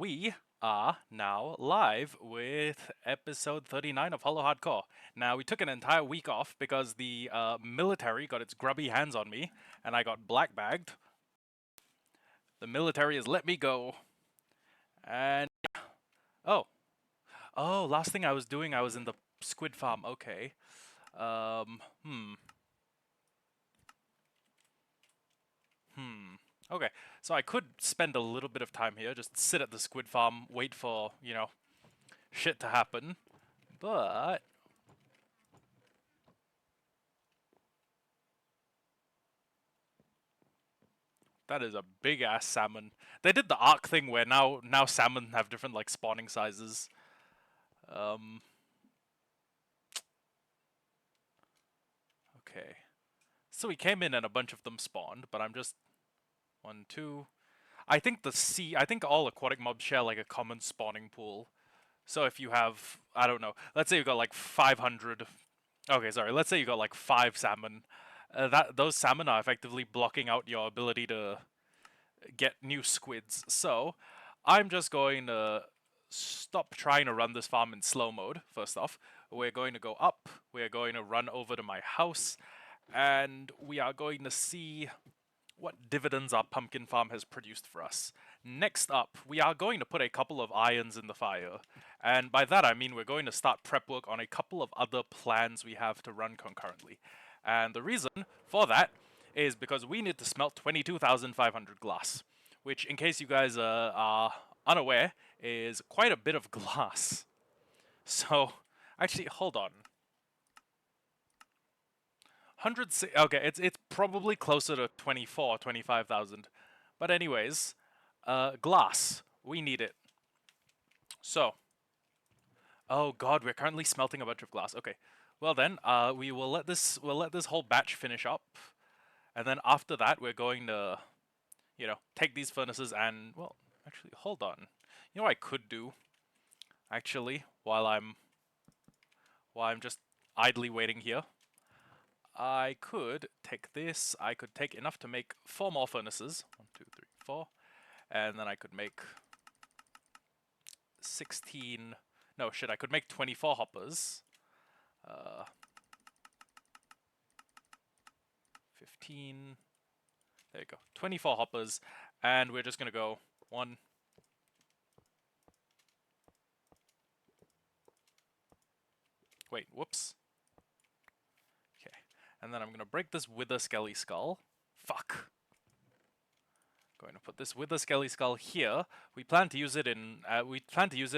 We are now live with episode 39 of Hollowhardcore. Now, we took an entire week off because the military got its grubby hands on me, and I got black bagged. The military has let me go. And oh, last thing I was doing, I was in the squid farm. Okay. Um, hmm. Hmm. Okay, so I could spend a little bit of time here, just sit at the squid farm, wait for, shit to happen. But that is a big ass salmon. They did the arc thing where now salmon have different like spawning sizes. Um okay. So we came in and a bunch of them spawned, but I'm just one, two. I think all aquatic mobs share like a common spawning pool. So if you have, I don't know, let's say you got like 500. Okay, sorry. Let's say you got like 5 salmon. That those salmon are effectively blocking out your ability to get new squids. So I'm just going to stop trying to run this farm in slow mode, first off. We're going to go up, we're going to run over to my house, and we are going to see what dividends our pumpkin farm has produced for us. Next up, we are going to put a couple of irons in the fire, and by that I mean we're going to start prep work on a couple of other plans we have to run concurrently. And the reason for that is because we need to smelt 22,500 glass, which, in case you guys are unaware, is quite a bit of glass. So, actually, hold on. 100. Okay, it's probably closer to 24, 25,000. But anyways, glass. We need it. So, oh god, we're currently smelting a bunch of glass. Okay. Well then, we'll let this whole batch finish up, and then after that, we're going to, take these furnaces and, well, actually, hold on. You know what I could do, actually, while I'm just idly waiting here? I could take this, I could take enough to make 4 more furnaces. 1, 2, 3, 4. And then I could make 16... No, shit, I could make 24 hoppers. 15... There you go. 24 hoppers. And we're just gonna go 1... Wait, whoops. Okay. And then I'm gonna break this Wither Skelly Skull. Fuck. Going to put this Wither Skelly Skull here. We plan to use it in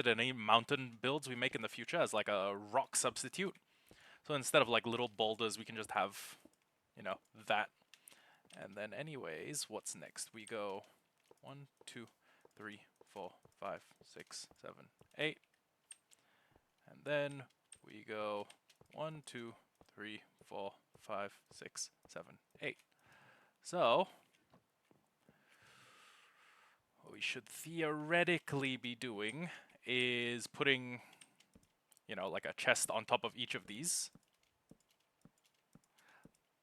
any mountain builds we make in the future as like a rock substitute. So instead of like little boulders, we can just have, that. And then anyways, what's next? We go 1, 2, 3, 4, 5, 6, 7, 8. And then we go 1, 2, 3, 4, 5, 6, 7, 8. So what we should theoretically be doing is putting, like a chest on top of each of these.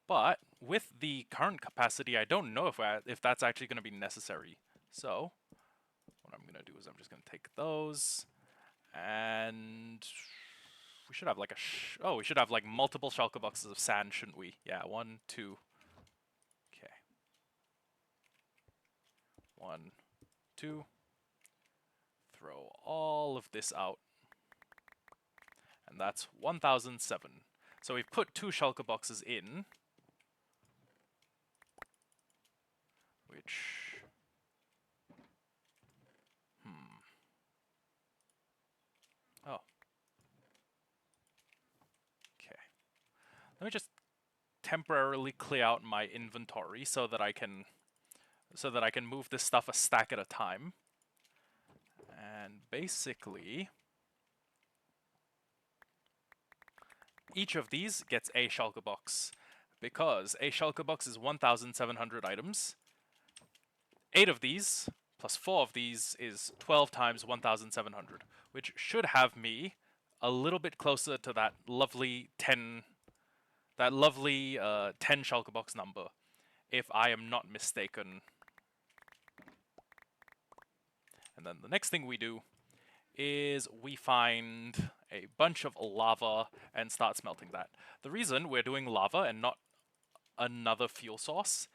But with the current capacity, I don't know if that's actually going to be necessary. So what I'm going to do is I'm just going to take those, and we should have like we should have like multiple shulker boxes of sand, shouldn't we? Yeah, 1, 2. Okay. 1, 2. Throw all of this out. And that's 1,007. So we've put 2 shulker boxes in, which... Oh. Okay. Let me just temporarily clear out my inventory so that I can move this stuff a stack at a time. And basically, each of these gets a shulker box, because a shulker box is 1,700 items. 8 of these plus 4 of these is 12 times 1,700, which should have me a little bit closer to that lovely 10 shulker box number, if I am not mistaken. And then the next thing we do is we find a bunch of lava and start smelting that. The reason we're doing lava and not another fuel source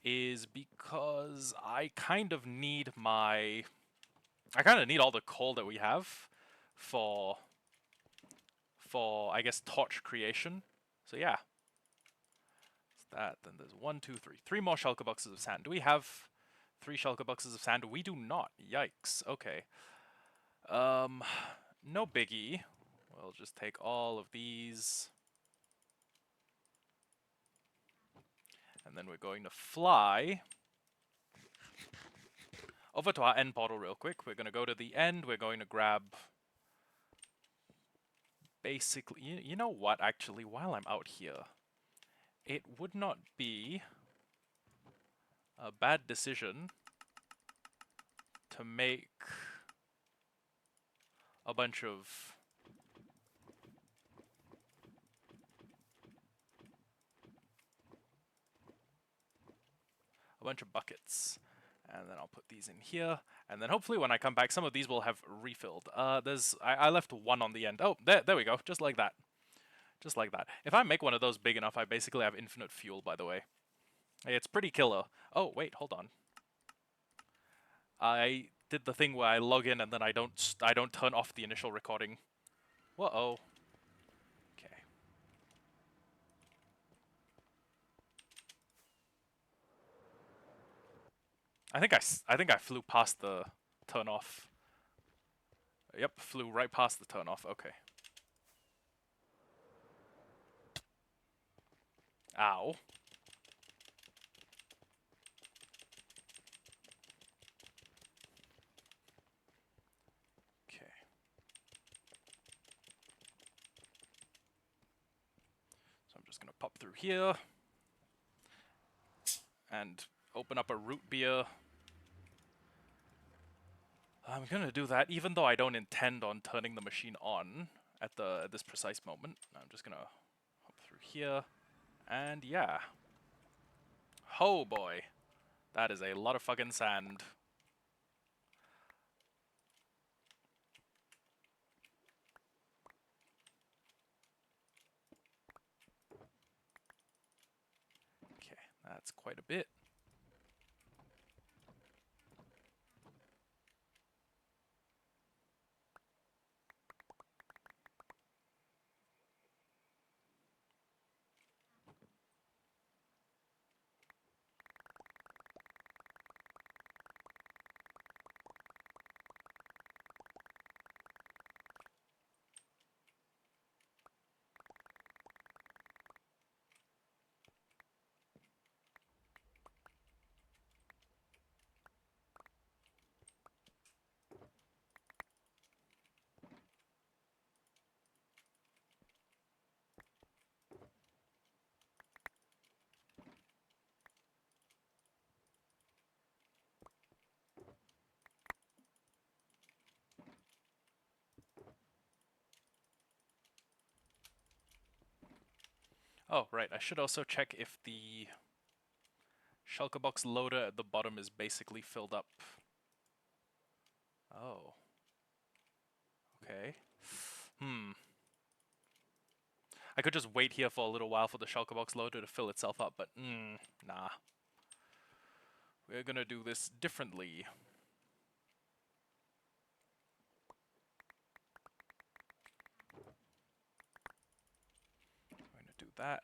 is because I kind of need all the coal that we have for I guess torch creation. So yeah. It's that. Then there's 1, 2, 3. 3 more shulker boxes of sand. Do we have 3 shulker boxes of sand? We do not. Yikes. Okay. No biggie. We'll just take all of these. And then we're going to fly over to our end portal real quick. We're going to go to the end. We're going to grab basically... You know what, actually, while I'm out here, it would not be a bad decision to make a bunch of buckets. And then I'll put these in here, and then hopefully when I come back, some of these will have refilled. I left 1 on the end. Oh, there we go, just like that. Just like that. If I make one of those big enough, I basically have infinite fuel, by the way. It's pretty killer. Oh, wait, hold on. I did the thing where I log in and then I don't turn off the initial recording. Whoa. Okay. I think I flew past the turn off. Yep, flew right past the turn off. Okay. Ow. Okay. So I'm just gonna pop through here and open up a root beer. I'm gonna do that, even though I don't intend on turning the machine on at this precise moment. I'm just gonna hop through here, and yeah. Oh boy, that is a lot of fucking sand. Okay, that's quite a bit. Oh, right, I should also check if the shulker box loader at the bottom is basically filled up. Oh. Okay. I could just wait here for a little while for the shulker box loader to fill itself up, but nah. We're gonna do this differently. I'm gonna do that.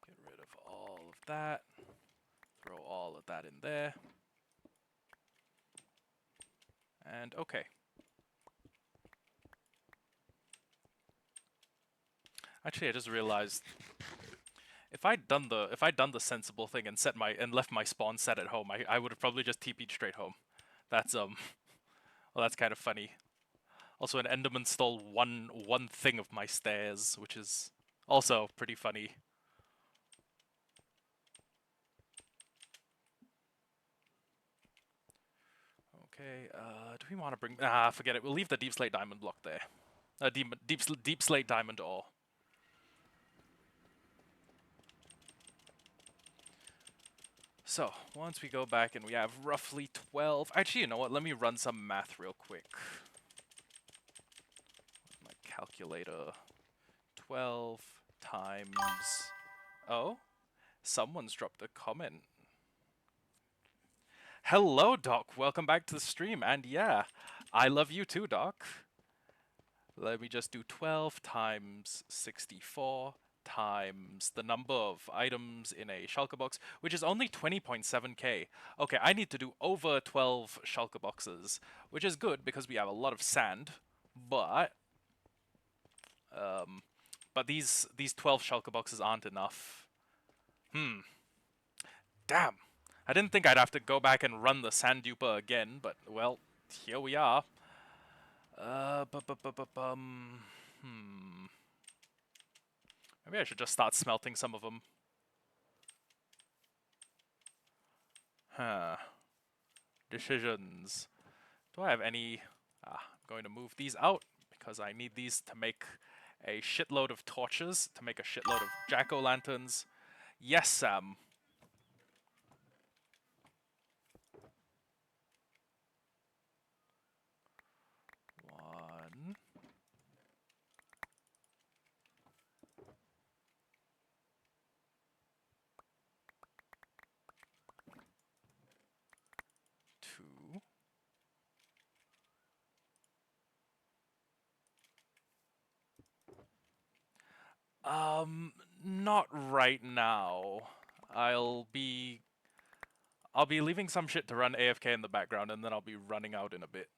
Get rid of all of that. Throw all of that in there. And okay. Actually, I just realized if I'd done the sensible thing and left my spawn set at home, I would have probably just TP'd straight home. That's well, that's kind of funny. Also, an Enderman stole one thing of my stairs, which is also pretty funny. Okay, do we want to bring... forget it. We'll leave the Deep Slate Diamond block there. Deep Slate Diamond ore. So, once we go back and we have roughly 12... Actually, you know what? Let me run some math real quick. My calculator. 12 times... Oh? Someone's dropped a comment. Hello, Doc. Welcome back to the stream. And yeah, I love you too, Doc. Let me just do 12 times 64 times the number of items in a shulker box, which is only 20.7k. Okay, I need to do over 12 shulker boxes, which is good because we have a lot of sand, but these 12 shulker boxes aren't enough. Damn. I didn't think I'd have to go back and run the sand duper again, but well, here we are. Maybe I should just start smelting some of them. Huh. Decisions. Do I have any... I'm going to move these out because I need these to make a shitload of torches, to make a shitload of jack-o'-lanterns. Yes, Sam. One. Two. Not right now. I'll be leaving some shit to run AFK in the background, and then I'll be running out in a bit.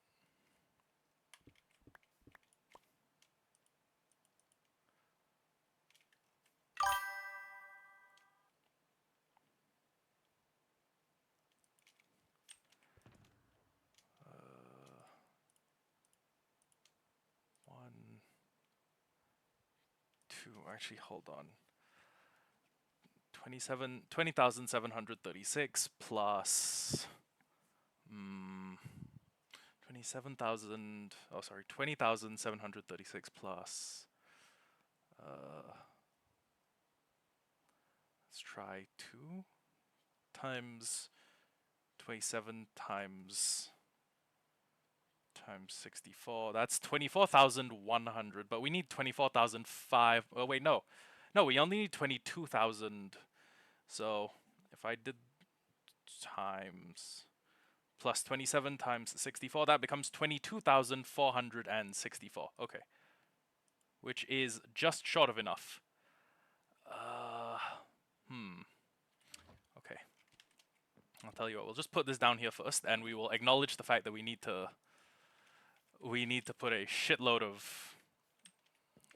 One, two, actually, hold on. 20,736 plus 27,000. Oh, sorry, 20,736 plus. Let's try 2 times 27 times 64. That's 24,100. But we need 24,005. Oh wait, no. No, we only need 22,000. So if I did times plus 27 times 64, that becomes 22,464. Okay. Which is just short of enough. Okay. I'll tell you what, we'll just put this down here first, and we will acknowledge the fact that we need to put a shitload of...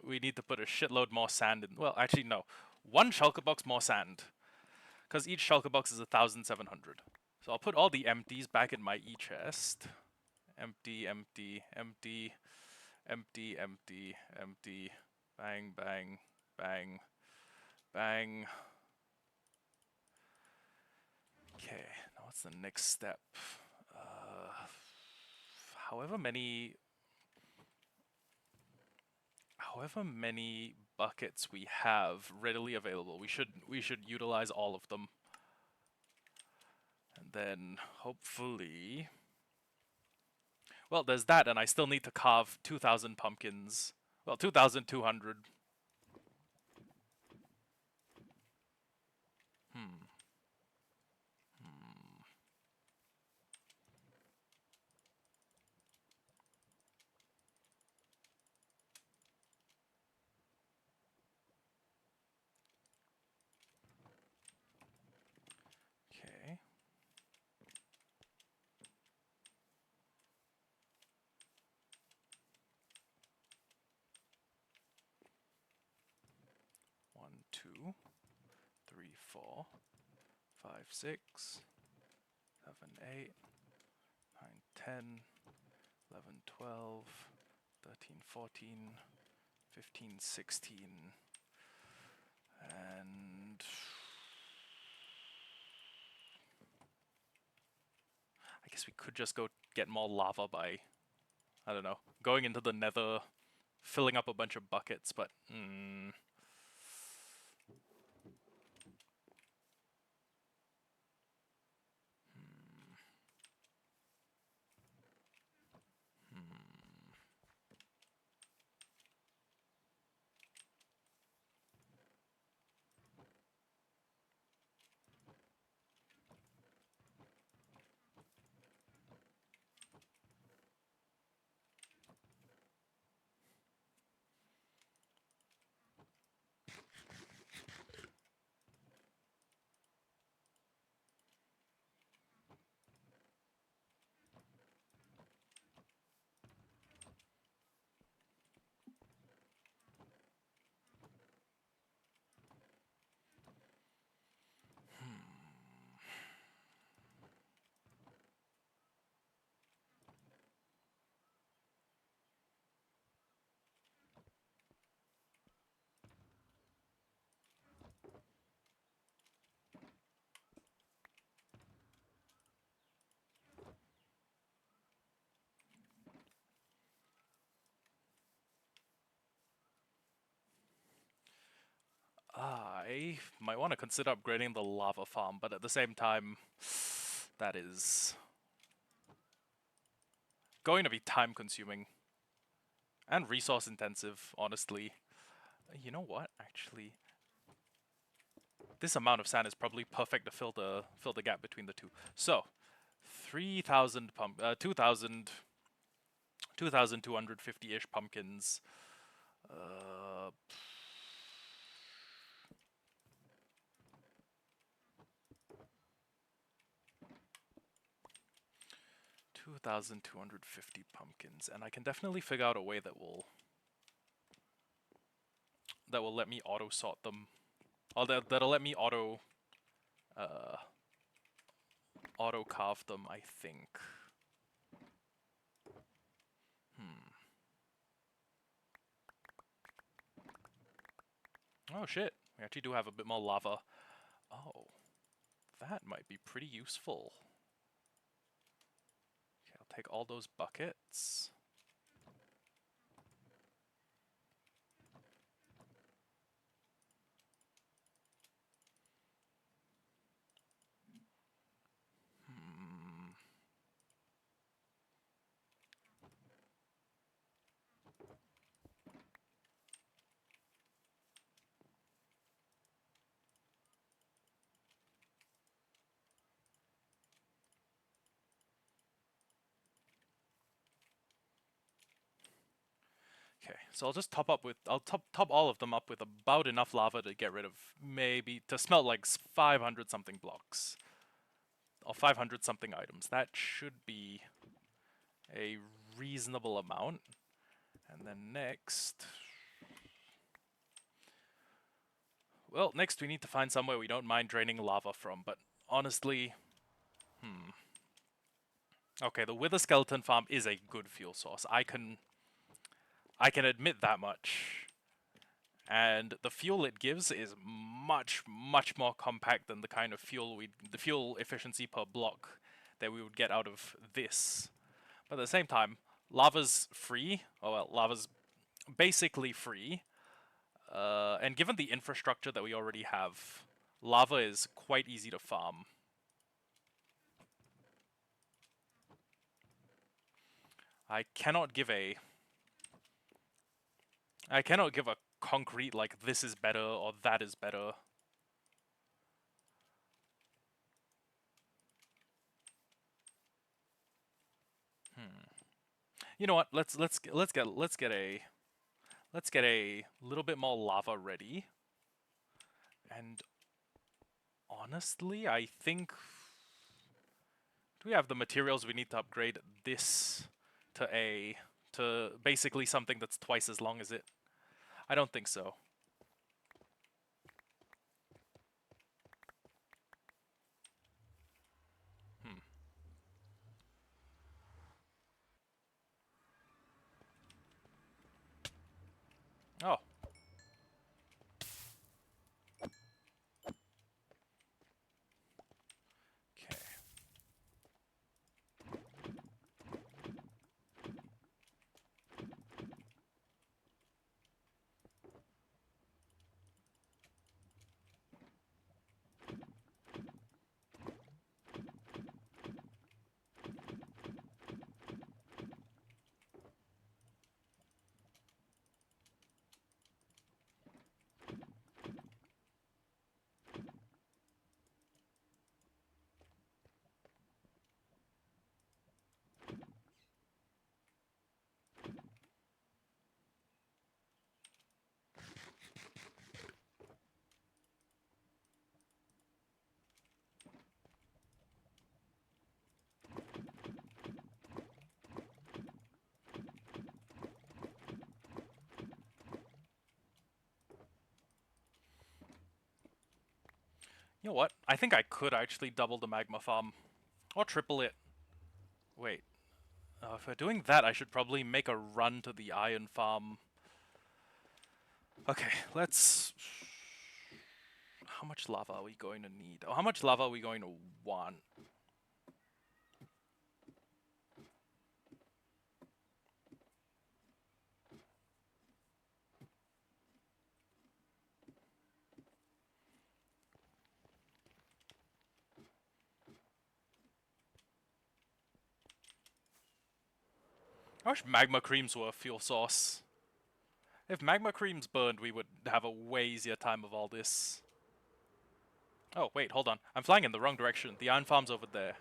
We need to put a shitload more sand in... Well, actually, no. 1 shulker box more sand. Because each shulker box is 1,700. So I'll put all the empties back in my e-chest. Empty, empty, empty, empty, empty, empty. Bang, bang, bang, bang. Okay, now what's the next step? However many buckets we have readily available, we should utilize all of them. And then hopefully, well, there's that, and I still need to carve 2,000 pumpkins. Well, 2,200. Okay. One, 2, 3, 4, 5, 6, 7, 8, 9, 10, 11, 12, 13, 14, 15, 16, and I guess we could just go get more lava by, I don't know, going into the nether, filling up a bunch of buckets, but... I might want to consider upgrading the lava farm, but at the same time, that is going to be time consuming and resource intensive, honestly. You know what, actually? This amount of sand is probably perfect to fill the gap between the two. So, 3,000 2,000 2,250-ish pumpkins. 2,250 pumpkins, and I can definitely figure out a way that will let me auto sort them, or that'll let me auto carve them, I think. Oh shit, we actually do have a bit more lava. Oh, that might be pretty useful. Okay, I'll take all those buckets. Okay, so I'll just I'll top all of them up with about enough lava to get rid of to smelt like 500 something blocks. Or 500 something items. That should be a reasonable amount. And then next... Well, next we need to find somewhere we don't mind draining lava from, but honestly... Okay, the Wither Skeleton Farm is a good fuel source. I can admit that much. And the fuel it gives is much, much more compact than the kind of the fuel efficiency per block that we would get out of this. But at the same time, lava's free. Oh well, lava's basically free. And given the infrastructure that we already have, lava is quite easy to farm. I cannot give a concrete like this is better or that is better. You know what? Let's get a little bit more lava ready. And honestly, I think do we have the materials we need to upgrade this to basically something that's twice as long as it? I don't think so. Oh. Okay. You know what? I think I could actually double the magma farm. Or triple it. Wait. If we're doing that, I should probably make a run to the iron farm. Okay, let's... How much lava are we going to need? Oh, how much lava are we going to want? I wish magma creams were a fuel source. If magma creams burned, we would have a way easier time of all this. Oh, wait, hold on. I'm flying in the wrong direction. The iron farm's over there.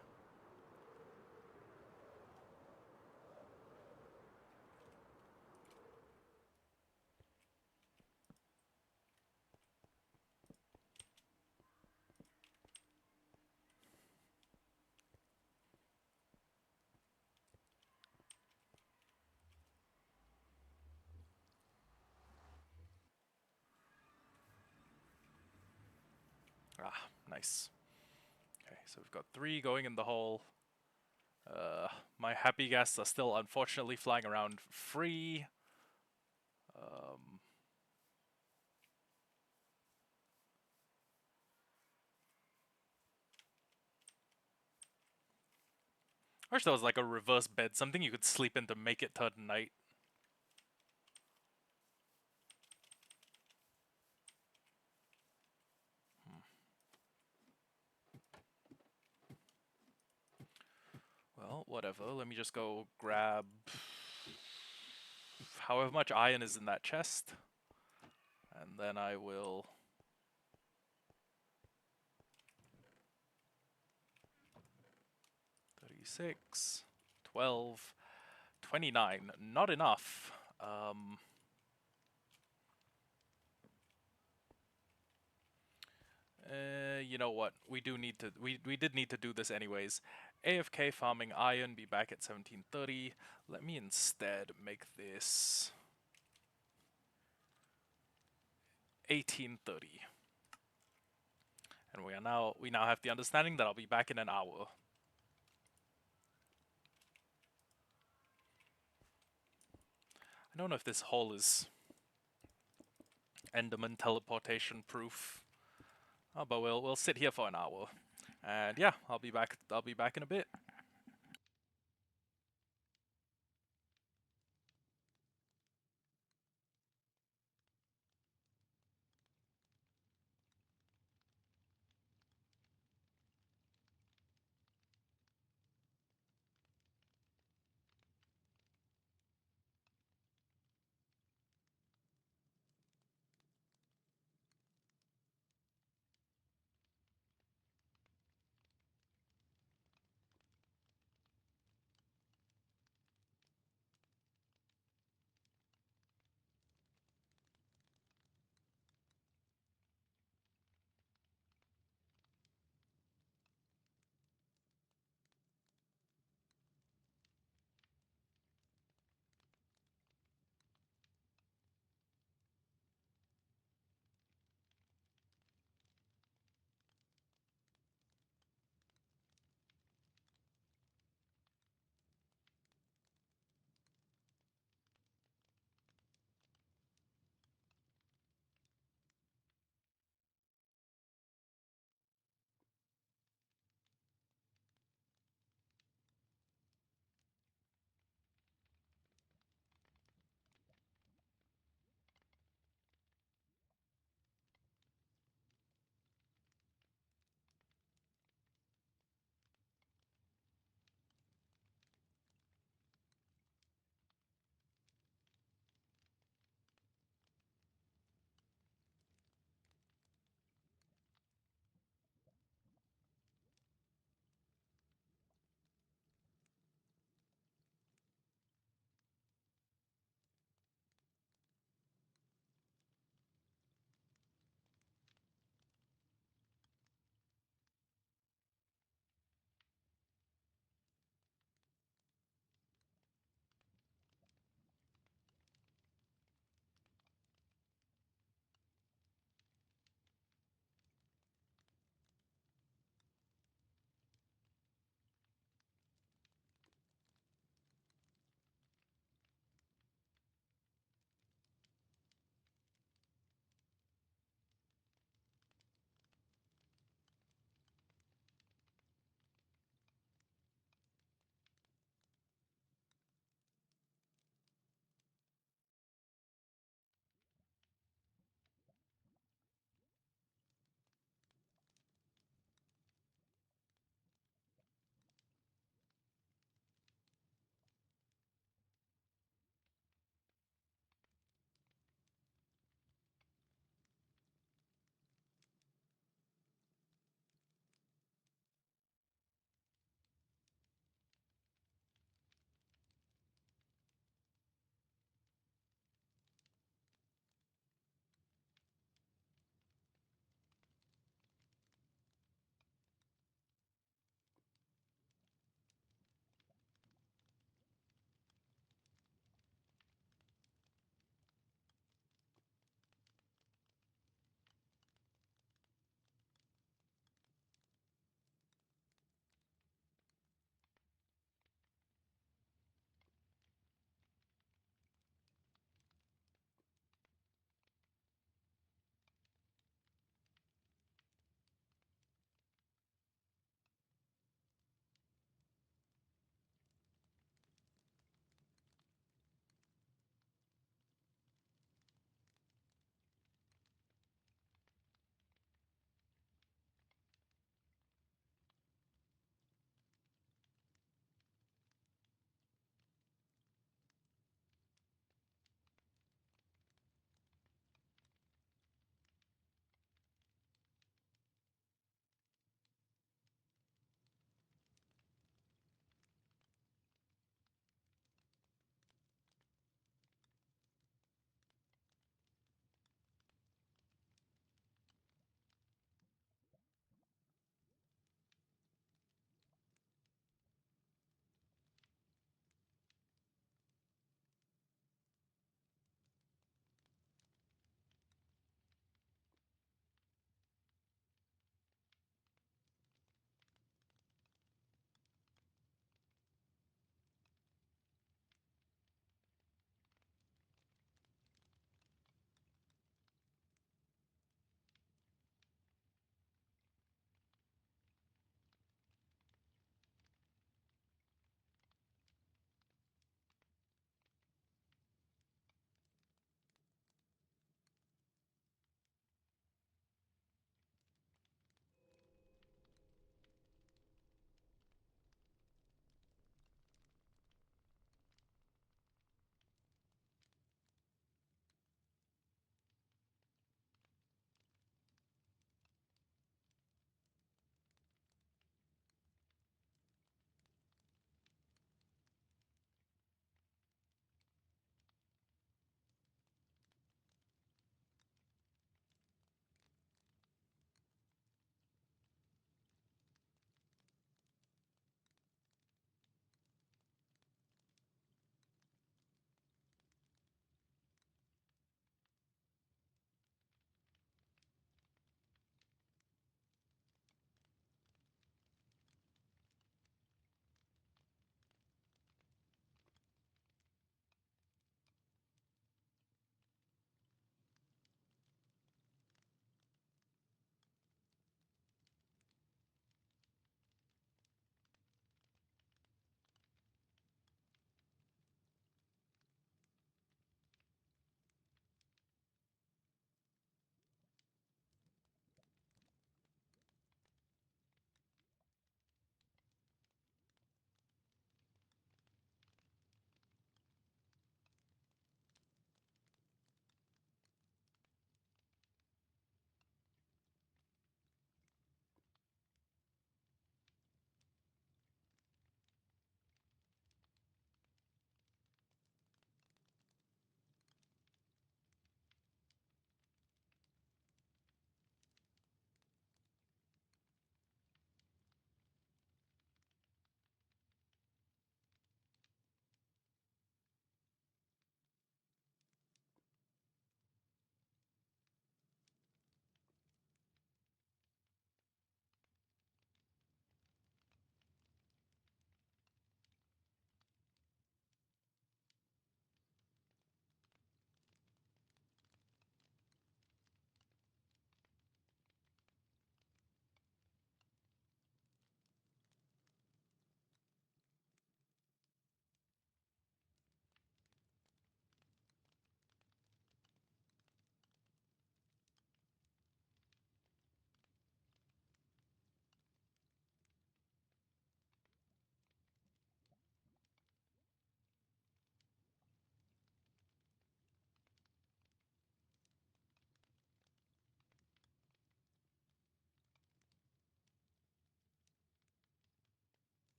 Ah, nice. Okay, so we've got 3 going in the hole. My happy guests are still unfortunately flying around free. I wish there was like a reverse bed, something you could sleep in to make it turn night. Well, whatever. Let me just go grab however much iron is in that chest. And then I will... 36, 12, 29. Not enough. You know what? We do need to. We did need to do this anyways. AFK farming iron. Be back at 17:30. Let me instead make this 18:30. And we now have the understanding that I'll be back in an hour. I don't know if this hole is Enderman teleportation proof. Oh, but we'll sit here for an hour. And yeah, I'll be back in a bit.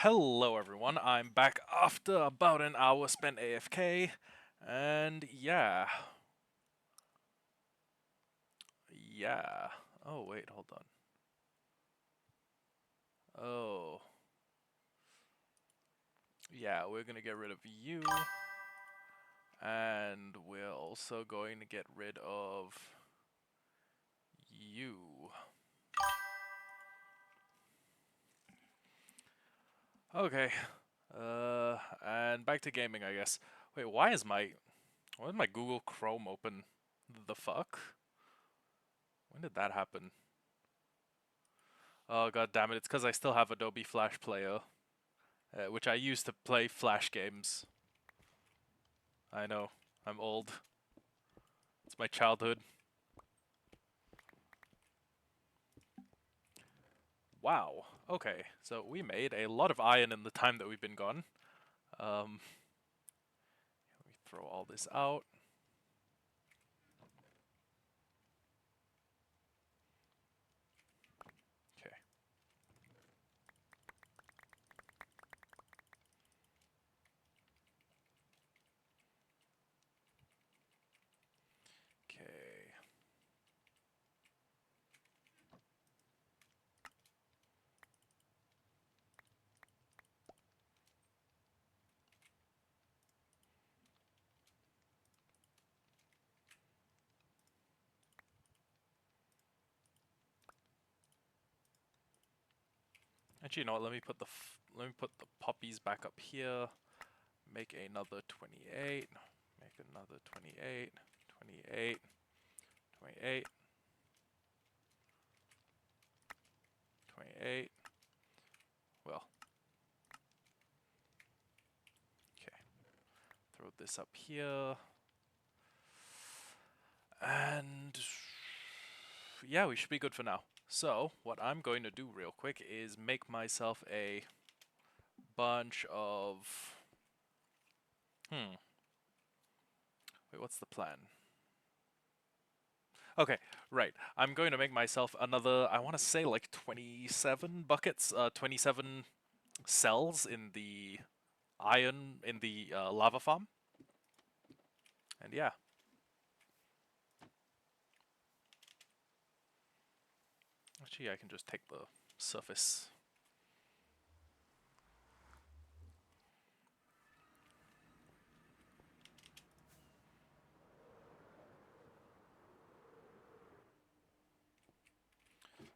Hello everyone, I'm back after about an hour spent AFK, and yeah. Oh wait, hold on. Oh. Yeah, we're gonna get rid of you, and we're also going to get rid of you. Okay. And back to gaming, I guess. Wait, why is my Google Chrome open? The fuck? When did that happen? Oh god damn it, it's because I still have Adobe Flash Player, which I use to play Flash games. I know, I'm old. It's my childhood. Wow, okay, so we made a lot of iron in the time that we've been gone. Let me throw all this out. Okay. Okay. Actually, you know what? Let me put the poppies back up here. Make another 28. Make another 28. 28. 28. 28. Well, okay. Throw this up here. And yeah, we should be good for now. So, what I'm going to do real quick is make myself a bunch of... Wait, what's the plan? Okay, right. I'm going to make myself another, I want to say like 27 buckets, 27 cells in the lava farm. And yeah. Actually, I can just take the surface.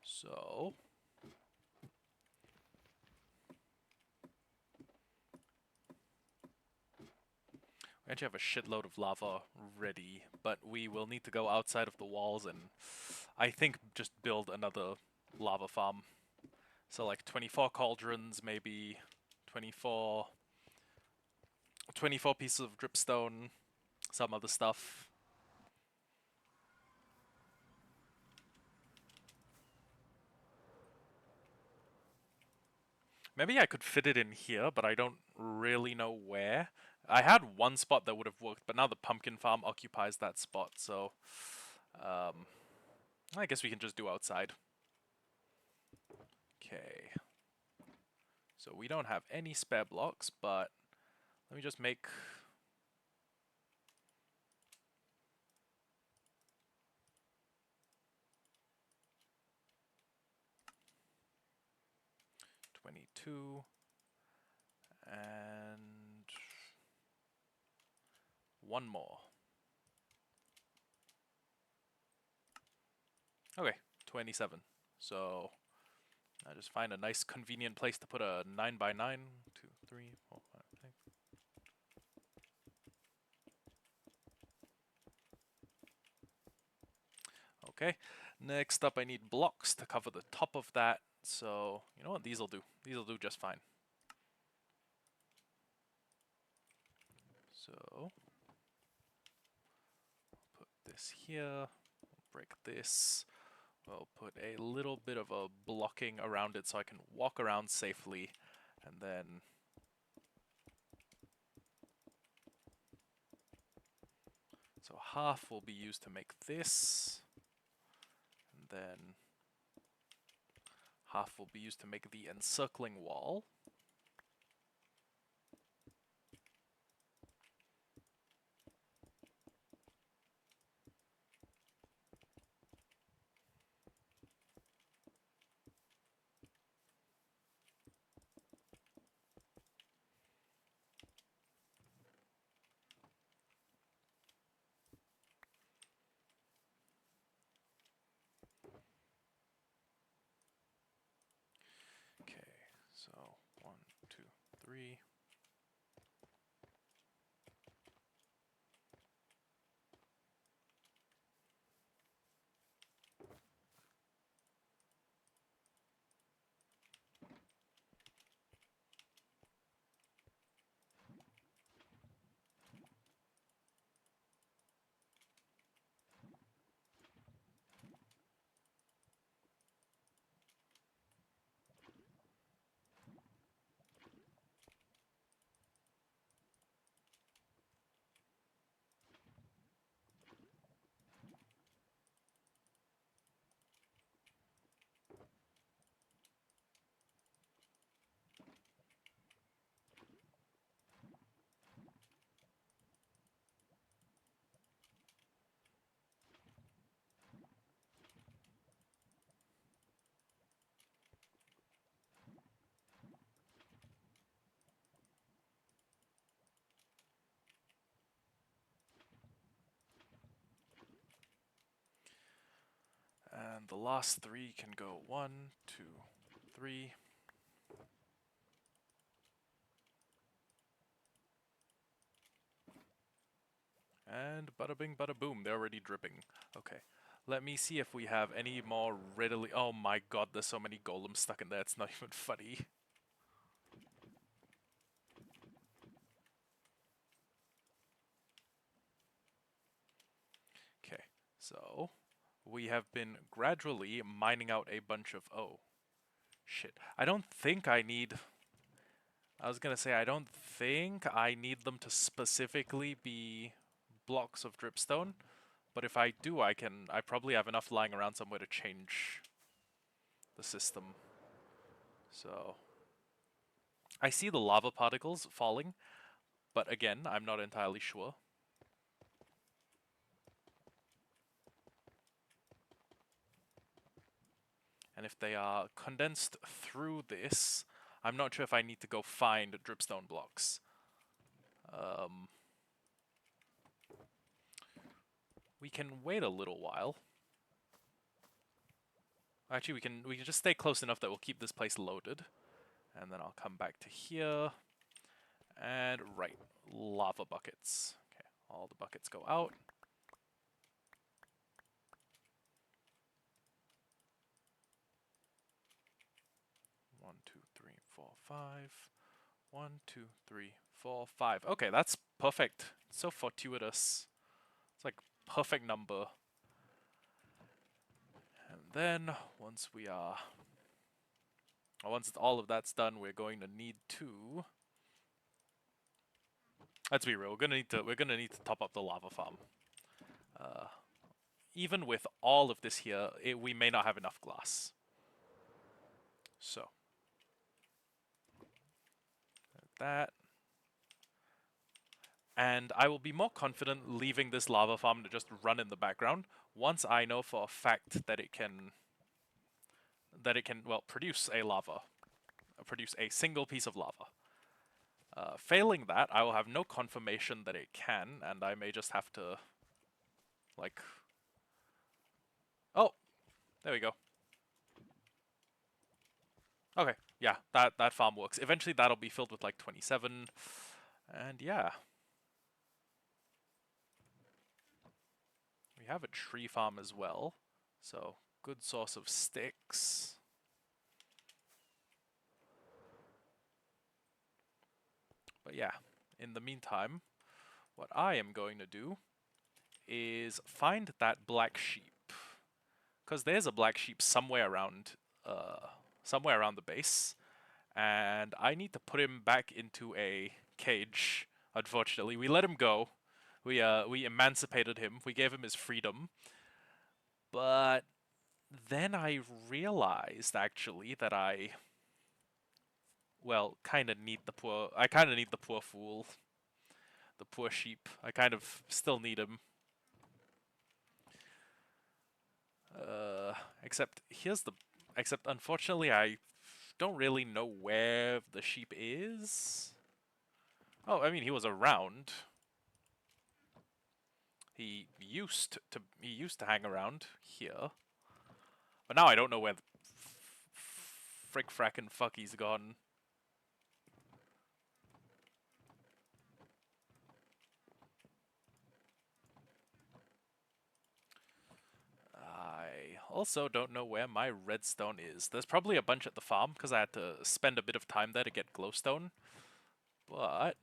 So... we actually have a shitload of lava ready, but we will need to go outside of the walls and I think just build another lava farm. So like 24 cauldrons, maybe 24, 24 pieces of dripstone, some other stuff. Maybe I could fit it in here, but I don't really know where. I had one spot that would have worked, but now the pumpkin farm occupies that spot, so I guess we can just do outside. Okay. So we don't have any spare blocks, but let me just make... 22 and one more. Okay, 27. So I just find a nice convenient place to put a 9x9. 2, 3, 4, 5, 6. Okay, next up I need blocks to cover the top of that. So, you know what, these will do. These will do just fine. So, put this here, break this. We'll put a little bit of a blocking around it so I can walk around safely, and then so half will be used to make this, and then half will be used to make the encircling wall. And the last 3 can go 1, 2, 3. And bada bing, bada boom, they're already dripping. Okay, let me see if we have any more readily. Oh my god, there's so many golems stuck in there, it's not even funny. Okay, so we have been gradually mining out a bunch of. Oh, shit. I don't think I need. I was gonna say, I don't think I need them to specifically be blocks of dripstone, but if I do, I probably have enough lying around somewhere to change the system. So, I see the lava particles falling, but again, I'm not entirely sure. And if they are condensed through this, I'm not sure if I need to go find dripstone blocks. We can wait a little while. Actually, we can just stay close enough that we'll keep this place loaded. And then I'll come back to here. And right, lava buckets. Okay, all the buckets go out. One, two, three, four, 5. 1, 2, 3, 4, 5. Okay, that's perfect. It's so fortuitous. It's like perfect number. And then once all of that's done, we're going to need to. Let's be real. We're gonna need to top up the lava farm. Even with all of this here, we may not have enough glass. So that. And I will be more confident leaving this lava farm to just run in the background once I know for a fact that it can well produce a single piece of lava. Failing that, I will have no confirmation that it can, and I may just have to like. Oh, there we go. Okay, yeah, that farm works. Eventually, that'll be filled with like 27, and yeah. We have a tree farm as well, so good source of sticks. But yeah, in the meantime, what I am going to do is find that black sheep. Because there's a black sheep somewhere around the base, and I need to put him back into a cage. Unfortunately, we let him go. We emancipated him. We gave him his freedom. But then I realized actually that kind of need the poor. I kind of need the poor fool, the poor sheep. I kind of still need him. Uh, except here's the. Except unfortunately, I don't really know where the sheep is. Oh, I mean, he was around. He used to hang around here, but now I don't know where the frick frackin' fuck he's gone. I also don't know where my redstone is. There's probably a bunch at the farm because I had to spend a bit of time there to get glowstone. But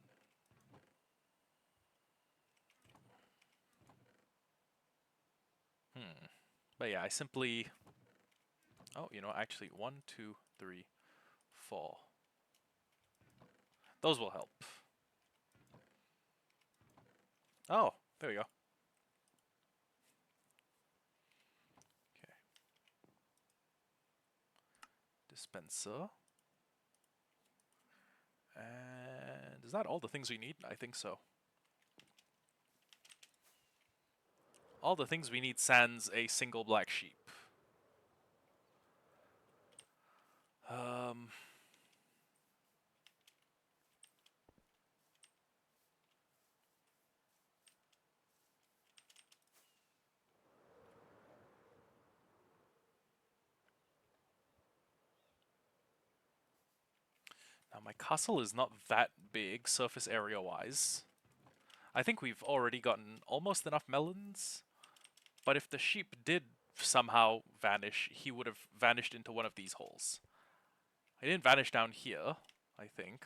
but yeah, I simply. Oh, actually, 1, 2, 3, 4. Those will help. Oh, there we go. Okay. Dispenser. And is that all the things we need? I think so. All the things we need sans a single black sheep. Um, Now, my castle is not that big, surface area-wise. I think we've already gotten almost enough melons. But if the sheep did somehow vanish, he would have vanished into one of these holes. He didn't vanish down here, I think.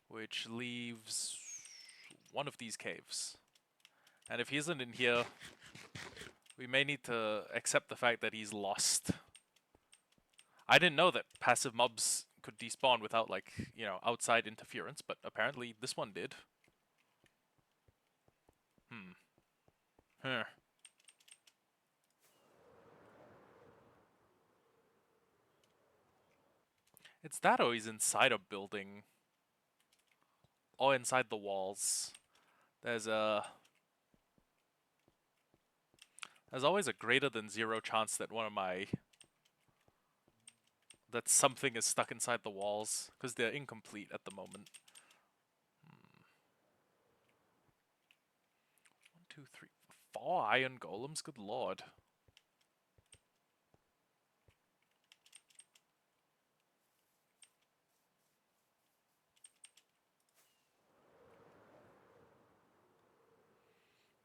Which leaves one of these caves. And if he isn't in here, we may need to accept the fact that he's lost. I didn't know that passive mobs could despawn without, like, you know, outside interference, but apparently this one did. Huh. It's that or he's inside a building. Or inside the walls. There's always a greater than 0 chance that that something is stuck inside the walls, because they're incomplete at the moment. 1, 2, 3, 4 iron golems? Good lord.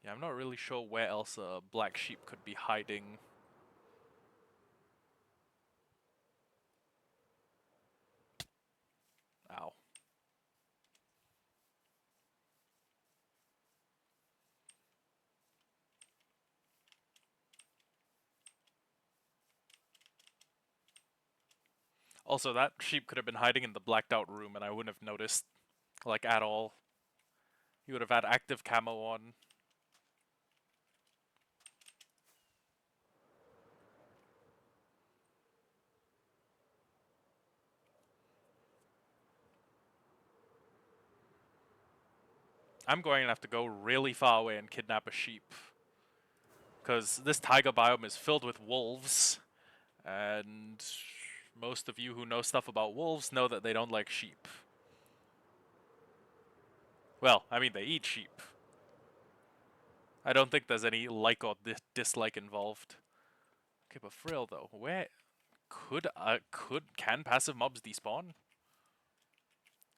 Yeah, I'm not really sure where else a black sheep could be hiding. Ow. Also, that sheep could have been hiding in the blacked out room and I wouldn't have noticed, like, at all. He would have had active camo on. I'm going to have to go really far away and kidnap a sheep. Because this taiga biome is filled with wolves. And most of you who know stuff about wolves know that they don't like sheep. Well, I mean, they eat sheep. I don't think there's any like or dislike involved. Okay, but for real though, where can passive mobs despawn?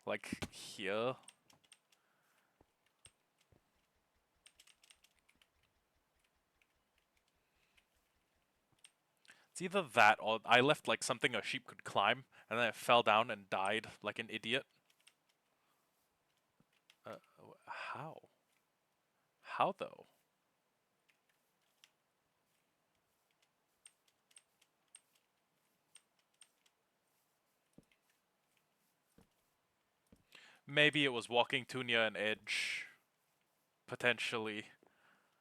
Like here? It's either that or I left like something a sheep could climb and then it fell down and died like an idiot. How? How though? Maybe it was walking too near an edge. Potentially.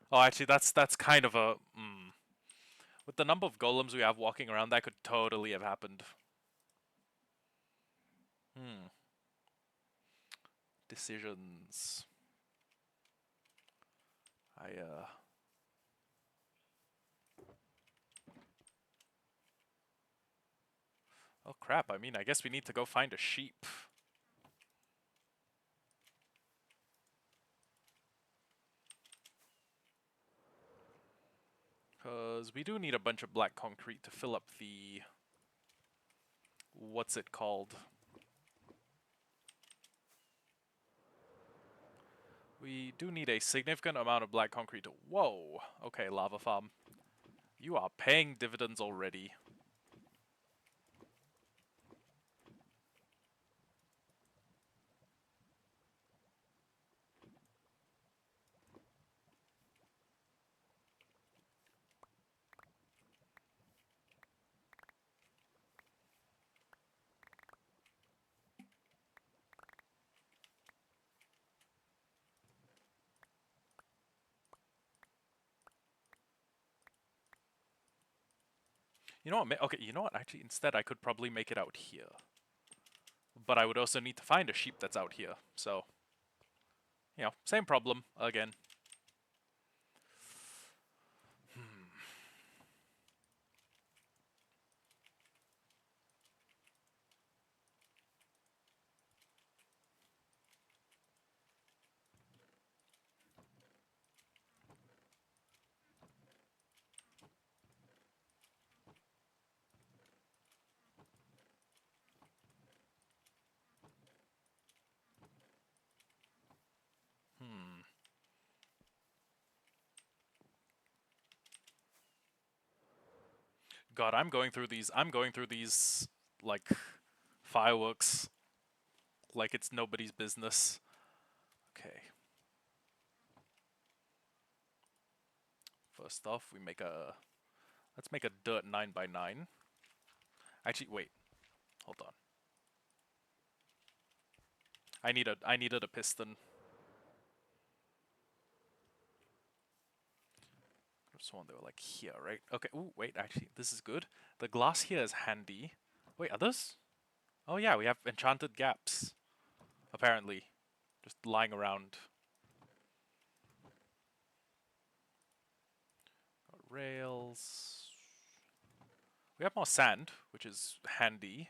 Oh, actually, that's kind of a. With the number of golems we have walking around, that could totally have happened. Decisions. I. Oh crap! I mean, I guess we need to go find a sheep. Because we do need a bunch of black concrete to fill up the... What's it called? We do need a significant amount of black concrete to... Whoa! Okay, lava farm. You are paying dividends already. You know what? Okay, you know what? Actually, instead I could probably make it out here. But I would also need to find a sheep that's out here, so... You know, same problem, again. God, I'm going through these. I'm going through these like fireworks like it's nobody's business. Okay. First off, we make a let's make a dirt 9x9. Actually, wait. Hold on. I needed a piston. Just one they were like here, right? Okay. Ooh, wait. Actually, this is good. The glass here is handy. Wait, others? Oh yeah, we have enchanted gaps. Apparently, just lying around. Rails. We have more sand, which is handy.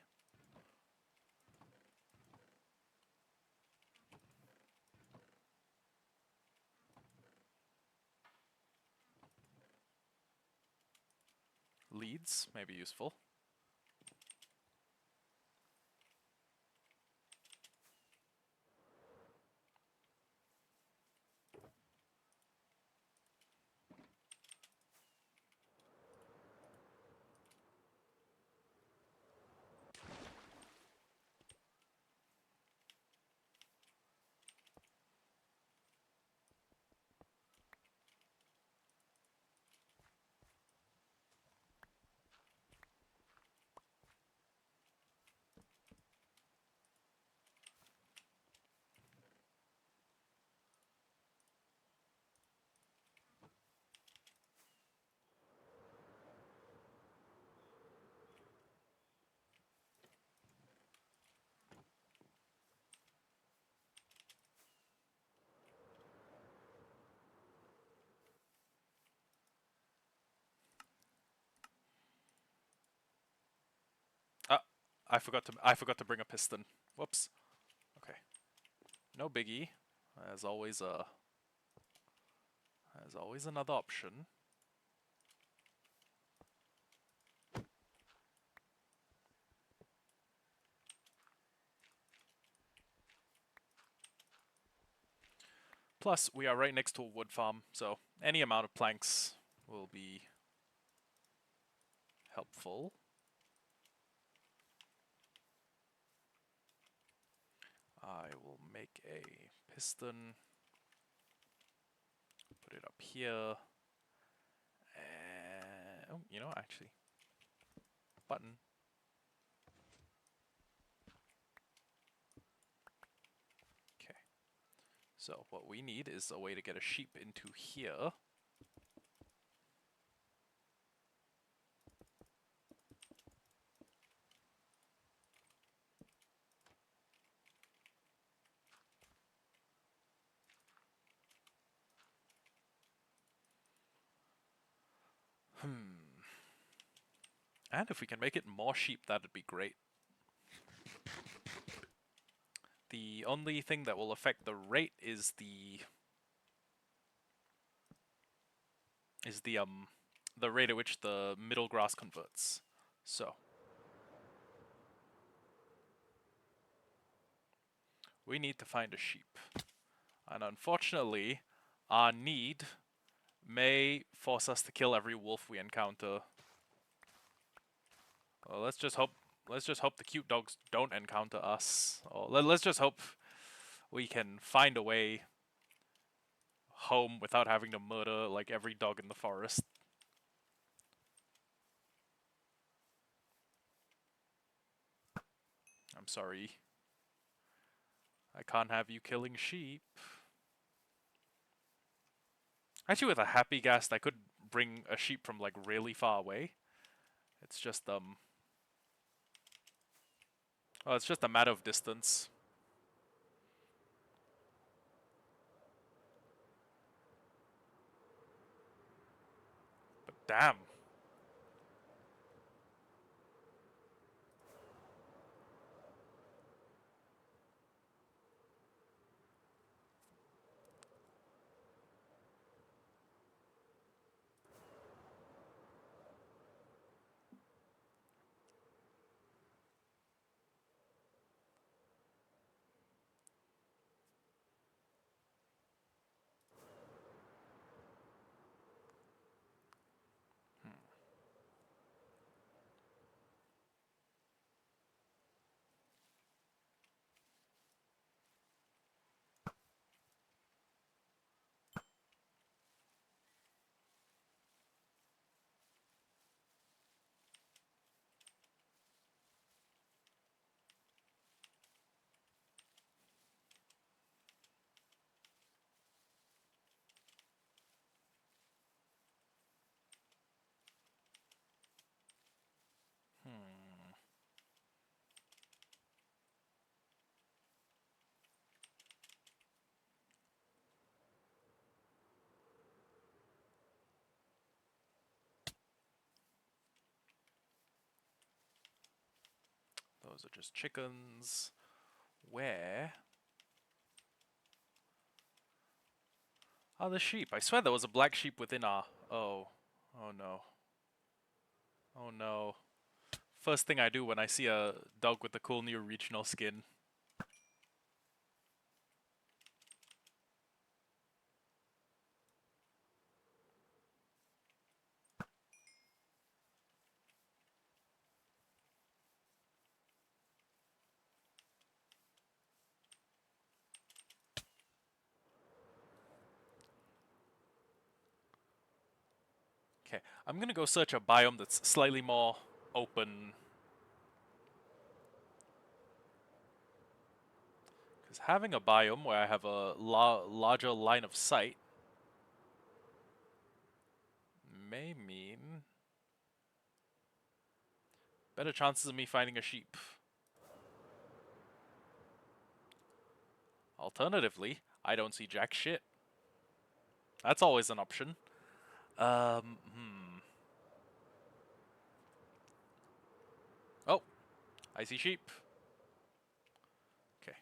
Leads may be useful. Ah, I forgot to bring a piston. Whoops. Okay. No biggie. There's always a there's always another option. Plus, we are right next to a wood farm, so any amount of planks will be helpful. I will make a piston, put it up here, and oh, you know, actually, button. Okay. So what we need is a way to get a sheep into here. And if we can make it more sheep, that'd be great. The only thing that will affect the rate is the rate at which the middle grass converts. So we need to find a sheep. And unfortunately, our need may force us to kill every wolf we encounter. Well, let's just hope the cute dogs don't encounter us. Or let's just hope we can find a way home without having to murder like every dog in the forest. I'm sorry. I can't have you killing sheep. Actually, with a happy ghast, I could bring a sheep from like really far away. It's just well, it's just a matter of distance. But damn. Those are just chickens. Where are the sheep? I swear there was a black sheep within our... Oh. Oh no. Oh no. First thing I do when I see a dog with the cool new regional skin. Okay, I'm gonna go search a biome that's slightly more open. Because having a biome where I have a larger line of sight may mean better chances of me finding a sheep. Alternatively, I don't see jack shit. That's always an option. Oh, I see sheep. Okay,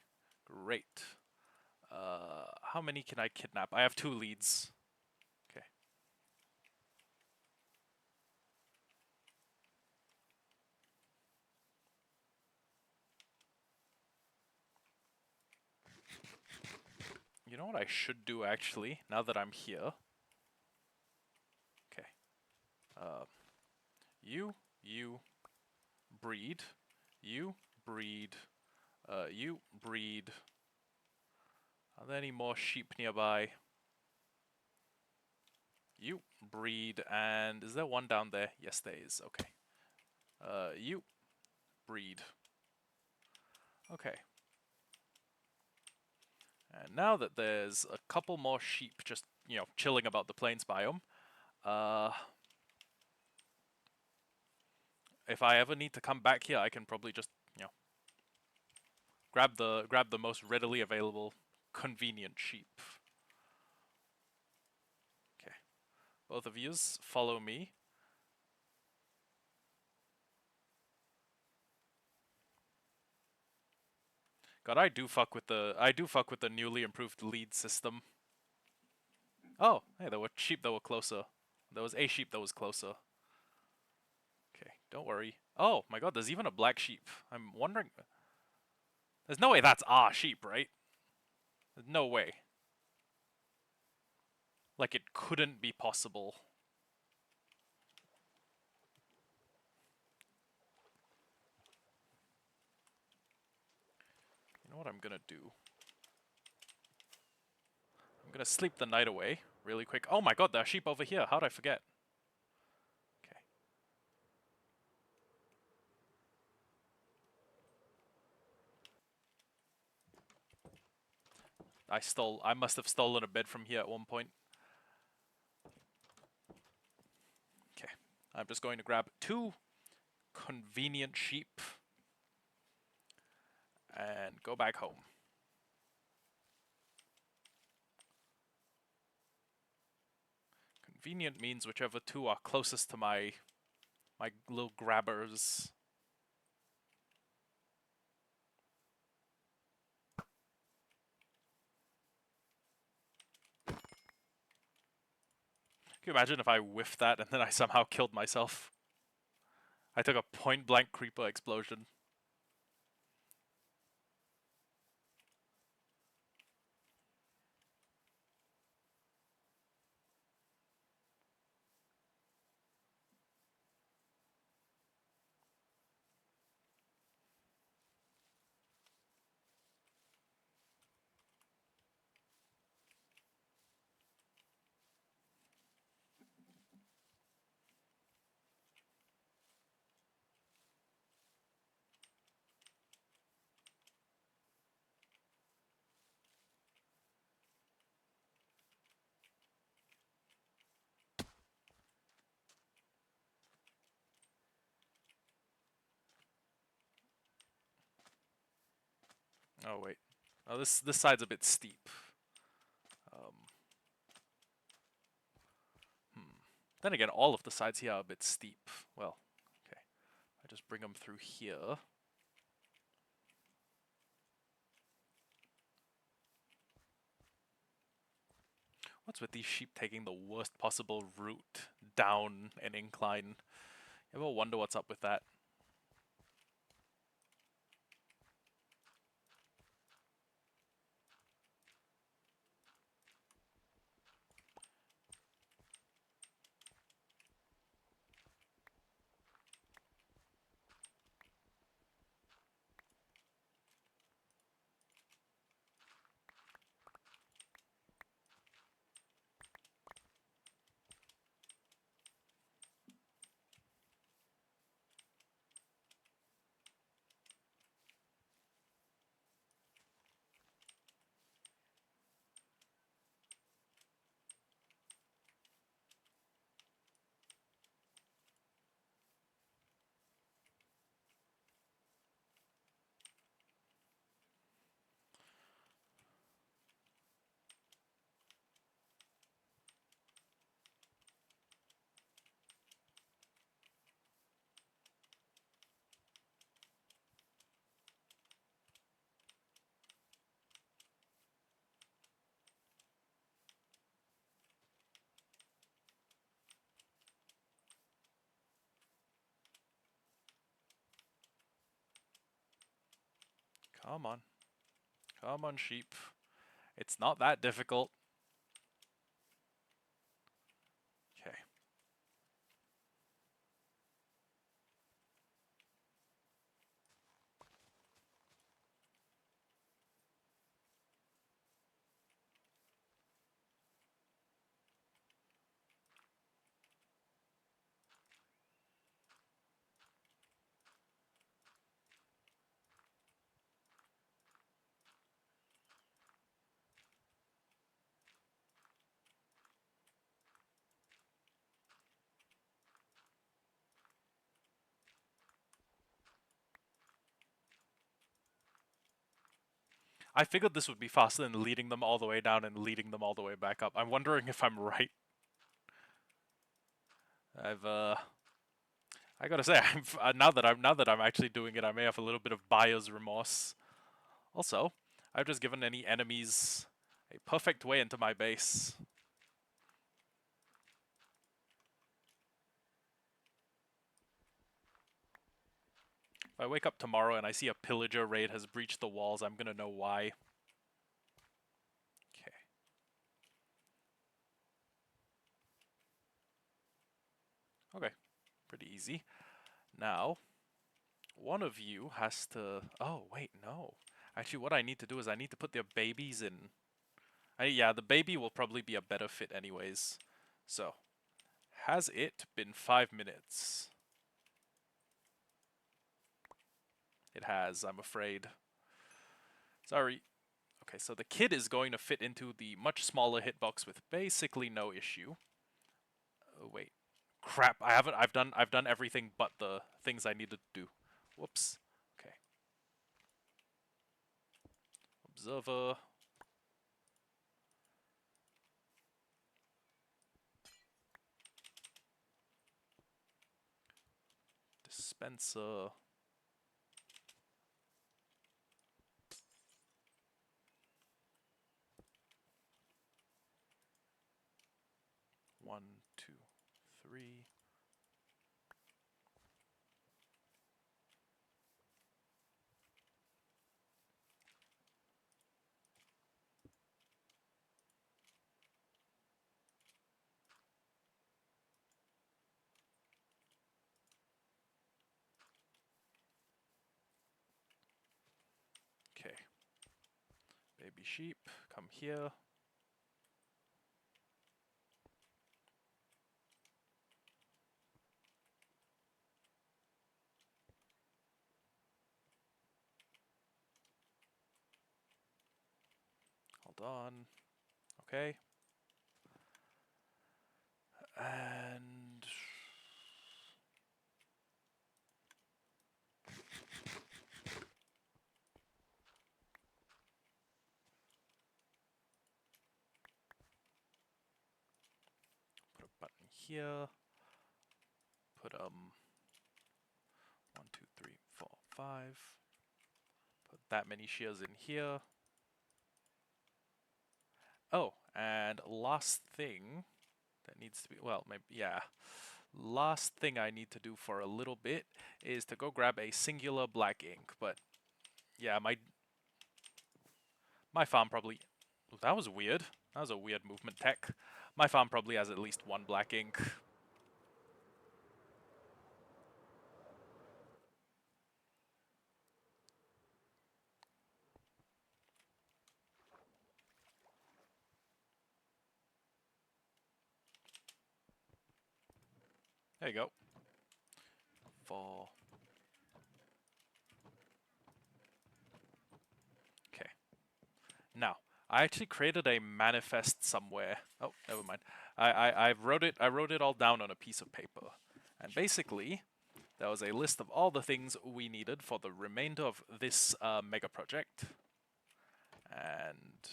great. How many can I kidnap? I have 2 leads. Okay. You know what I should do actually, now that I'm here? Okay. You breed. You breed. You breed. Are there any more sheep nearby? You breed, and is there one down there? Yes, there is. Okay. You breed. Okay. And now that there's a couple more sheep just, you know, chilling about the plains biome, if I ever need to come back here, I can probably just, you know, grab the most readily available, convenient sheep. Okay. Both of yous follow me. God, I do fuck with the newly improved lead system. Oh, hey, there were sheep that were closer. There was a sheep that was closer. Okay, don't worry. Oh my god, there's even a black sheep. I'm wondering. There's no way that's our sheep, right? There's no way. Like, it couldn't be possible. You know what I'm gonna do? I'm gonna sleep the night away really quick. Oh my god, there are sheep over here. How'd I forget? Okay. I must have stolen a bed from here at one point. Okay. I'm just going to grab 2 convenient sheep and go back home. Convenient means whichever 2 are closest to my little grabbers. Can you imagine if I whiffed that and then I somehow killed myself? I took a point-blank creeper explosion. Oh wait. Oh, this side's a bit steep. Then again, all of the sides here are a bit steep. Well, okay. I just bring them through here. What's with these sheep taking the worst possible route down an incline? You ever wonder what's up with that? Come on. Come on, sheep. It's not that difficult. Okay. I figured this would be faster than leading them all the way down and leading them all the way back up. I'm wondering if I'm right. I gotta say, now that I'm actually doing it, I may have a little bit of buyer's remorse. Also, I've just given any enemies a perfect way into my base. If I wake up tomorrow and I see a pillager raid has breached the walls, I'm gonna know why. Okay. Okay. Pretty easy. Now, one of you has to... Oh, wait, no. Actually, what I need to do is I need to put their babies in... yeah, the baby will probably be a better fit anyways. So, has it been 5 minutes? It has, I'm afraid. Sorry. Okay, so the kid is going to fit into the much smaller hitbox with basically no issue. Oh, wait. Crap, I've done everything but the things I needed to do. Whoops. Okay. Observer. Dispenser. One, two, three. Okay. Baby sheep, come here. Hold on. Okay. And... put a button here. Put, 1, 2, 3, 4, 5. Put that many shears in here. Oh, And last thing that needs to be, well, maybe, yeah. Last thing I need to do for a little bit is to go grab a singular black ink. But yeah, my farm probably, ooh, that was weird. That was a weird movement tech. My farm probably has at least one black ink. There you go. For okay. Now, I actually created a manifest somewhere. Oh, never mind. I wrote it all down on a piece of paper. And basically, there was a list of all the things we needed for the remainder of this mega project. And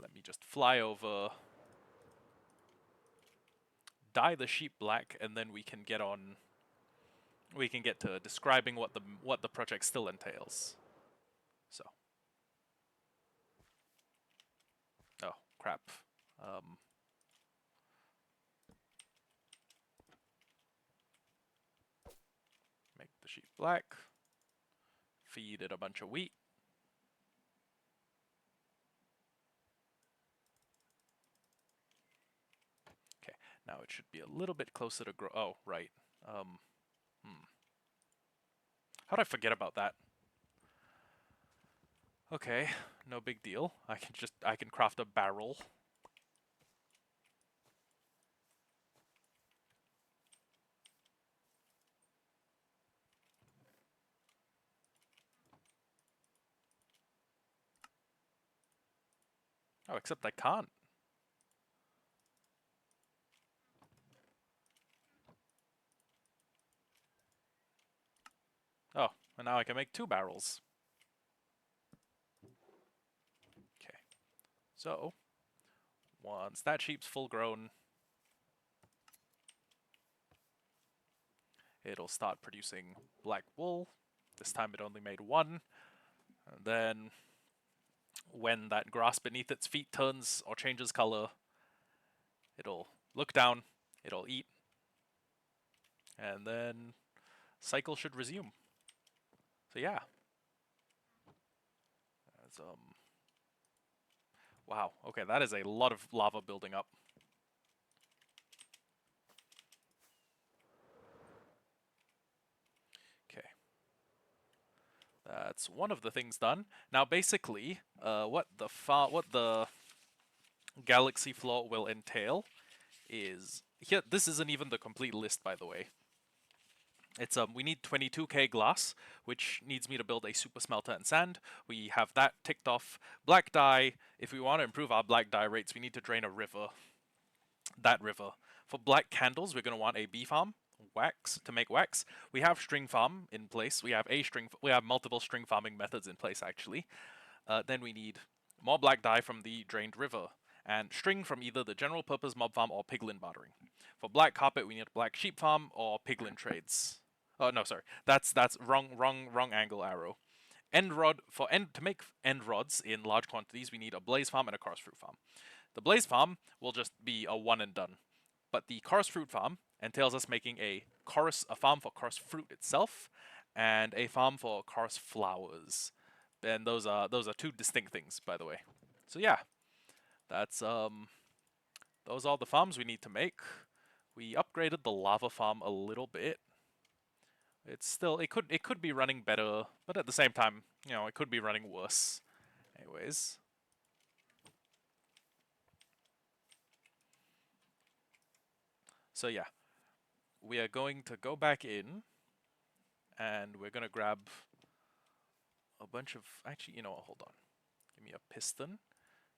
let me just fly over, dye the sheep black, and then we can get on. We can get to describing what the project still entails. So, oh crap. Um, make the sheep black. Feed it a bunch of wheat. Okay, now it should be a little bit closer to grow. Oh, right. Um, How'd I forget about that? Okay, no big deal. I can craft a barrel. Oh, except I can't. Oh, and now I can make 2 barrels. Okay, so once that sheep's full grown, it'll start producing black wool. This time it only made 1. And then when that grass beneath its feet turns or changes color, it'll look down, it'll eat, and then cycle should resume. So yeah. That's, wow, okay, that is a lot of lava building up. Okay. That's one of the things done. Now basically, what the galaxy floor will entail is here. This isn't even the complete list, by the way. It's we need 22k glass, which needs me to build a super smelter and sand. We have that ticked off. Black dye. If we want to improve our black dye rates, we need to drain a river. That river. For black candles, we're going to want a bee farm. Wax to make wax. We have string farm in place. We have multiple string farming methods in place actually. Then we need more black dye from the drained river and string from either the general purpose mob farm or piglin bartering. For black carpet, we need a black sheep farm or piglin trades. Oh no, sorry, that's wrong angle arrow. End rod to make end rods in large quantities, we need a blaze farm and a chorus fruit farm. The blaze farm will just be a one and done, but the chorus fruit farm entails us making a farm for chorus fruit itself and a farm for chorus flowers. And those are 2 distinct things, by the way. So yeah, that's those are the farms we need to make. We upgraded the lava farm a little bit. It's still it could be running better, but at the same time, it could be running worse. Anyways, so yeah, we are going to go back in, and we're gonna grab a bunch of. Actually, you know what? Hold on. Give me a piston.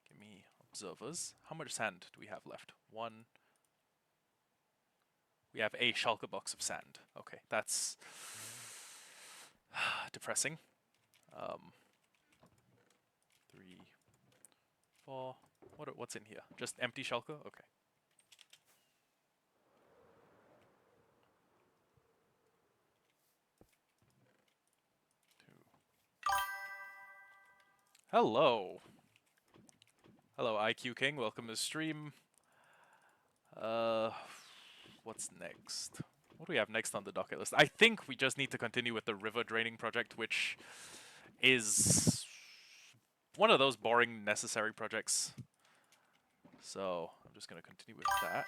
Give me observers. How much sand do we have left? 1. We have a shulker box of sand. Okay, that's depressing. 3, 4. What's in here? Just empty shulker? Okay. Hello. Hello, IQ King. Welcome to the stream. Uh, what's next? What do we have next on the docket list? I think we just need to continue with the river draining project, which is one of those boring necessary projects. So I'm just gonna continue with that.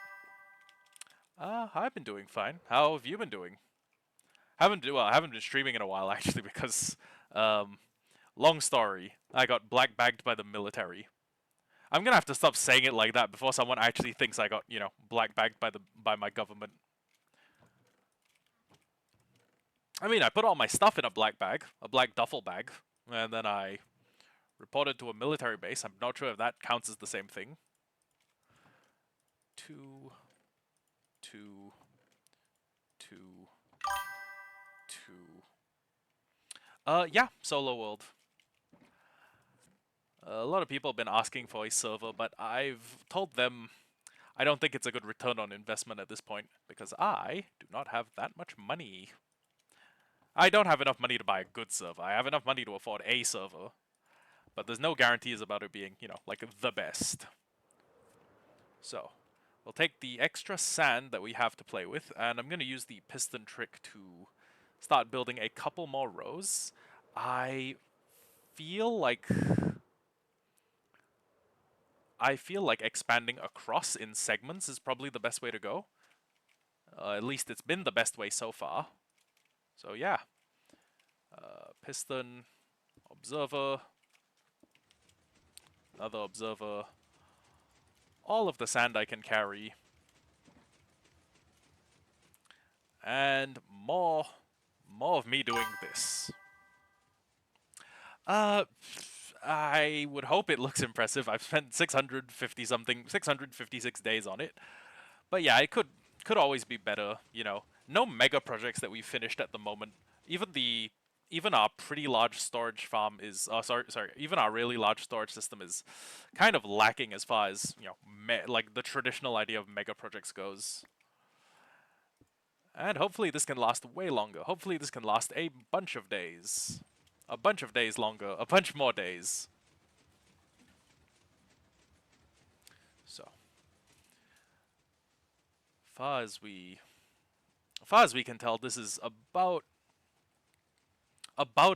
I've been doing fine. How have you been doing? I haven't been streaming in a while actually because, um, long story. I got black bagged by the military. I'm gonna have to stop saying it like that before someone actually thinks I got, black bagged by my government. I mean, I put all my stuff in a black bag, a black duffel bag, and then I reported to a military base. I'm not sure if that counts as the same thing. Two, two, two, two. Yeah, solo world. A lot of people have been asking for a server, but I've told them I don't think it's a good return on investment at this point because I do not have that much money. I don't have enough money to buy a good server. I have enough money to afford a server, but there's no guarantees about it being, like the best. So, we'll take the extra sand that we have to play with, and I'm going to use the piston trick to start building a couple more rows. I feel like expanding across in segments is probably the best way to go. At least it's been the best way so far. So yeah, piston, observer, another observer, all of the sand I can carry, and more of me doing this. I would hope it looks impressive. I've spent 656 days on it. But yeah, it could always be better, No mega projects that we've finished at the moment. Even our pretty large storage farm is even our really large storage system is kind of lacking as far as, like the traditional idea of mega projects goes. And hopefully this can last way longer. Hopefully this can last a bunch of days. A bunch of days longer, a bunch more days. So, far as we can tell, this is about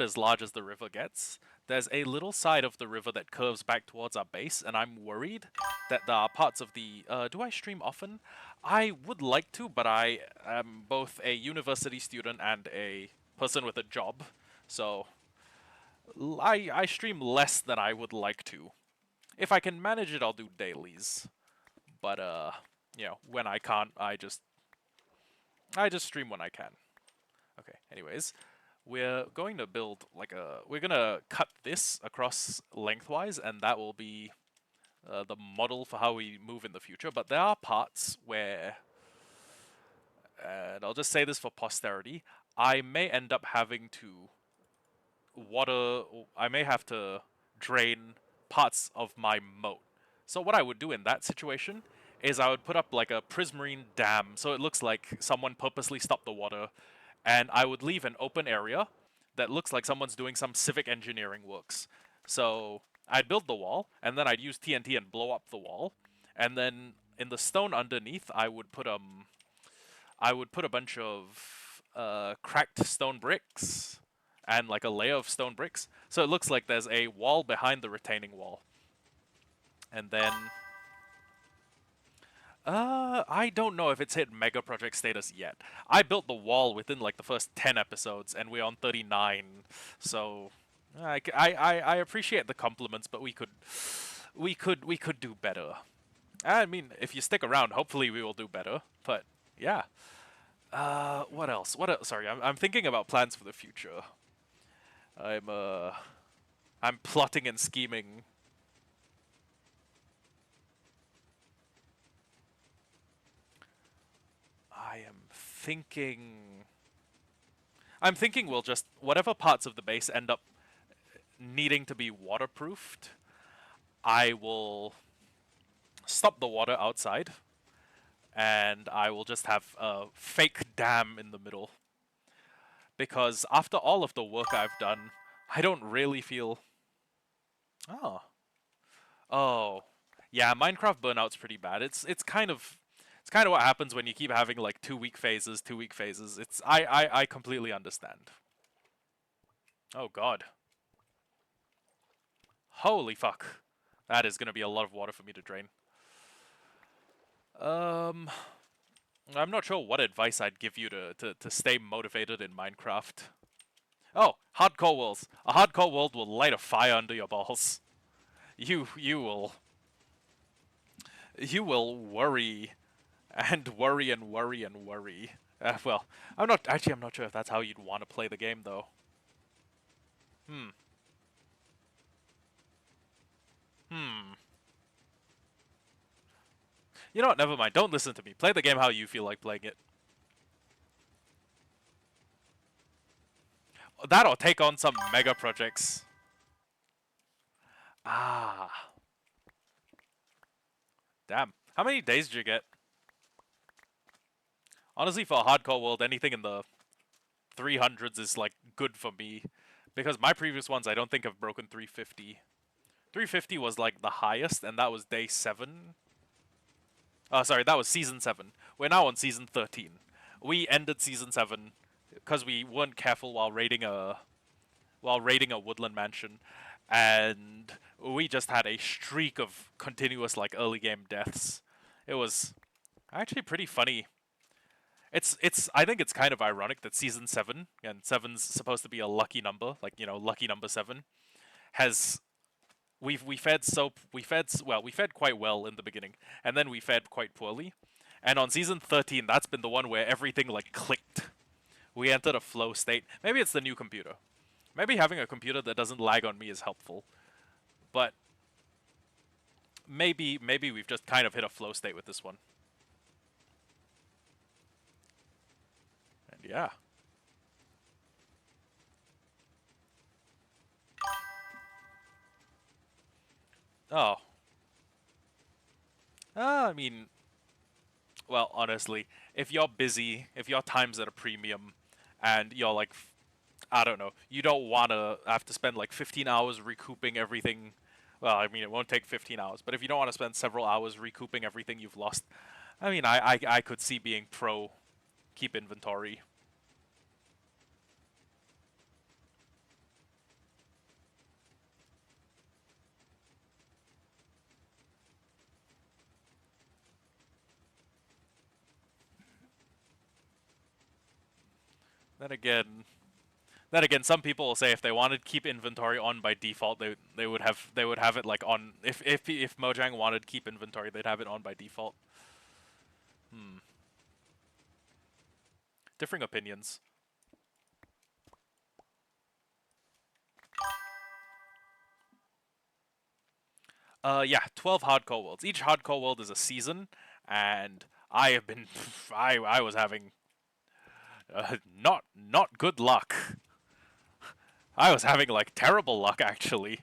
as large as the river gets. There's a little side of the river that curves back towards our base, and I'm worried that there are parts of the... do I stream often? I would like to, but I am both a university student and a person with a job, so I stream less than I would like to. If I can manage it, I'll do dailies. But, when I can't, I just stream when I can. Okay, anyways. We're going to build we're gonna cut this across lengthwise, and that will be the model for how we move in the future. But there are parts where, and I'll just say this for posterity, I may end up having to I may have to drain parts of my moat. So what I would do in that situation is I would put up like a prismarine dam, so it looks like someone purposely stopped the water, and I would leave an open area that looks like someone's doing some civic engineering works. So I'd build the wall, and then I'd use TNT and blow up the wall, and then in the stone underneath, I would put a bunch of cracked stone bricks and like a layer of stone bricks, so it looks like there's a wall behind the retaining wall. And then I don't know if it's hit mega project status yet. I built the wall within like the first 10 episodes, and we're on 39. So I appreciate the compliments, but we could do better. I mean, if you stick around, hopefully we will do better. But yeah. What else? Sorry, I'm thinking about plans for the future. I'm plotting and scheming. I'm thinking we'll just, whatever parts of the base end up needing to be waterproofed, I will stop the water outside, and I will just have a fake dam in the middle. Because after all of the work I've done, I don't really feel... Oh. Yeah, Minecraft burnout's pretty bad. It's kind of what happens when you keep having like 2 week phases, 2 week phases. I completely understand. Oh god. Holy fuck. That is gonna be a lot of water for me to drain. Um I'm not sure what advice I'd give you to stay motivated in Minecraft. Oh, hardcore worlds. A hardcore world will light a fire under your balls. You will worry and worry and worry and worry. Well, I'm not sure if that's how you'd want to play the game though. Hmm. Hmm. You know what? Never mind. Don't listen to me. Play the game how you feel like playing it. That or take on some mega projects. Ah. Damn. How many days did you get? Honestly, for a hardcore world, anything in the 300s is like good for me. Because my previous ones, I don't think have broken 350. 350 was like the highest, and that was day 7. Sorry, that was season 7. We're now on season 13. We ended season 7 because we weren't careful while raiding a woodland mansion, and we just had a streak of continuous like early game deaths. It was actually pretty funny. It's I think it's kind of ironic that season 7, and seven's supposed to be a lucky number, like lucky number 7, has we fed quite well in the beginning, and then we fed quite poorly. And on season 13, that's been the one where everything like clicked. We entered a flow state. Maybe it's the new computer. Maybe having a computer that doesn't lag on me is helpful. But maybe we've just kind of hit a flow state with this one. And yeah. Oh. I mean, well, honestly, if you're busy, if your time's at a premium, and you're like, I don't know, you don't want to have to spend like 15 hours recouping everything. Well, I mean, it won't take 15 hours, but if you don't want to spend several hours recouping everything you've lost, I mean, I could see being pro keep inventory. Then again, then again, some people will say if they wanted keep inventory on by default, they would have it like on. If Mojang wanted keep inventory, they'd have it on by default. Hmm. Differing opinions. Yeah, 12 hardcore worlds. Each hardcore world is a season, and I have been, I was having not good luck. I was having like terrible luck actually,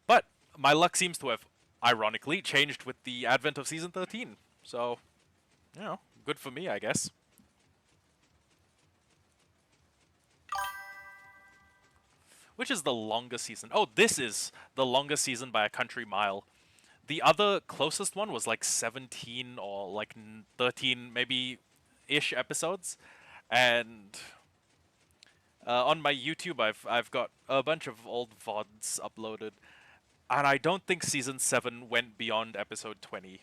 but my luck seems to have, ironically, changed with the advent of season 13. So, good for me, I guess. Which is the longest season? Oh, this is the longest season by a country mile. The other closest one was like 17 or like 13 maybe ish episodes. And on my YouTube I've got a bunch of old VODs uploaded, and I don't think season 7 went beyond episode 20.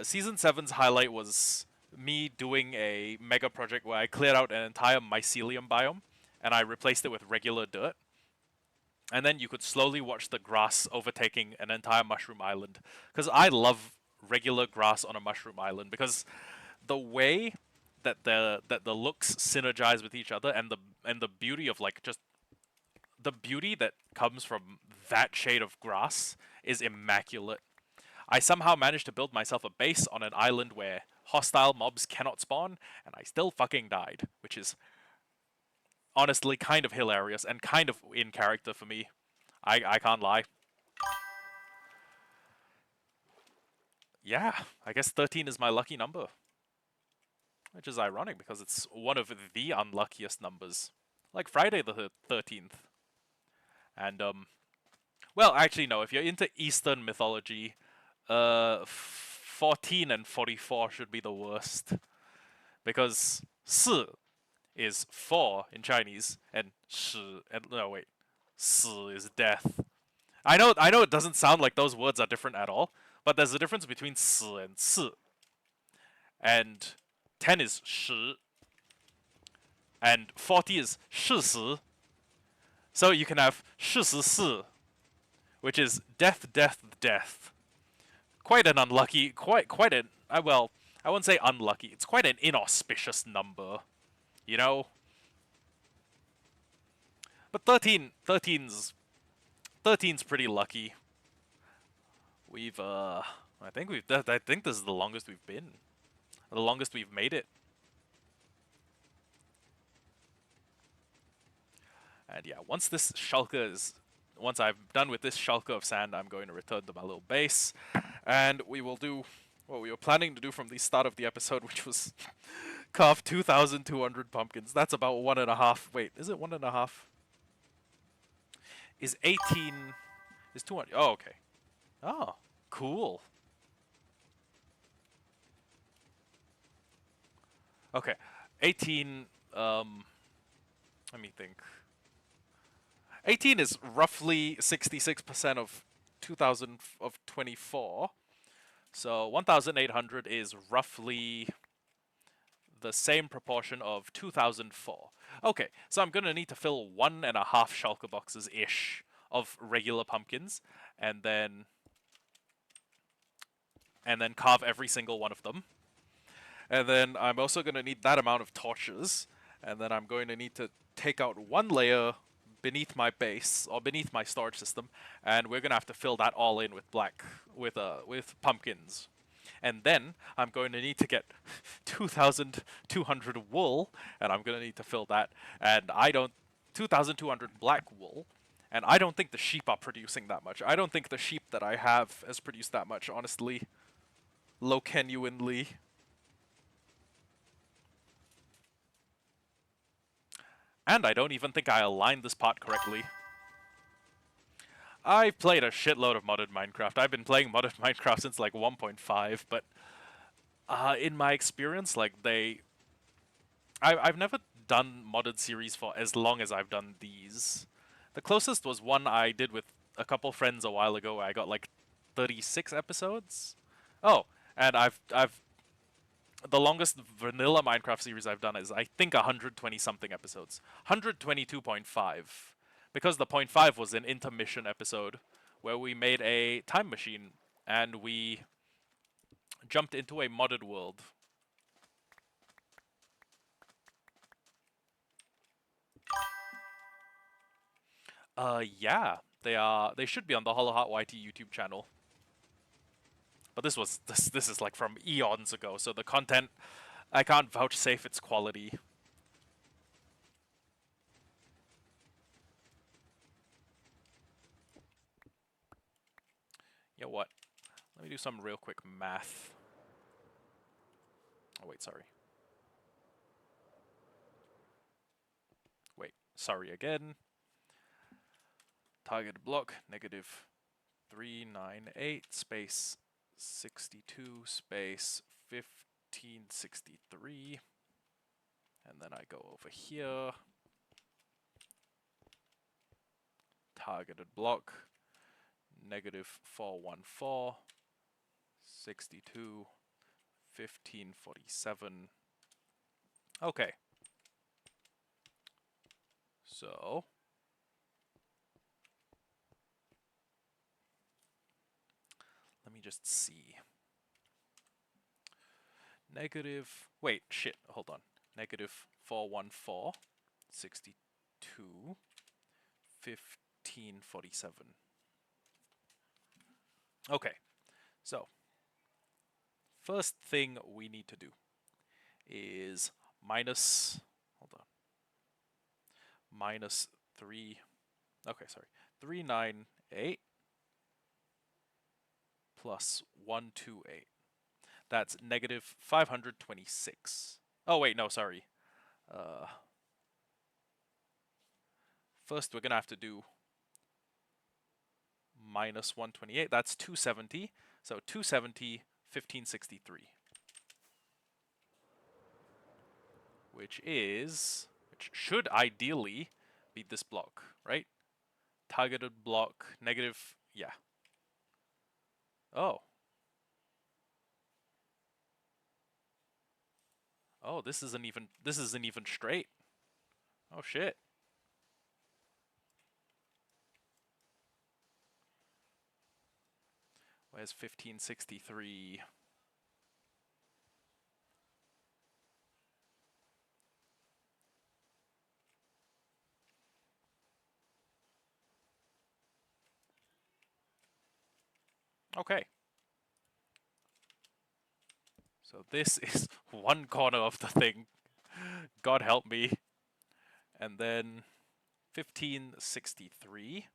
Season seven's highlight was me doing a mega project where I cleared out an entire mycelium biome and I replaced it with regular dirt. And then you could slowly watch the grass overtaking an entire mushroom island. Because I love regular grass on a mushroom island because the way that the looks synergize with each other, and the beauty of like just the beauty that comes from that shade of grass is immaculate. I somehow managed to build myself a base on an island where hostile mobs cannot spawn, and I still fucking died, which is honestly kind of hilarious and kind of in character for me. I can't lie. Yeah, I guess 13 is my lucky number, which is ironic because it's one of the unluckiest numbers. Like Friday the 13th. And Well, actually, no. If you're into Eastern mythology, 14 and 44 should be the worst because 四 is 4 in Chinese and 十 and no wait, 死 is death. I know it doesn't sound like those words are different at all, but there's a difference between 死 and 四. And 10 is 十 and 40 is 世十. So you can have 世十四, which is death, death, death. Quite an unlucky, quite an well, I wouldn't say unlucky. It's quite an inauspicious number, you know. But 13's pretty lucky. We've I think this is the longest we've been. The longest we've made it. And yeah, once I'm done with this shulker of sand, I'm going to return to my little base, and we will do what we were planning to do from the start of the episode, which was carve 2,200 pumpkins. That's about 1.5. Wait, is it 1.5? Is 18... is 200... Oh, okay. Oh, cool. Okay, 18... let me think. 18 is roughly 66% of 2000 of 24. So 1,800 is roughly the same proportion of 2004. Okay, so I'm gonna need to fill 1.5 shulker boxes ish of regular pumpkins, and then carve every single one of them. And then I'm also gonna need that amount of torches, and then I'm going to need to take out one layer beneath my base or beneath my storage system, and we're gonna have to fill that all in with with pumpkins. And then I'm going to need to get 2,200 wool, and I'm gonna need to fill that. And 2,200 black wool, and I don't think the sheep are producing that much. I don't think the sheep that I have has produced that much, honestly. Low-genuinely. And I don't even think I aligned this part correctly. I've played a shitload of modded Minecraft. I've been playing modded Minecraft since like 1.5, but in my experience, like I've never done modded series for as long as I've done these. The closest was one I did with a couple friends a while ago where I got like 36 episodes. Oh, and I've the longest vanilla Minecraft series I've done is I think 120 something episodes. 122.5. Because the point 5 was an intermission episode where we made a time machine and we jumped into a modded world. Yeah, they should be on the Hollowhardcore YouTube channel. But this is like from eons ago, so the content, I can't vouchsafe its quality. You know what? Let me do some real quick math. Oh wait, sorry. Wait, sorry again. Target block, negative 398 space 62 space 1563. And then I go over here. Targeted block, negative 414 62 1547. Okay. So let me just see. Negative, wait, shit, hold on. Negative 414 62 1547. Okay, so first thing we need to do is minus 398 plus 128. That's negative 526. Oh wait, no, sorry. First we're gonna have to do minus 128, that's 270. So 270, 1563. Which should ideally be this block, right? Targeted block, negative, yeah. Oh. Oh, this isn't even straight. Oh shit. Where's 1563? Okay. So this is one corner of the thing. God help me. And then 1563.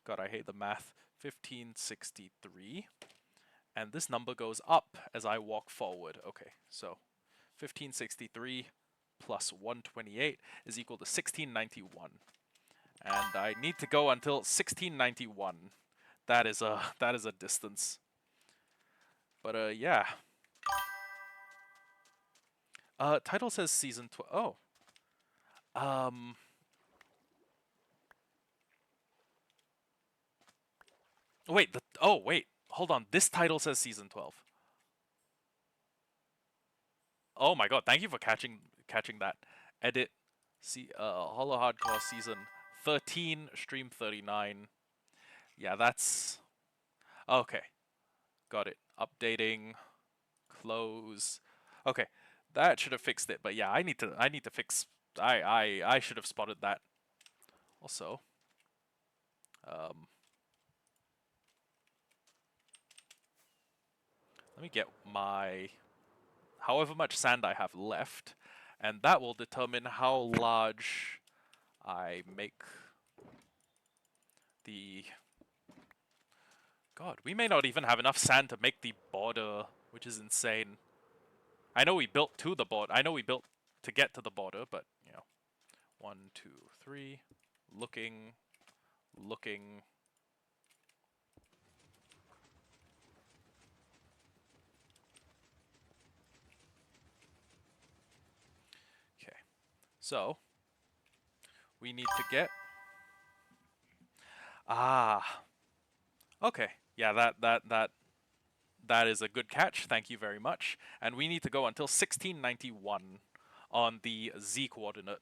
God, I hate the math. 1563. And this number goes up as I walk forward. Okay, so 1563 plus 128 is equal to 1691. And I need to go until 1691. That is a distance. But yeah. Title says season 12. Oh. Wait, wait. Hold on. This title says season 12. Oh my god, thank you for catching that. Edit. See Hollowhardcore season 13, stream 39. Yeah, that's okay. Got it. Updating. Close. Okay. That should have fixed it, but yeah, I need to fix I should have spotted that. Also, let me get my however much sand I have left, and that will determine how large I make the... God, we may not even have enough sand to make the border, which is insane. I know we built to the border. I know we built to get to the border, but, you know. 1, 2, 3. Looking. Okay. So, we need to get... Ah. Okay. Yeah, that is a good catch. Thank you very much. And we need to go until 1691 on the Z coordinate.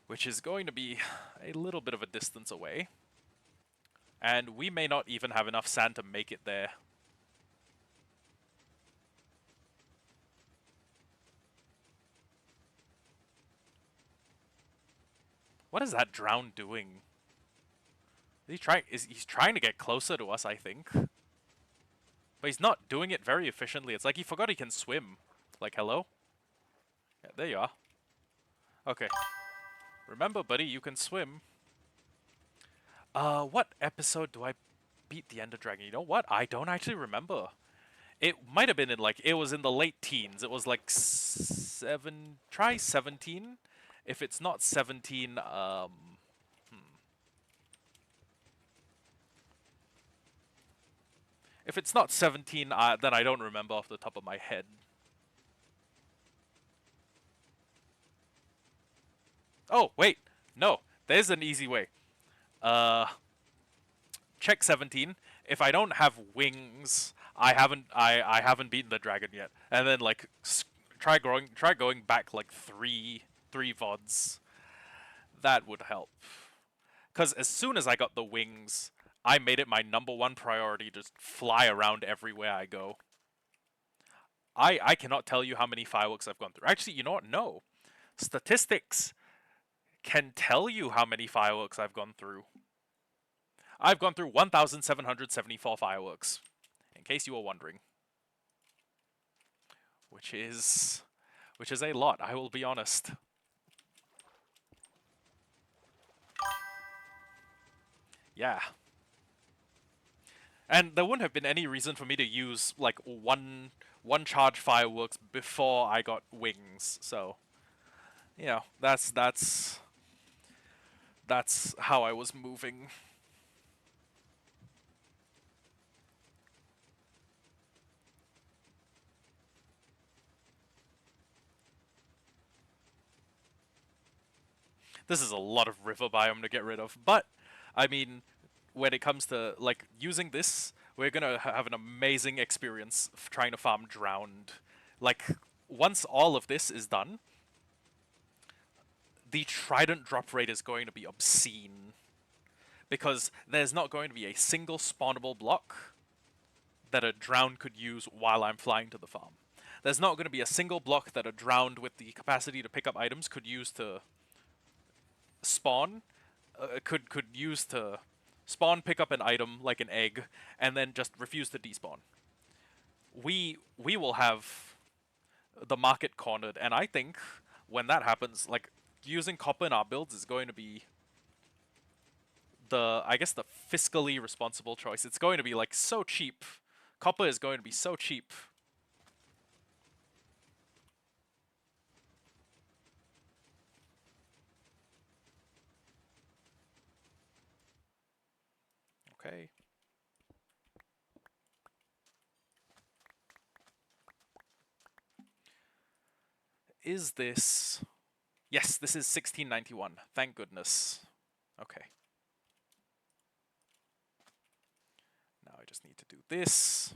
Which is going to be a little bit of a distance away. And we may not even have enough sand to make it there. What is that drown doing? He's trying to get closer to us, I think. But he's not doing it very efficiently. It's like he forgot he can swim. Like, hello? Yeah, there you are. Okay. Remember, buddy, you can swim. What episode do I beat the Ender Dragon? You know what? I don't actually remember. It might have been in, like, it was in the late teens. It was like try 17. If it's not 17, If it's not 17, then I don't remember off the top of my head. Oh, wait. No, there's an easy way. Check 17. If I don't have wings, I haven't beaten the dragon yet. And then like try going back like three VODs. That would help. Cuz as soon as I got the wings, I made it my #1 priority to just fly around everywhere I go. I cannot tell you how many fireworks I've gone through. Actually, you know what? No. Statistics can tell you how many fireworks I've gone through. I've gone through 1,774 fireworks, in case you were wondering. Which is a lot, I will be honest. Yeah. And there wouldn't have been any reason for me to use like one charge fireworks before I got wings, so you know, that's That's how I was moving. This is a lot of river biome to get rid of, but I mean, when it comes to like using this, we're gonna have an amazing experience trying to farm drowned. Like once all of this is done, the trident drop rate is going to be obscene because there's not going to be a single spawnable block that a drowned could use while I'm flying to the farm. There's not going to be a single block that a drowned with the capacity to pick up items could use to spawn, could use to spawn, pick up an item like an egg, and then just refuse to despawn. We will have the market cornered, and I think when that happens, like using copper in our builds is going to be the I guess the fiscally responsible choice. It's going to be like so cheap. Copper is going to be so cheap. Okay. Is this... Yes, this is 1691. Thank goodness. Okay. Now I just need to do this.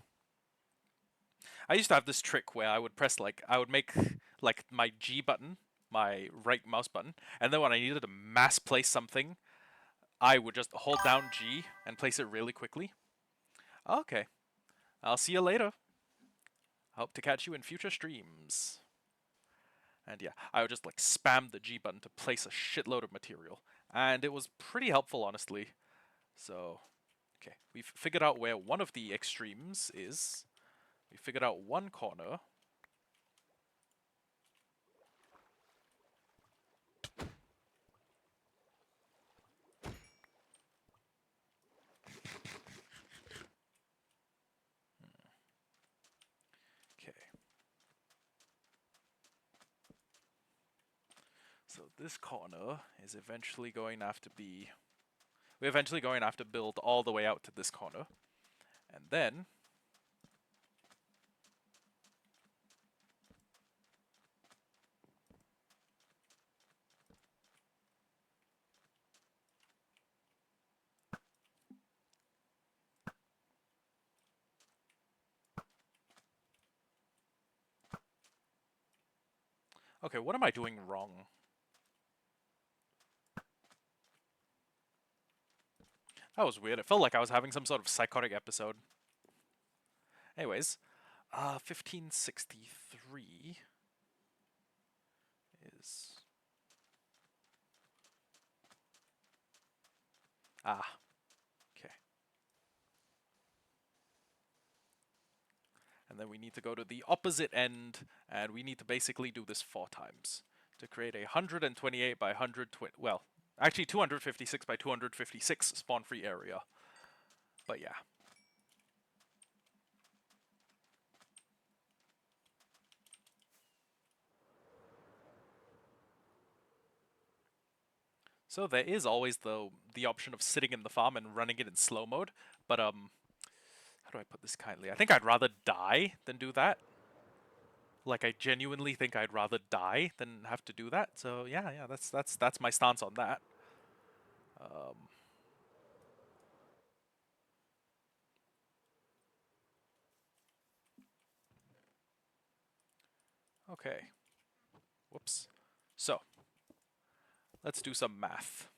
I used to have this trick where I would press like, I would make like my G button, my right mouse button, and then when I needed to mass place something, I would just hold down G and place it really quickly. Okay. I'll see you later. Hope to catch you in future streams. And yeah, I would just like spam the G button to place a shitload of material. And it was pretty helpful, honestly. So, okay, we've figured out where one of the extremes is. We figured out one corner. Okay. So this corner is eventually going to have to be... We're eventually going to have to build all the way out to this corner. And then... Okay, what am I doing wrong? That was weird. It felt like I was having some sort of psychotic episode. Anyways, 1563 is... Ah, okay. And then we need to go to the opposite end, and we need to basically do this 4 times to create a 128 by 120... Well, actually 256 by 256 spawn-free area. But yeah. So there is always the option of sitting in the farm and running it in slow mode, but how do I put this kindly? I think I'd rather die than do that. Like I genuinely think I'd rather die than have to do that. So yeah, that's my stance on that. Okay. Whoops. So let's do some math.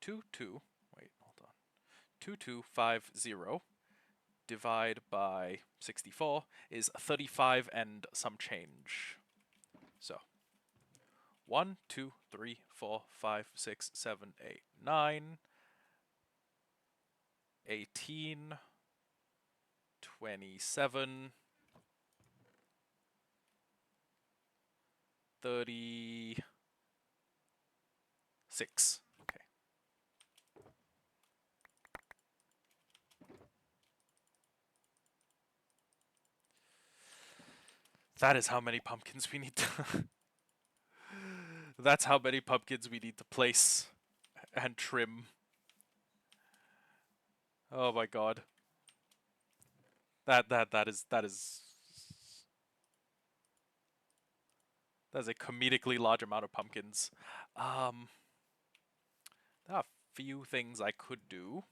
2250 divide by 64 is 35 and some change. So 1, 2, 3, 4, 5, 6, 7, 8, 9, 18, 27, 36. Okay. That is how many pumpkins we need to... That's how many pumpkins we need to place and trim. Oh my god. That's a comedically large amount of pumpkins. Um, there are a few things I could do.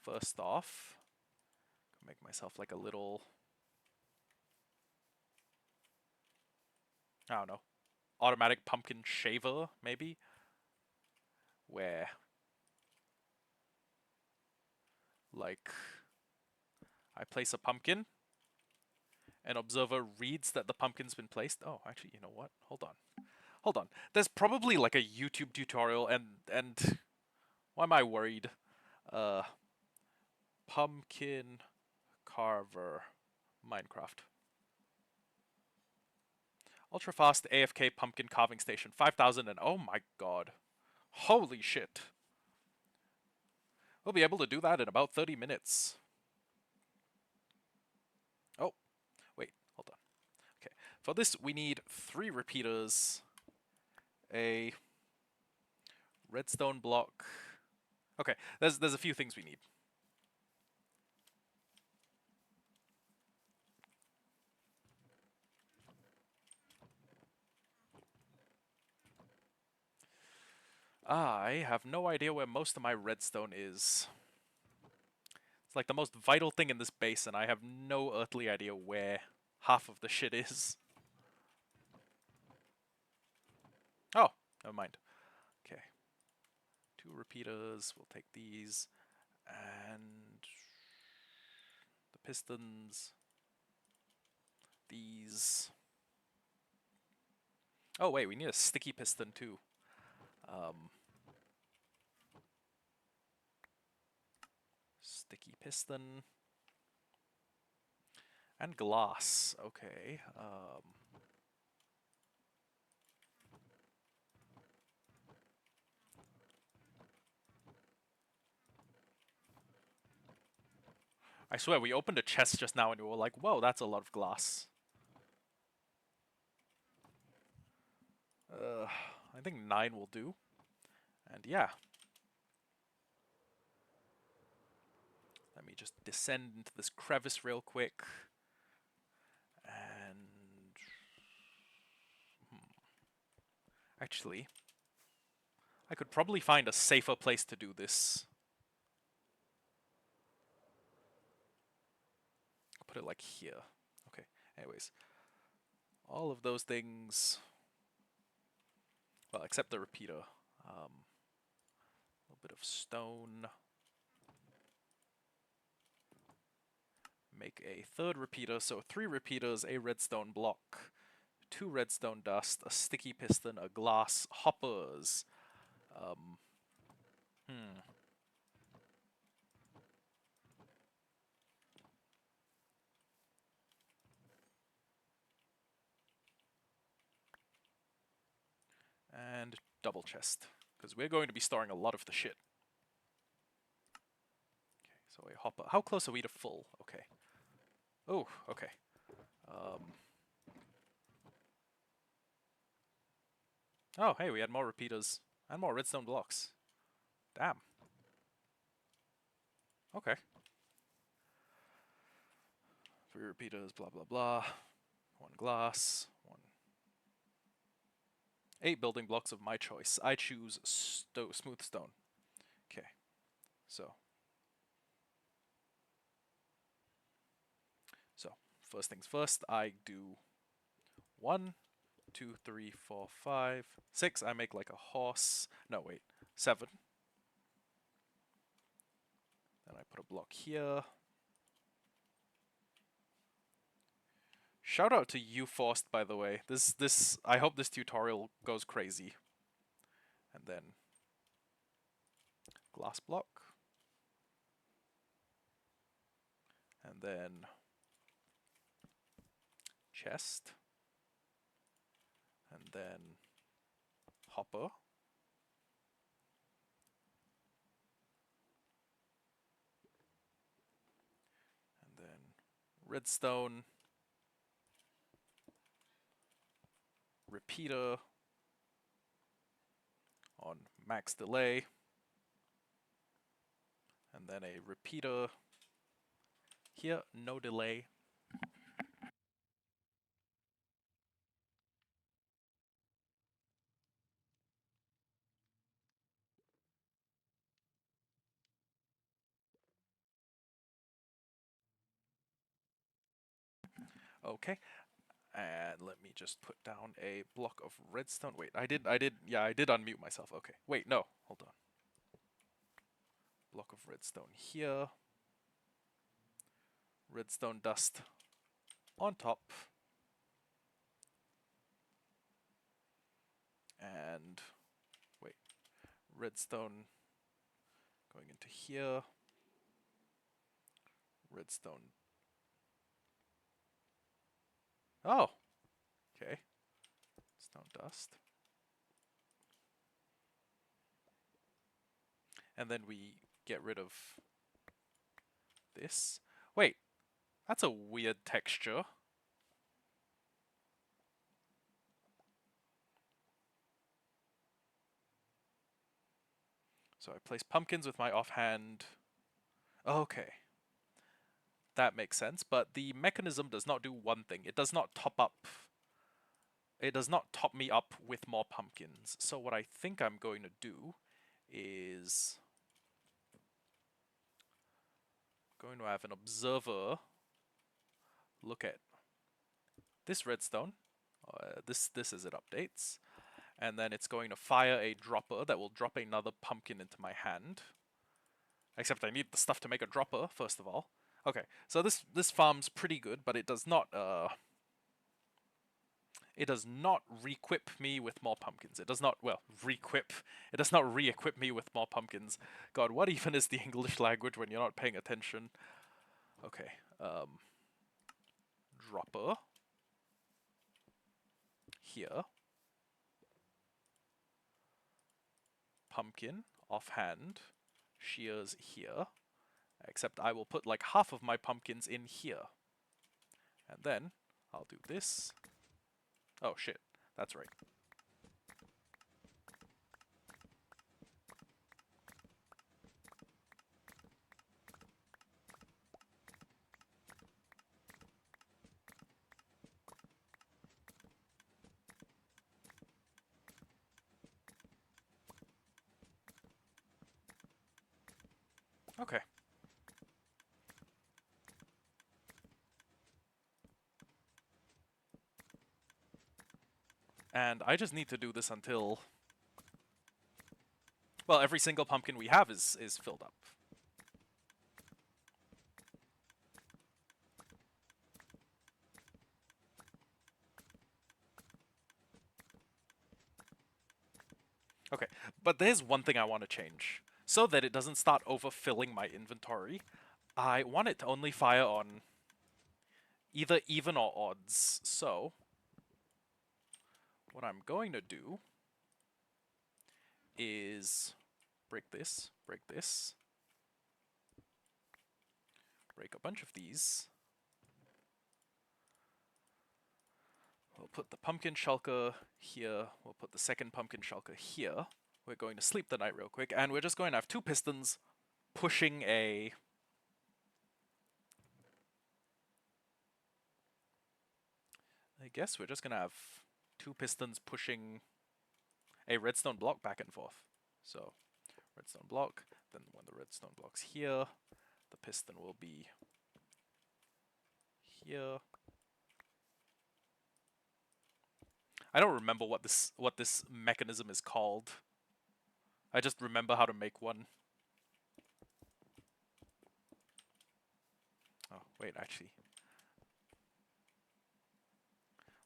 First off, make myself like a little, I don't know, automatic pumpkin shaver, maybe? Where, like, I place a pumpkin, an observer reads that the pumpkin's been placed. Oh, actually, you know what? Hold on. Hold on. There's probably like a YouTube tutorial and why am I worried? Uh Pumpkin carver Minecraft. Ultra fast AFK pumpkin carving station 5000 and oh my god. Holy shit. We'll be able to do that in about 30 minutes. Oh, wait, hold on. Okay. For this we need 3 repeaters, a redstone block. Okay, there's a few things we need. I have no idea where most of my redstone is. It's like the most vital thing in this base, and I have no earthly idea where half of the shit is. Oh, never mind. Okay. 2 repeaters, we'll take these. And the pistons. These. Oh wait, we need a sticky piston too. Sticky piston. And glass. Okay. I swear, we opened a chest just now and we were like, whoa, that's a lot of glass. I think 9 will do. And yeah. Let me just descend into this crevice real quick. And... Actually, I could probably find a safer place to do this. I'll put it like here. Okay, anyways. All of those things... Well, except the repeater. A little bit of stone. Make a 3rd repeater, so 3 repeaters, a redstone block, 2 redstone dust, a sticky piston, a glass, hoppers. And double chest, because we're going to be storing a lot of the shit. Okay, so a hopper. How close are we to full? Okay. Oh, okay. Oh, hey, we had more repeaters and more redstone blocks. Damn. Okay. 3 repeaters, blah, blah, blah. 1 glass, 1... 8 building blocks of my choice. I choose smooth stone. Okay, so first things first, I do 1, 2, 3, 4, 5, 6. I make like a horse. No, wait, 7. Then I put a block here. Shout out to you, Forced, by the way. I hope this tutorial goes crazy. And then glass block. And then chest. And then hopper. And then redstone. Repeater. on max delay, and then a repeater here, no delay. Okay, and let me just put down a block of redstone. Wait, I did unmute myself. Okay, wait, no, hold on. Block of redstone here. Redstone dust on top. And wait, redstone going into here. Redstone. Oh, okay. Stone dust. And then we get rid of this. Wait, that's a weird texture. So I place pumpkins with my offhand. Okay. That makes sense, but the mechanism does not do one thing. It does not top up. It does not top me up with more pumpkins. So what I think I'm going to do is going to have an observer look at this redstone. This as it updates. And then it's going to fire a dropper that will drop another pumpkin into my hand. Except I need the stuff to make a dropper, first of all. Okay, so this farm's pretty good, but it does not re-equip me with more pumpkins. It does not, well, re-equip. It does not re-equip me with more pumpkins. God, what even is the English language when you're not paying attention? Okay, dropper. Here. Pumpkin, offhand. Shears here. Except I will put like half of my pumpkins in here. And then I'll do this. Oh shit, that's right. Okay. And I just need to do this until, well, every single pumpkin we have is filled up. Okay, but there's one thing I want to change. So that it doesn't start overfilling my inventory, I want it to only fire on either even or odds. So, what I'm going to do is break this, break a bunch of these. We'll put the pumpkin shulker here, we'll put the second pumpkin shulker here. We're going to sleep the night real quick, and we're just going to have two pistons pushing a... I guess we're just going to have two pistons pushing a redstone block back and forth. So, redstone block, then when the redstone block's here, the piston will be here. I don't remember what this mechanism is called. I just remember how to make one. Oh, wait, actually.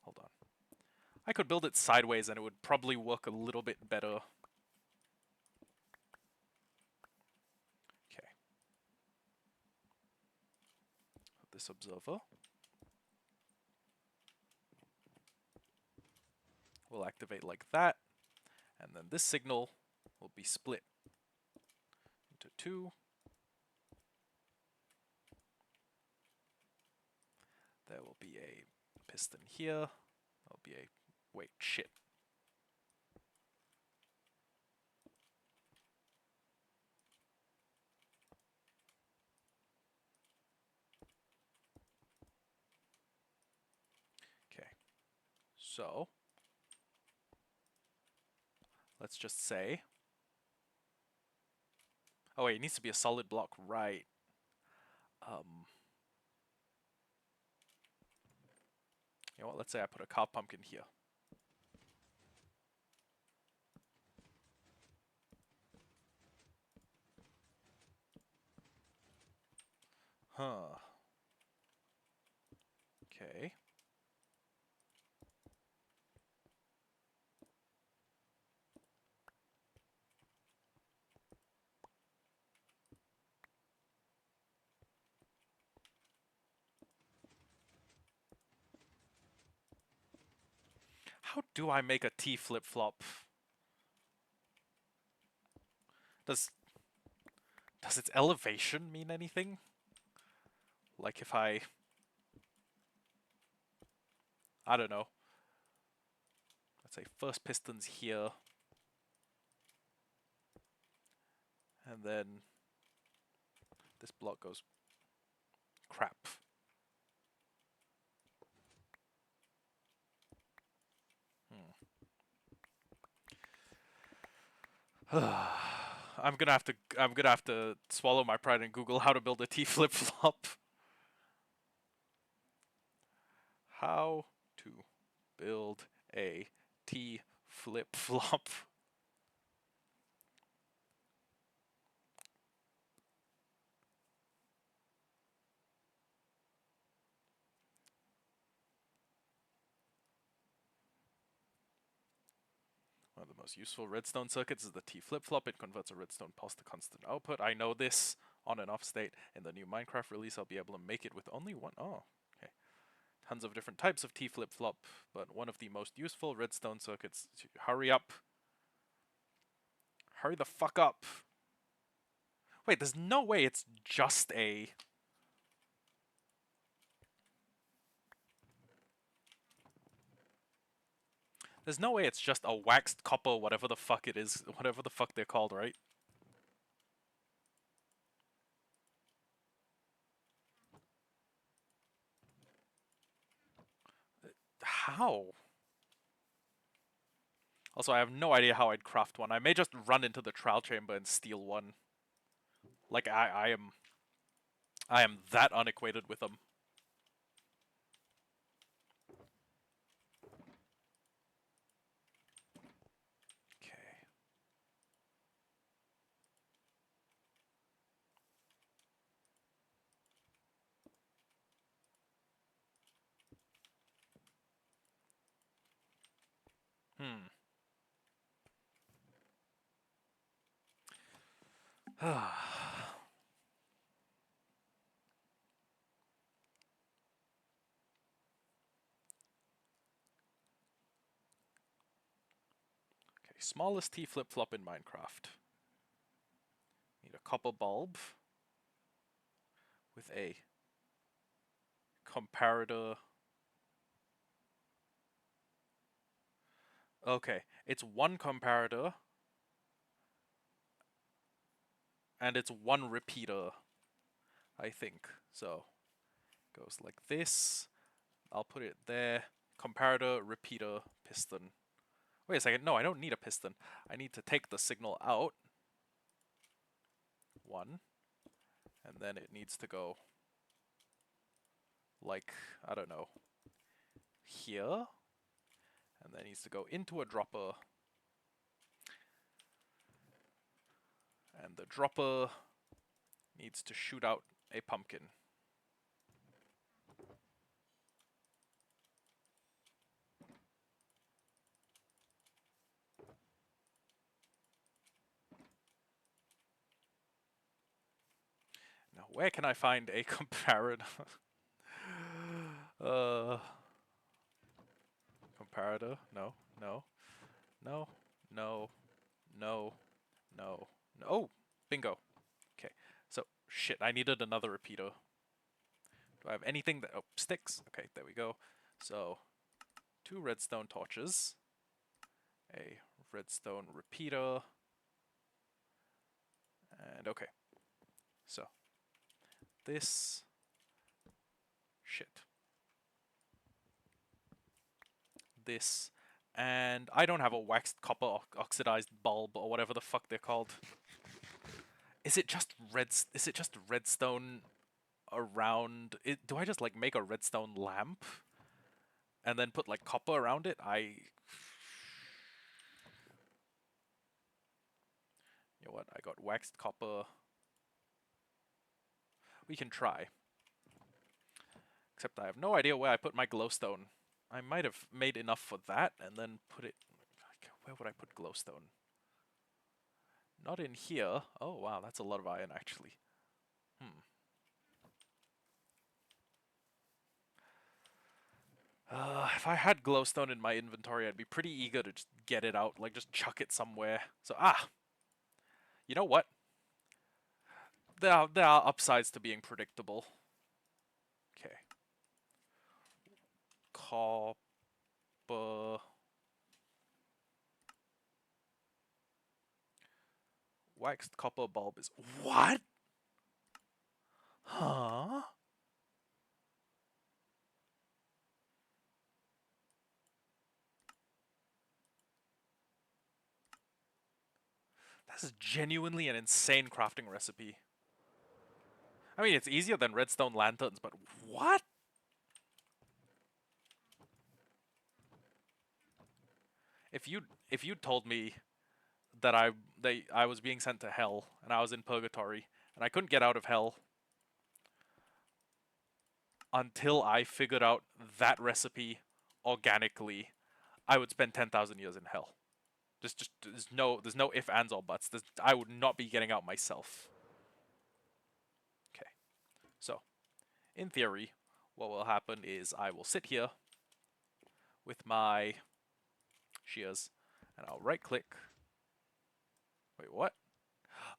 Hold on. I could build it sideways and it would probably work a little bit better. Okay. Put this observer. Will activate like that. And then this signal will be split into two. There will be a piston here. There'll be a... wait, shit. So let's just say, oh wait, it needs to be a solid block, right? You know what? Let's say I put a carved pumpkin here. Huh. Okay. How do I make a T flip-flop? Does its elevation mean anything? Like if I don't know. Let's say first piston's here. And then this block goes crap. I'm gonna have to swallow my pride and Google how to build a T flip flop. How to build a T flip flop. One of the most useful redstone circuits is the T flip-flop. It converts a redstone pulse to constant output. I know this on and off state. In the new Minecraft release, I'll be able to make it with only one. Oh, okay. Tons of different types of T flip-flop, but one of the most useful redstone circuits. Hurry up. Hurry the fuck up. Wait, there's no way it's just a... There's no way it's just a waxed copper, whatever the fuck it is, whatever the fuck they're called, right? How? Also, I have no idea how I'd craft one. I may just run into the trial chamber and steal one. Like, I am that unacquainted with them. Okay. Okay, smallest T flip-flop in Minecraft. Need a copper bulb with a comparator. Okay, it's one comparator and it's one repeater, I think. So, goes like this. I'll put it there. Comparator, repeater, piston. Wait a second, no, I don't need a piston. I need to take the signal out. One. And then it needs to go like, I don't know, here. And then it needs to go into a dropper. And the dropper needs to shoot out a pumpkin. Now, where can I find a comparator? Comparator? No, no, no, no, no, no, no. Oh, bingo. Okay, so shit, I needed another repeater. Do I have anything that... Oh, sticks. Okay, there we go. So, 2 redstone torches, a redstone repeater, and okay. So, shit. this, and I don't have a waxed copper oxidized bulb or whatever the fuck they're called. Is it just redstone around it? Do I just like make a redstone lamp and then put like copper around it? You know what? I got waxed copper. We can try. Except I have no idea where I put my glowstone. I might have made enough for that and then put it... Where would I put glowstone? Not in here. Oh wow, that's a lot of iron actually. If I had glowstone in my inventory, I'd be pretty eager to just get it out, like just chuck it somewhere. So, you know what? There are upsides to being predictable. Okay. Copper. Waxed copper bulb is... What? Huh? That's genuinely an insane crafting recipe. I mean, it's easier than redstone lanterns, but what? If you told me that I was being sent to hell and I was in purgatory and I couldn't get out of hell until I figured out that recipe organically, I would spend 10,000 years in hell. Just there's no ifs, ands, or buts. I would not be getting out myself. Okay, so in theory, what will happen is I will sit here with my shears, and I'll right click. Wait, what?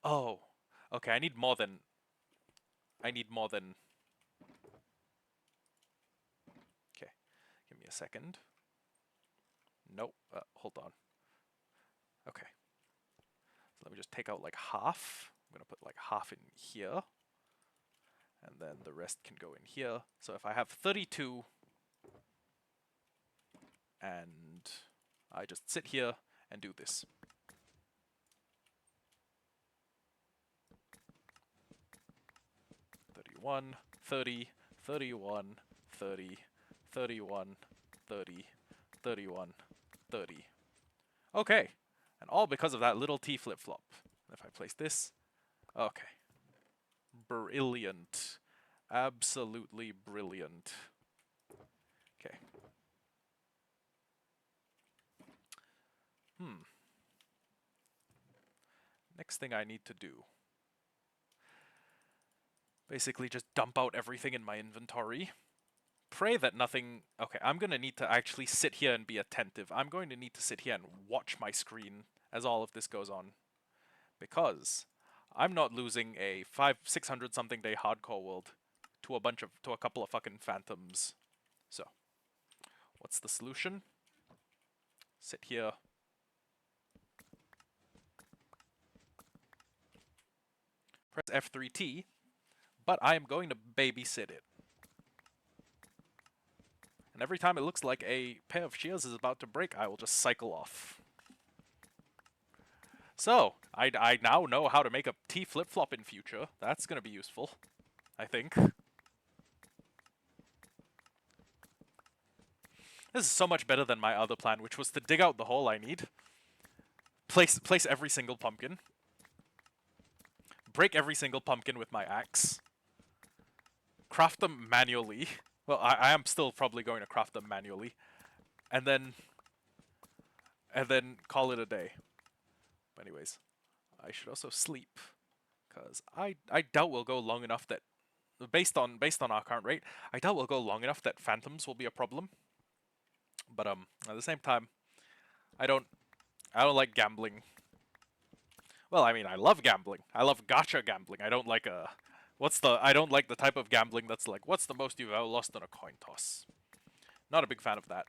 Oh, okay. I need more than. Okay, give me a second. Nope. Hold on. Okay. So let me just take out like half. I'm gonna put like half in here. And then the rest can go in here. So if I have 32 and I just sit here and do this. 31, 30, 31, 30, 31, 30, 31, 30. Okay. And all because of that little T flip-flop. If I place this, okay. Brilliant. Absolutely brilliant. Okay. Next thing I need to do. Basically just dump out everything in my inventory. Pray that nothing... Okay, I'm going to need to actually sit here and be attentive. I'm going to need to sit here and watch my screen as all of this goes on. Because I'm not losing a 600 something day hardcore world to a couple of fucking phantoms. So, what's the solution? Sit here. Press F3T, but I am going to babysit it. And every time it looks like a pair of shears is about to break, I will just cycle off. So, I now know how to make a T flip-flop in future. That's going to be useful, I think. This is so much better than my other plan, which was to dig out the hole I need. Place every single pumpkin. Break every single pumpkin with my axe. Craft them manually. Well, I am still probably going to craft them manually. And then call it a day. But anyways, I should also sleep. Because I doubt we'll go long enough that... Based on our current rate, I doubt we'll go long enough that phantoms will be a problem. But at the same time, I don't like gambling. Well, I mean, I love gambling. I love gacha gambling. I don't like I don't like the type of gambling that's like, what's the most you've ever lost on a coin toss? Not a big fan of that.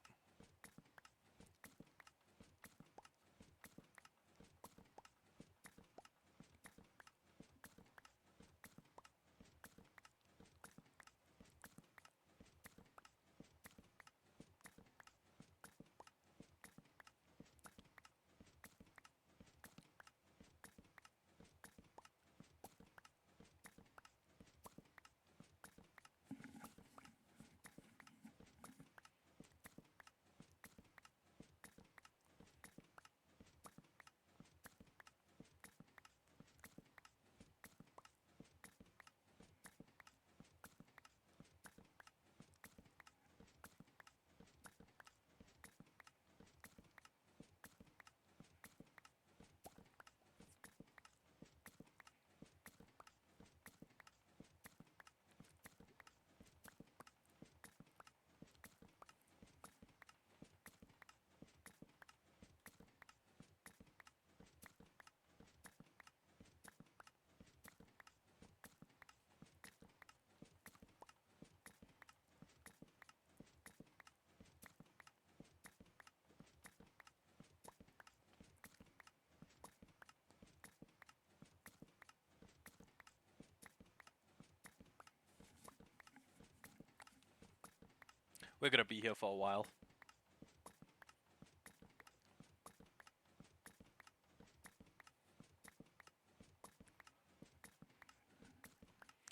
We're gonna be here for a while.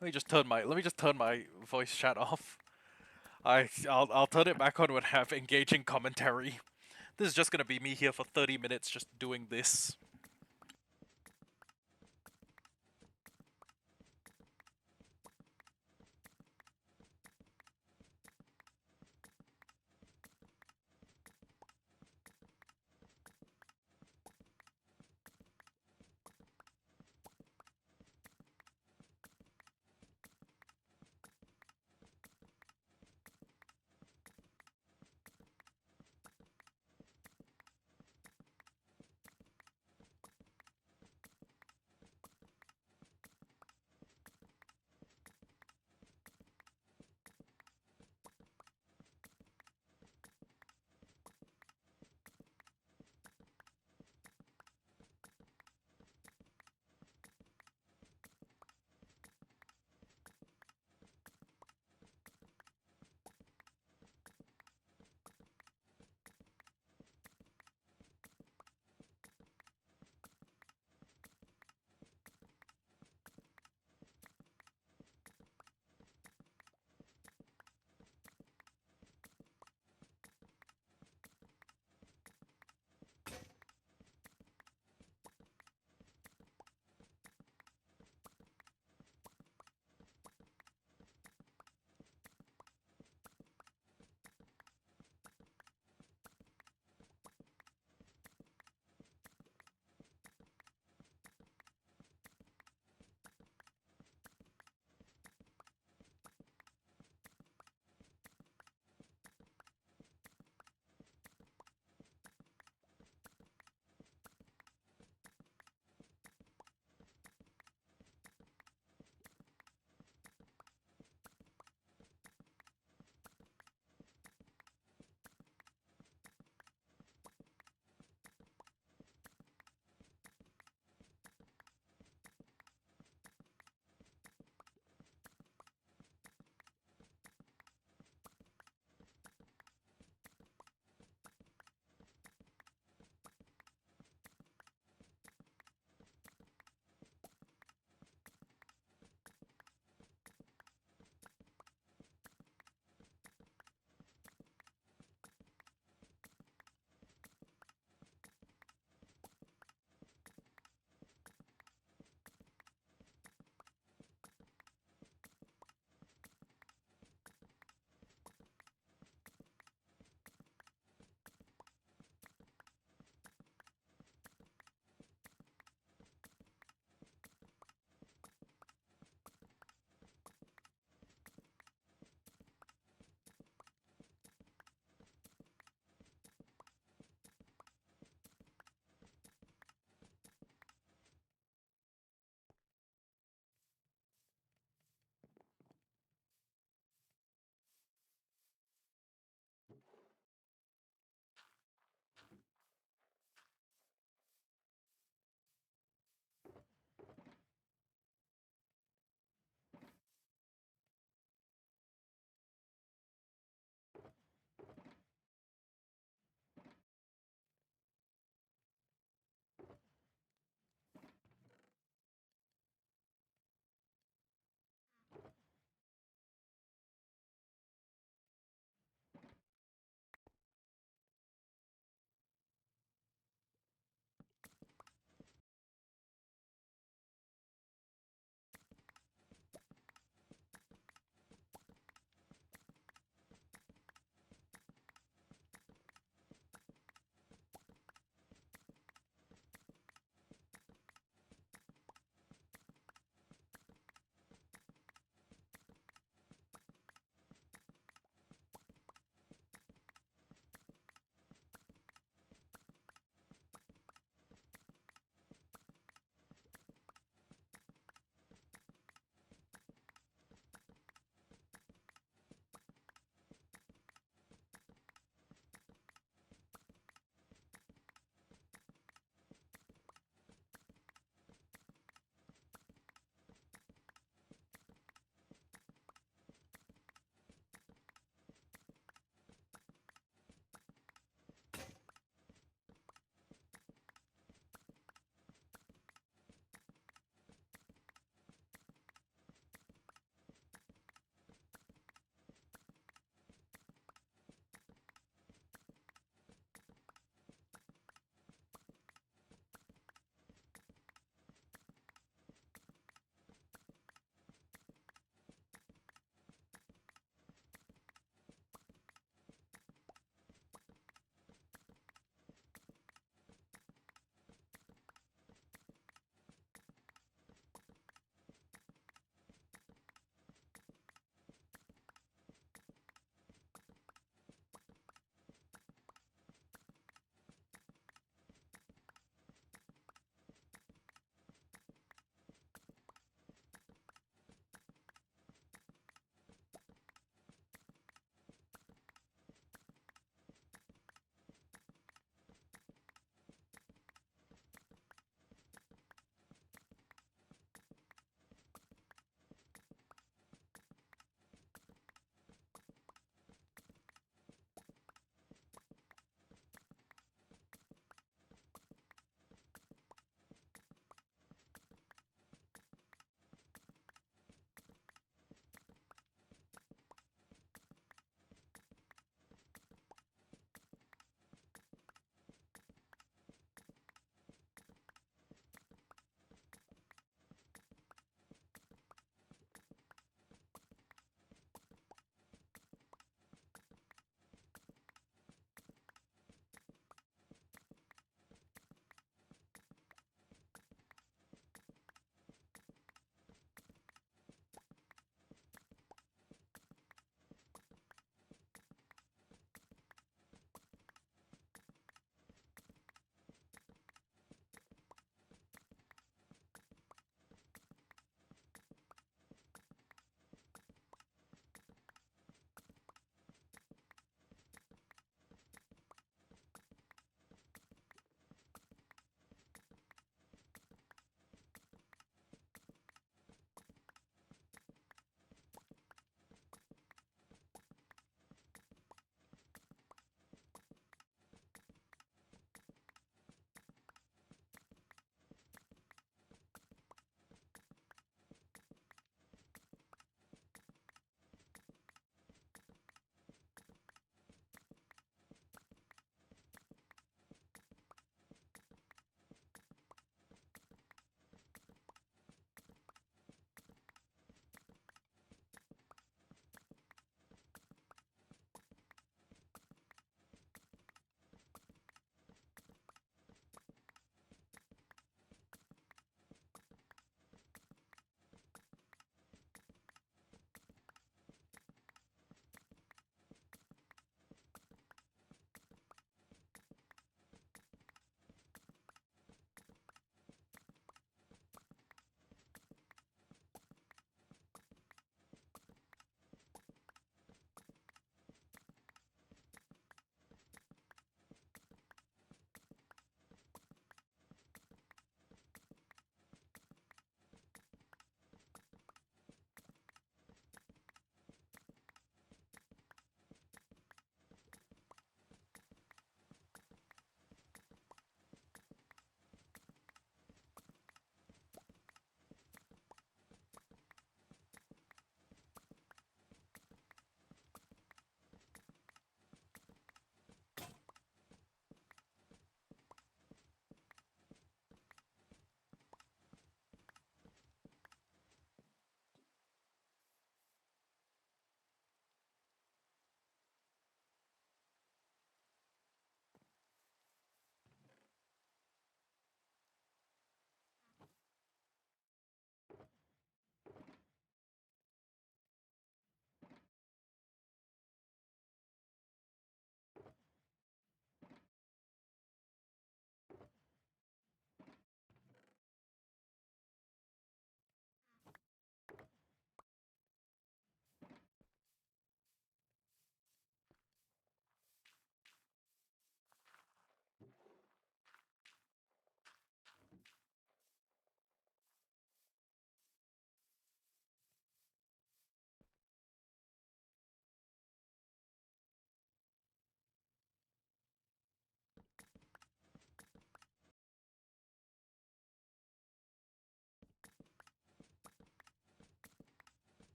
Let me just turn my voice chat off. I'll turn it back on when I have engaging commentary. This is just gonna be me here for 30 minutes just doing this.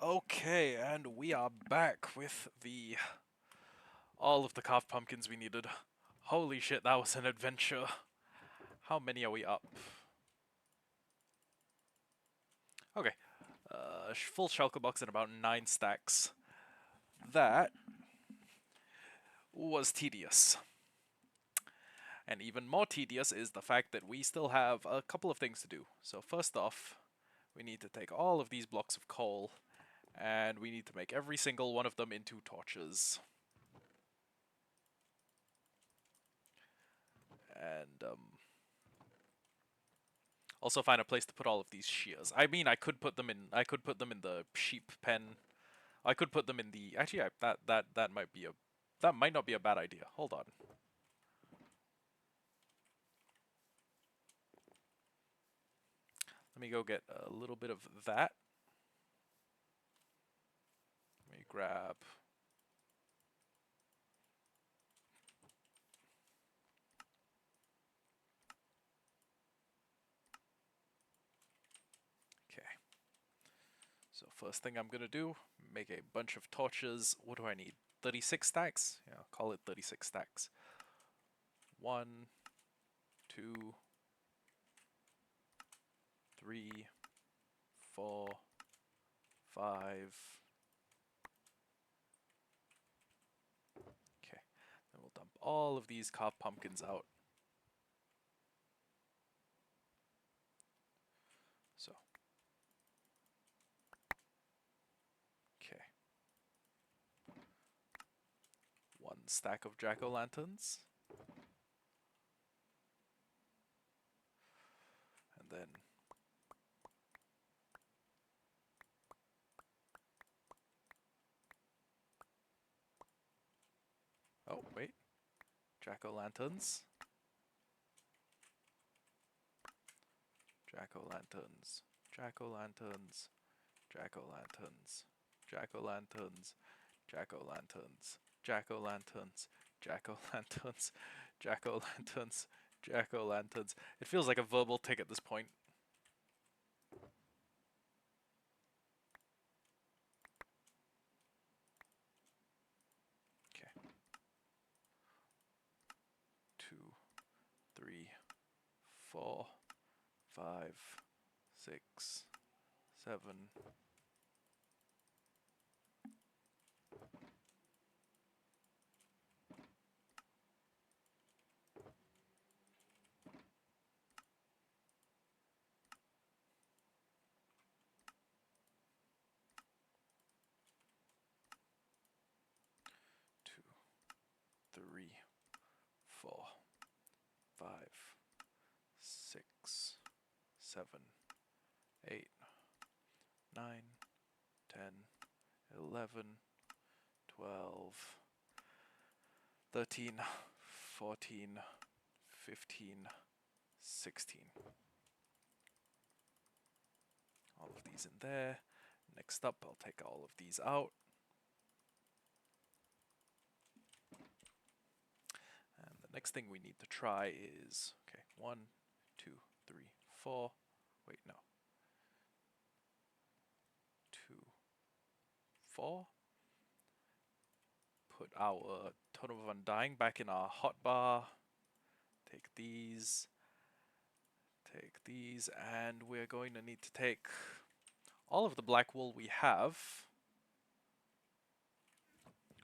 Okay, and we are back with all of the carved pumpkins we needed. Holy shit, that was an adventure. How many are we up? Okay, full shulker box and about 9 stacks. That was tedious. And even more tedious is the fact that we still have a couple of things to do. So first off, we need to take all of these blocks of coal, and we need to make every single one of them into torches. And also find a place to put all of these shears. I mean, I could put them in the sheep pen. I could put them in the actually that might not be a bad idea. Hold on. Let me go get a little bit of that. Let me grab. Okay. So first thing I'm gonna do, make a bunch of torches. What do I need? 36 stacks? Yeah, I'll call it 36 stacks. 1, 2, 3, 4, 5. Okay. Then we'll dump all of these carved pumpkins out. So. Okay. 1 stack of jack-o'-lanterns. And then oh, wait. Jack-o'-lanterns. Jack-o'-lanterns. Jack-o'-lanterns. Jack-o'-lanterns. Jack-o'-lanterns. Jack-o'-lanterns. Jack-o'-lanterns. Jack-o'-lanterns. Jack-o'-lanterns. Jack-o'-lanterns. It feels like a verbal tick at this point. Okay. 2, 3, 4, 5, 6, 7. 2, 3, 4, 5, 6, 7, 8, 9, 10, 11, 12, 13, 14, 15, 16. All of these in there. Next up, I'll take all of these out. And the next thing we need to try is, okay, 1, 2, 3, 4. Wait, no. 2, 4. Put our Totem of Undying back in our hotbar. Take these, and we're going to need to take all of the black wool we have,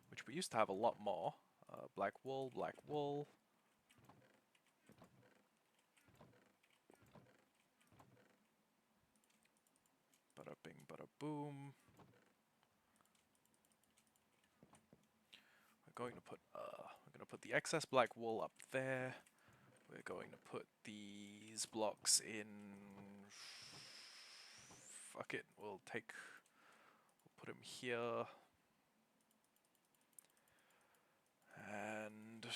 which we used to have a lot more. Black wool, black wool. Bada bing, bada boom. We're going to put the excess black wool up there. We're going to put these blocks in. Fuck it. We'll put them here. And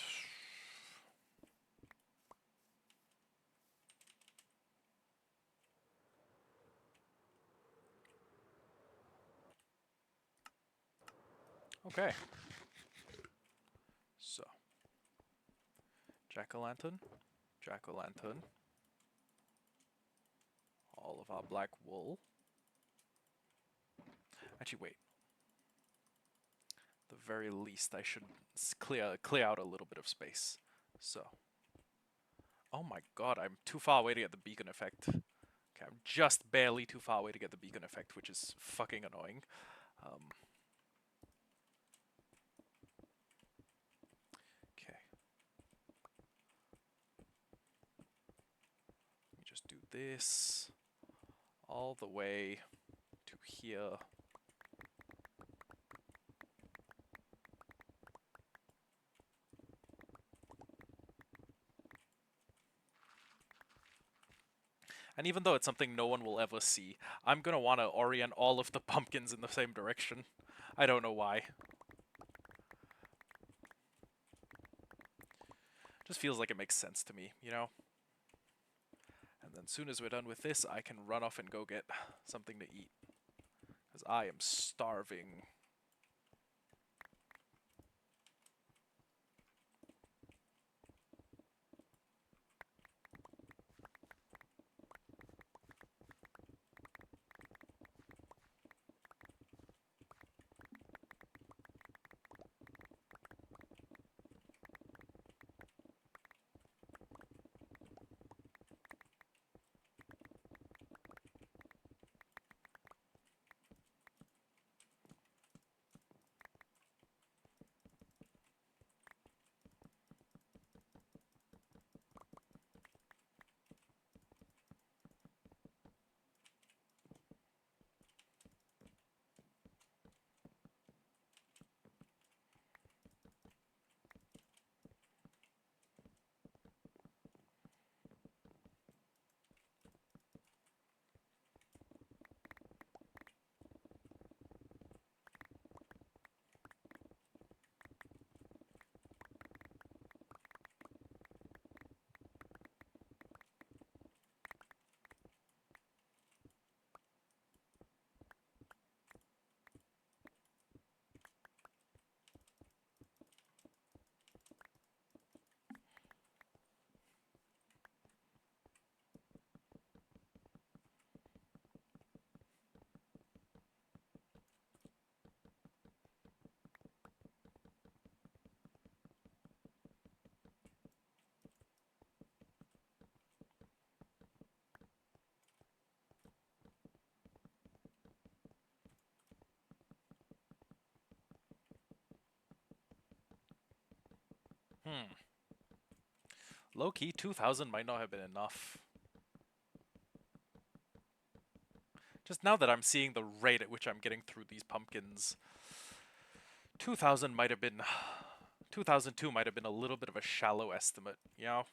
okay. So, jack-o'-lantern, jack-o'-lantern, all of our black wool. Actually, wait. At the very least, I should clear out a little bit of space. So. Oh my god, I'm too far away to get the beacon effect. Okay, I'm just barely too far away to get the beacon effect, which is fucking annoying. Okay. Let me just do this all the way to here. And even though it's something no one will ever see, I'm gonna want to orient all of the pumpkins in the same direction. I don't know why. Just feels like it makes sense to me, you know? And then as soon as we're done with this, I can run off and go get something to eat. Because I am starving. Hmm. Low-key, 2,000 might not have been enough. Just now that I'm seeing the rate at which I'm getting through these pumpkins, 2,000 might have been... 2002 might have been a little bit of a shallow estimate, you know?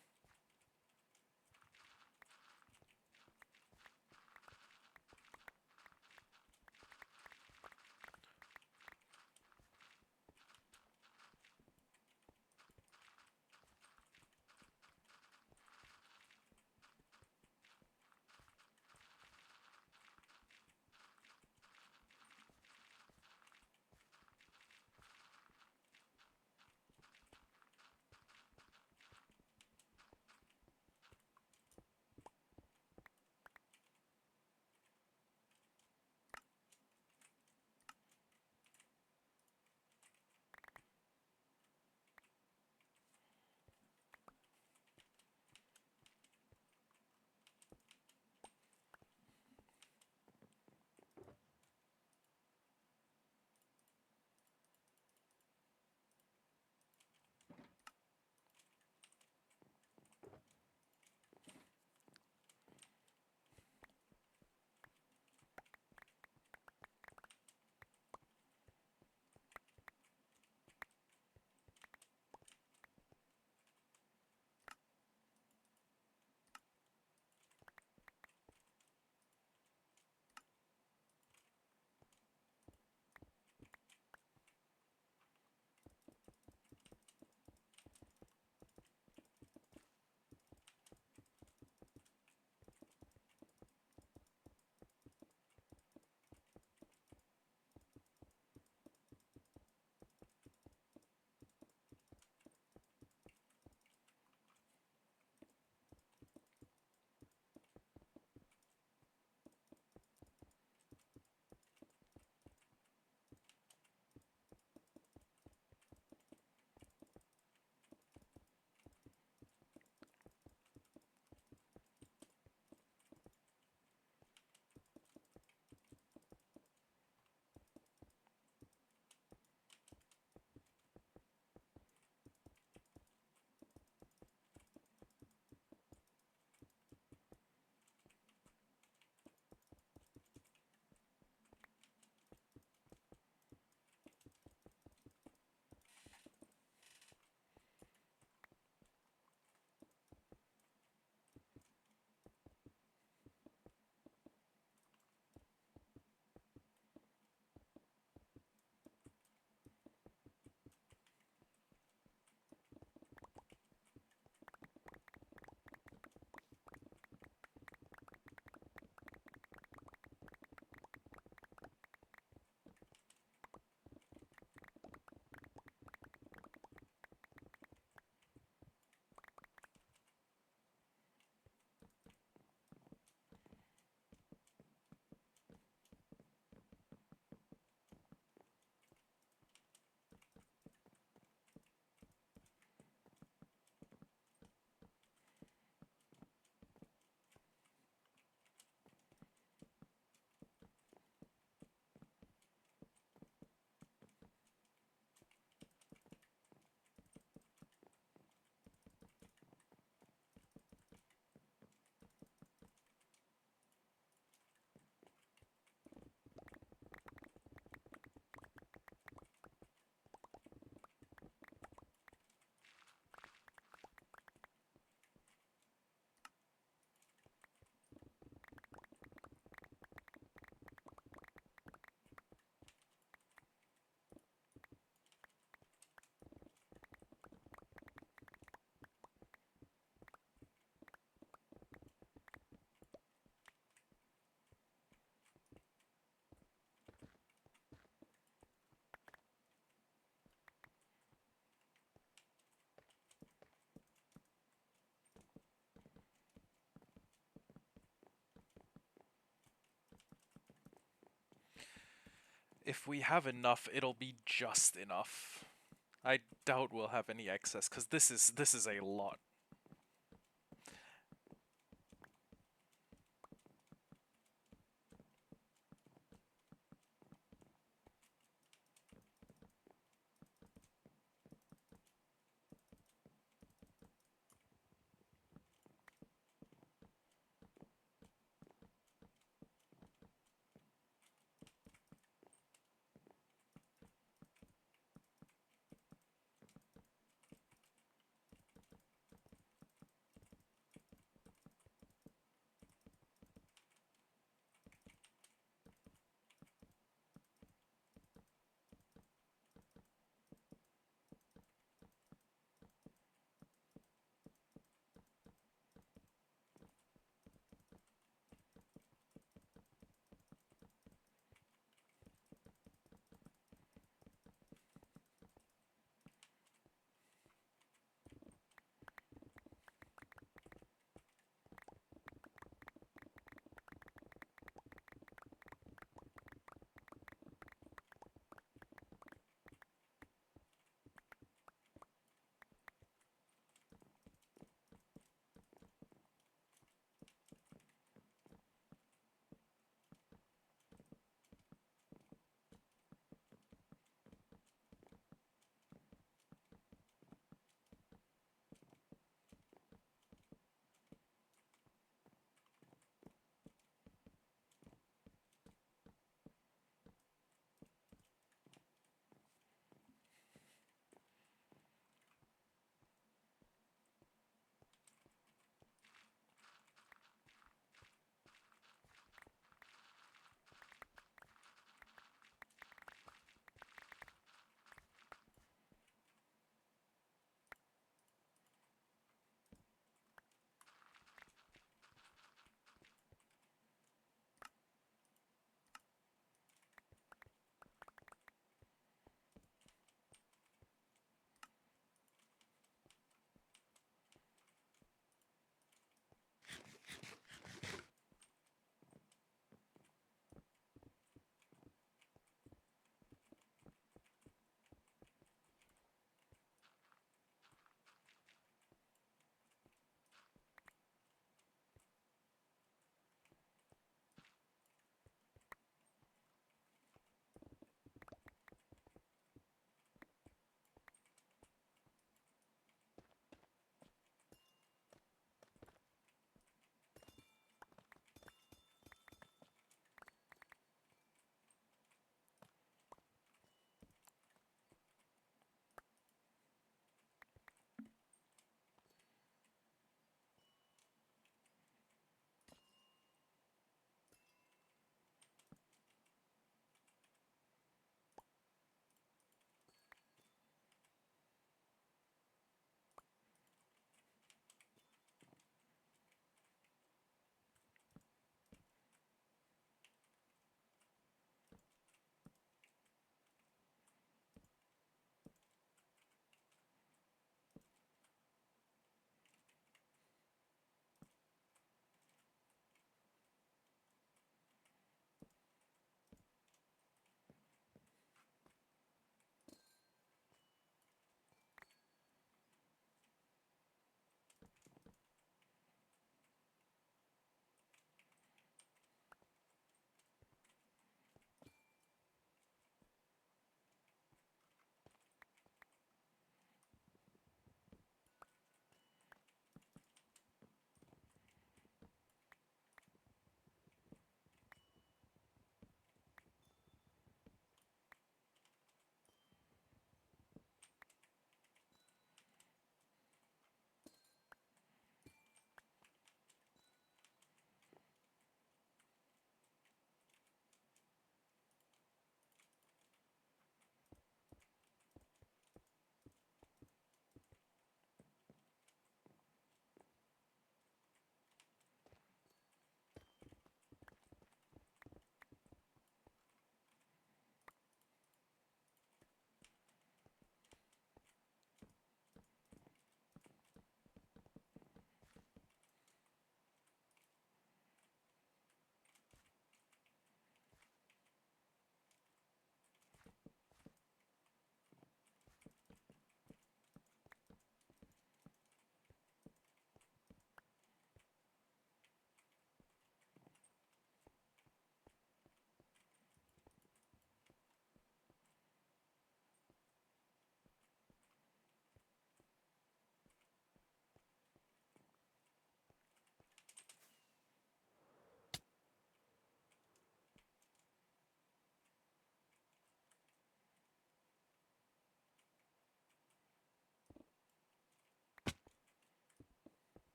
If we have enough, it'll be just enough. I doubt we'll have any excess, because this is a lot.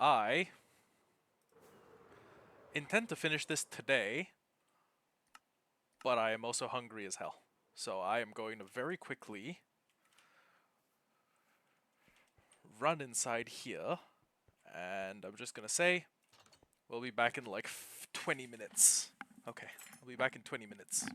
I intend to finish this today, but I am also hungry as hell. So I am going to very quickly run inside here, and I'm just gonna say we'll be back in like 20 minutes. Okay, I'll be back in 20 minutes.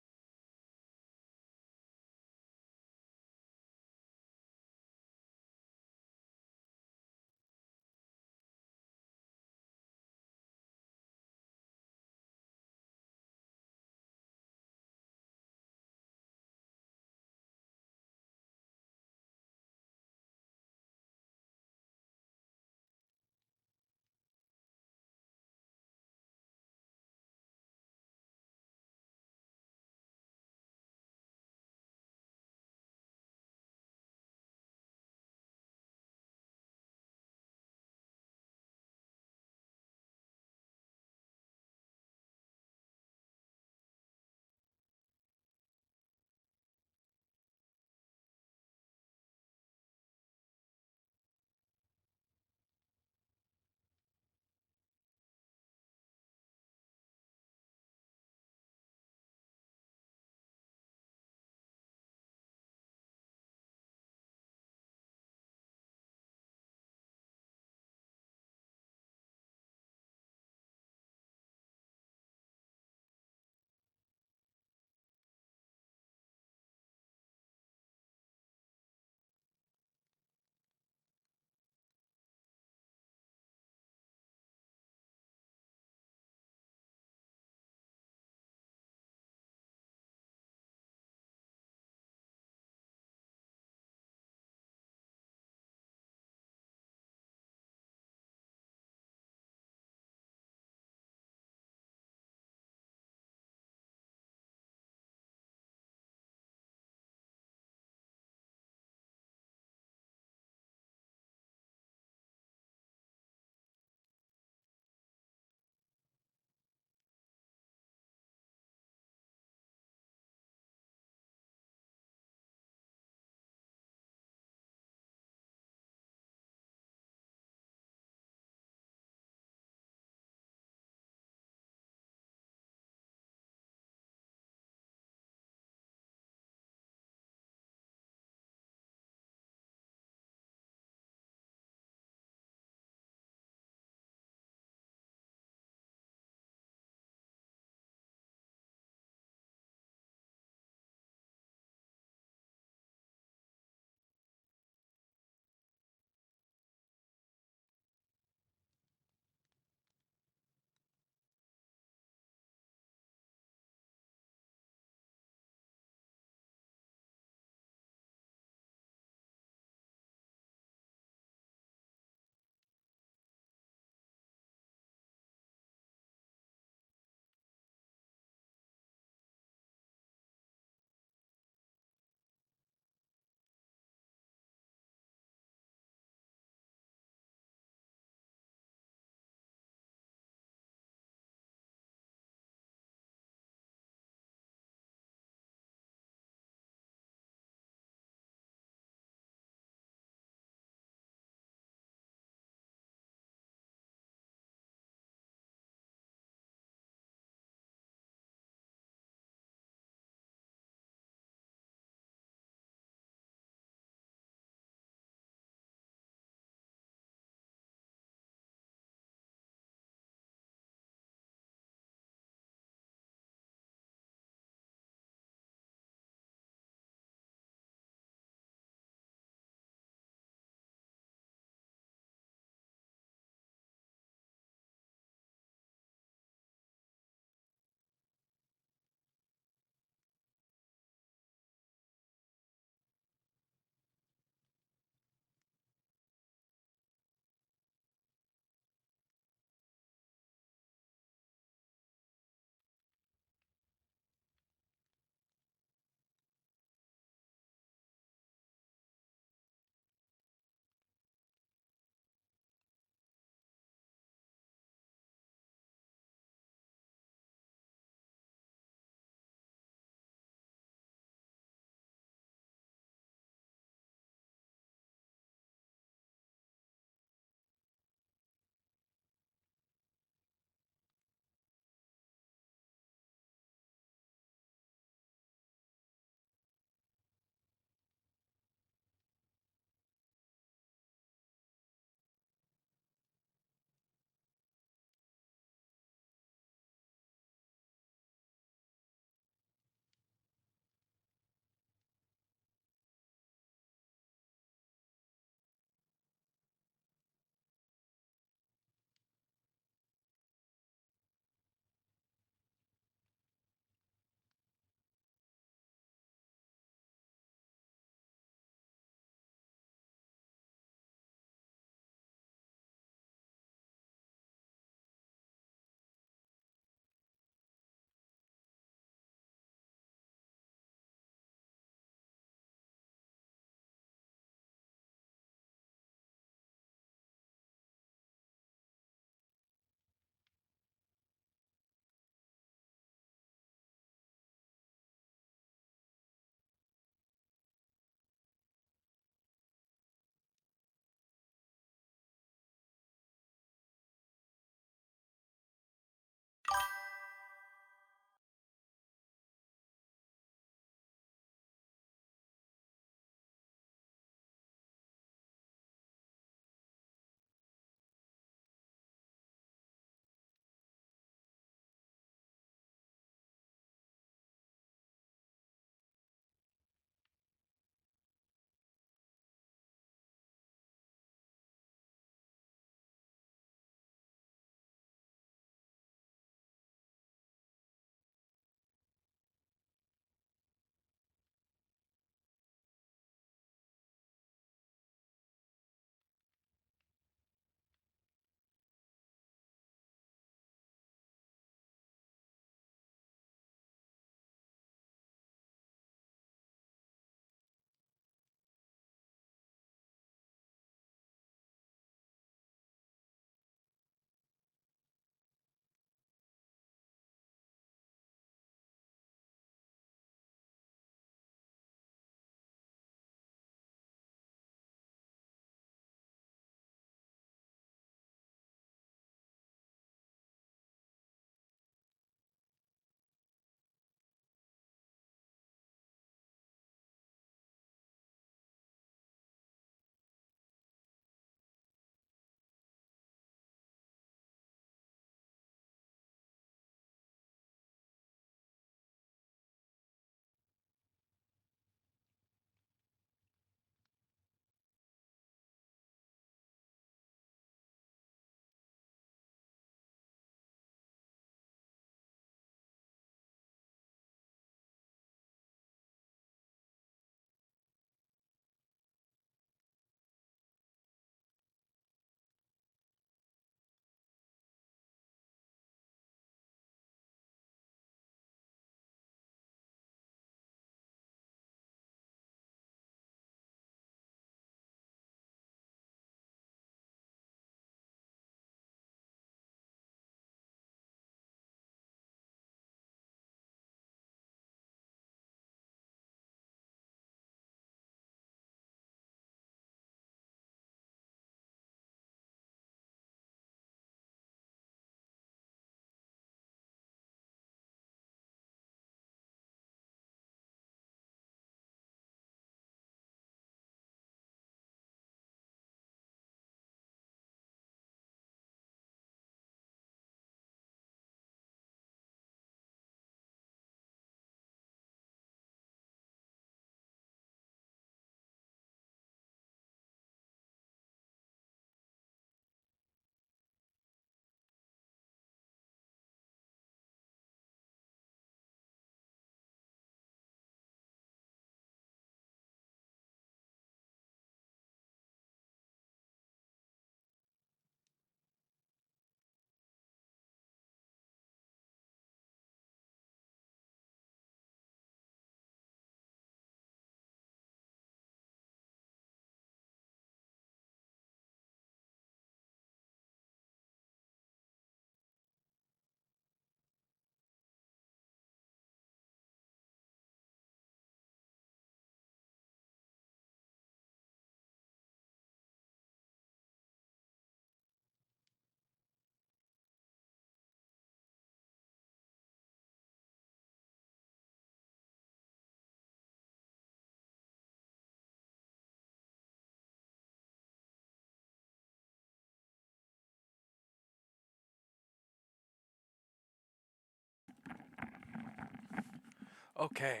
Okay,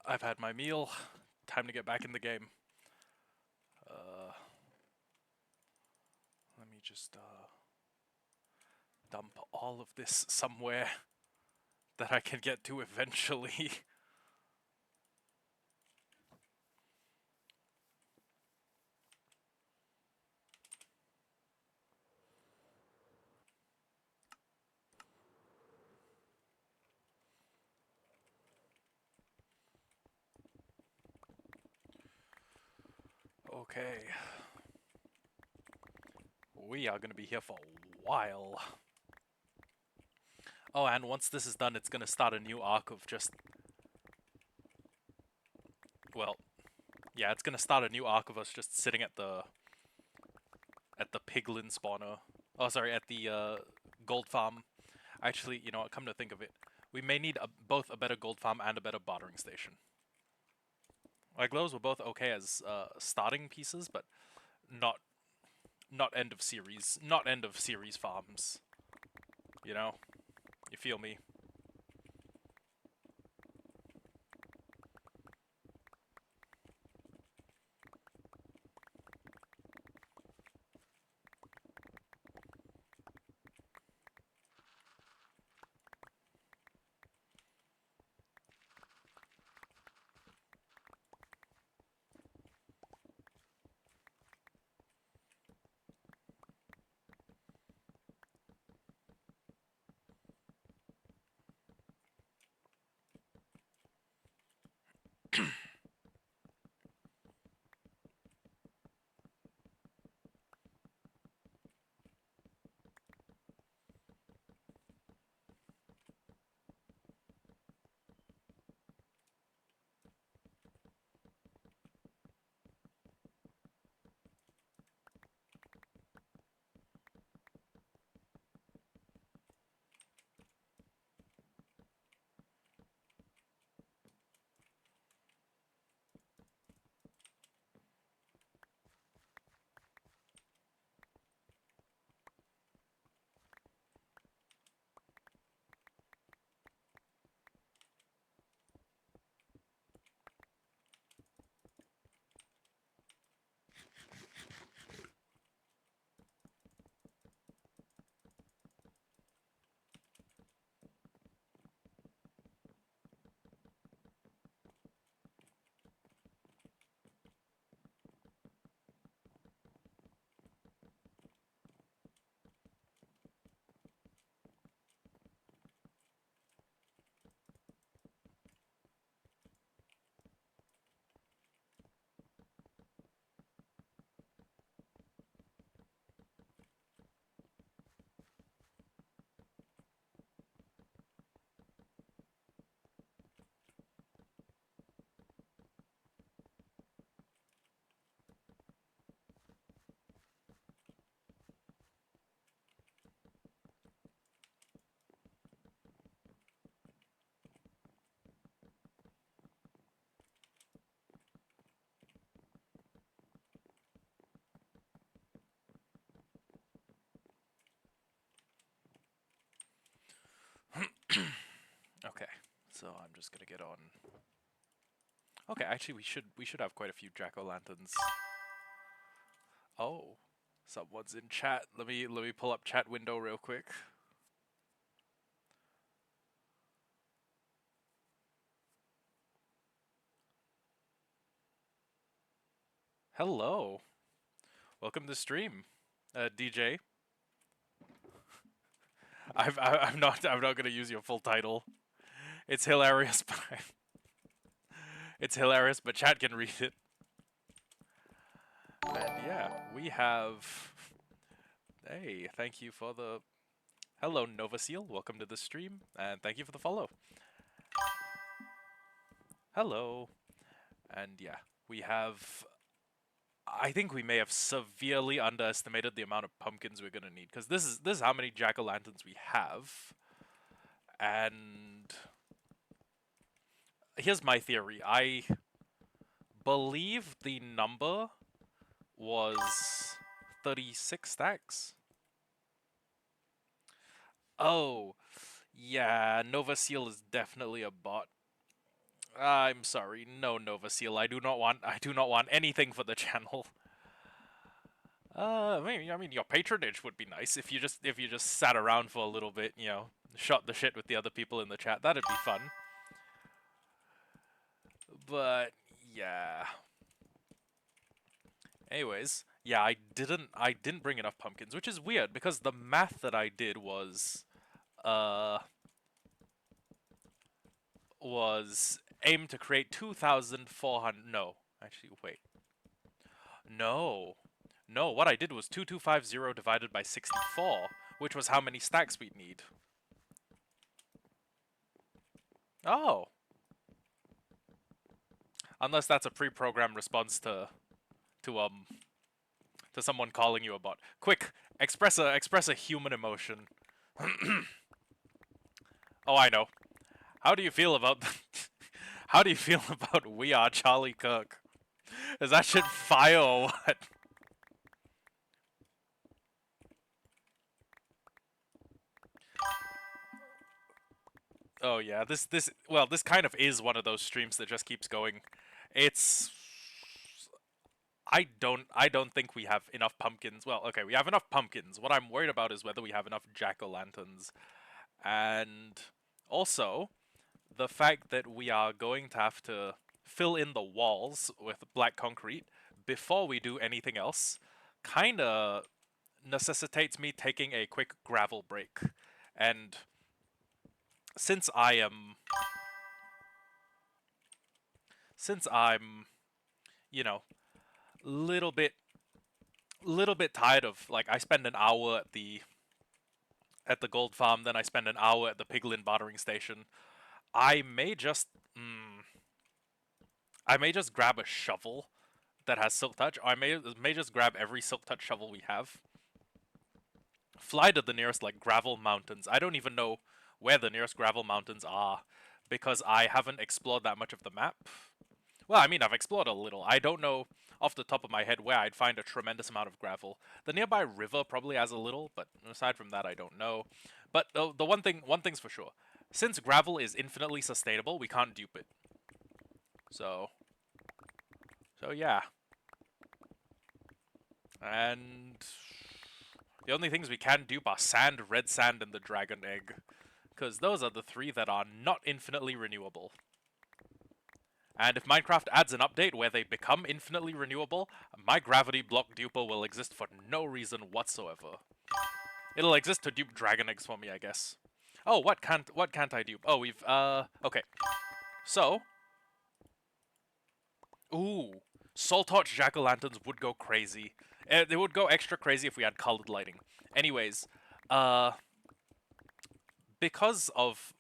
I've had my meal. Time to get back in the game. Let me just dump all of this somewhere that I can get to eventually. Okay. We are gonna be here for a while. Oh, and once this is done, it's gonna start a new arc of just... Well, yeah, it's gonna start a new arc of us just sitting at the piglin spawner. Oh, sorry, at the gold farm. Actually, you know what? Come to think of it, we may need both a better gold farm and a better bartering station. Like those were both okay as starting pieces, but not not end of series farms. You know, you feel me? Okay, so I'm just gonna get on. Okay, actually, we should have quite a few jack-o'-lanterns. Oh, someone's in chat. Let me pull up chat window real quick. Hello, welcome to stream, DJ. I'm not gonna use your full title. It's hilarious, but it's hilarious, but chat can read it. And yeah, we have. Hey, thank you for the. Hello, Nova Seal. Welcome to the stream, and thank you for the follow. Hello, and yeah, we have. I think we may have severely underestimated the amount of pumpkins we're gonna need, because this is how many jack-o'-lanterns we have, and here's my theory. I believe the number was 36 stacks. Oh, Yeah, Nova Seal is definitely a bot. I'm sorry, no Nova Seal. I do not want anything for the channel. I mean, your patronage would be nice if you just sat around for a little bit, you know, shot the shit with the other people in the chat. That'd be fun. But yeah. Anyways, yeah, I didn't bring enough pumpkins, which is weird because the math that I did uh was aim to create 2,400. No, actually, wait. No. No, what I did was 2250 divided by 64, which was how many stacks we'd need. Oh. Unless that's a pre-programmed response to to someone calling you a bot. Quick, express a human emotion. Oh, I know. How do you feel about How do you feel about We Are Charlie Kirk? Is that shit fire or what? Oh yeah, this kind of is one of those streams that just keeps going. It's I don't think we have enough pumpkins. Well, okay, we have enough pumpkins. What I'm worried about is whether we have enough jack-o'-lanterns. And also the fact that we are going to have to fill in the walls with black concrete before we do anything else kind of necessitates me taking a quick gravel break. And since I am since I'm, you know, little bit tired of like I spend an hour at the gold farm, then I spend an hour at the piglin bartering station. I may just I may just grab a shovel that has silk touch, or I may just grab every silk touch shovel we have. Fly to the nearest like gravel mountains. I don't even know where the nearest gravel mountains are because I haven't explored that much of the map. Well, I mean, I've explored a little. I don't know off the top of my head where I'd find a tremendous amount of gravel. The nearby river probably has a little, but aside from that, I don't know. But the one thing's for sure. Since gravel is infinitely sustainable, we can't dupe it. So, so yeah. And the only things we can dupe are sand, red sand, and the dragon egg. Because those are the three that are not infinitely renewable. And if Minecraft adds an update where they become infinitely renewable, my gravity block duper will exist for no reason whatsoever. It'll exist to dupe dragon eggs for me, I guess. Oh, what can't I dupe? Oh, okay. So, ooh, soul torch jack-o'-lanterns would go crazy. They would go extra crazy if we had colored lighting. Anyways, uh, because of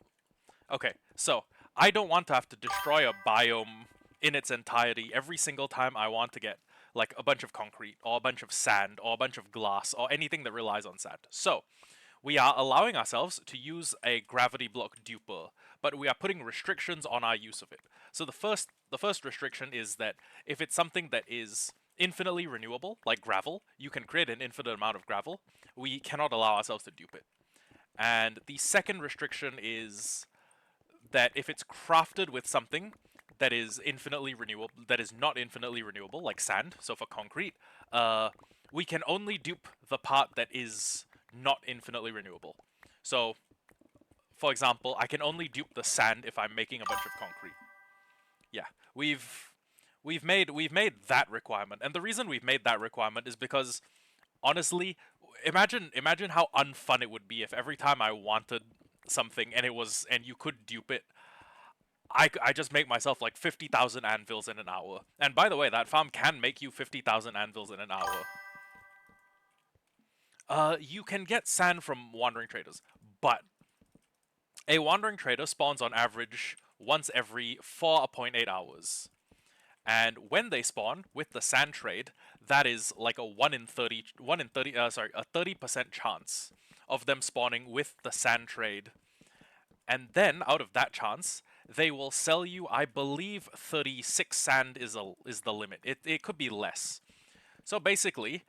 okay, so I don't want to have to destroy a biome in its entirety every single time I want to get like a bunch of concrete or a bunch of sand or a bunch of glass or anything that relies on sand. So we are allowing ourselves to use a gravity block duper, but we are putting restrictions on our use of it. So the first restriction is that if it's something that is infinitely renewable, like gravel, you can create an infinite amount of gravel. We cannot allow ourselves to dupe it. And the second restriction is that if it's crafted with something that is infinitely renewable, that is not infinitely renewable, like sand, so for concrete, we can only dupe the part that is not infinitely renewable. So, for example, I can only dupe the sand if I'm making a bunch of concrete. Yeah, we've made that requirement, and the reason we've made that requirement is because honestly, imagine how unfun it would be if every time I wanted something and you could dupe it, I just make myself like 50,000 anvils in an hour. And by the way, that farm can make you 50,000 anvils in an hour. You can get sand from wandering traders, but a wandering trader spawns on average once every 4.8 hours. And when they spawn with the sand trade, that is like a 30% chance of them spawning with the sand trade. And then out of that chance, they will sell you, I believe 36 sand is the limit. It could be less. So basically,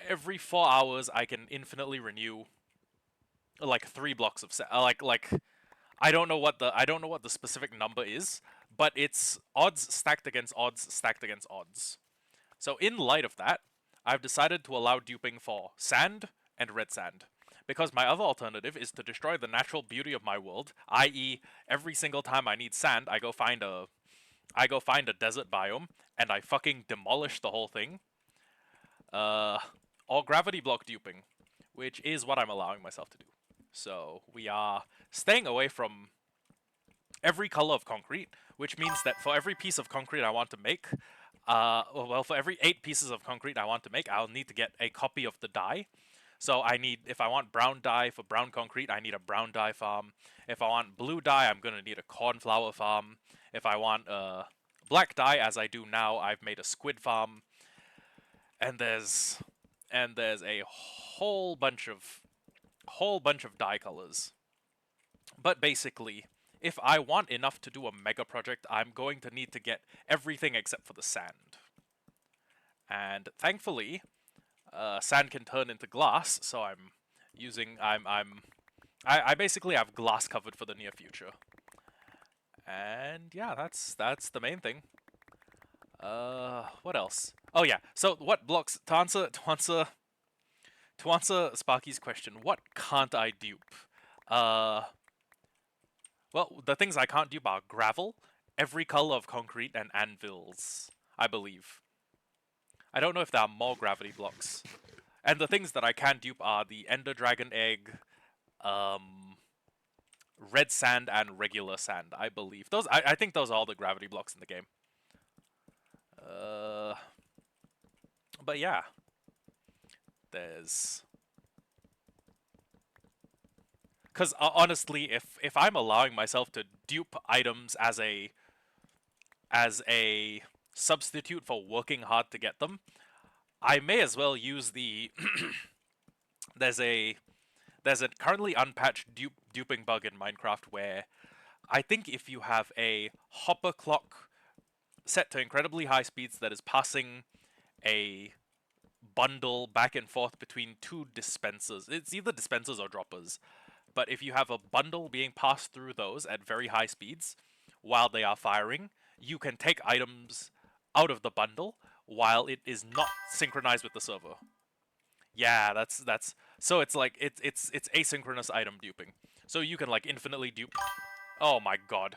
every 4 hours I can infinitely renew like 3 blocks of sand. Like I don't know what the specific number is, but it's odds stacked against odds stacked against odds. So in light of that, I've decided to allow duping for sand and red sand. Because my other alternative is to destroy the natural beauty of my world, i.e., every single time I need sand, I go find a desert biome and I fucking demolish the whole thing. Uh, or gravity block duping, which is what I'm allowing myself to do. So we are staying away from every color of concrete, which means that for every piece of concrete I want to make, for every 8 pieces of concrete I want to make, I'll need to get a copy of the dye. So if I want brown dye for brown concrete, I need a brown dye farm. If I want blue dye, I'm gonna need a cornflower farm. If I want black dye, as I do now, I've made a squid farm. And there's a whole bunch of dye colors. But basically, if I want enough to do a mega project, I'm going to need to get everything except for the sand. And thankfully, sand can turn into glass, so I basically have glass covered for the near future. And yeah, that's the main thing. What else? Oh yeah. So what blocks to answer Sparky's question? What can't I dupe? Uh, well, the things I can't dupe are gravel, every color of concrete, and anvils. I believe. I don't know if there are more gravity blocks. And the things that I can dupe are the Ender Dragon Egg, um, red sand, and regular sand. I believe I think those are all the gravity blocks in the game. Uh, but yeah, there's because honestly, if I'm allowing myself to dupe items as a substitute for working hard to get them, I may as well use the there's a there's a currently unpatched duping bug in Minecraft where I think if you have a hopper clock set to incredibly high speeds that is passing a bundle back and forth between 2 dispensers, it's either dispensers or droppers. But if you have a bundle being passed through those at very high speeds while they are firing, you can take items out of the bundle while it is not synchronized with the server. Yeah, that's so it's like it's asynchronous item duping. So you can like infinitely dupe. Oh my god.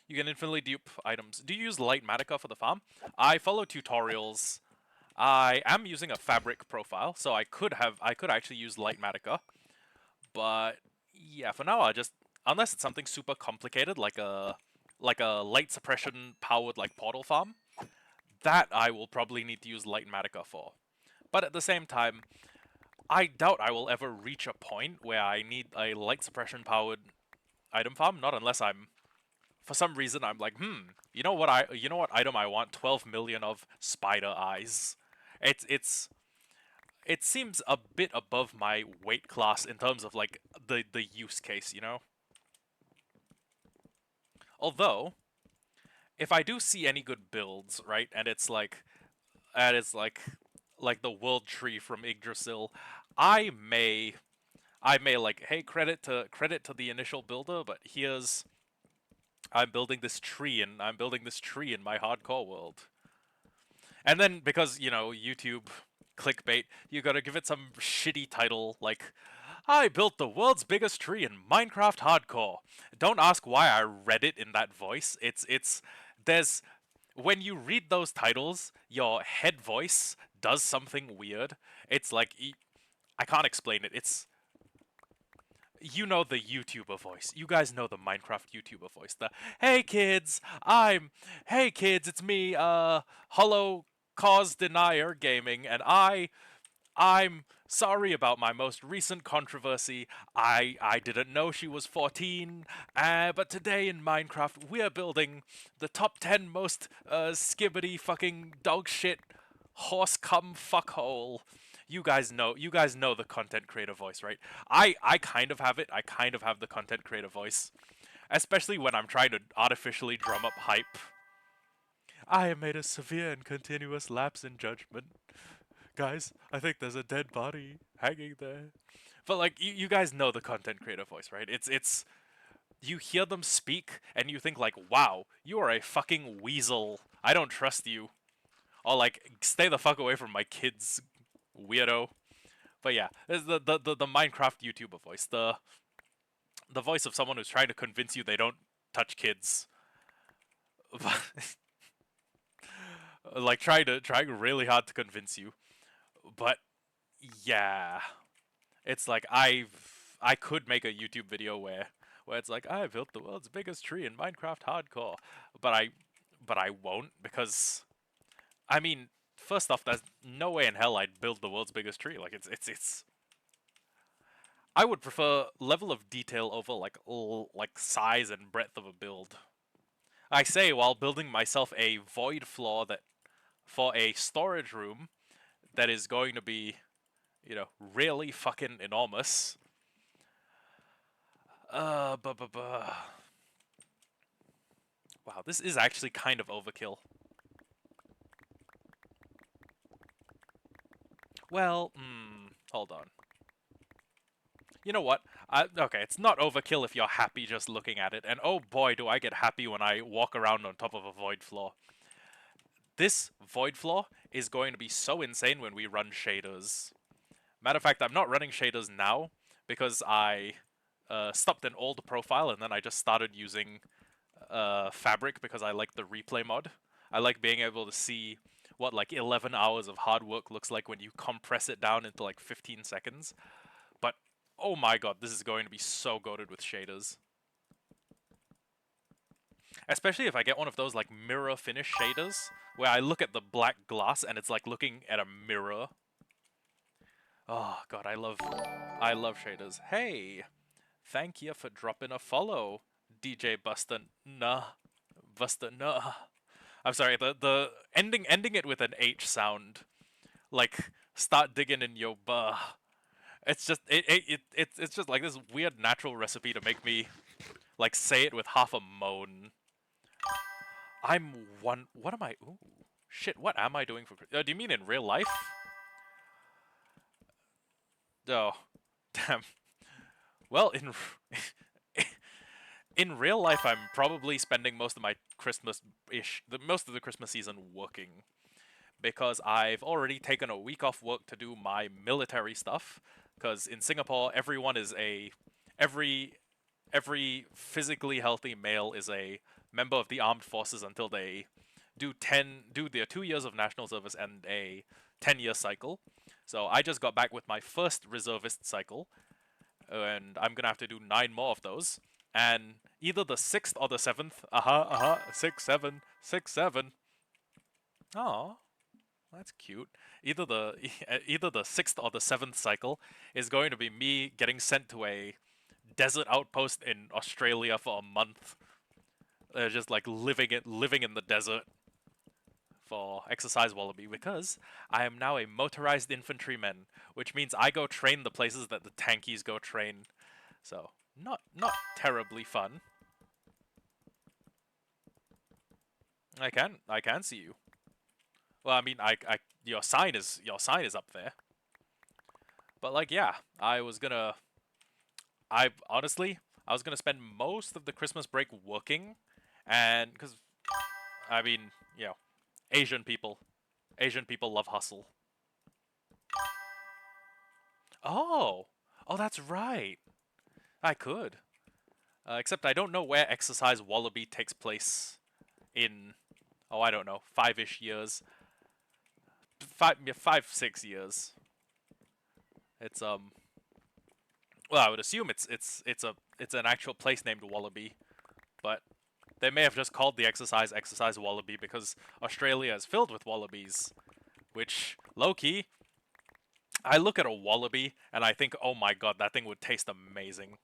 You can infinitely dupe items. Do you use light matica for the farm? I follow tutorials. I am using a fabric profile, so I could actually use light matica. But yeah, for now I just unless it's something super complicated like a light suppression powered like portal farm, that I will probably need to use light matica for. But at the same time, I doubt I will ever reach a point where I need a light suppression powered item farm, not unless I'm for some reason I'm like, you know what item I want 12 million of spider eyes. It's it seems a bit above my weight class in terms of like the use case, you know? Although, if I do see any good builds, right, and it's like the world tree from Yggdrasil, I may I may like, hey, credit to the initial builder, but I'm building this tree in my hardcore world. And then because, YouTube clickbait, you gotta give it some shitty title like I built the world's biggest tree in Minecraft hardcore. Don't ask why I read it in that voice. There's when you read those titles, your head voice does something weird. It's like I can't explain it. It's the YouTuber voice. You guys know the Minecraft YouTuber voice. Hey kids, it's me, Hollow Cause Denier Gaming, and I'm sorry about my most recent controversy. I didn't know she was 14, but today in Minecraft we're building the top 10 most skibbity fucking dog shit horse cum fuckhole. You guys know the content creator voice, right? I kind of have it. I kind of have the content creator voice, especially when I'm trying to artificially drum up hype. I have made a severe and continuous lapse in judgment. Guys, I think there's a dead body hanging there. But like you guys know the content creator voice, right? It's you hear them speak and you think like, wow, you are a fucking weasel. I don't trust you. Or like, stay the fuck away from my kids, weirdo. But yeah, there's the Minecraft YouTuber voice, the voice of someone who's trying to convince you they don't touch kids. Like trying really hard to convince you. But yeah, it's like I could make a YouTube video where it's like I built the world's biggest tree in Minecraft hardcore, but I won't because I mean, first off, there's no way in hell I'd build the world's biggest tree. Like it's I would prefer level of detail over like size and breadth of a build. I say while building myself a void floor that for a storage room that is going to be, really fucking enormous. Buh. Wow, this is actually kind of overkill. Well, hold on. You know what? Okay, it's not overkill if you're happy just looking at it, and oh boy, do I get happy when I walk around on top of a void floor. This void floor is going to be so insane when we run shaders. Matter of fact, I'm not running shaders now because I stopped an old profile and then I just started using Fabric because I like the replay mod. I like being able to see what like 11 hours of hard work looks like when you compress it down into like 15 seconds. But oh my god, this is going to be so goated with shaders. Especially if I get one of those like mirror finish shaders where I look at the black glass and it's like looking at a mirror. Oh god, I love shaders. Hey, thank you for dropping a follow, DJ Buster. Nah, Buster. Nah. I'm sorry. The ending it with an H sound, like start digging in your buh. It's just it's just like this weird natural recipe to make me like say it with half a moan. I'm one. What am I? Ooh, shit. What am I doing for? Do you mean in real life? Oh, damn. Well, in real life, I'm probably spending most of my most of the Christmas season working because I've already taken a week off work to do my military stuff. Because in Singapore, every every physically healthy male is a member of the armed forces until they do their 2 years of national service and a 10-year cycle. So I just got back with my first reservist cycle, and I'm gonna have to do 9 more of those. And either the 6th or the 7th, 6, 7, 6, 7. Oh, that's cute. Either the 6th or the 7th cycle is going to be me getting sent to a desert outpost in Australia for a month. Just like living in the desert for exercise wallaby because I am now a motorized infantryman, which means I go train the places that the tankies go train. So not terribly fun. I can see you. Well, I mean, I your sign is up there. But like, yeah, I honestly, I was gonna spend most of the Christmas break working, and because I mean, you know, Asian people, Asian people love hustle. Oh, oh, that's right. I could, except I don't know where Exercise Wallaby takes place in. Oh, I don't know, 5-ish years, 5, 6 years. It's well, I would assume it's an actual place named Wallaby, but they may have just called the exercise Wallaby because Australia is filled with wallabies. Which, low-key, I look at a wallaby and I think, oh my god, that thing would taste amazing.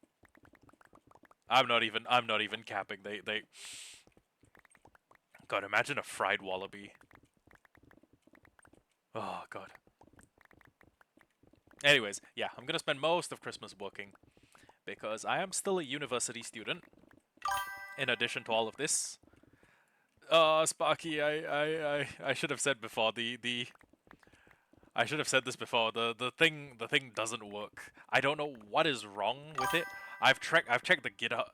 I'm not even capping. They God, imagine a fried wallaby. Oh god. Anyways, yeah, I'm gonna spend most of Christmas working because I am still a university student. In addition to all of this, Sparky, I should have said before the I should have said this before. The thing doesn't work. I don't know what is wrong with it. I've checked the GitHub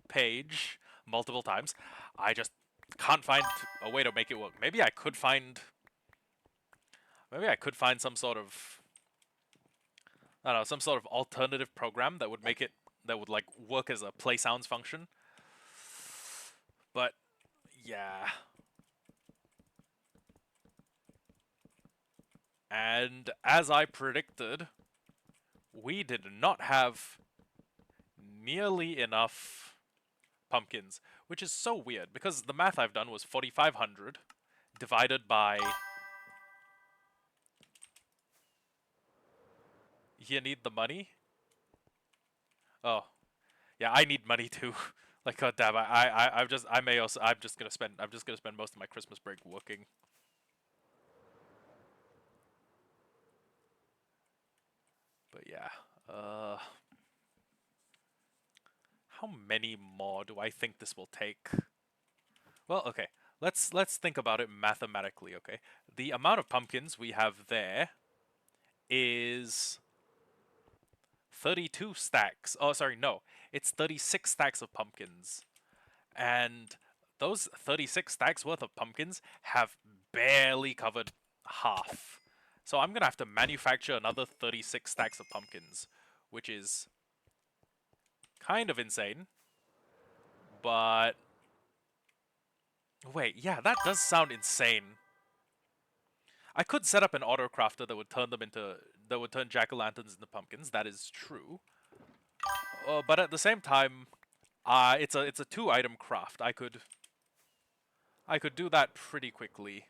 page multiple times. I just can't find a way to make it work. Maybe I could find some sort of, I don't know, some sort of alternative program that would make it, that would like work as a play sounds function. But yeah. And as I predicted, we did not have nearly enough pumpkins, which is so weird because the math I've done was 4,500 divided by. You need the money? Oh, yeah, I need money too. Like, god damn, I'm just gonna spend most of my Christmas break working. But yeah, how many more do I think this will take? Well, okay, let's think about it mathematically. Okay, the amount of pumpkins we have there is 32 stacks. Oh, sorry, no, it's 36 stacks of pumpkins. And those 36 stacks worth of pumpkins have barely covered half. So I'm gonna have to manufacture another 36 stacks of pumpkins, which is kind of insane. But wait, yeah, that does sound insane. I could set up an auto crafter that would turn jack-o'-lanterns into pumpkins. That is true. But at the same time, it's a 2-item craft. I could do that pretty quickly.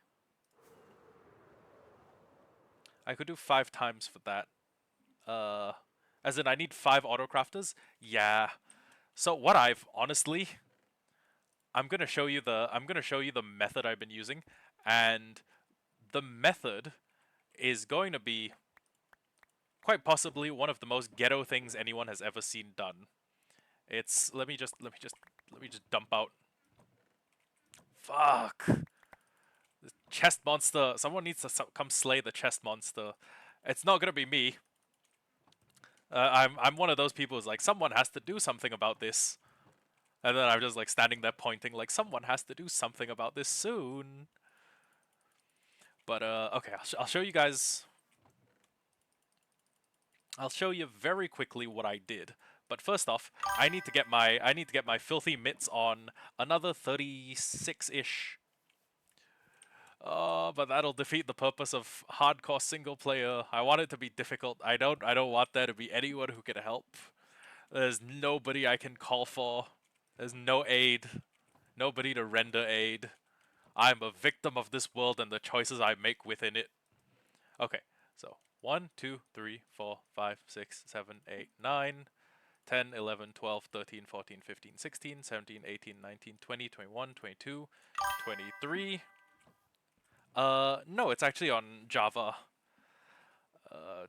I could do 5 times for that. As in, I need 5 autocrafters. Yeah. So what I've honestly, I'm gonna show you the method I've been using, and the method is going to be quite possibly one of the most ghetto things anyone has ever seen done. It's let me just dump out. Fuck. The chest monster. Someone needs to come slay the chest monster. It's not gonna be me. I'm one of those people who's like, someone has to do something about this, and then I'm just like standing there pointing like someone has to do something about this soon. But okay, I'll show you guys. I'll show you very quickly what I did. But first off, I need to get my filthy mitts on another 36-ish. But that'll defeat the purpose of hardcore single player. I want it to be difficult. I don't want there to be anyone who can help. There's nobody I can call for. There's no aid. Nobody to render aid. I'm a victim of this world and the choices I make within it. Okay, so 1, 2, 3, 4, 5, 6, 7, 8, 9, 10, 11, 12, 13, 14, 15, 16, 17, 18, 19, 20, 21, 22, 23. No, it's actually on Java.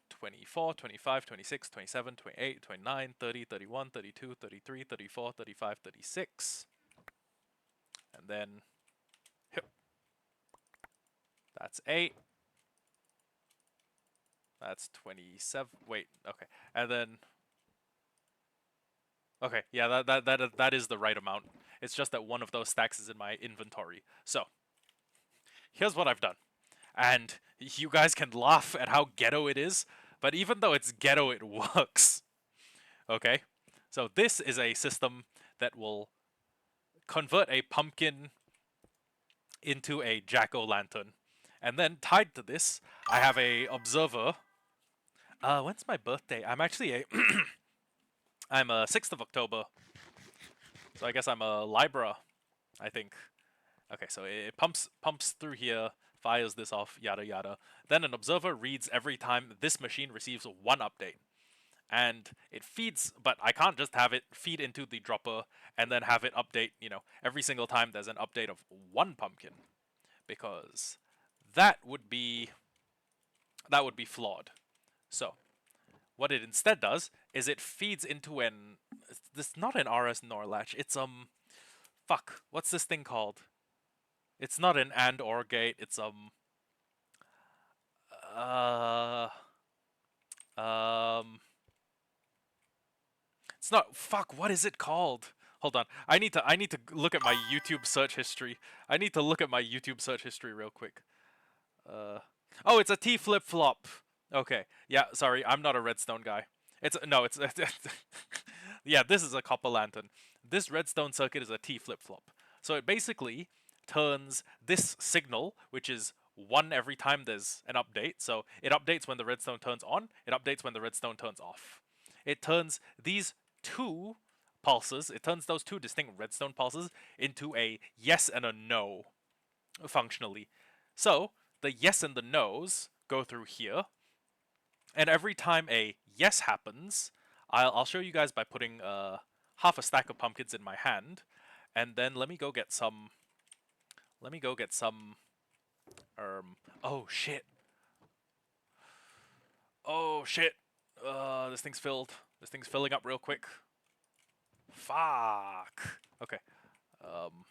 24, 25, 26, 27, 28, 29, 30, 31, 32, 33, 34, 35, 36. And then, that's 8. That's 27. Wait, okay. And then, okay, yeah, that is the right amount. It's just that one of those stacks is in my inventory. So, here's what I've done. And you guys can laugh at how ghetto it is, but even though it's ghetto, it works. Okay? So this is a system that will convert a pumpkin into a jack-o'-lantern. And then tied to this, I have a observer. When's my birthday? I'm actually a I'm a 6th of October. So I guess I'm a Libra, I think. Okay, so it pumps through here, fires this off, yada yada. Then an observer reads every time this machine receives one update. And it feeds, but I can't just have it feed into the dropper and then have it update, every single time there's an update of one pumpkin. Because that would be flawed. So, what it instead does is it feeds into this not an RS nor latch, it's fuck, what's this thing called? It's not an and or gate. It's uh um it's not fuck, what is it called? Hold on. I need to look at my YouTube search history. I need to look at my YouTube search history real quick. Uh Oh, it's a T flip-flop. Okay. Yeah, sorry. I'm not a redstone guy. It's no, it's yeah, this is a copper lantern. This redstone circuit is a T flip-flop. So it basically turns this signal, which is 1 every time there's an update. So it updates when the redstone turns on, it updates when the redstone turns off. It turns these two pulses, it turns those two distinct redstone pulses into a yes and a no functionally. So the yes and the no's go through here, and every time a yes happens, I'll show you guys by putting half a stack of pumpkins in my hand, and then let me go get some. Let me go get some. Oh shit. Oh shit. This thing's filled. This thing's filling up real quick. Fuck. Okay. Um,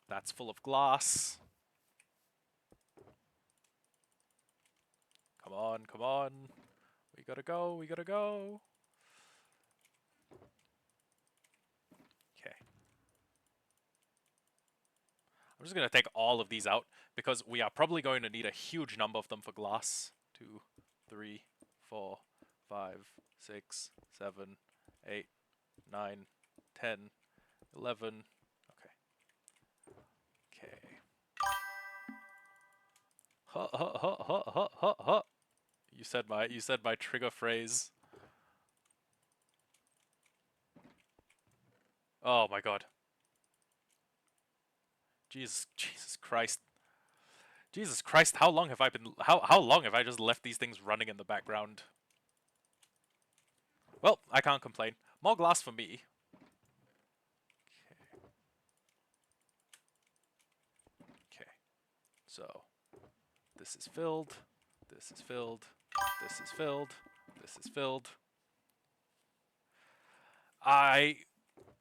that's full of glass. Come on, come on. We gotta go. We gotta go. Okay. I'm just going to take all of these out because we are probably going to need a huge number of them for glass. 2, 3, 4, 5, 6, 7, 8, 9, 10, 11. Okay. Okay. Ha ha ha ha ha ha ha. You said my trigger phrase. Oh my god. Jesus Christ. Jesus Christ, how long have I been how long have I just left these things running in the background? Well, I can't complain. More glass for me. Okay. So, this is filled. This is filled. This is filled. This is filled. I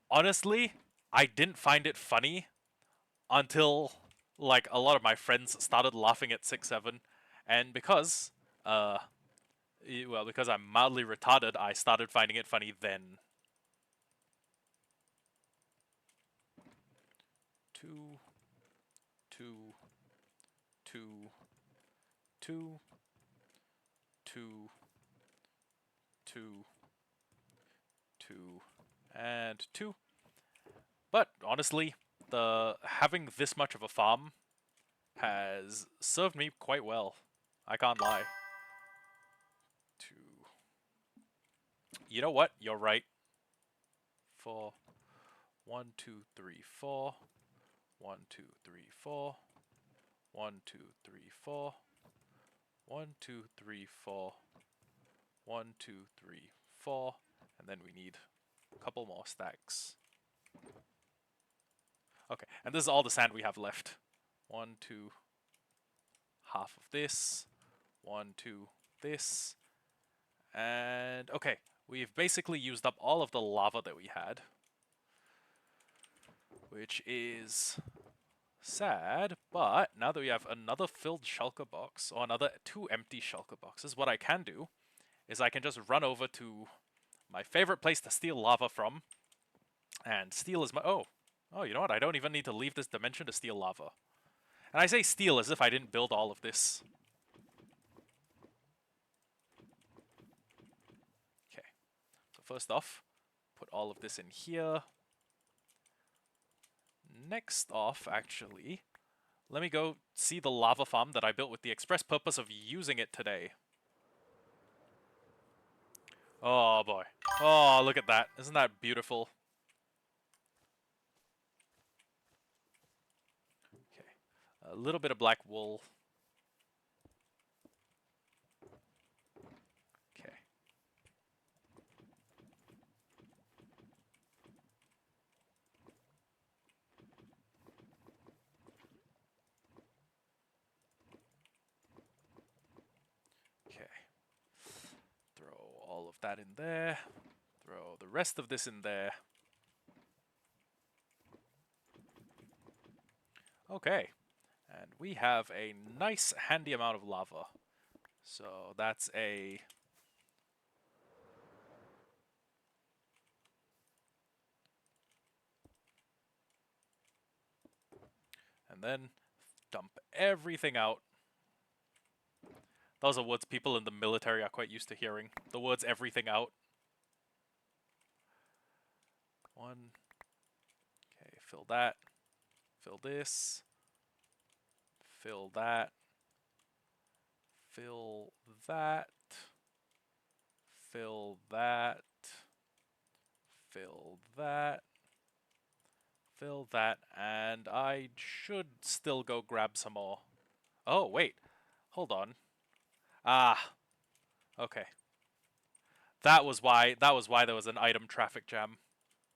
honestly, I didn't find it funny until like a lot of my friends started laughing at 6-7, and because I'm mildly retarded, I started finding it funny then. 2, 2, 2, 2, 2, 2, 2, and 2. But honestly, the having this much of a farm has served me quite well. I can't lie. 2. You know what? You're right. 4. 1, 2, 3, 4. 1, 2, 3, 4. 1, 2, 3, 4. 1, 2, 3, 4. 1, 2, 3, 4. And then we need a couple more stacks. Okay, and this is all the sand we have left. 1, 2, half of this. 1, 2, this. And okay, we've basically used up all of the lava that we had, which is sad, but now that we have another filled shulker box, or another 2 empty shulker boxes, what I can do is I can just run over to my favorite place to steal lava from, and steal is my... Oh, you know what? I don't even need to leave this dimension to steal lava. And I say steal as if I didn't build all of this. Okay, so first off, put all of this in here. Next off, actually, let me go see the lava farm that I built with the express purpose of using it today. Oh boy. Oh, look at that. Isn't that beautiful? Okay. A little bit of black wool. Okay. Okay. Throw all of that in there. Throw the rest of this in there. Okay. And we have a nice handy amount of lava. So that's a... And then dump everything out. Those are words people in the military are quite used to hearing. The words everything out. One. Okay, fill that. Fill this. Fill that. Fill that. Fill that. Fill that. Fill that. And I should still go grab some more. Oh, wait. Hold on. Ah. Okay. That was why there was an item traffic jam.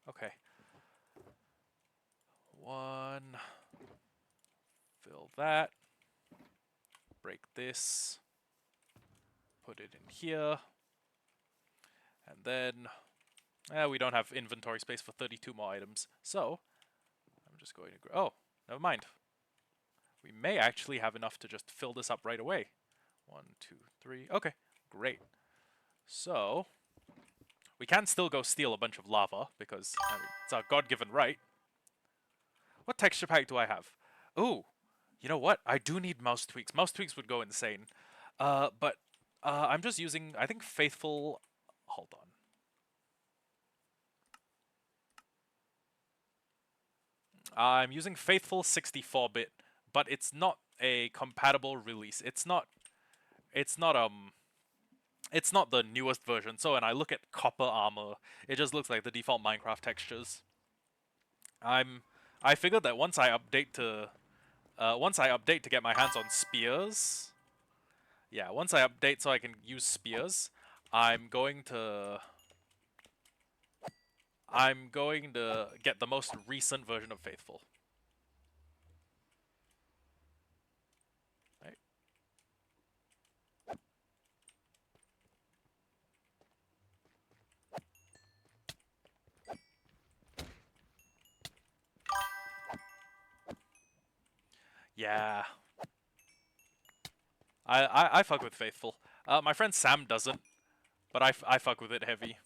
Okay. One. Fill that. Break this. Put it in here. And then we don't have inventory space for 32 more items. So I'm just going to oh, never mind. We may actually have enough to just fill this up right away. 1, 2, 3. Okay, great. So we can still go steal a bunch of lava because I mean, it's our god-given right. What texture pack do I have? Ooh, you know what? I do need mouse tweaks. Mouse tweaks would go insane. But I'm just using, I think, Faithful... Hold on. I'm using Faithful 64-bit, but it's not a compatible release. It's not the newest version. So when I look at copper armor, it just looks like the default Minecraft textures. I figured that once I update to get my hands on spears, yeah, once I update so I can use spears, I'm going to get the most recent version of Faithful. Right. Yeah. I fuck with Faithful. My friend Sam doesn't, but I fuck with it heavy.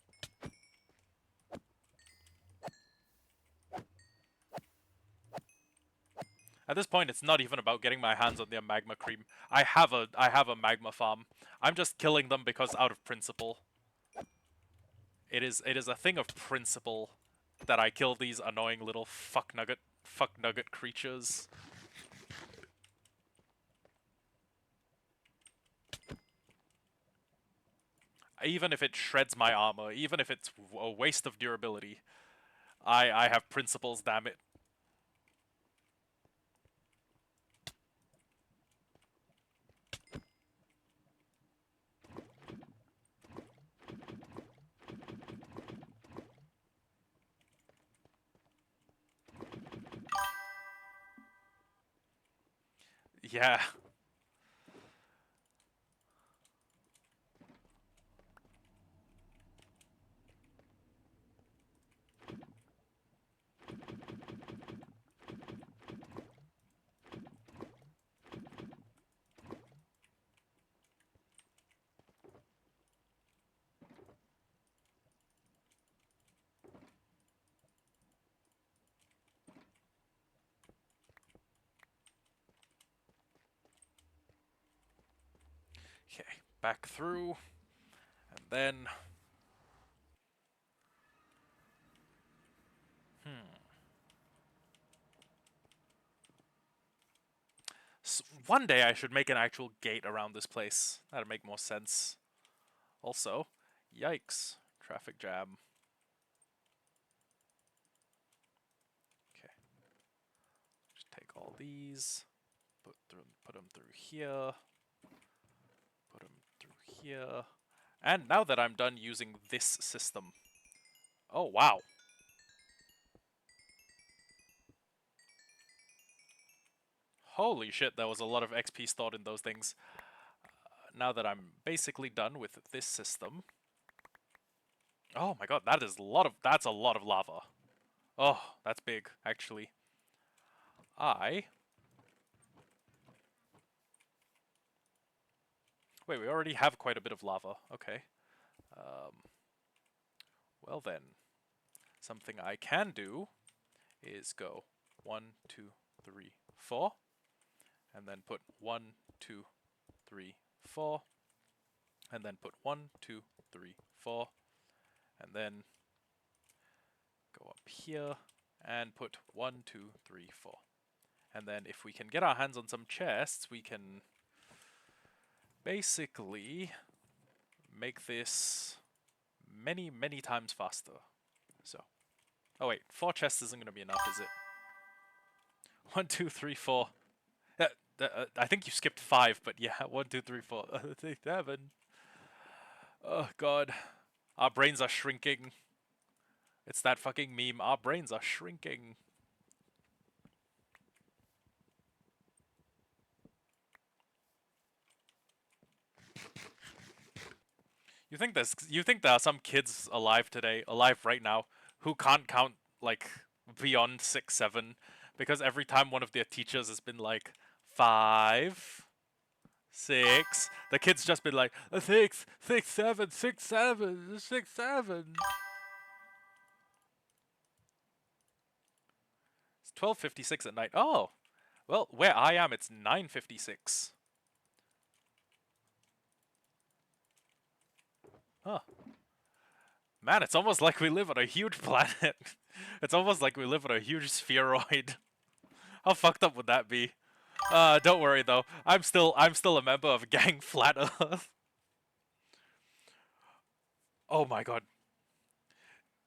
At this point, it's not even about getting my hands on their magma cream. I have a magma farm. I'm just killing them because out of principle. It is a thing of principle that I kill these annoying little fuck nugget creatures. Even if it shreds my armor, even if it's a waste of durability, I have principles, damn it. Yeah. Okay, back through, and then... So one day I should make an actual gate around this place. That'd make more sense. Also, yikes, traffic jam. Okay, just take all these, put them through here, put them through here, and now that I'm done using this system, oh wow. Holy shit, there was a lot of XP stored in those things. Now that I'm basically done with this system... Oh my god, that's a lot of lava. Oh, that's big, actually. I Wait, we already have quite a bit of lava. Okay. Well then, something I can do is go 1, 2, 3, 4, and then put 1, 2, 3, 4, and then put 1, 2, 3, 4, and then go up here and put 1, 2, 3, 4. And then if we can get our hands on some chests, we can basically make this many, many times faster. So, oh wait, 4 chests isn't going to be enough, is it? 1, 2, 3, 4. I think you skipped 5, but yeah, 1, 2, 3, 4, 7. Oh god, our brains are shrinking. It's that fucking meme. Our brains are shrinking. You think there are some kids alive today, alive right now, who can't count like beyond 6, 7, because every time one of their teachers has been like 5, 6, the kid's just been like 6, 6, 7, 6, 7, 6, 7. It's 12:56 at night. Oh, well, where I am, it's 9:56. Huh. Man, it's almost like we live on a huge planet. It's almost like we live on a huge spheroid. How fucked up would that be? Don't worry though. I'm still a member of Gang Flat Earth. Oh my god.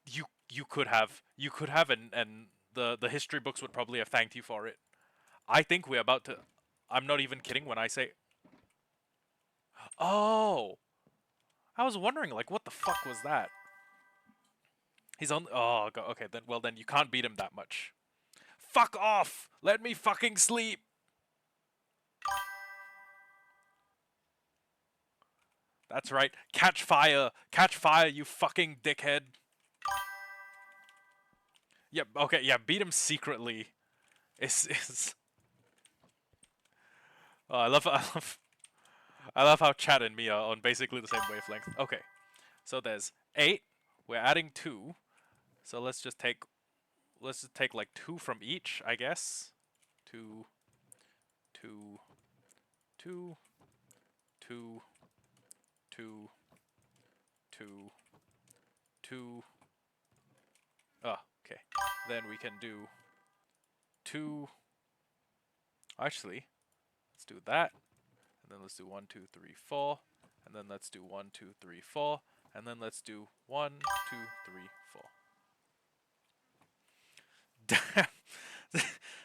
You could have and the history books would probably have thanked you for it. I think we're about to I'm not even kidding when I say oh, I was wondering like what the fuck was that? He's on oh god, okay, then you can't beat him that much. Fuck off! Let me fucking sleep. That's right. Catch fire. Catch fire, you fucking dickhead. Yep, okay, yeah, beat him secretly. Is oh, I love how Chad and me are on basically the same wavelength. Okay. So there's 8. We're adding 2. So let's just take like 2 from each, I guess. 2 2 2 2 2 2 2. Oh, okay. Then we can do 2. Actually, let's do that. And then let's do 1 2 3 4. And then let's do 1 2 3 4. And then let's do 1 2 3 4. Damn.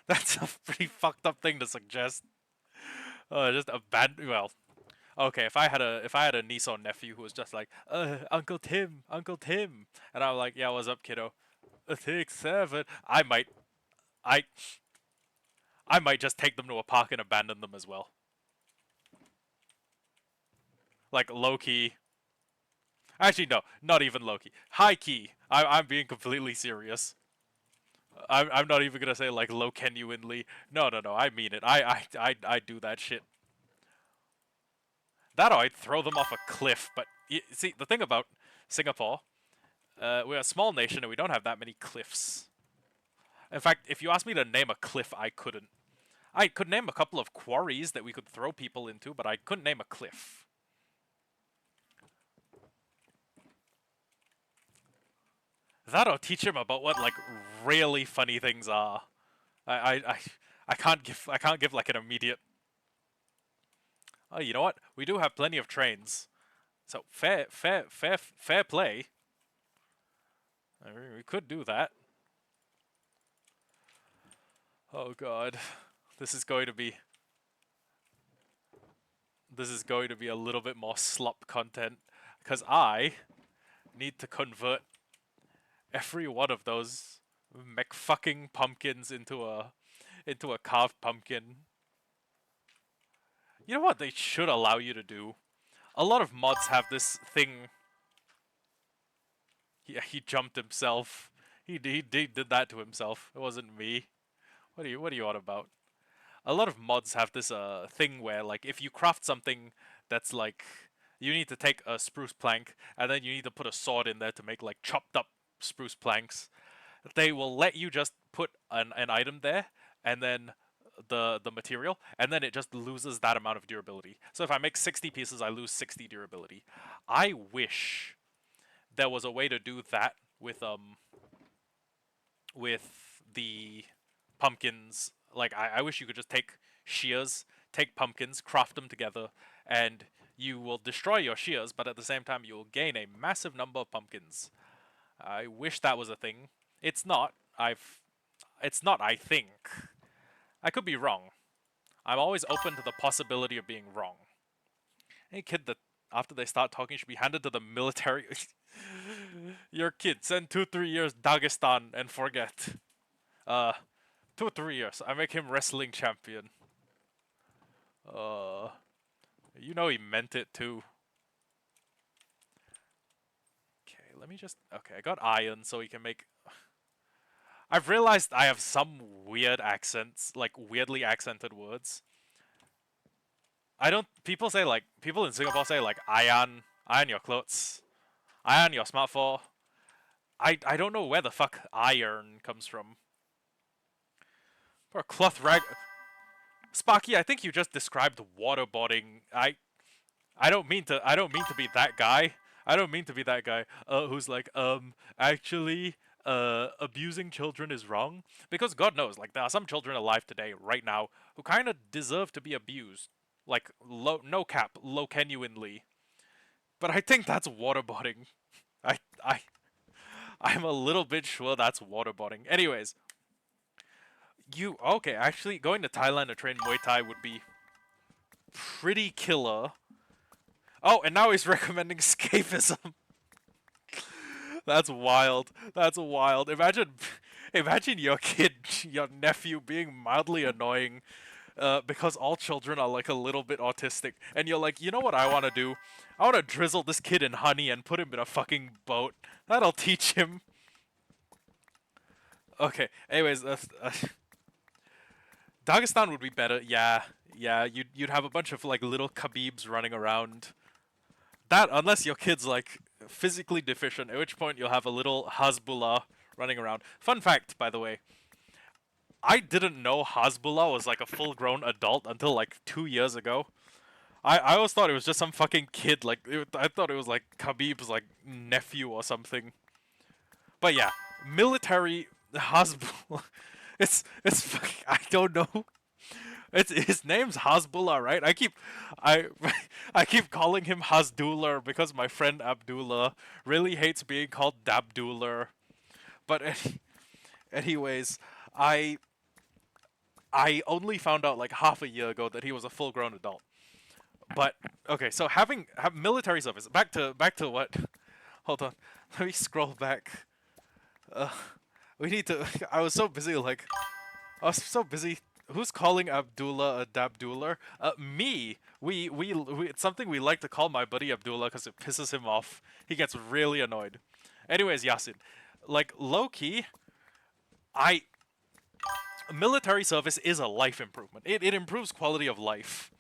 That's a pretty fucked up thing to suggest. Just abandon. Well, okay. If I had a niece or nephew who was just like, Uncle Tim, and I'm like, yeah, what's up, kiddo? 6, 7. I, I might just take them to a park and abandon them as well. Like low key. Actually, no, not even low key. High key. I'm being completely serious. I'm not even gonna say like low genuinely. No. I mean it. I do that shit. That or I'd throw them off a cliff. But see, the thing about Singapore, we're a small nation and we don't have that many cliffs. In fact, if you asked me to name a cliff, I couldn't. I could name a couple of quarries that we could throw people into, but I couldn't name a cliff. That'll teach him about what like really funny things are. I I I, I can't give like an immediate. Oh, you know what? We do have plenty of trains, so fair play. I mean, we could do that. Oh god, this is going to be this is going to be a little bit more slop content because I need to convert every one of those McFucking pumpkins into a carved pumpkin. You know what they should allow you to do? A lot of mods have this thing. Yeah, he jumped himself. He did that to himself. It wasn't me. What are you on about? A lot of mods have this thing where like if you craft something that's like you need to take a spruce plank and then you need to put a sword in there to make like chopped up spruce planks. They will let you just put an item there and then the material, and then it just loses that amount of durability. So if I make 60 pieces, I lose 60 durability. I wish there was a way to do that with the pumpkins. Like I wish you could just take shears, take pumpkins, craft them together, and you will destroy your shears, but at the same time you will gain a massive number of pumpkins. I wish that was a thing. It's not. It's not, I think. I could be wrong. I'm always open to the possibility of being wrong. Any kid that after they start talking should be handed to the military. Your kid, send 2-3 years Dagestan and forget. 2-3 years. I make him wrestling champion. You know he meant it too. Okay, let me just. Okay, I got iron, so he can make. I've realized I have some weird accents, like weirdly accented words. I don't. People say like people in Singapore say like iron your clothes, iron your smartphone. I don't know where the fuck iron comes from. For a cloth rag, Sparky. I think you just described waterboarding. I don't mean to be that guy. I don't mean to be that guy who's like actually abusing children is wrong, because God knows like there are some children alive today right now who kind of deserve to be abused, like no cap, low genuinely. But I think that's waterboarding. I I I'm a little bit sure that's waterboarding. Anyways, you okay? Actually, going to Thailand to train Muay Thai would be pretty killer. Oh, and now he's recommending escapism. That's wild. That's wild. Imagine your kid, your nephew, being mildly annoying, because all children are like a little bit autistic, and you're like, you know what I want to do? I want to drizzle this kid in honey and put him in a fucking boat. That'll teach him. Okay. Anyways, Dagestan would be better. Yeah, yeah. You'd have a bunch of like little Khabibs running around. That unless your kid's like physically deficient, at which point you'll have a little Hasbullah running around. Fun fact, by the way, I didn't know Hasbullah was like a full-grown adult until like 2 years ago. I always thought it was just some fucking kid. Like I thought it was like Khabib's like nephew or something. But yeah, military Hasbullah. It's I don't know. It's his name's Hasbullah, right? I I keep calling him Hasdullah because my friend Abdullah really hates being called Dabdullah. But anyways, I I only found out like half a year ago that he was a full-grown adult. But okay, so have military service. Back to what? Hold on, let me scroll back. Uh, we need to. I was so busy. Who's calling Abdullah a Dabdullah? Me. It's something we like to call my buddy Abdullah because it pisses him off. He gets really annoyed. Anyways, Yasin, like low key, I military service is a life improvement. It improves quality of life.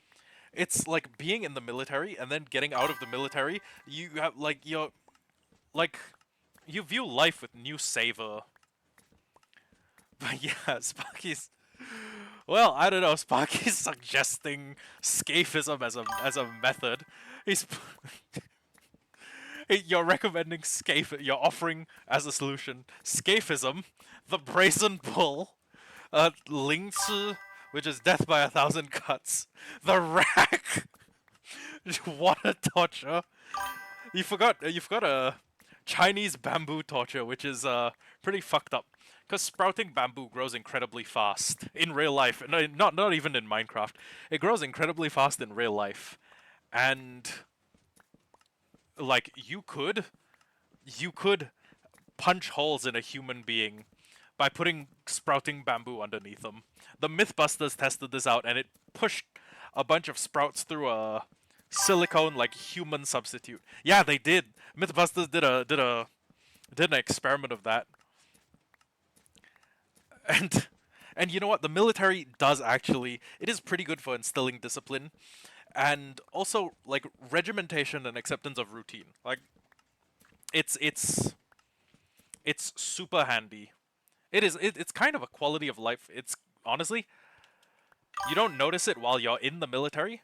It's like being in the military and then getting out of the military. You have like you view life with new savor. But yeah, Sparky's. Well, I don't know. Sparky's suggesting scaphism as a method. He's you're recommending scape. You're offering as a solution scaphism, the brazen bull, Ling Chi, which is death by 1,000 cuts, the rack. What a torture! You forgot a Chinese bamboo torture, which is pretty fucked up. Because sprouting bamboo grows incredibly fast in real life. No, not even in Minecraft. It grows incredibly fast in real life, and like you could punch holes in a human being by putting sprouting bamboo underneath them. The Mythbusters tested this out, and it pushed a bunch of sprouts through a silicone like human substitute. Yeah, they did. Mythbusters did an experiment of that. And and you know what? The military does actually. It is pretty good for instilling discipline. and also like regimentation and acceptance of routine. Like it's it's it's super handy. It's kind of a quality of life. It's honestly, you don't notice it while you're in the military,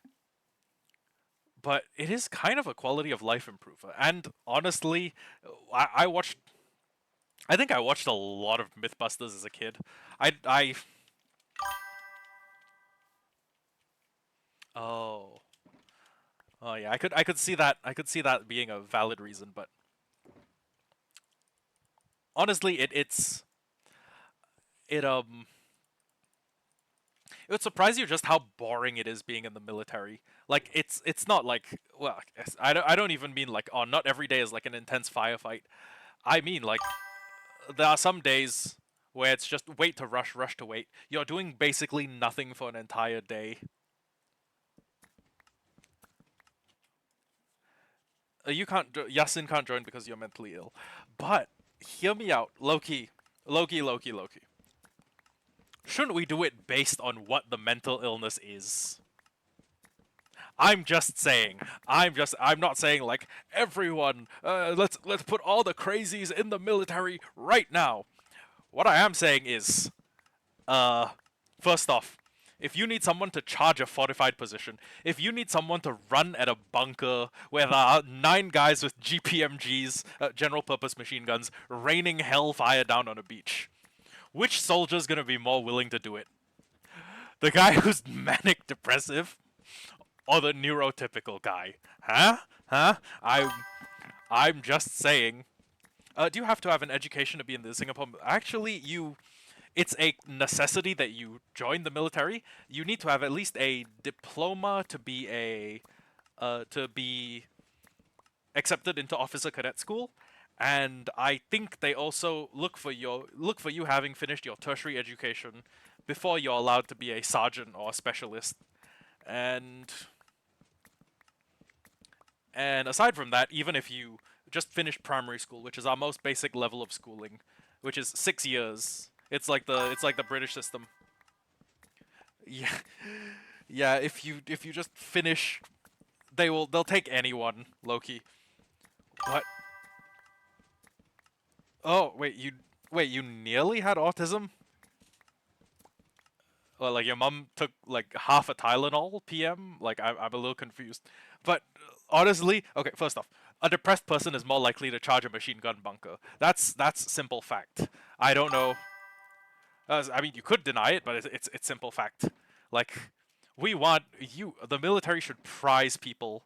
but it is kind of a quality of life improver. And honestly, I watched. I think I watched a lot of MythBusters as a kid. I oh oh yeah, I could see that. I could see that being a valid reason, but honestly, it it would surprise you just how boring it is being in the military. Like it's not like, well, I don't even mean like, oh, not every day is like an intense firefight. I mean like there are some days where it's just wait to rush, rush to wait. You're doing basically nothing for an entire day. You can't Yasin can't join because you're mentally ill. But hear me out, Loki. Loki, Loki, Loki. Shouldn't we do it based on what the mental illness is? I'm just saying. I'm not saying like everyone. Let's put all the crazies in the military right now. What I am saying is, uh, first off, if you need someone to charge a fortified position, if you need someone to run at a bunker where there are 9 guys with GPMGs, general purpose machine guns, raining hellfire down on a beach, which soldier's gonna be more willing to do it? The guy who's manic depressive or the neurotypical guy? Huh? Huh? I'm just saying. Do you have to have an education to be in the Singapore? Actually, it's a necessity that you join the military. You need to have at least a diploma to be accepted into officer cadet school. And I think they also look for you having finished your tertiary education before you're allowed to be a sergeant or a specialist. And And aside from that, even if you just finish primary school, which is our most basic level of schooling, which is 6 years, it's like the British system. Yeah, yeah. If you just finish, they'll take anyone, Loki. But oh wait, you nearly had autism? Well, like your mom took like half a Tylenol PM? Like I'm a little confused. But honestly, okay, first off, a depressed person is more likely to charge a machine gun bunker. That's simple fact. I don't know. I mean, you could deny it, but it's simple fact. Like, we want you. The military should prize people.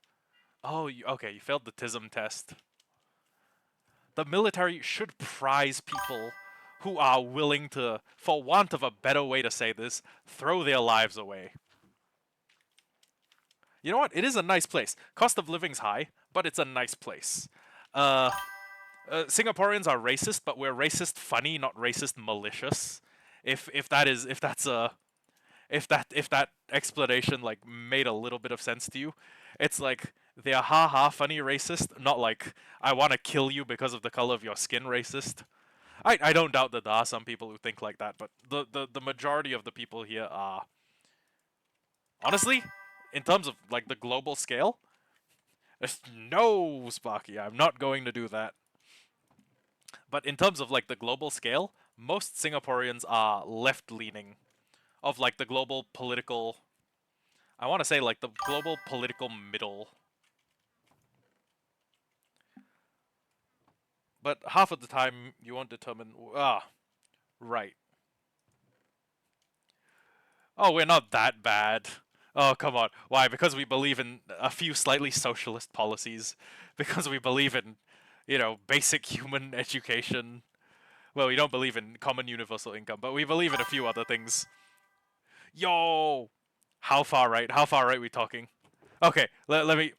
Oh, okay, you failed the TISM test. The military should prize people who are willing to, for want of a better way to say this, throw their lives away. You know what? It is a nice place. Cost of living's high, but it's a nice place. Uh, Singaporeans are racist, but we're racist funny, not racist malicious. If that explanation like made a little bit of sense to you, it's like they're ha ha funny racist, not like I want to kill you because of the color of your skin racist. I don't doubt that there are some people who think like that, but the majority of the people here are honestly, in terms of like the global scale, no, Sparky, I'm not going to do that. But in terms of like the global scale, most Singaporeans are left leaning of like the global political. I want to say like the global political middle. But half of the time you won't determine. Right. Oh, we're not that bad. Oh, come on. Why? Because we believe in a few slightly socialist policies. Because we believe in, basic human education. Well, we don't believe in common universal income, but we believe in a few other things. Yo! How far right? How far right we talking? Okay, let me.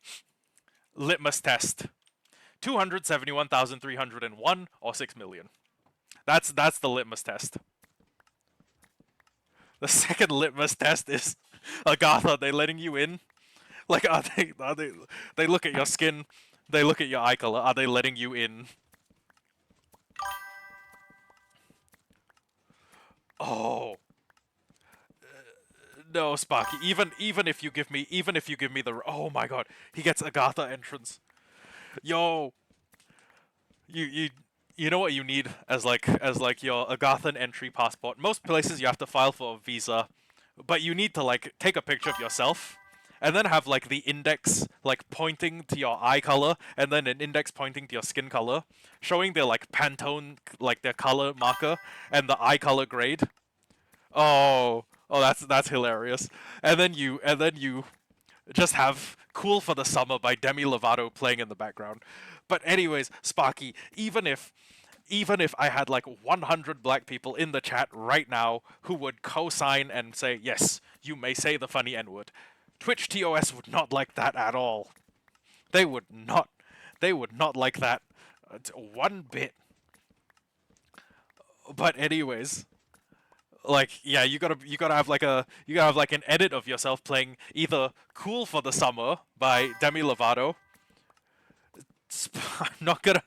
Litmus test. 271,301 or 6 million. That's the litmus test. The second litmus test is, Agatha, are they letting you in? Like, they look at your skin, they look at your eye color, are they letting you in? Oh. No, Sparky. Even if you give me the oh my god, he gets Agatha entrance. Yo, you you know what you need as like your Agathan entry passport. Most places you have to file for a visa, but you need to like take a picture of yourself and then have like the index like pointing to your eye color and then an index pointing to your skin color, showing their like Pantone like their color marker and the eye color grade. Oh, that's hilarious. And then you just have "Cool for the Summer" by Demi Lovato playing in the background. But anyways, Sparky, even if I had like 100 black people in the chat right now who would co-sign and say, "Yes, you may say the funny N-word," Twitch TOS would not like that at all. They would not. They would not like that one bit. But anyways, like yeah, you gotta have like an edit of yourself playing either "Cool for the Summer" by Demi Lovato. I'm not gonna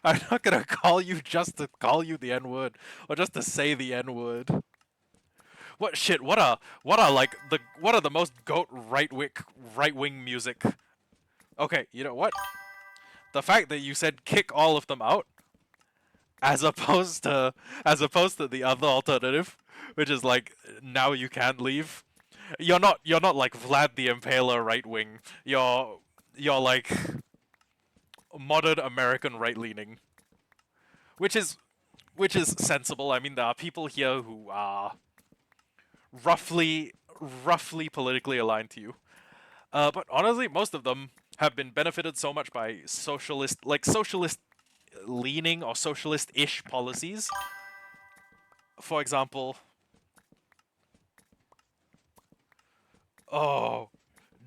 I'm not gonna call you just to call you the N word or just to say the N word. What shit? What are the most goat right wing music? Okay, you know what? The fact that you said kick all of them out as opposed to the other alternative, which is like now you can't leave. You're not like Vlad the Impaler right wing. You're like modern American right leaning, which is sensible. I mean, there are people here who are roughly politically aligned to you. But honestly, most of them have been benefited so much by socialist leaning or socialist-ish policies. For example, oh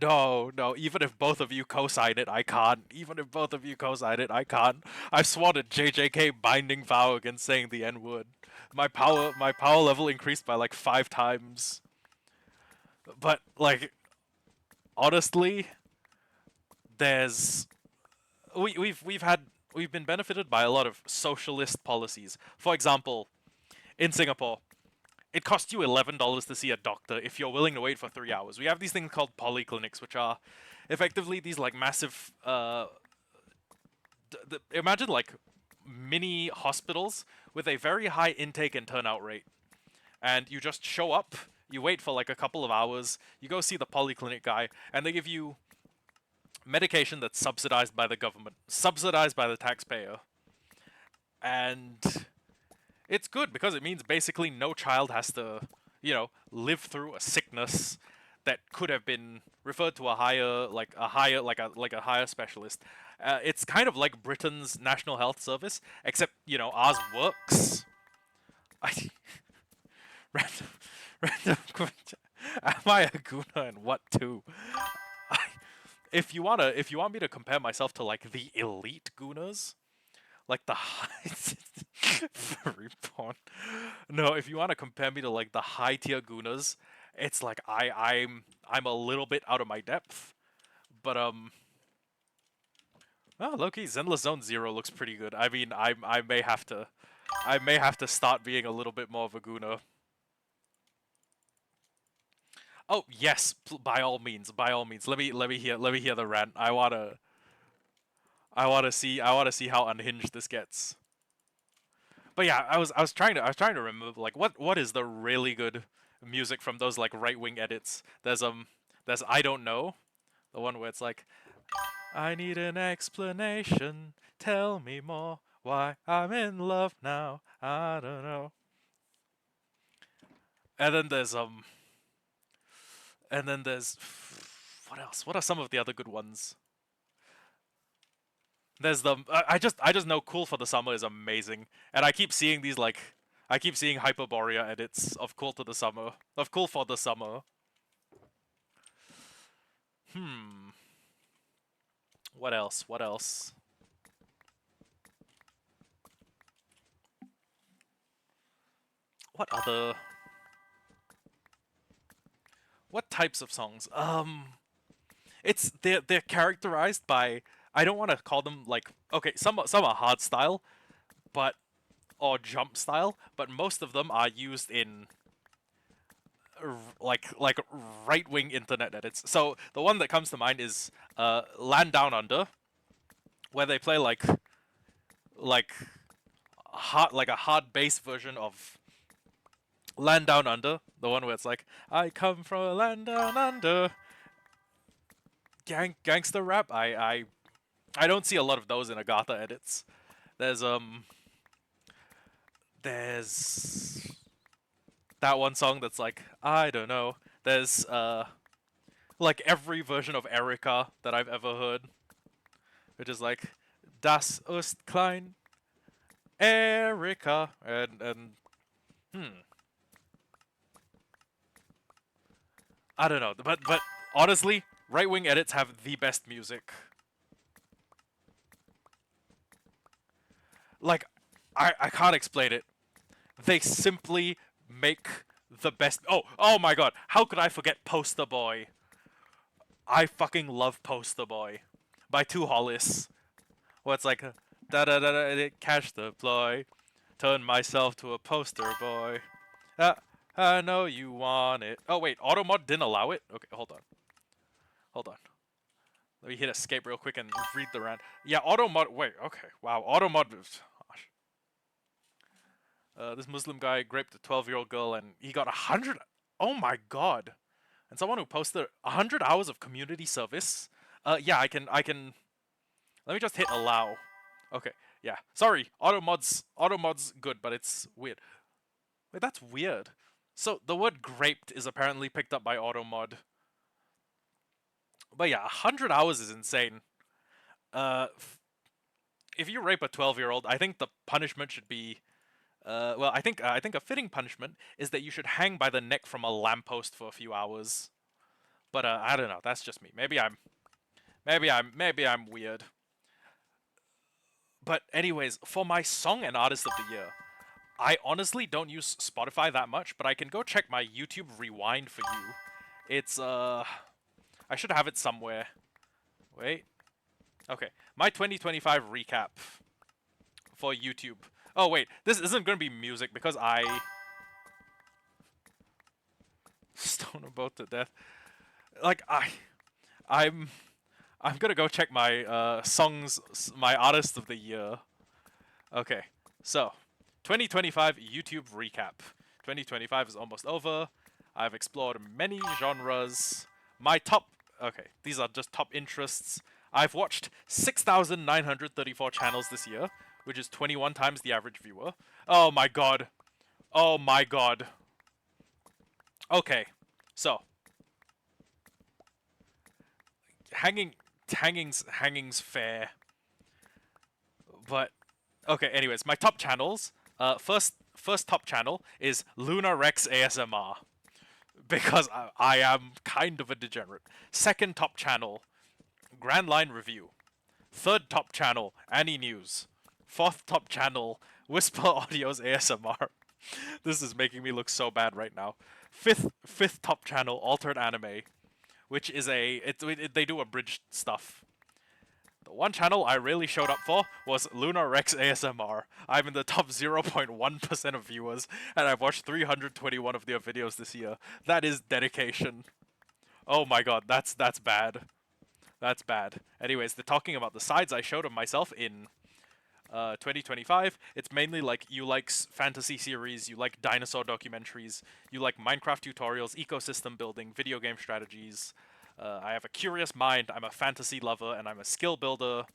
no, no, even if both of you co-sign it, I can't. Even if both of you co-sign it, I can't. I've sworn a JJK binding vow against saying the N-word. My power level increased by like 5 times. But like honestly, there's we've been benefited by a lot of socialist policies. For example, in Singapore, it costs you $11 to see a doctor if you're willing to wait for 3 hours. We have these things called polyclinics, which are effectively these like massive. Imagine like mini hospitals with a very high intake and turnout rate, and you just show up. You wait for like a couple of hours. You go see the polyclinic guy, and they give you medication that's subsidized by the government, subsidized by the taxpayer, and it's good because it means basically no child has to, live through a sickness that could have been referred to a higher specialist. It's kind of like Britain's National Health Service, except ours works. I random, random. Am I a Guna and what too? I, if you want me to compare myself to like the elite Gunas, like the high furry porn. No, if you want to compare me to like the high tier Gunas, it's like I'm a little bit out of my depth. But oh, low-key, Zenless Zone Zero looks pretty good. I mean, I may have to start being a little bit more of a Guna. Oh yes, by all means, by all means. Let me hear the rant. I wanna see how unhinged this gets. But yeah, I was trying to remember like what is the really good music from those like right wing edits. There's I Don't Know, the one where it's like I need an explanation, tell me more why I'm in love now. I don't know. And then there's what else? What are some of the other good ones? There's I just know "Cool for the Summer" is amazing, and I keep seeing Hyperborea edits of Cool for the Summer. Hmm. What else? What else? What other? What types of songs? They're characterized by I don't want to call them like okay some are hard style, but or jump style, but most of them are used in like right-wing internet edits. So the one that comes to mind is Land Down Under, where they play like like a hard bass version of Land Down Under, the one where it's like I come from a land down under, gangster rap. I don't see a lot of those in Agatha edits. There's there's that one song that's like I don't know. There's like every version of Erica that I've ever heard, which is like Das ist klein Erica and hmm I don't know, but honestly, right wing edits have the best music. Like I can't explain it. They simply make the best. Oh my god! How could I forget Poster Boy? I fucking love Poster Boy by Two Hollis. Where it's like da da da da catch the ploy, turn myself to a poster boy. Uh, I know you want it. Oh wait, Automod didn't allow it. Okay, hold on. Let me hit escape real quick and read the rant. Yeah, Automod. Wait, okay, wow, Automod. This Muslim guy raped a 12-year-old girl and he got 100. Oh my god! And someone who posted 100 hours of community service. Yeah, I can. Let me just hit allow. Okay, yeah. Sorry, auto mods good, but it's weird. Wait, that's weird. So the word graped is apparently picked up by automod. But yeah, 100 hours is insane. Uh, if you rape a 12-year-old, I think the punishment should be. Well, I think a fitting punishment is that you should hang by the neck from a lamppost for a few hours. But I don't know. That's just me. Maybe I'm weird. But anyways, for my song and artist of the year, I honestly don't use Spotify that much, but I can go check my YouTube rewind for you. It's I should have it somewhere. Wait. Okay. My 2025 recap for YouTube. Oh wait, this isn't going to be music because I stone a boat to death. Like I'm I'm going to go check my songs, my artist of the year. Okay. So, 2025 YouTube recap. 2025 is almost over. I've explored many genres. My top. Okay, these are just top interests. I've watched 6,934 channels this year, which is 21 times the average viewer. Oh my god. Oh my god. Okay, so. Hanging's fair. But okay, anyways, my top channels. First top channel is Luna Rex ASMR because I am kind of a degenerate. Second top channel, Grand Line Review. Third top channel, Annie News. Fourth top channel, Whisper Audio's ASMR. This is making me look so bad right now. Fifth top channel, Altered Anime, which is they do abridged stuff. The one channel I really showed up for was Luna Rex ASMR. I'm in the top 0.1% of viewers, and I've watched 321 of their videos this year. That is dedication. Oh my god, that's bad. That's bad. Anyways, they're talking about the sides I showed of myself in 2025. It's mainly like you like fantasy series, you like dinosaur documentaries, you like Minecraft tutorials, ecosystem building, video game strategies. I have a curious mind, I'm a fantasy lover, and I'm a skill builder.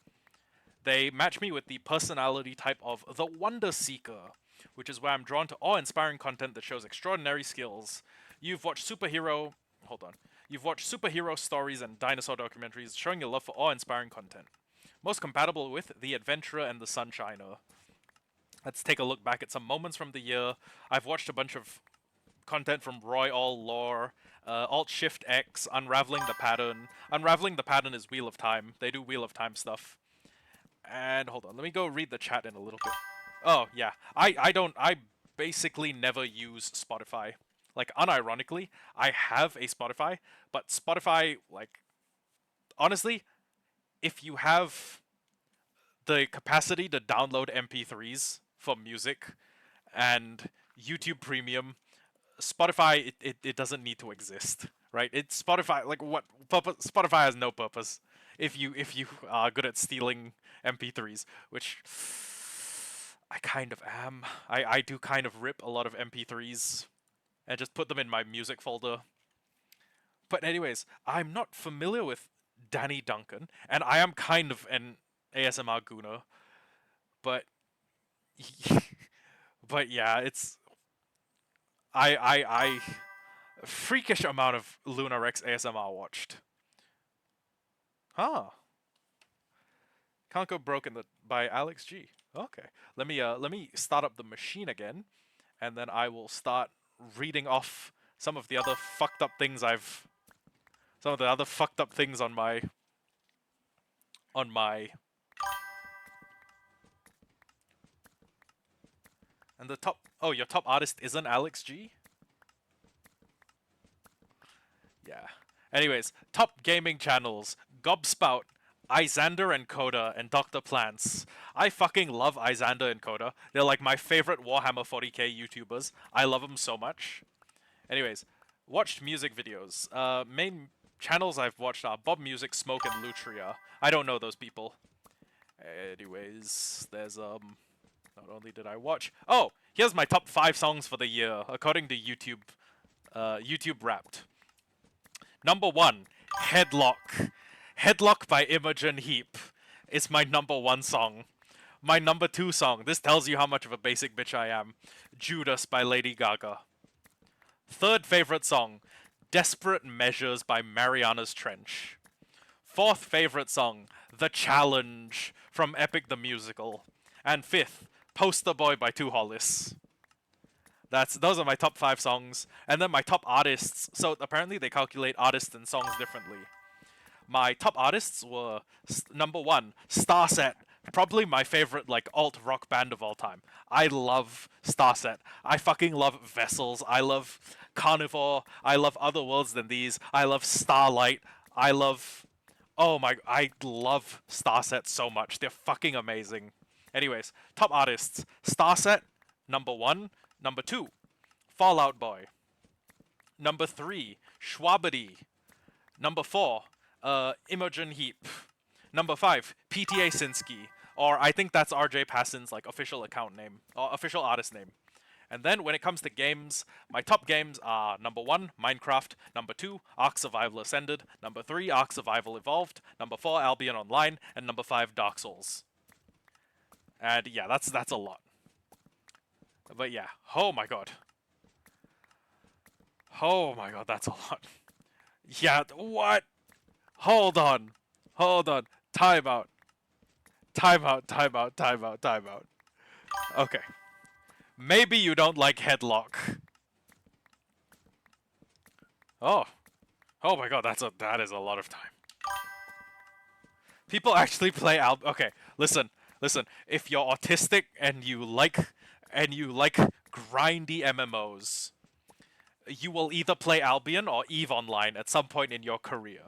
They match me with the personality type of the Wonder Seeker, which is where I'm drawn to awe-inspiring content that shows extraordinary skills. You've watched superhero... Hold on. You've watched superhero stories and dinosaur documentaries showing your love for awe-inspiring content. Most compatible with The Adventurer and The Sunshiner. Let's take a look back at some moments from the year. I've watched a bunch of content from Roy All Lore, Alt-Shift-X, Unraveling the Pattern. Unraveling the Pattern is Wheel of Time. They do Wheel of Time stuff. And hold on, let me go read the chat in a little bit. Oh, yeah. I basically never use Spotify. Like, unironically, I have a Spotify, but Spotify, like, honestly, if you have the capacity to download MP3s for music and YouTube Premium, Spotify, it doesn't need to exist, right? It's Spotify. Like what purpose? Spotify has no purpose. If you are good at stealing MP3s, which I kind of am. I do kind of rip a lot of MP3s and just put them in my music folder. But anyways, I'm not familiar with Danny Duncan, and I am kind of an ASMR gooner, but but yeah, it's I freakish amount of Lunar X ASMR watched. Huh. Can't Go Broken by Alex G. Okay. Let me start up the machine again, and then I will start reading off some of the other fucked up things I've some of the other fucked up things on my and the top. Oh, your top artist isn't Alex G? Yeah. Anyways, top gaming channels: Gobspout, Izander and Coda, and Dr. Plants. I fucking love Izander and Coda. They're like my favorite Warhammer 40k YouTubers. I love them so much. Anyways, watched music videos. Main channels I've watched are Bob Music, Smoke, and Lutria. I don't know those people. Anyways, there's not only did I watch. Oh, here's my top 5 songs for the year according to YouTube. YouTube Wrapped. Number 1, Headlock. Headlock by Imogen Heap is my number 1 song. My number 2 song, this tells you how much of a basic bitch I am, Judas by Lady Gaga. Third favorite song, Desperate Measures by Mariana's Trench. Fourth favorite song, The Challenge from Epic the Musical. And fifth, Poster Boy by Two Hollis. Those are my top 5 songs. And then my top artists. So apparently they calculate artists and songs differently. My top artists were number 1, Starset. Probably my favorite like alt rock band of all time. I love Starset. I fucking love Vessels. I love Carnivore. I love Other Worlds Than These. I love Starlight. I love I love Starset so much. They're fucking amazing. Anyways, top artists: Starset, number 1. Number 2, Fall Out Boy. Number 3, Schwabity. Number 4, Imogen Heap. Number 5, PTA Sinsky, or I think that's RJ Passin's like official account name, or official artist name. And then when it comes to games, my top games are number 1, Minecraft, number 2, Ark Survival Ascended, number 3, Ark Survival Evolved, number 4, Albion Online, and number 5, Dark Souls. And yeah, that's a lot. But yeah, oh my god. Oh my god, that's a lot. Yeah, what? Hold on. Hold on. Time out. Time out, time out, time out, time out. Okay. Maybe you don't like Headlock. Oh. Oh my god, that is a lot of time. People actually play okay, listen. If you're autistic and you like grindy MMOs, you will either play Albion or EVE Online at some point in your career.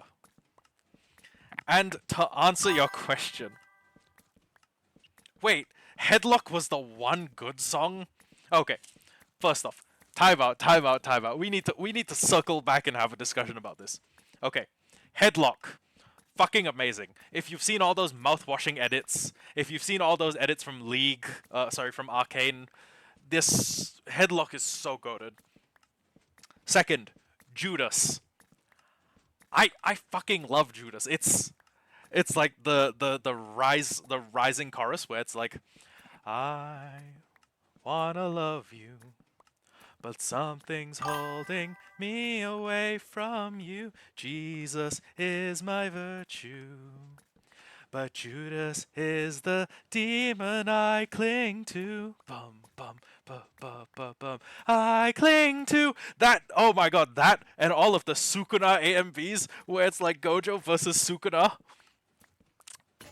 And to answer your question, wait, Headlock was the one good song? Okay, first off, time out. We need to circle back and have a discussion about this. Okay, Headlock, fucking amazing. If you've seen all those mouth-washing edits, if you've seen all those edits from League, from Arcane, this Headlock is so goated. Second, Judas. I fucking love Judas. It's like the rising chorus where it's like, I wanna love you, but something's holding me away from you. Jesus is my virtue, but Judas is the demon I cling to. Bum bum bum bum bum bum. I cling to that. Oh my god, that and all of the Sukuna AMVs where it's like Gojo versus Sukuna.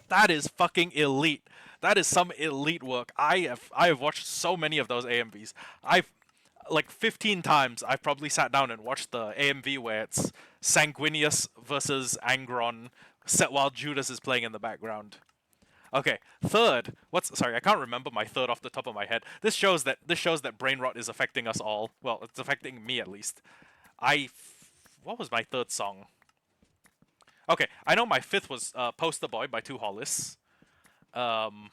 That is fucking elite. That is some elite work. I have watched so many of those AMVs. I've like 15 times I've probably sat down and watched the AMV where it's Sanguinius versus Angron set while Judas is playing in the background. Okay, third. Sorry, I can't remember my third off the top of my head. This shows that brain rot is affecting us all. Well, it's affecting me at least. What was my third song? Okay, I know my fifth was Poster Boy by Two Hollis. Um,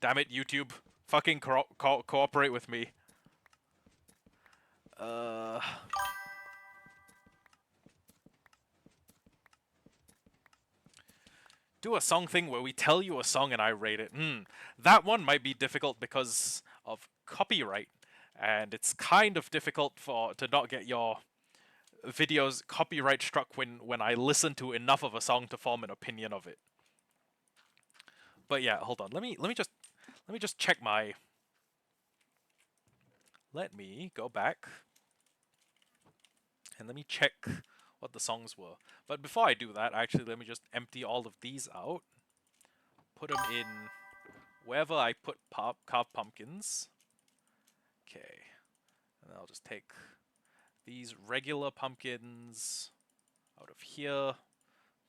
damn it, YouTube. Fucking cooperate with me. Uh, do a song thing where we tell you a song and I rate it. That one might be difficult because of copyright, and it's kind of difficult to not get your videos copyright struck when I listen to enough of a song to form an opinion of it. But yeah, hold on. Let me just check my. Let me go back and let me check what the songs were. But before I do that, actually, let me just empty all of these out. Put them in wherever I put carved pumpkins. Okay. And I'll just take these regular pumpkins out of here.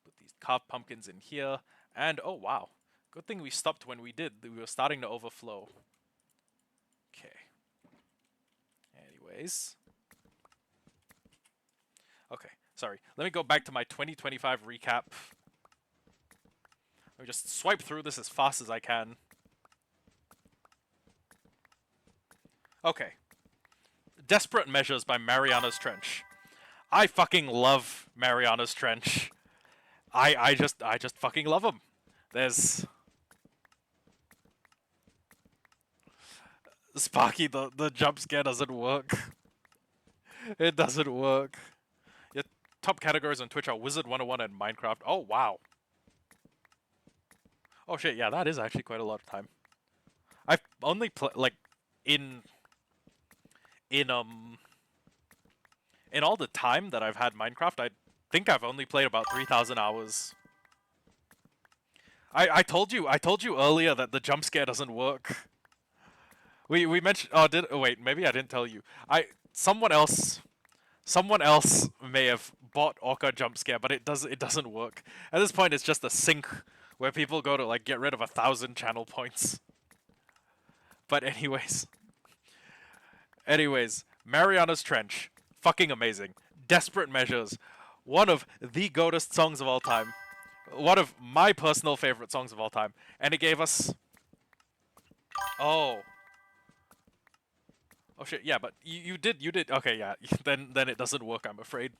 Put these carved pumpkins in here. And, oh wow. Good thing we stopped when we did. We were starting to overflow. Okay. Anyways. Okay, sorry. Let me go back to my 2025 recap. Let me just swipe through this as fast as I can. Okay. Desperate Measures by Mariana's Trench. I fucking love Mariana's Trench. I just fucking love them. There's Sparky, the jump scare doesn't work. It doesn't work. Your top categories on Twitch are Wizard 101 and Minecraft. Oh wow. Oh shit, yeah, that is actually quite a lot of time. I've only like in in all the time that I've had Minecraft, I think I've only played about 3,000 hours. I told you earlier that the jump scare doesn't work. We mentioned wait, maybe I didn't tell you. Someone else may have bought Orca jump scare, but it doesn't work. At this point it's just a sink where people go to like get rid of 1,000 channel points. But anyways, Mariana's Trench, fucking amazing. Desperate Measures, one of the goatest songs of all time. One of my personal favorite songs of all time. And it gave us... Oh shit, yeah, but you did, okay, yeah, then it doesn't work, I'm afraid.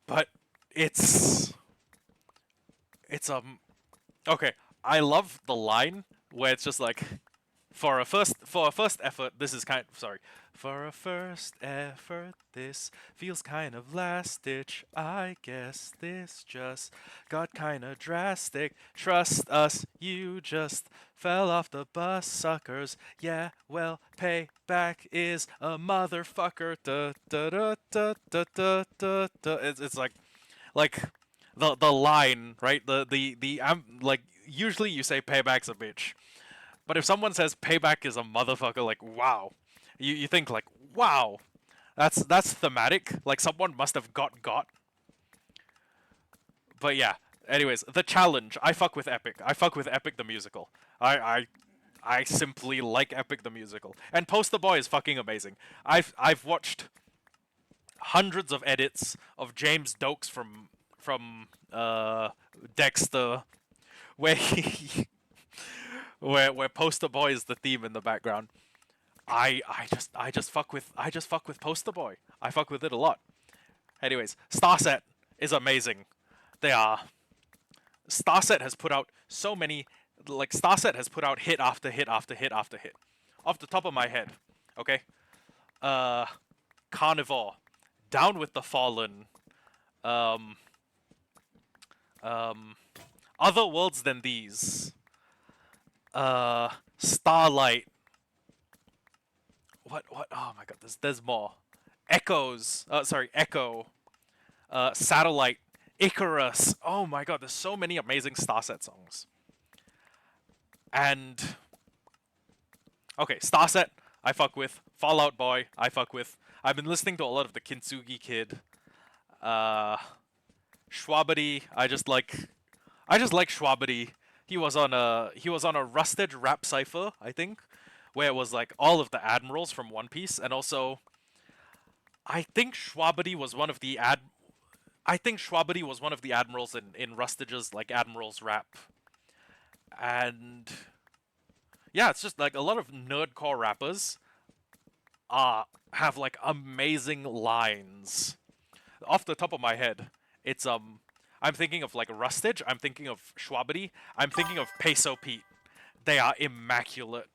But it's okay, I love the line where it's just like, for a first effort, this is kind of, sorry. For a first effort, this feels kind of last ditch. I guess this just got kind of drastic. Trust us, you just fell off the bus, suckers. Yeah, well, payback is a motherfucker. Da da da da da da da da. It's like the line, right? Like usually you say payback's a bitch. But if someone says payback is a motherfucker, like, wow. You think, like, wow. That's thematic. Like, someone must have got. But yeah. Anyways, the challenge. I fuck with Epic. I fuck with Epic the musical. I simply like Epic the musical. And Poster Boy is fucking amazing. I've watched hundreds of edits of James Dokes from Dexter, where he where Poster Boy is the theme in the background. I just fuck with Poster Boy. I fuck with it a lot. Anyways, Starset is amazing. Starset has put out so many, like, Starset has put out hit after hit after hit after hit. Off the top of my head, okay? Carnivore, Down with the Fallen, Other Worlds Than These, Starlight. What? Oh my god, there's more. Echoes. Echo. Satellite. Icarus. Oh my god, there's so many amazing Starset songs. And okay, Starset, I fuck with. Fallout Boy, I fuck with. I've been listening to a lot of the Kintsugi Kid. Schwabity, I I just like Schwabity. He was on a Rusted rap cipher, I think, where it was like all of the admirals from One Piece, and also I think Schwabity was one of the ad. I think Schwabity was one of the admirals in Rustage's like admirals rap, and yeah, it's just like a lot of nerdcore rappers have like amazing lines. Off the top of my head, it's I'm thinking of like Rustage, I'm thinking of Schwabity, I'm thinking of Peso Pete. They are immaculate.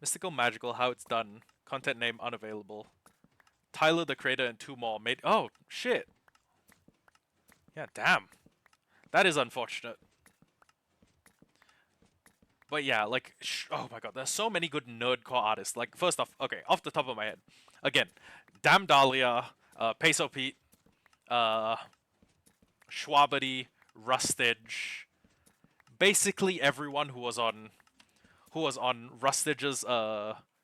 Mystical Magical, how it's done. Content name unavailable. Tyler the Creator and two more made. Oh shit. Yeah, damn. That is unfortunate. But yeah, like, oh my god, there's so many good nerdcore artists. Like, first off, okay, off the top of my head, again, Damn Dahlia, Peso Pete, uh, Schwabity, Rustage, basically everyone who was on Rustage's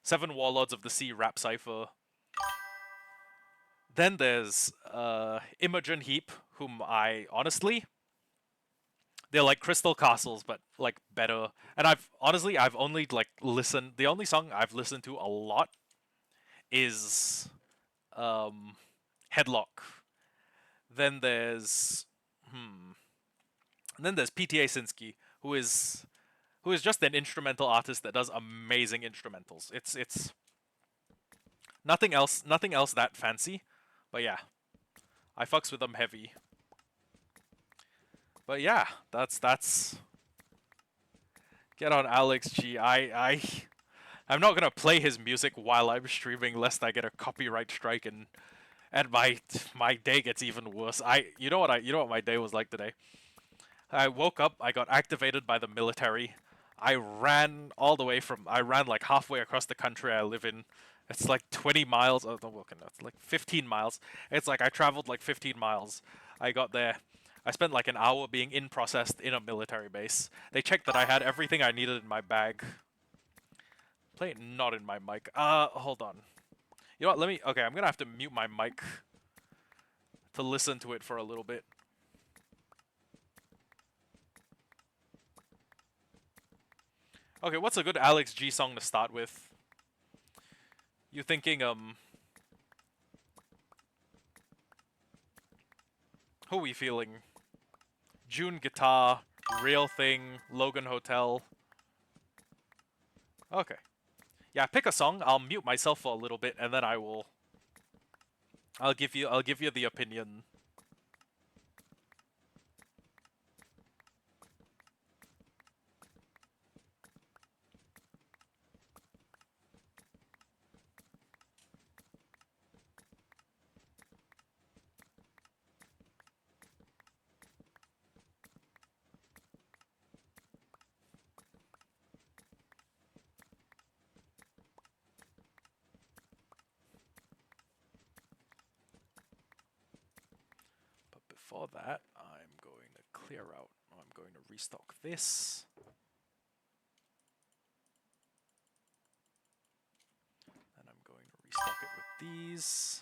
Seven Warlords of the Sea rap cipher. Then there's Imogen Heap, whom I honestly, they're like Crystal Castles, but like better. And I've only like listened. The only song I've listened to a lot is um, Headlock. Then there's hmm. Then there's PTA Sinsky, who is just an instrumental artist that does amazing instrumentals. It's nothing else that fancy, but yeah, I fucks with them heavy. But yeah, that's get on Alex G. I'm not gonna play his music while I'm streaming lest I get a copyright strike and my day gets even worse. You know what my day was like today. I woke up, I got activated by the military. I ran like halfway across the country I live in. It's like 20 miles. Oh, no, okay, no, it's like 15 miles. It's like I traveled like 15 miles. I got there. I spent like an hour being in processed in a military base. They checked that I had everything I needed in my bag. Play it not in my mic. Hold on. You know what? Okay, I'm gonna have to mute my mic to listen to it for a little bit. Okay, what's a good Alex G song to start with? You thinking, who are we feeling? June Guitar, Real Thing, Logan Hotel. Okay. Yeah, pick a song. I'll mute myself for a little bit, and then I'll give you the opinion. But before that, I'm going to clear out. I'm going to restock this. And I'm going to restock it with these.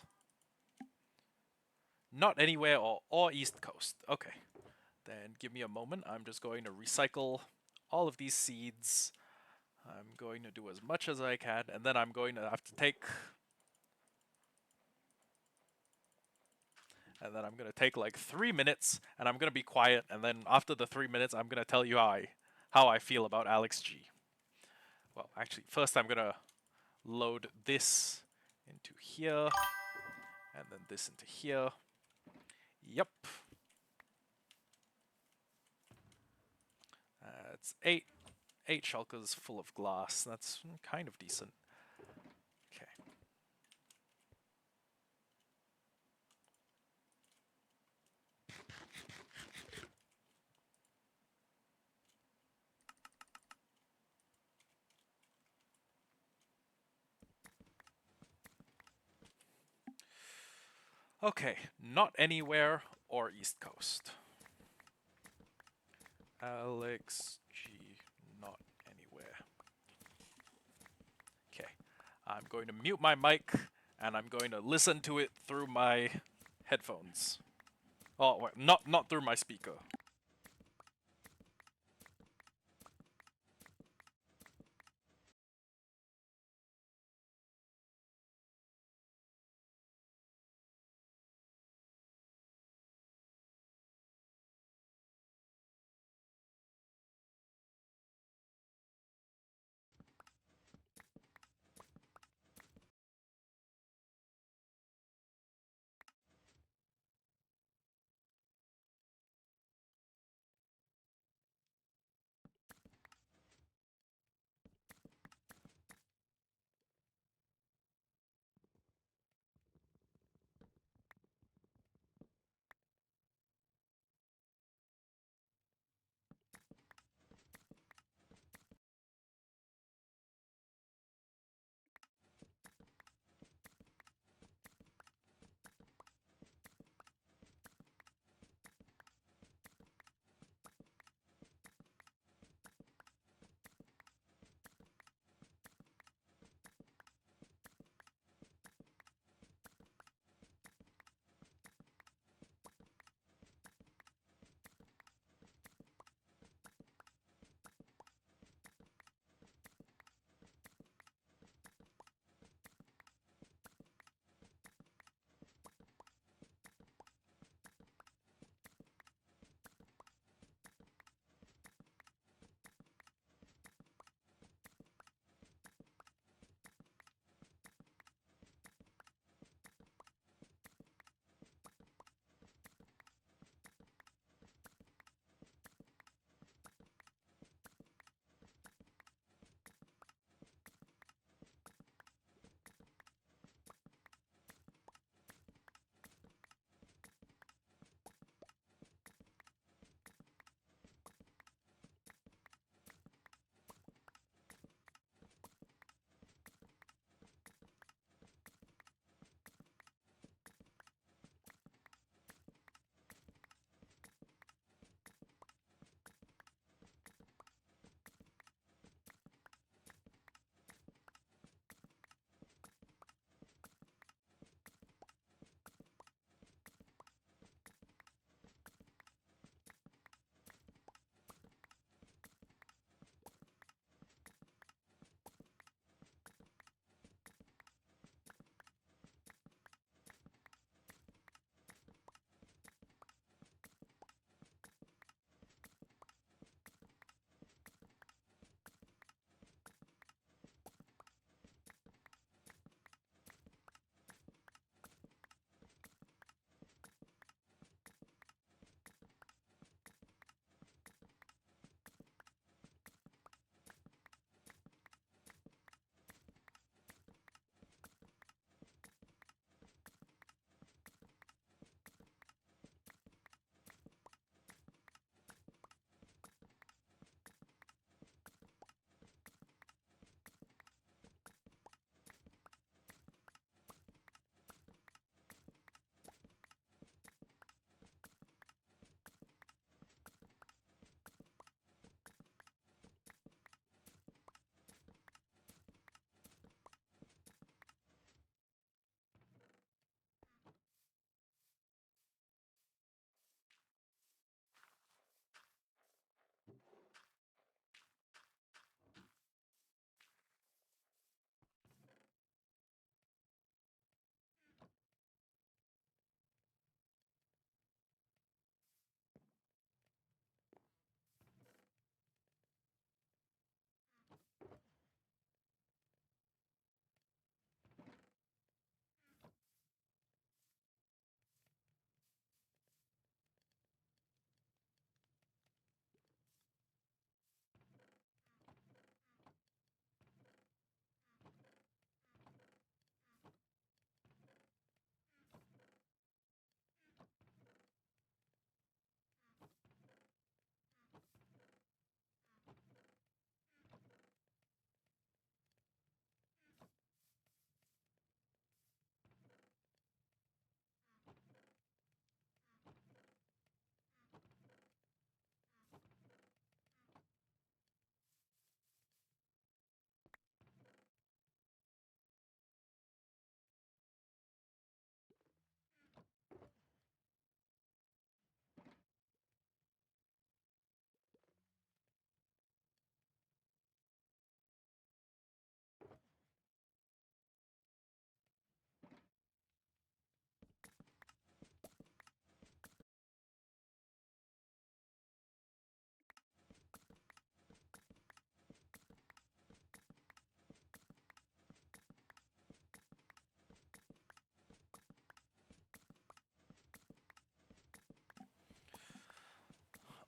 Not anywhere or East Coast. Okay. Then give me a moment. I'm just going to recycle all of these seeds. I'm going to do as much as I can, and then I'm going to have to take... And then I'm going to take like 3 minutes, and I'm going to be quiet, and then after the 3 minutes, I'm going to tell you how I feel about Alex G. Well, actually, first I'm going to load this into here, and then this into here. Yep. It's eight shulkers full of glass. That's kind of decent. Okay. Okay, not anywhere or East Coast. Alex G, not anywhere. Okay, I'm going to mute my mic and I'm going to listen to it through my headphones. Oh wait, not through my speaker.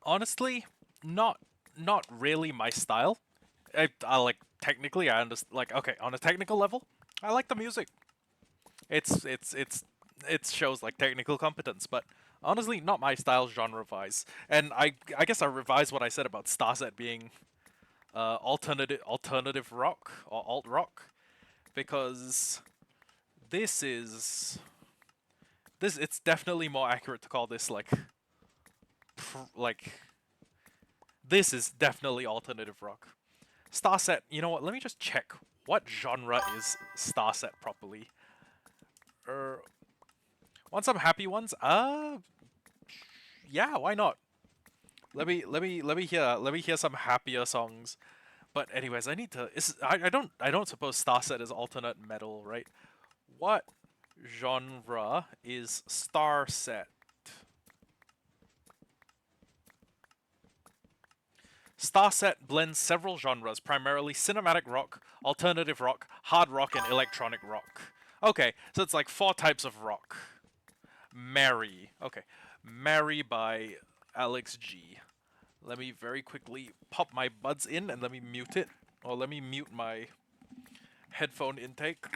Honestly, not not really my style. I like technically I understand. Like okay, on a technical level, I like the music. It shows like technical competence, but honestly, not my style genre wise. And I guess I revised what I said about Starset being alternative rock or alt rock because this is this it's definitely more accurate to call this like this is definitely alternative rock. Starset, you know what? Let me just check what genre is Starset properly. Er, want some happy ones? Yeah, why not? Let me hear some happier songs. But anyways, I need to. I don't suppose Starset is alternate metal, right? What genre is Starset? Starset blends several genres, primarily cinematic rock, alternative rock, hard rock, and electronic rock. Okay, so it's like four types of rock. Mary. Okay. Mary by Alex G. Let me very quickly pop my buds in and let me mute it. Or let me mute my headphone intake.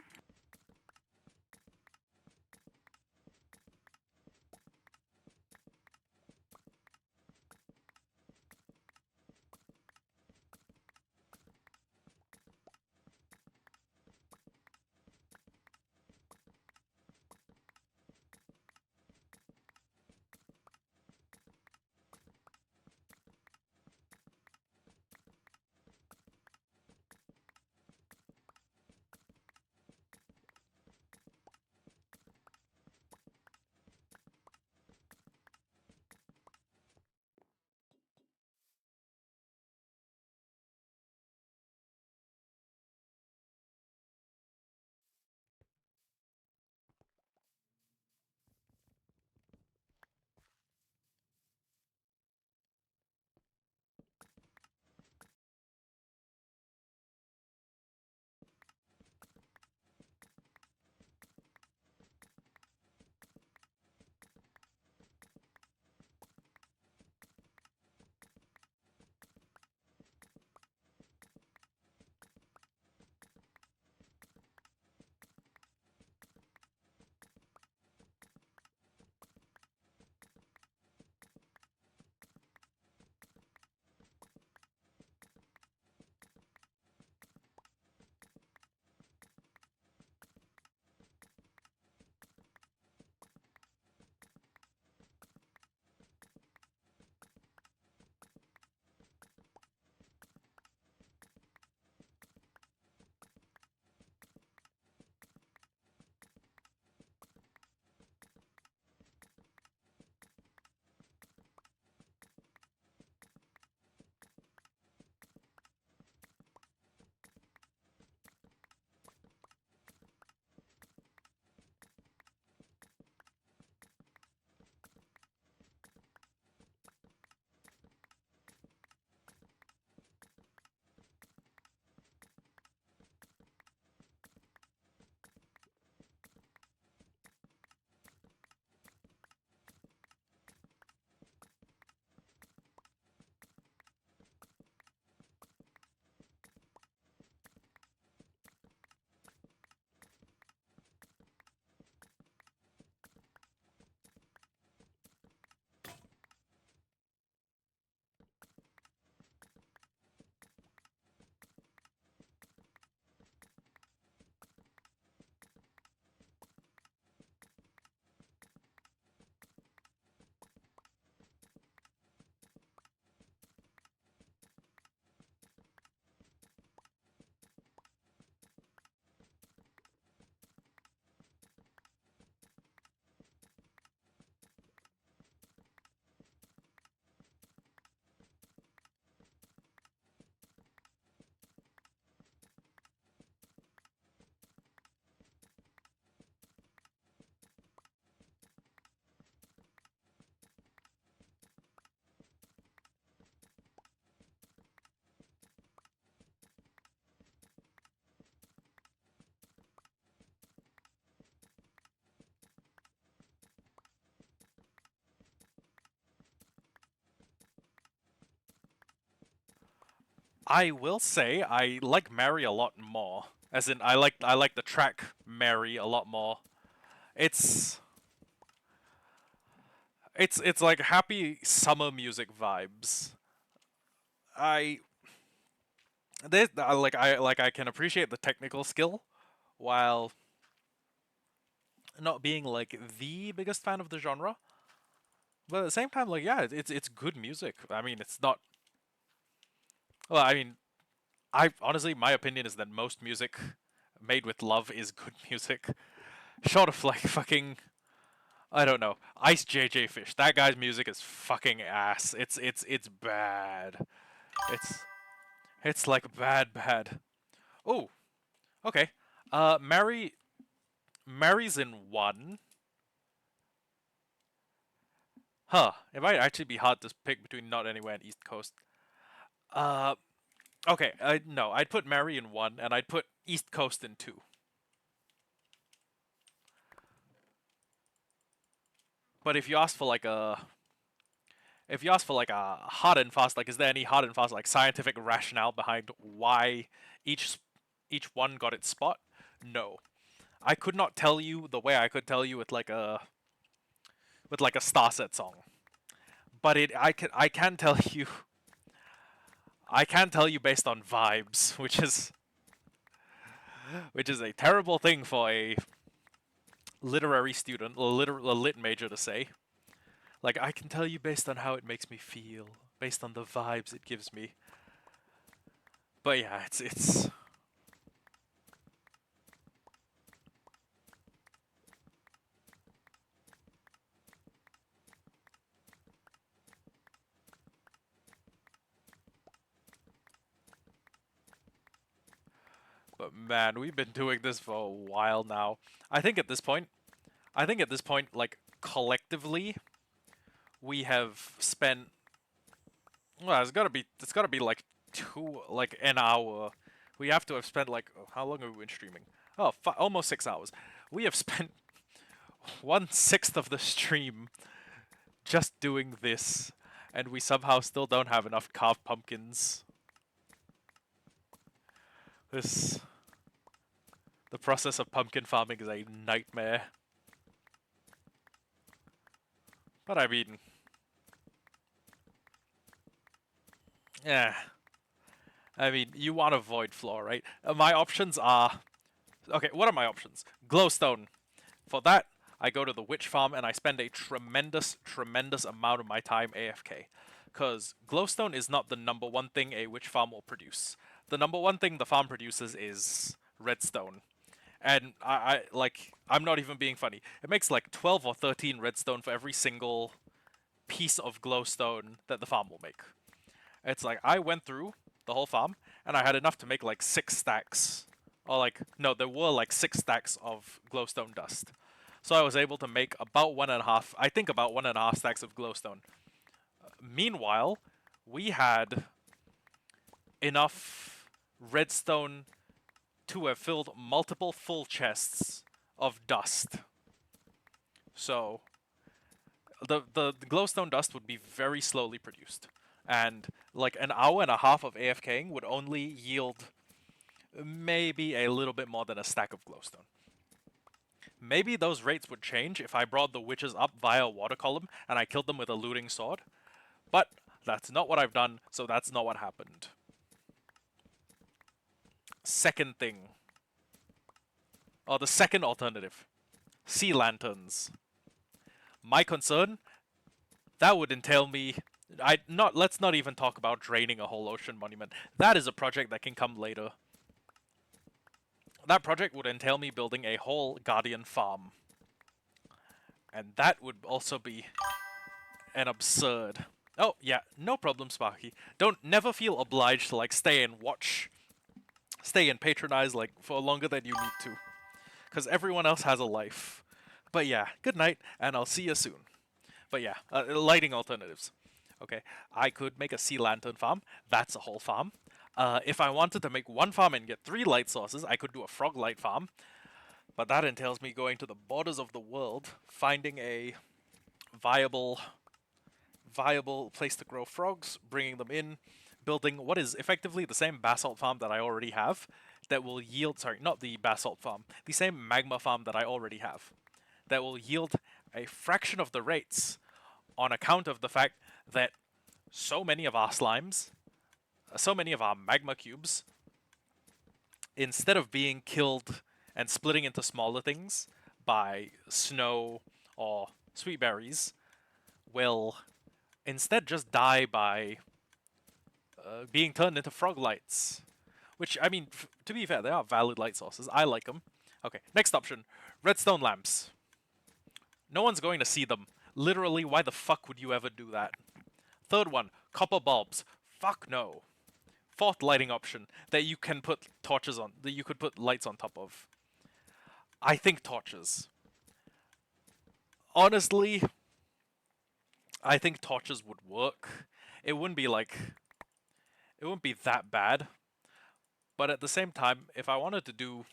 I will say I like Mary a lot more. As in, I like the track Mary a lot more. It's it's like happy summer music vibes. I I can appreciate the technical skill while not being like the biggest fan of the genre. But at the same time, like yeah, it's good music. I mean, it's not. Well, I mean, I honestly, my opinion is that most music made with love is good music. Short of like fucking, I don't know, Ice JJ Fish. That guy's music is fucking ass. It's bad. It's it's like bad. Oh, okay. Mary's in one. Huh. It might actually be hard to pick between Not Anywhere and East Coast. Uh, okay. No, I'd put Mary in one, and I'd put East Coast in two. But if you ask for like a hard and fast, like is there any hard and fast like scientific rationale behind why each each one got its spot? No. I could not tell you the way I could tell you with like a Starset song. But I can tell you I can tell you based on vibes, which is a terrible thing for a literary student, a lit major to say. Like I can tell you based on how it makes me feel, based on the vibes it gives me. But yeah, it's. But man, we've been doing this for a while now. I think at this point, I think at this point, like collectively, we have spent. Well, it's gotta be like like an hour. We have to have spent like how long have we been streaming? Oh, almost 6 hours. We have spent 1/6 of the stream just doing this, and we somehow still don't have enough carved pumpkins. This the process of pumpkin farming is a nightmare. But I mean, yeah. I mean, you want a void floor, right? My options are okay. What are my options? Glowstone. For that, I go to the witch farm and I spend a tremendous amount of my time AFK. Because glowstone is not the number one thing a witch farm will produce. The number one thing the farm produces is redstone. And I'm not even being funny. It makes like 12 or 13 redstone for every single piece of glowstone that the farm will make. It's like I went through the whole farm and I had enough to make like 6 stacks. Or like no, there were like 6 stacks of glowstone dust. So I was able to make about one and a half, I think about 1.5 stacks of glowstone. Meanwhile, we had enough redstone to have filled multiple full chests of dust. So the glowstone dust would be very slowly produced. And like an hour and a half of AFKing would only yield maybe a little bit more than a stack of glowstone. Maybe those rates would change if I brought the witches up via a water column and I killed them with a looting sword. But that's not what I've done, so that's not what happened. Second thing. Or the second alternative. Sea lanterns. My concern, that would entail me let's not even talk about draining a whole ocean monument. That is a project that can come later. That project would entail me building a whole guardian farm. And that would also be an absurd. Oh, yeah, no problem, Sparky. Don't never feel obliged to like stay and patronize like for longer than you need to. Cuz everyone else has a life. But yeah, good night and I'll see you soon. But yeah, lighting alternatives. Okay, I could make a sea lantern farm. That's a whole farm. If I wanted to make one farm and get 3 light sources, I could do a frog light farm. But that entails me going to the borders of the world, finding a viable place to grow frogs, bringing them in, building what is effectively the same basalt farm that I already have that will yield, sorry, not the basalt farm, the same magma farm that I already have that will yield a fraction of the rates on account of the fact that so many of our slimes, so many of our magma cubes, instead of being killed and splitting into smaller things by snow or sweet berries, will instead just die by being turned into frog lights. Which, I mean, to be fair, they are valid light sources. I like them. Okay, next option. Redstone lamps. No one's going to see them. Literally, why the fuck would you ever do that? Third one, copper bulbs. Fuck no. Fourth lighting option that you can put torches on, that you could put lights on top of. I think torches. Honestly, I think torches would work. It wouldn't be like, it wouldn't be that bad. But at the same time, if I wanted to do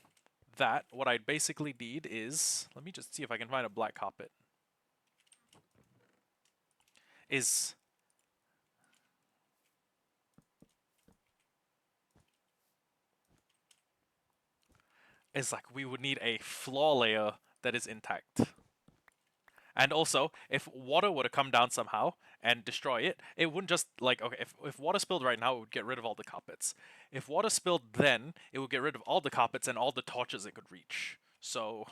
that, what I'd basically need is, let me just see if I can find a black carpet. Is like we would need a floor layer that is intact. And also, if water were to come down somehow and destroy it, it wouldn't just, like, okay, if water spilled right now, it would get rid of all the carpets. If water spilled then, it would get rid of all the carpets and all the torches it could reach. So,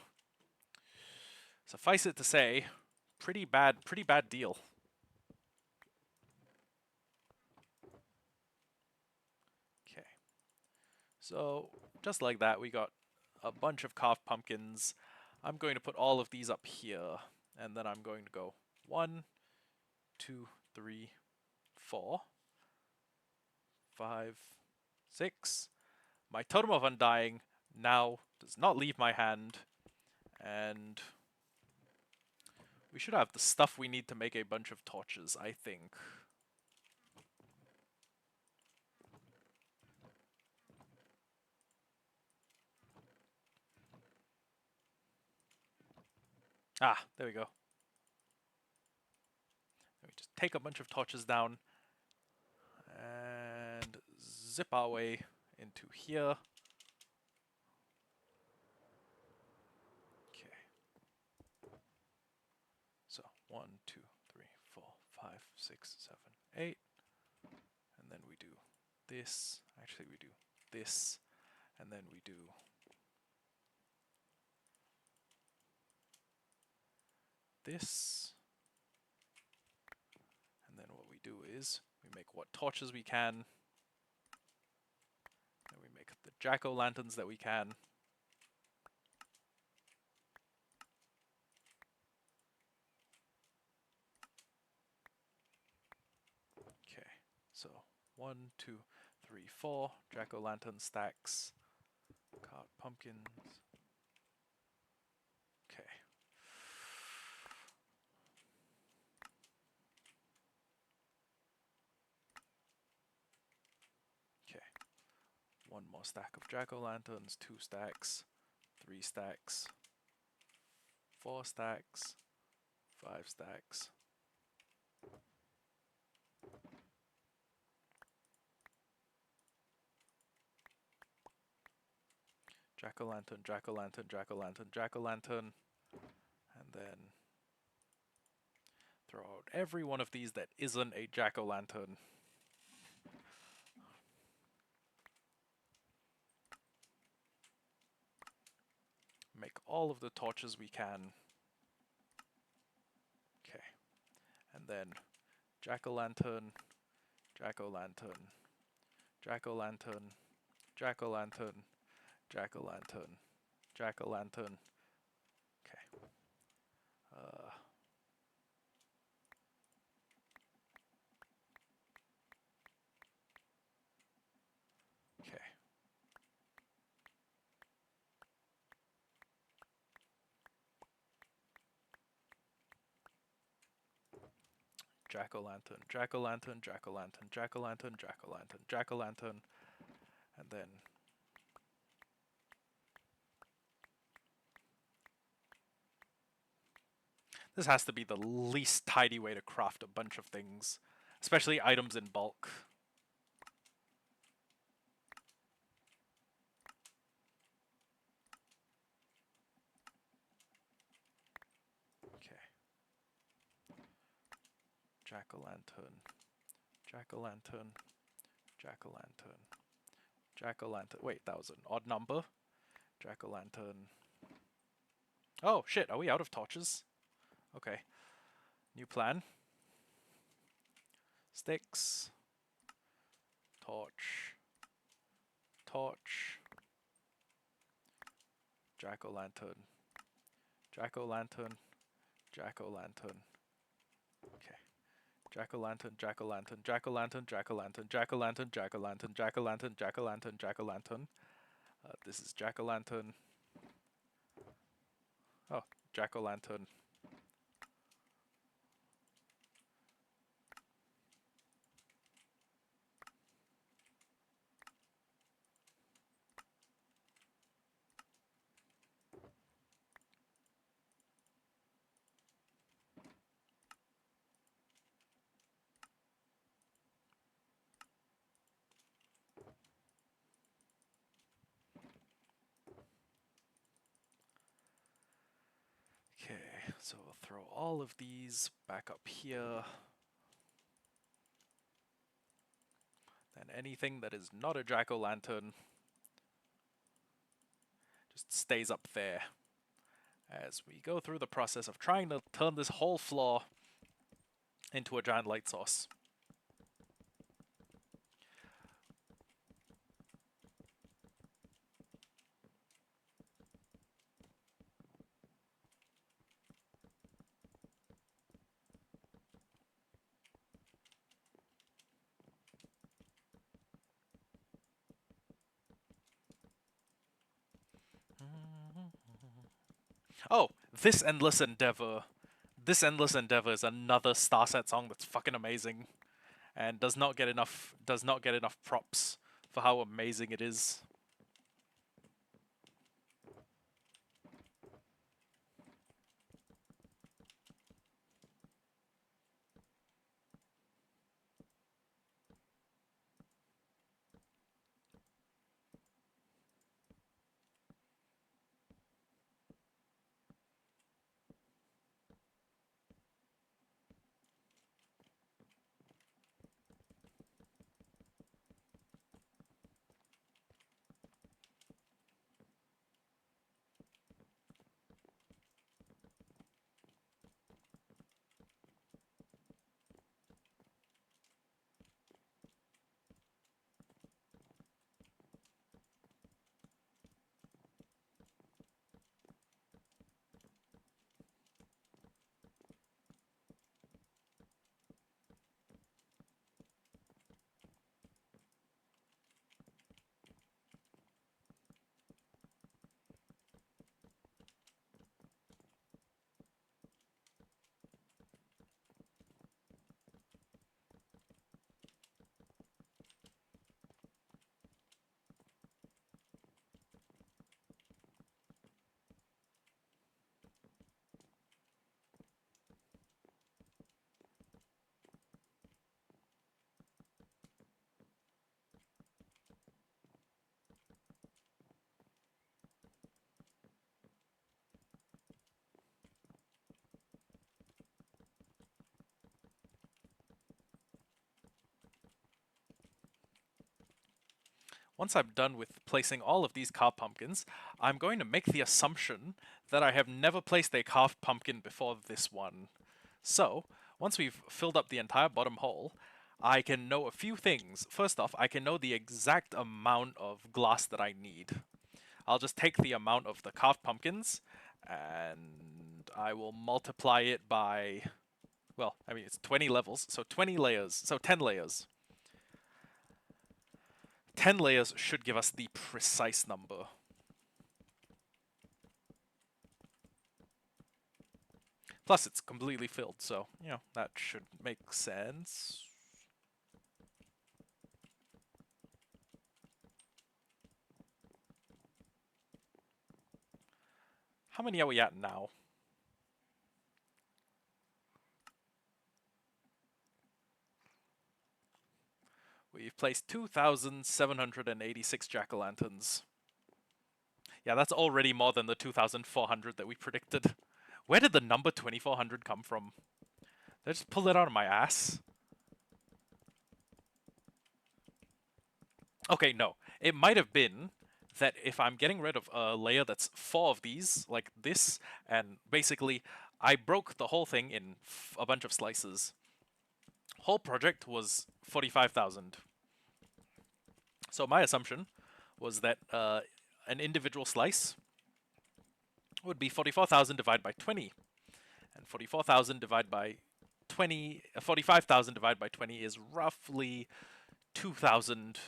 suffice it to say, pretty bad deal. Okay. So, just like that, we got a bunch of carved pumpkins. I'm going to put all of these up here, and then I'm going to go 1, 2, 3, 4, 5, 6. My Totem of Undying now does not leave my hand, and we should have the stuff we need to make a bunch of torches, I think. Ah, there we go. Let me just take a bunch of torches down and zip our way into here. Okay. So 1, 2, 3, 4, 5, 6, 7, 8. And then we do this. Actually, we do this. And then we do this. And then what we do is we make what torches we can. And we make the jack-o'-lanterns that we can. Okay, so 1, 2, 3, 4 jack-o'-lantern stacks. Carved pumpkins. Okay. Okay. 1 more stack of jack-o'-lanterns, 2 stacks, 3 stacks, 4 stacks, 5 stacks. Jack-o'-lantern, jack-o'-lantern, jack-o'-lantern, jack-o'-lantern, and then throw out every one of these that isn't a jack-o'-lantern. Make all of the torches we can. Okay, and then jack-o'-lantern, jack-o'-lantern, jack-o'-lantern, jack-o'-lantern, jack-o'-lantern, jack-o'-lantern. Okay. Okay. Jack-o'-lantern, jack-o'-lantern, jack-o'-lantern, jack-o'-lantern, jack-o'-lantern, jack-o'-lantern, and then this has to be the least tidy way to craft a bunch of things, especially items in bulk. jack-o'-lantern, jack-o'-lantern, jack-o'-lantern, jack-o'-lantern. Wait, that was an odd number. Jack-o'-lantern. Oh shit, are we out of torches? Okay. New plan. Sticks. Torch. Torch. Jack-o'-lantern. Jack-o'-lantern. Jack-o'-lantern. Okay. Jack-o'-lantern, jack-o'-lantern, jack-o'-lantern, jack-o'-lantern, jack-o'-lantern, jack-o'-lantern, jack-o'-lantern, jack-o'-lantern, jack-o'-lantern. This is jack-o'-lantern. Oh, jack-o'-lantern. Okay, so we'll throw all of these back up here. Then anything that is not a jack-o'-lantern just stays up there as we go through the process of trying to turn this whole floor into a giant light source. Oh, this endless endeavor. This endless endeavor is another Starset song that's fucking amazing, and does not get enough props for how amazing it is. Once I'm done with placing all of these carved pumpkins, I'm going to make the assumption that I have never placed a carved pumpkin before this one. So, once we've filled up the entire bottom hole, I can know a few things. First off, I can know the exact amount of glass that I need. I'll just take the amount of the carved pumpkins, and I will multiply it by, well, I mean, it's 20 levels, so 20 layers, so 10 layers. 10 layers should give us the precise number. Plus, it's completely filled, so, you know, that should make sense. How many are we at now? We've placed 2,786 jack-o'-lanterns. Yeah, that's already more than the 2,400 that we predicted. Where did the number 2,400 come from? Did I just pull it out of my ass? Okay, no. It might have been that if I'm getting rid of a layer that's 4 of these, like this, and basically I broke the whole thing in a bunch of slices. Whole project was 45,000. So my assumption was that an individual slice would be 44,000 divided by 20. And 44,000 divided by 20, 45,000 divided by 20 is roughly 2,000,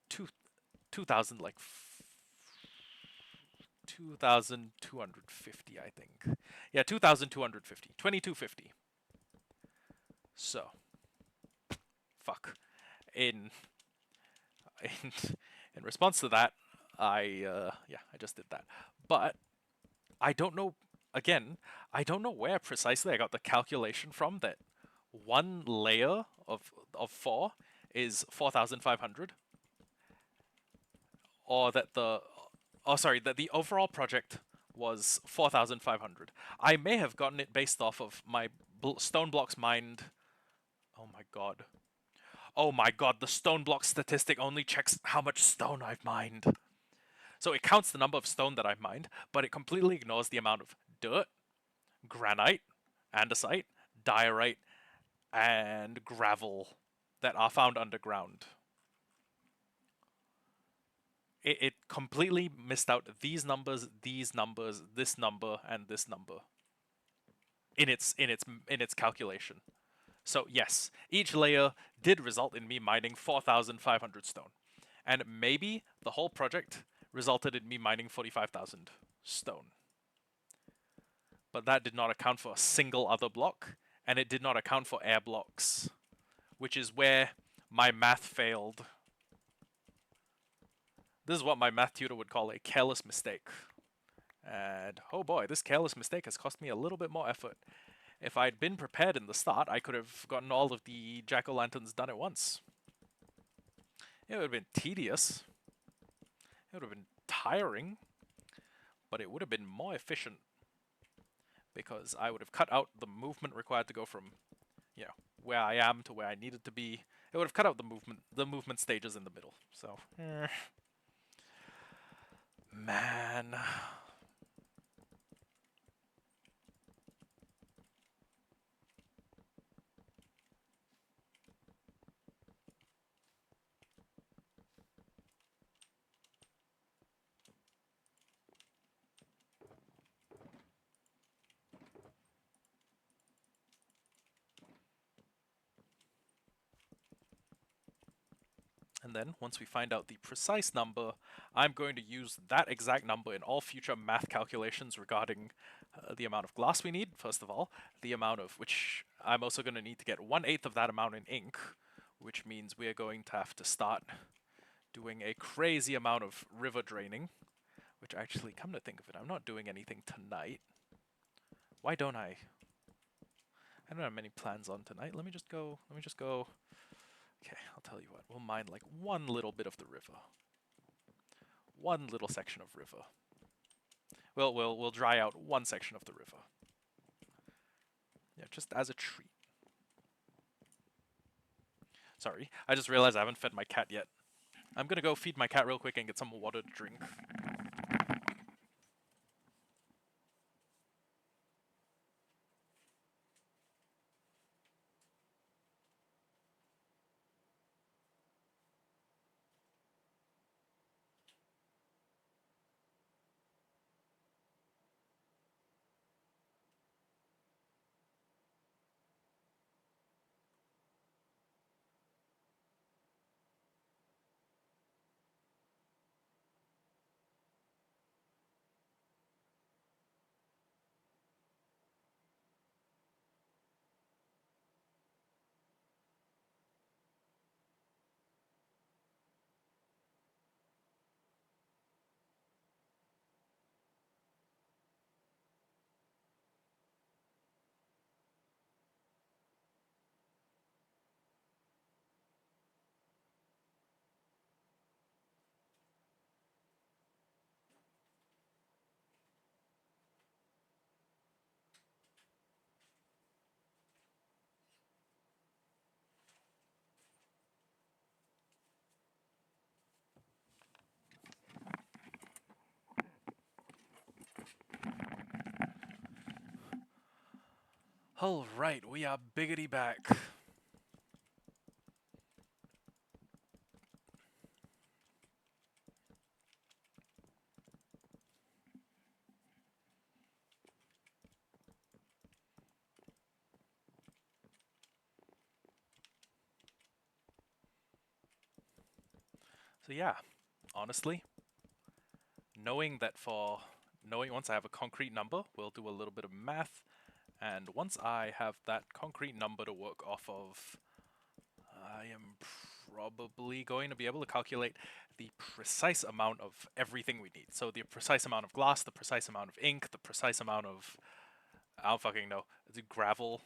2,000 like 2,250, I think. Yeah, 2,250. 2,250. So, fuck. In in in response to that, I just did that. But I don't know. Again, I don't know where precisely I got the calculation from that one layer of 4 is 4,500, or that the that the overall project was 4,500. I may have gotten it based off of my stone blocks mined. Oh my god. Oh my god, the stone block statistic only checks how much stone I've mined. So it counts the number of stone that I've mined, but it completely ignores the amount of dirt, granite, andesite, diorite, and gravel that are found underground. It completely missed out these numbers, this number, and this number in its calculation. So yes, each layer did result in me mining 4,500 stone, and maybe the whole project resulted in me mining 45,000 stone. But that did not account for a single other block, and it did not account for air blocks, which is where my math failed. This is what my math tutor would call a careless mistake. And oh boy, this careless mistake has cost me a little bit more effort. If I'd been prepared in the start, I could have gotten all of the jack-o'-lanterns done at once. It would have been tedious. It would have been tiring. But it would have been more efficient. Because I would have cut out the movement required to go from, where I am to where I needed to be. It would have cut out the movement stages in the middle. So, man. And then, once we find out the precise number, I'm going to use that exact number in all future math calculations regarding the amount of glass we need, first of all, the amount of which I'm also going to need to get 1/8 of that amount in ink, which means we are going to have to start doing a crazy amount of river draining, which actually, come to think of it, I'm not doing anything tonight. Why don't I? I don't have many plans on tonight. Let me just go. Okay, I'll tell you what. We'll mine like one little bit of the river. One little section of river. We'll dry out one section of the river. Yeah, just as a treat. Sorry, I just realized I haven't fed my cat yet. I'm gonna go feed my cat real quick and get some water to drink. Alright, we are biggity back. So yeah, honestly, knowing once I have a concrete number, we'll do a little bit of math, and once I have that concrete number to work off of, I am probably going to be able to calculate the precise amount of everything we need. So the precise amount of glass, the precise amount of ink, the precise amount of, I don't fucking know, the gravel.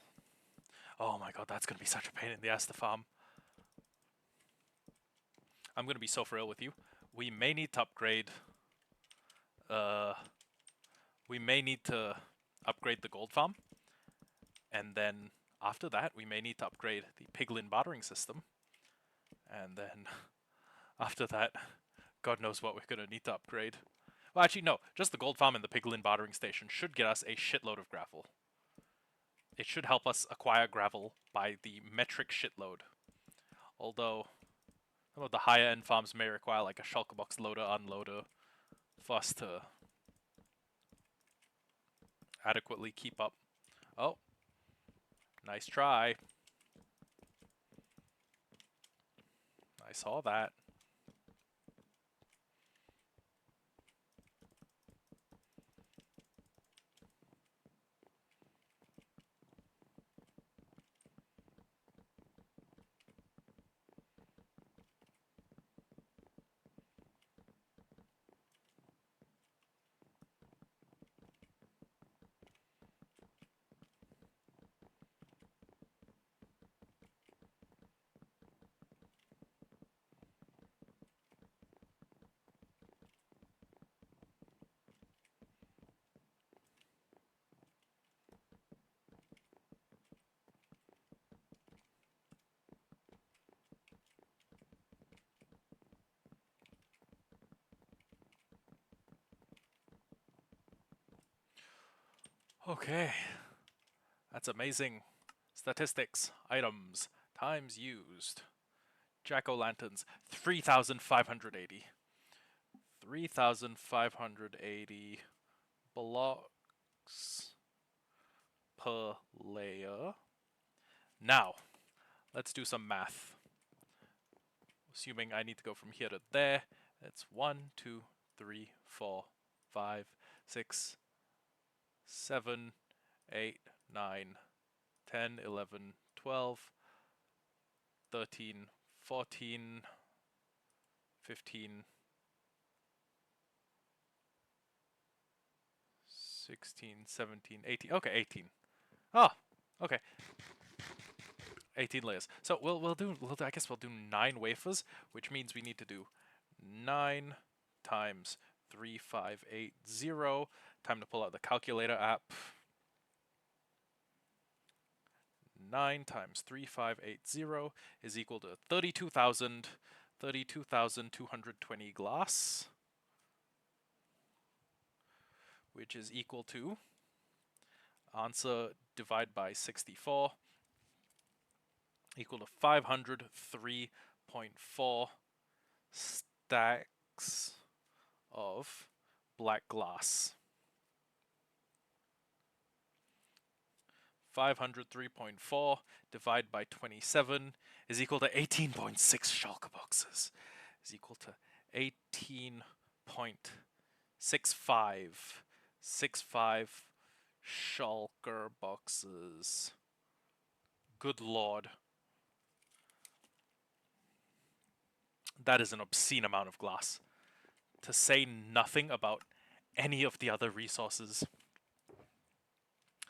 Oh my god, that's gonna be such a pain in the ass to farm. I'm gonna be so for real with you. We may need to upgrade. Uh, we may need to upgrade the gold farm, and then after that, we may need to upgrade the piglin bartering system, and then after that, God knows what we're gonna need to upgrade. Well, actually, no. Just the gold farm and the piglin bartering station should get us a shitload of gravel. It should help us acquire gravel by the metric shitload. Although some of the higher end farms may require like a shulker box loader unloader for us to adequately keep up. Oh, nice try. I saw that. Okay, that's amazing. Statistics, items, times used. Jack-o'-lanterns, 3,580. 3,580 blocks per layer. Now, let's do some math. Assuming I need to go from here to there, it's 1, 2, 3, 4, 5, 6, 7, 8, 9, 10, 11, 12, 13, 14, 15, 16, 17, 18. Okay, 18. Oh, okay. 18 layers. So I guess we'll do 9 wafers, which means we need to do 9 times 3580. Time to pull out the calculator app. 9 times 3580 is equal to 32,220 glass, which is equal to answer divide by 64 equal to 503.4 stacks of black glass. 503.4 divided by 27 is equal to 18.6 shulker boxes. Is equal to 18.65 shulker boxes. Good lord. That is an obscene amount of glass. To say nothing about any of the other resources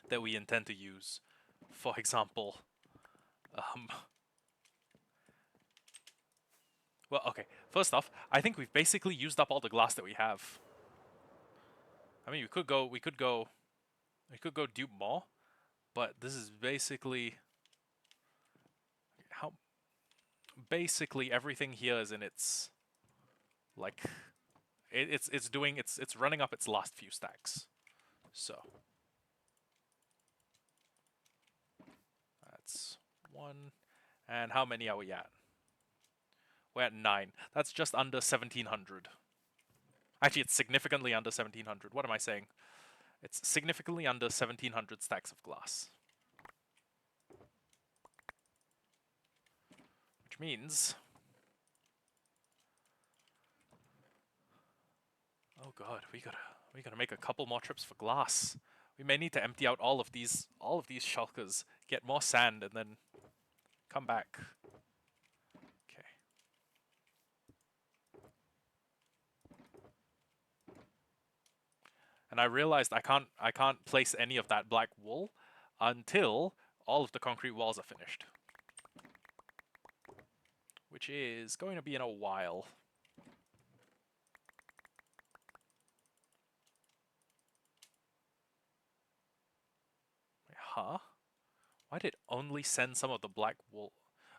that we intend to use. For example, well, okay. First off, I think we've basically used up all the glass that we have. I mean, we could go dupe more, but this is basically how. Basically, everything here is in its like, it's running up its last few stacks. So that's 1. And how many are we at? We're at 9. That's just under 1700. Actually, it's significantly under 1700. What am I saying? It's significantly under 1700 stacks of glass. Which means... Oh god, we gotta make a couple more trips for glass. We may need to empty out all of these shulkers, get more sand, and then come back. Okay. And I realized I can't place any of that black wool until all of the concrete walls are finished. Which is going to be in a while. Wait, huh? Why did it only send some of the black wool?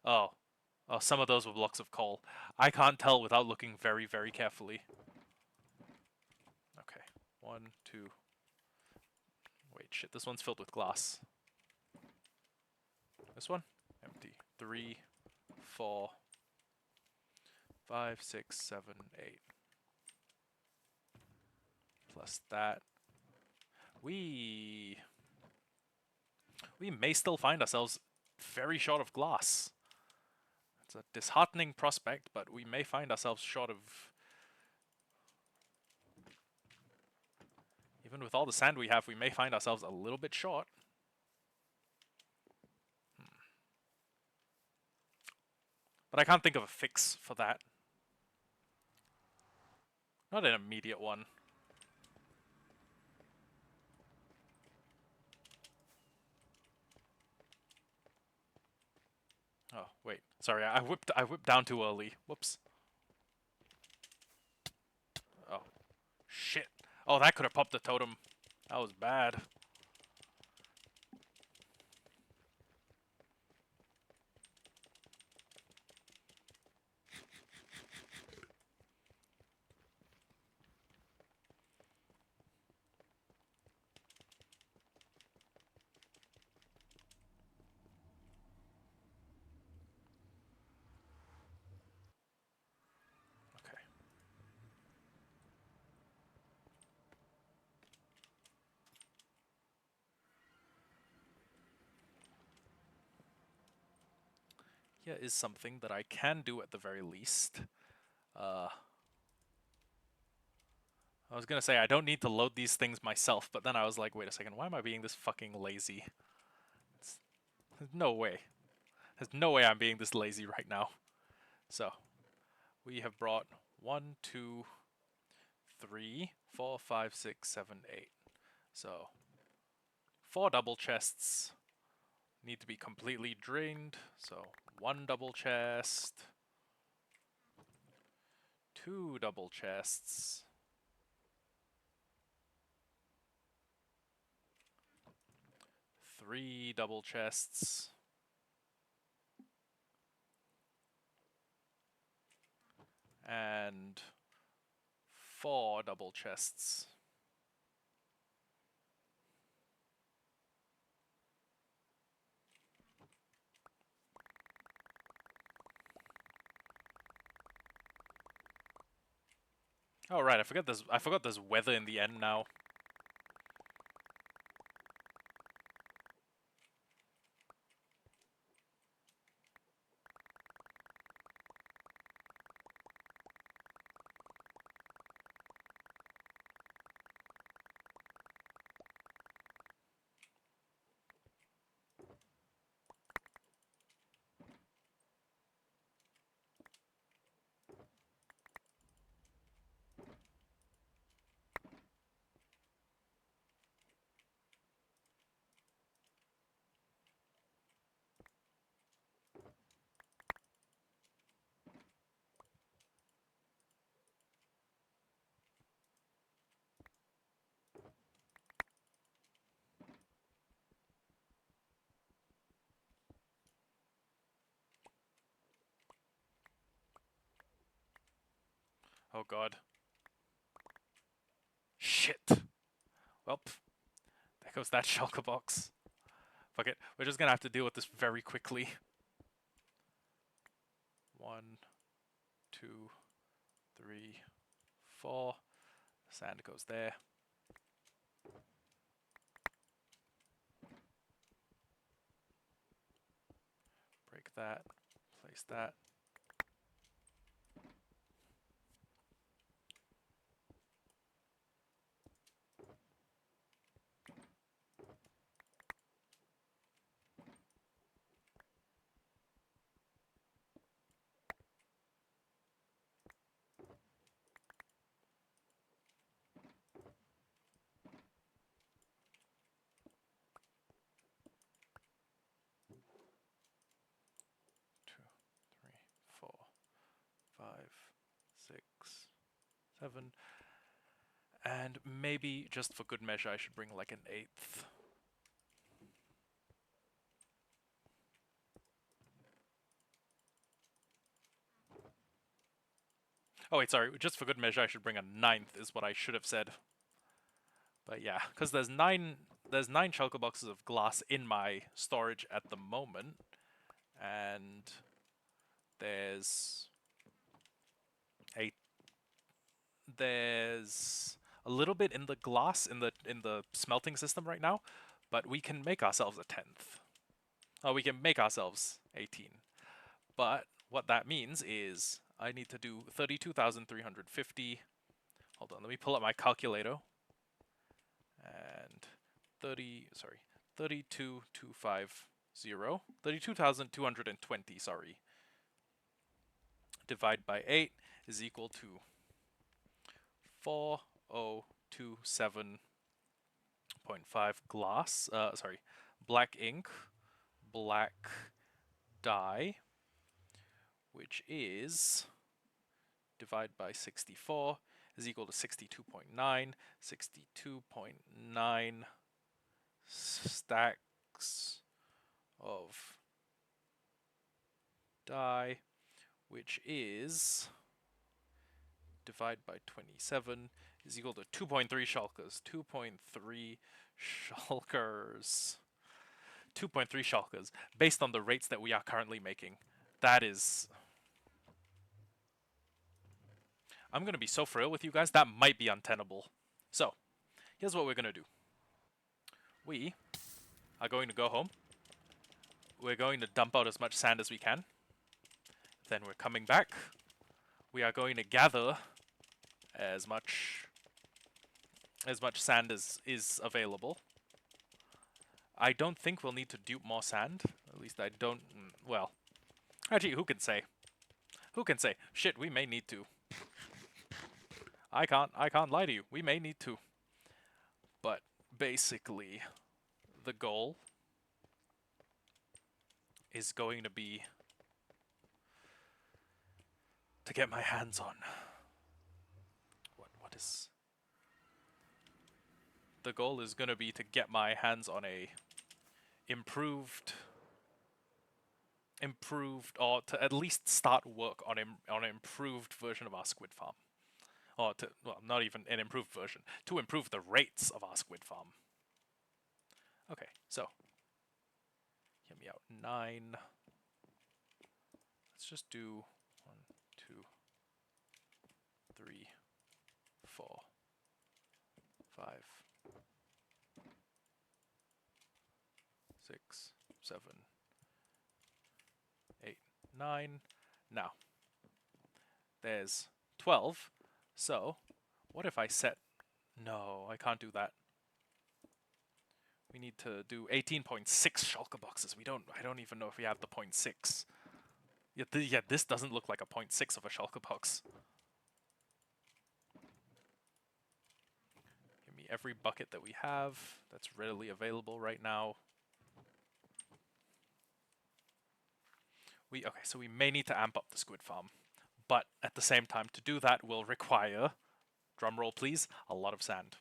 Oh. Oh, some of those were blocks of coal. I can't tell without looking very, very carefully. Okay. 1, 2. Wait, shit, this one's filled with glass. This one? Empty. 3, 4, 5, 6, 7, 8. Plus that. We may still find ourselves very short of glass. It's a disheartening prospect, but we may find ourselves short of... Even with all the sand we have, we may find ourselves a little bit short. But I can't think of a fix for that. Not an immediate one. Oh, wait. Sorry, I whipped down too early. Whoops. Oh. Shit. Oh, that could have popped the totem. That was bad. Okay. Here is something that I can do at the very least. I was gonna say I don't need to load these things myself, but then I was like, wait a second, why am I being this fucking lazy? There's no way. There's no way I'm being this lazy right now. So, we have brought 1, 2, 3, 4, 5, 6, 7, 8. So, 4 double chests need to be completely drained. So, 1 double chest, 2 double chests, 3 double chests, and 4 double chests. Oh right, I forgot there's weather in the end now. Oh god. Shit. Well, there goes that shulker box. Fuck it. We're just gonna have to deal with this very quickly. 1, 2, 3, 4. Sand goes there. Break that. Place that. 2, 3, 4, 5, 6, 7. And maybe, just for good measure, I should bring like an 8th. Oh wait, sorry. Just for good measure, I should bring a 9th, is what I should have said. But yeah, because there's 9 shulker boxes of glass in my storage at the moment, and there's a a little bit in the glass in the smelting system right now, but we can make ourselves a 10th. Oh, we can make ourselves 18. But what that means is I need to do 32,350. Hold on, let me pull up my calculator. And 32,220, sorry, divide by 8 is equal to 4027.5 glass, black ink, black dye, which is divide by 64 is equal to 62.9. 62.9 stacks of dye, which is divide by 27 is equal to 2.3 shulkers. 2.3 shulkers. 2.3 shulkers, based on the rates that we are currently making. That is... I'm going to be so frail with you guys, that might be untenable. So, here's what we're going to do. We are going to go home. We're going to dump out as much sand as we can. Then we're coming back. We are going to gather as much sand as is available. I don't think we'll need to dupe more sand. At least I don't... Well, actually, who can say? Who can say? Shit, we may need to. I can't lie to you. We may need to. But basically, the goal is going to be to get my hands on... What is... The goal is going to be to get my hands on a improved, or to at least start work on an improved version of our squid farm. Or to, well, not even an improved version, to improve the rates of our squid farm. Okay, so, hear me out, 9. Let's just do 1, 2, 3, 4, 5, 6, 7, 8, 9. Now, there's 12. So, what if I set... No, I can't do that. We need to do 18.6 shulker boxes. I don't even know if we have the 0.6. Yeah, this doesn't look like a 0.6 of a shulker box. Give me every bucket that we have that's readily available right now. Okay, so we may need to amp up the squid farm. But at the same time, to do that will require, drumroll please, a lot of sand.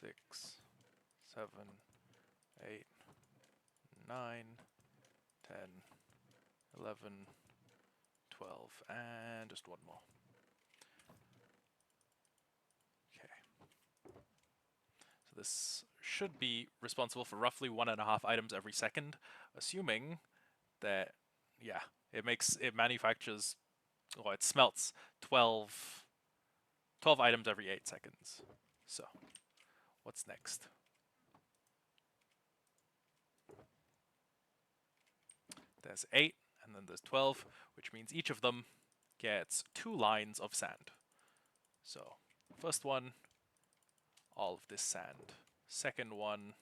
6, 7, 8, 9, 10, 11, 12, and just one more. Okay. So this should be responsible for roughly 1.5 items every second, assuming that, yeah, it manufactures, well, it smelts 12 items every 8 seconds. So, what's next? There's 8, and then there's 12, which means each of them gets 2 lines of sand. So, first one, all of this sand. Second one,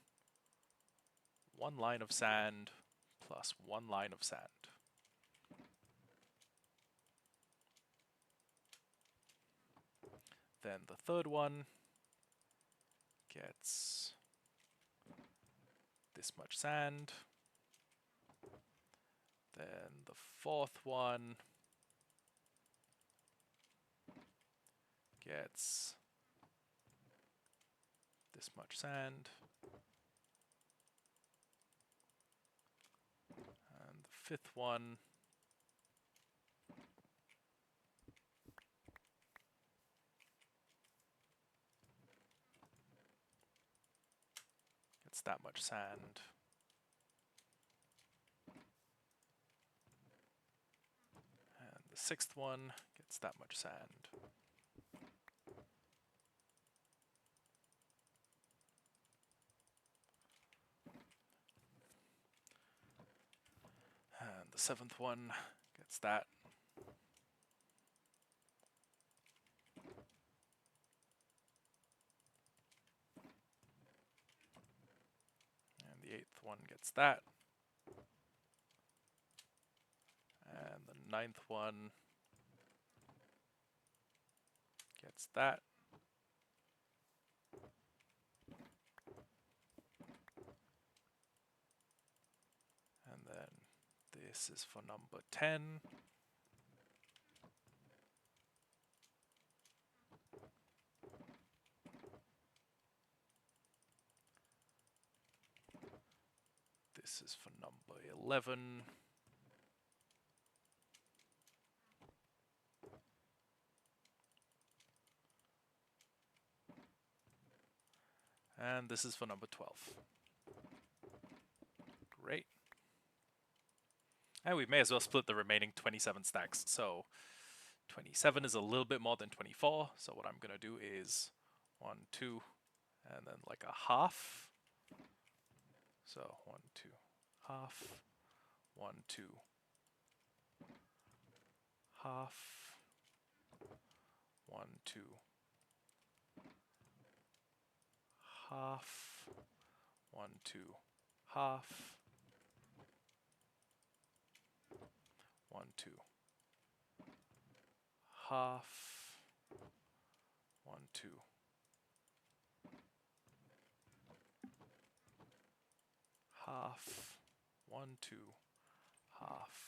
1 line of sand plus 1 line of sand. Then the third one gets this much sand. Then the fourth one gets this much sand. And the fifth one gets that much sand. And the sixth one gets that much sand. And the seventh one gets that. And the eighth one gets that. And the ninth one gets that. And then this is for number 10. This is for number 11. And this is for number 12. Great. And we may as well split the remaining 27 stacks. So 27 is a little bit more than 24. So what I'm going to do is 1, 2, and then like a half. So 1, 2, half, 1, 2, half, 1, 2, half, 1, 2, half, 1, 2, half, 1, 2, half, 1, 2, half.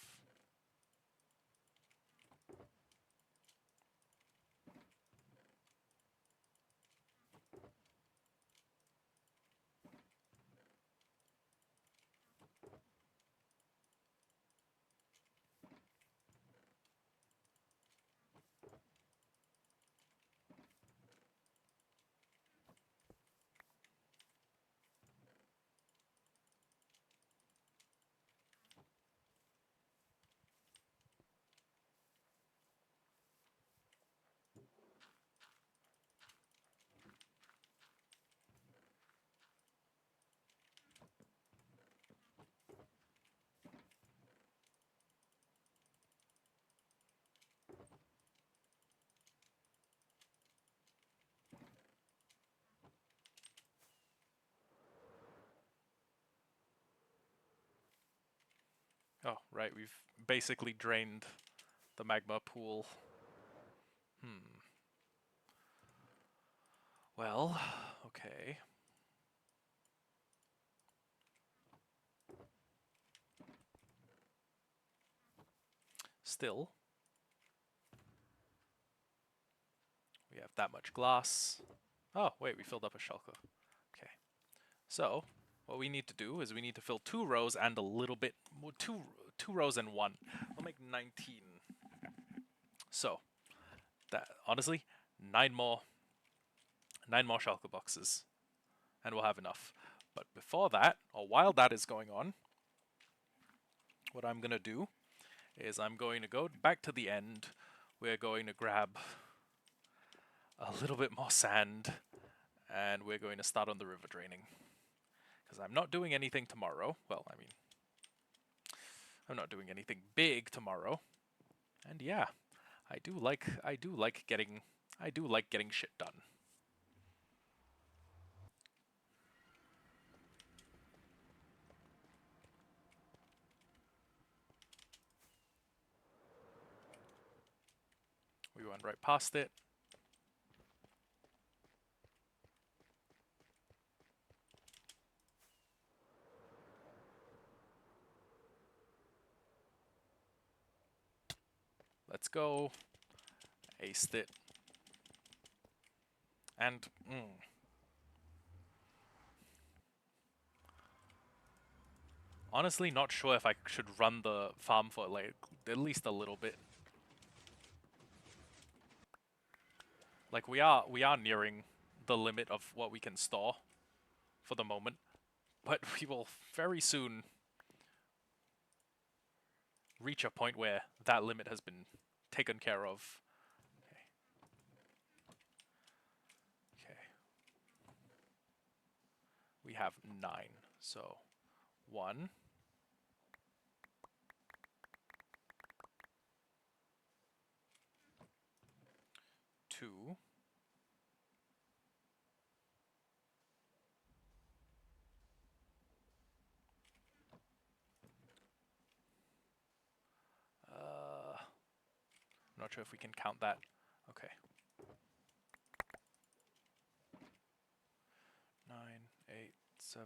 Oh, right, we've basically drained the magma pool. Well, okay. Still, we have that much glass. Oh, wait, we filled up a shulker. So, what we need to do is we need to fill 2 rows and a little bit more, two rows and 1. We'll make 19. So, that honestly, 9 more shulker boxes, and we'll have enough. But before that, or while that is going on, what I'm gonna do is I'm going to go back to the end. We're going to grab a little bit more sand, and we're going to start on the river draining. Because I'm not doing anything tomorrow. Well, I mean, I'm not doing anything big tomorrow. And yeah, I do like getting shit done. We went right past it. Let's go. Aced it. And, honestly, not sure if I should run the farm for, like, at least a little bit. Like, we are nearing the limit of what we can store for the moment. But we will very soon reach a point where that limit has been taken care of. Okay. We have 9. So, 1. 2. I'm not sure if we can count that. Okay. 9, 8, 7,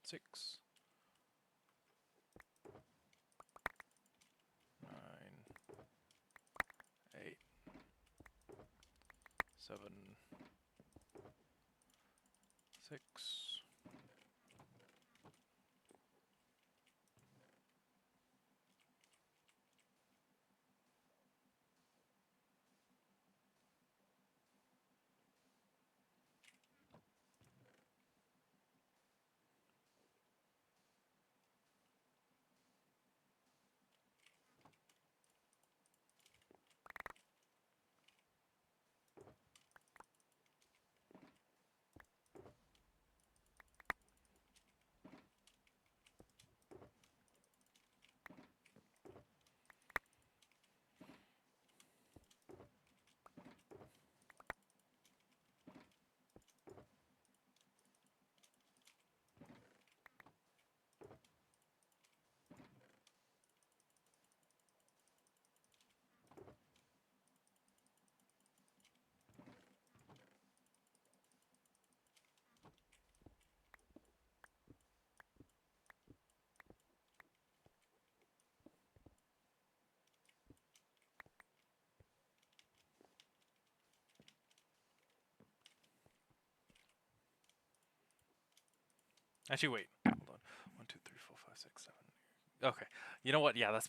6. 9, 8, 7, 6. Actually, wait. Hold on. 1, 2, 3, 4, 5, 6, 7. Okay. You know what? Yeah, that's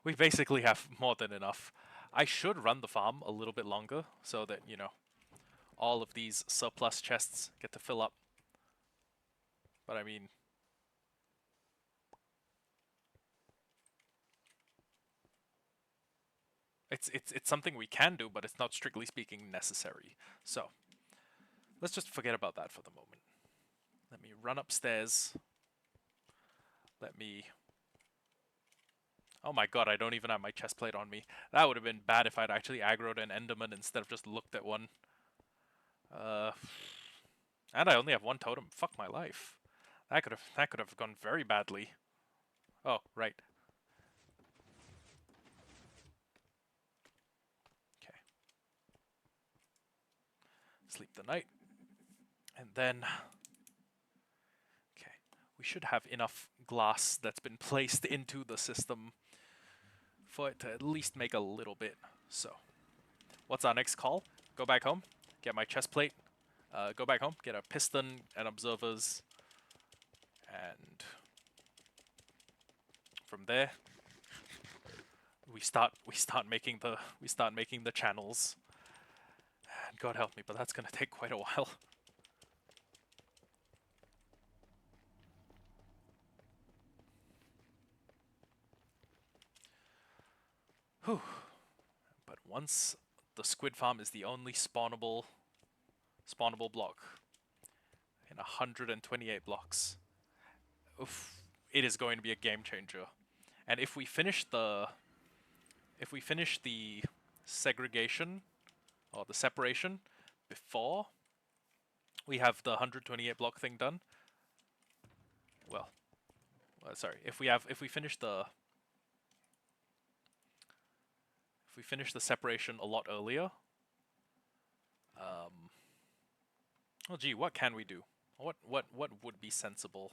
we basically have more than enough. I should run the farm a little bit longer so that, all of these surplus chests get to fill up. But I mean, it's something we can do, but it's not strictly speaking necessary. So, let's just forget about that for the moment. Let me run upstairs. Let me... Oh my god, I don't even have my chest plate on me. That would have been bad if I'd actually aggroed an Enderman instead of just looked at one. And I only have 1 totem. Fuck my life. That could have gone very badly. Oh, right. Okay. Sleep the night. And then... Okay. We should have enough glass that's been placed into the system for it to at least make a little bit. So, what's our next call? Go back home, get my chest plate, Go back home, get a piston and observers, and from there we start making the channels. And God help me, but that's gonna take quite a while. Whew. But once the squid farm is the only spawnable block in 128 blocks. Oof, it is going to be a game changer. And if we finish the segregation or the separation before we have the 128 block thing done, well, sorry, if we finish the separation a lot earlier, oh gee, what can we do? What would be sensible?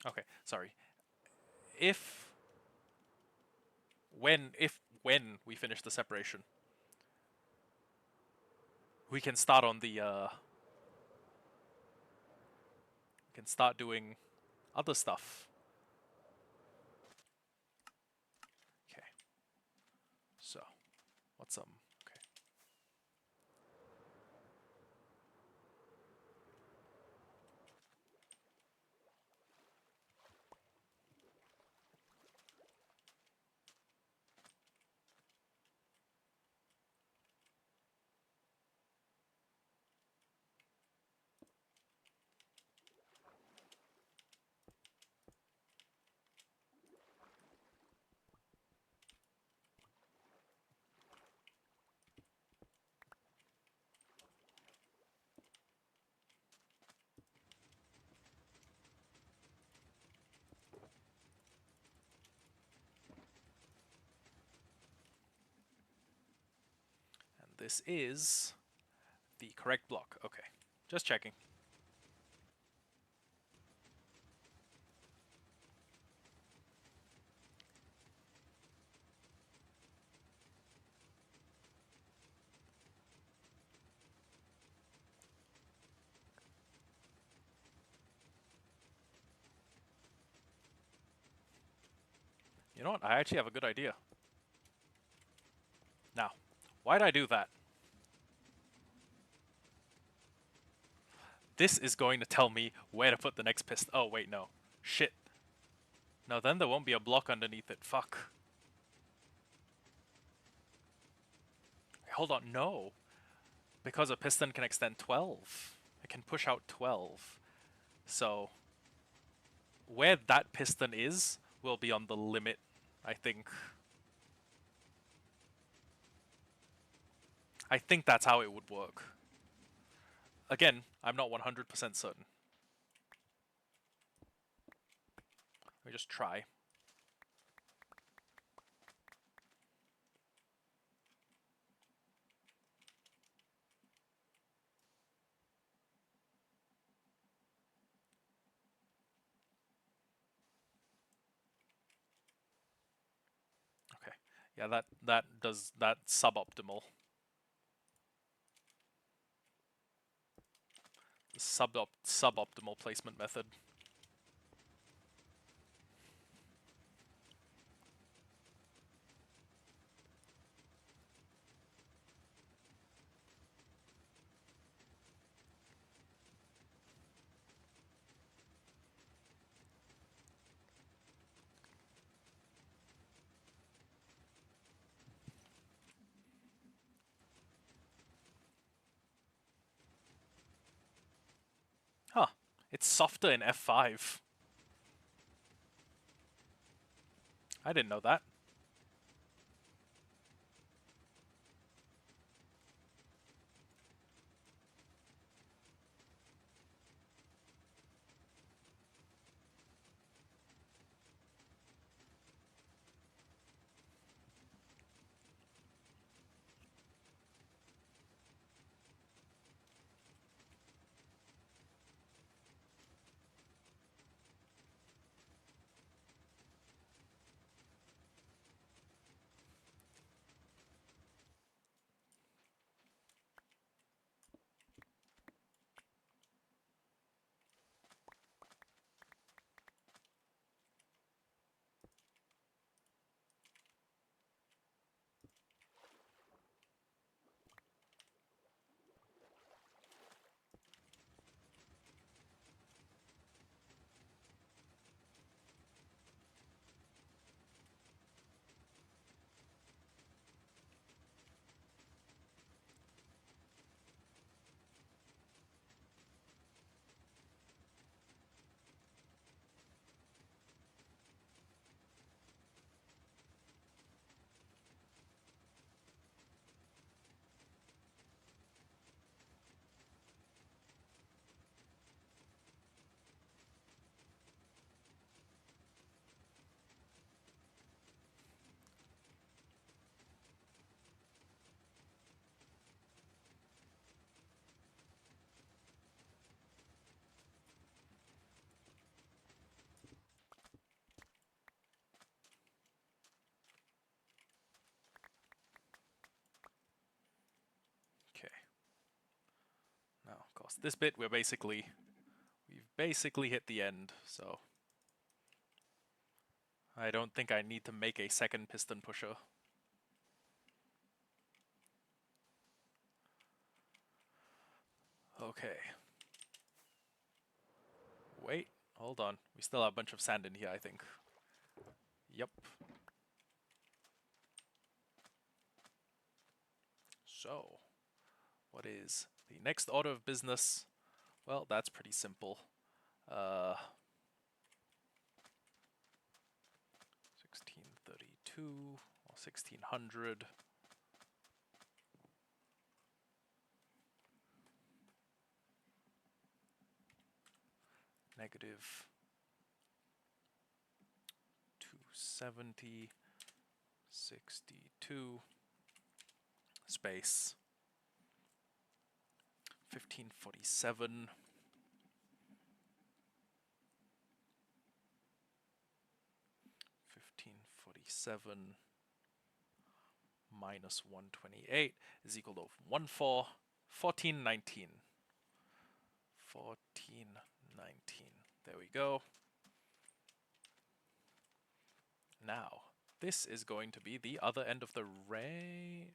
Okay, sorry. If when we finish the separation, we can start on the we can start doing other stuff. Okay. So, what's okay. And this is the correct block. Okay. Just checking. You know what? I actually have a good idea. Now, why'd I do that? This is going to tell me where to put the next piston. Oh, wait, no. Shit. No, then there won't be a block underneath it. Fuck. Hold on, no. Because a piston can extend 12. It can push out 12. So, where that piston is will be on the limit, I think. I think that's how it would work. Again, I'm not 100% certain. Let me just try. Okay. Yeah, that's suboptimal. Suboptimal placement method. Huh. It's softer in F5. I didn't know that. This bit we've basically hit the end, so I don't think I need to make a second piston pusher. Okay. Wait, hold on. We still have a bunch of sand in here, I think. Yep. So, what is the next order of business? Well, that's pretty simple. 1632 or 1600. Negative 270, 62, space 1547, 1547 minus 128 is equal to 1419. 1419. There we go. Now, this is going to be the other end of the range.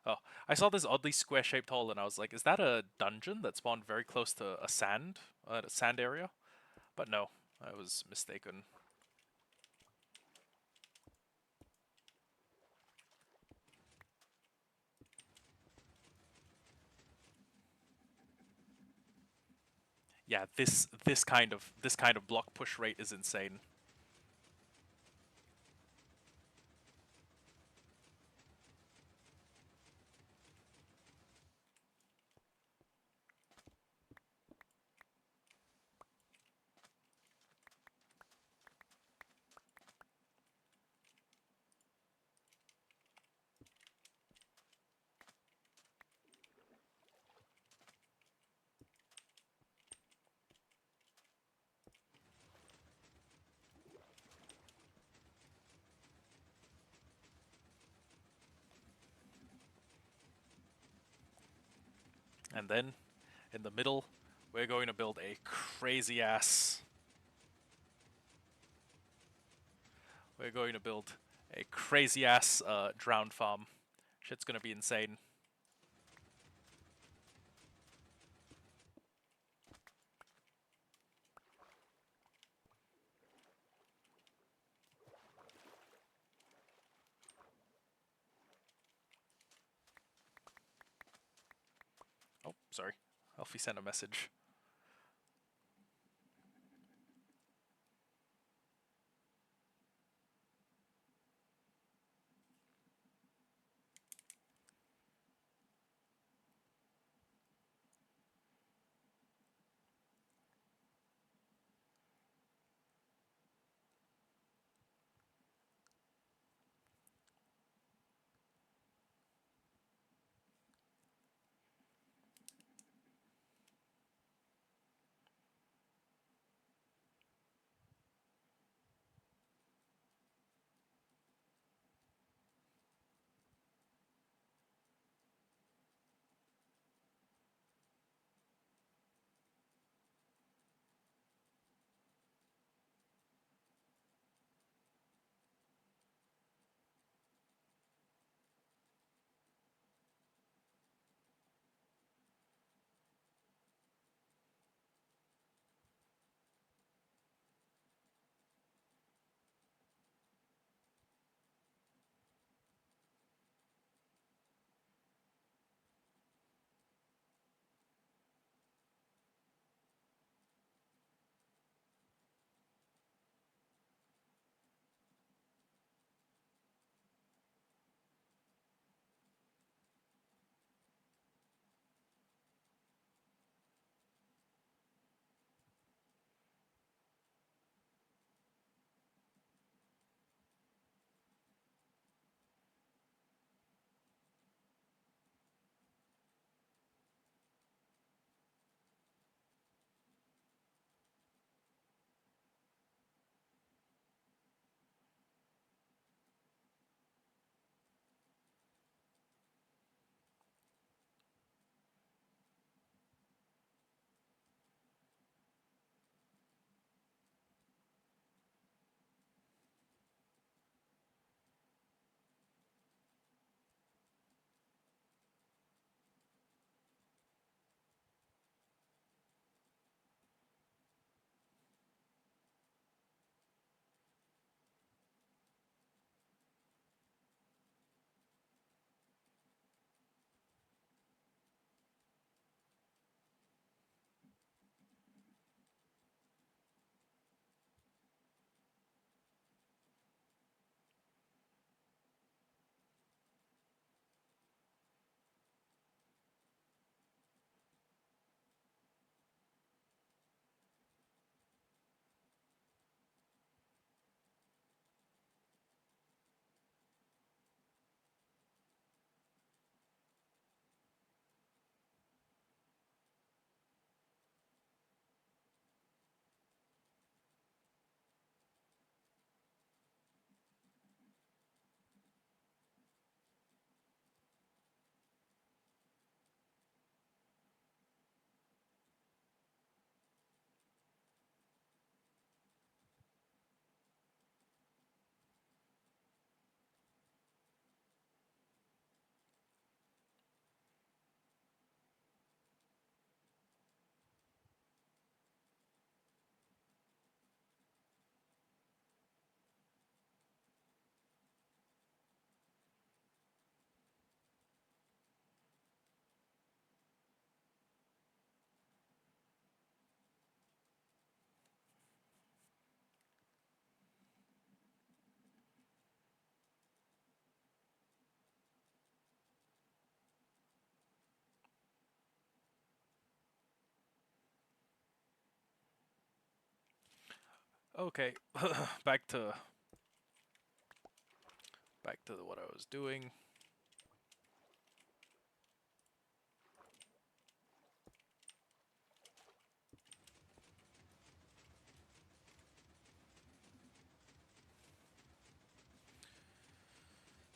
Oh, I saw this oddly square-shaped hole and I was like, is that a dungeon that spawned very close to a sand area? But no, I was mistaken. Yeah, this kind of block push rate is insane. And then, in the middle, we're going to build a crazy ass. We're going to build a crazy ass drowned farm. Shit's gonna be insane. Oh, sorry. Alfie sent a message. Okay, back to what I was doing.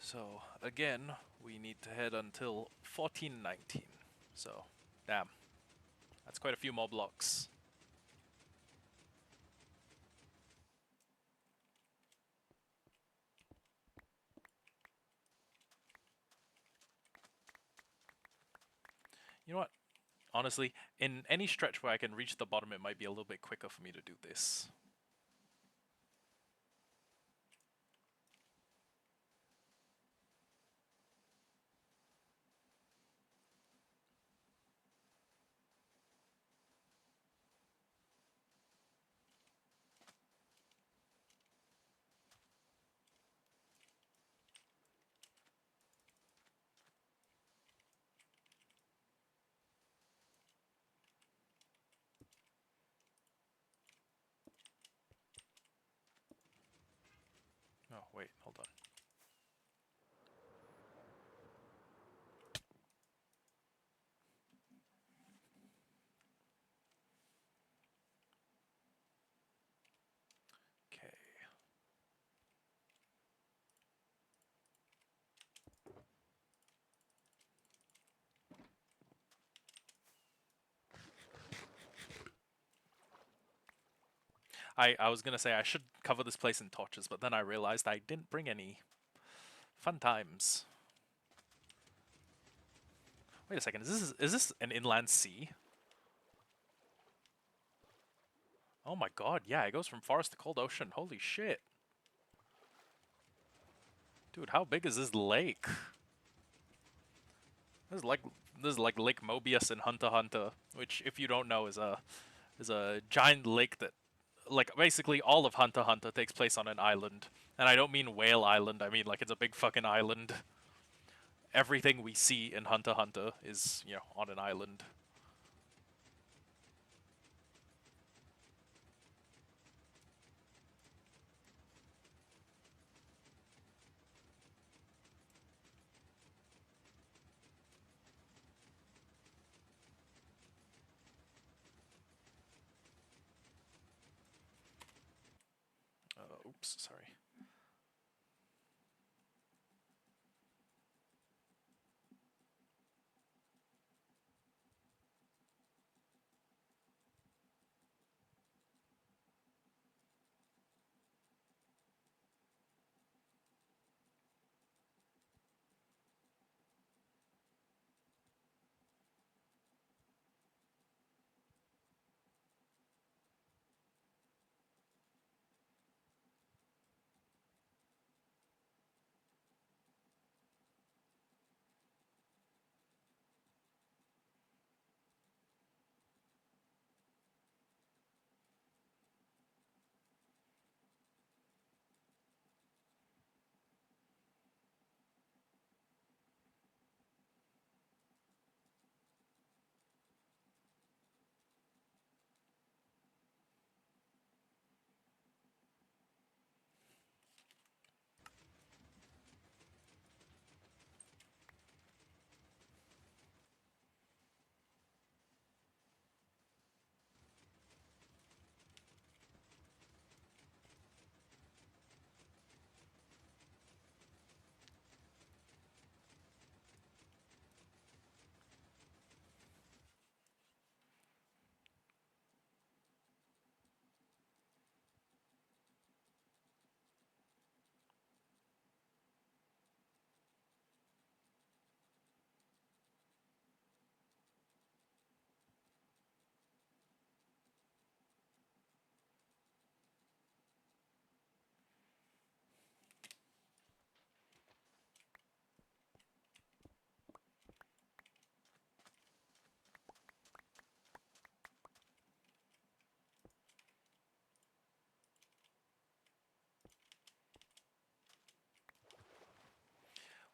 So again, we need to head until 1419. So, damn, that's quite a few more blocks. You know what? Honestly, in any stretch where I can reach the bottom, it might be a little bit quicker for me to do this. Oh, wait, hold on. Okay. I was gonna say I should cover this place in torches, but then I realized I didn't bring any. Fun times. Wait a second, is this an inland sea? Oh my god, yeah, it goes from forest to cold ocean. Holy shit. Dude, how big is this lake? This is like this is like Lake Mobius in Hunter x Hunter, which if you don't know is a giant lake that like basically all of Hunter x Hunter takes place on an island. And I don't mean Whale Island, I mean like it's a big fucking island. Everything we see in Hunter x Hunter is, on an island. Oops, sorry.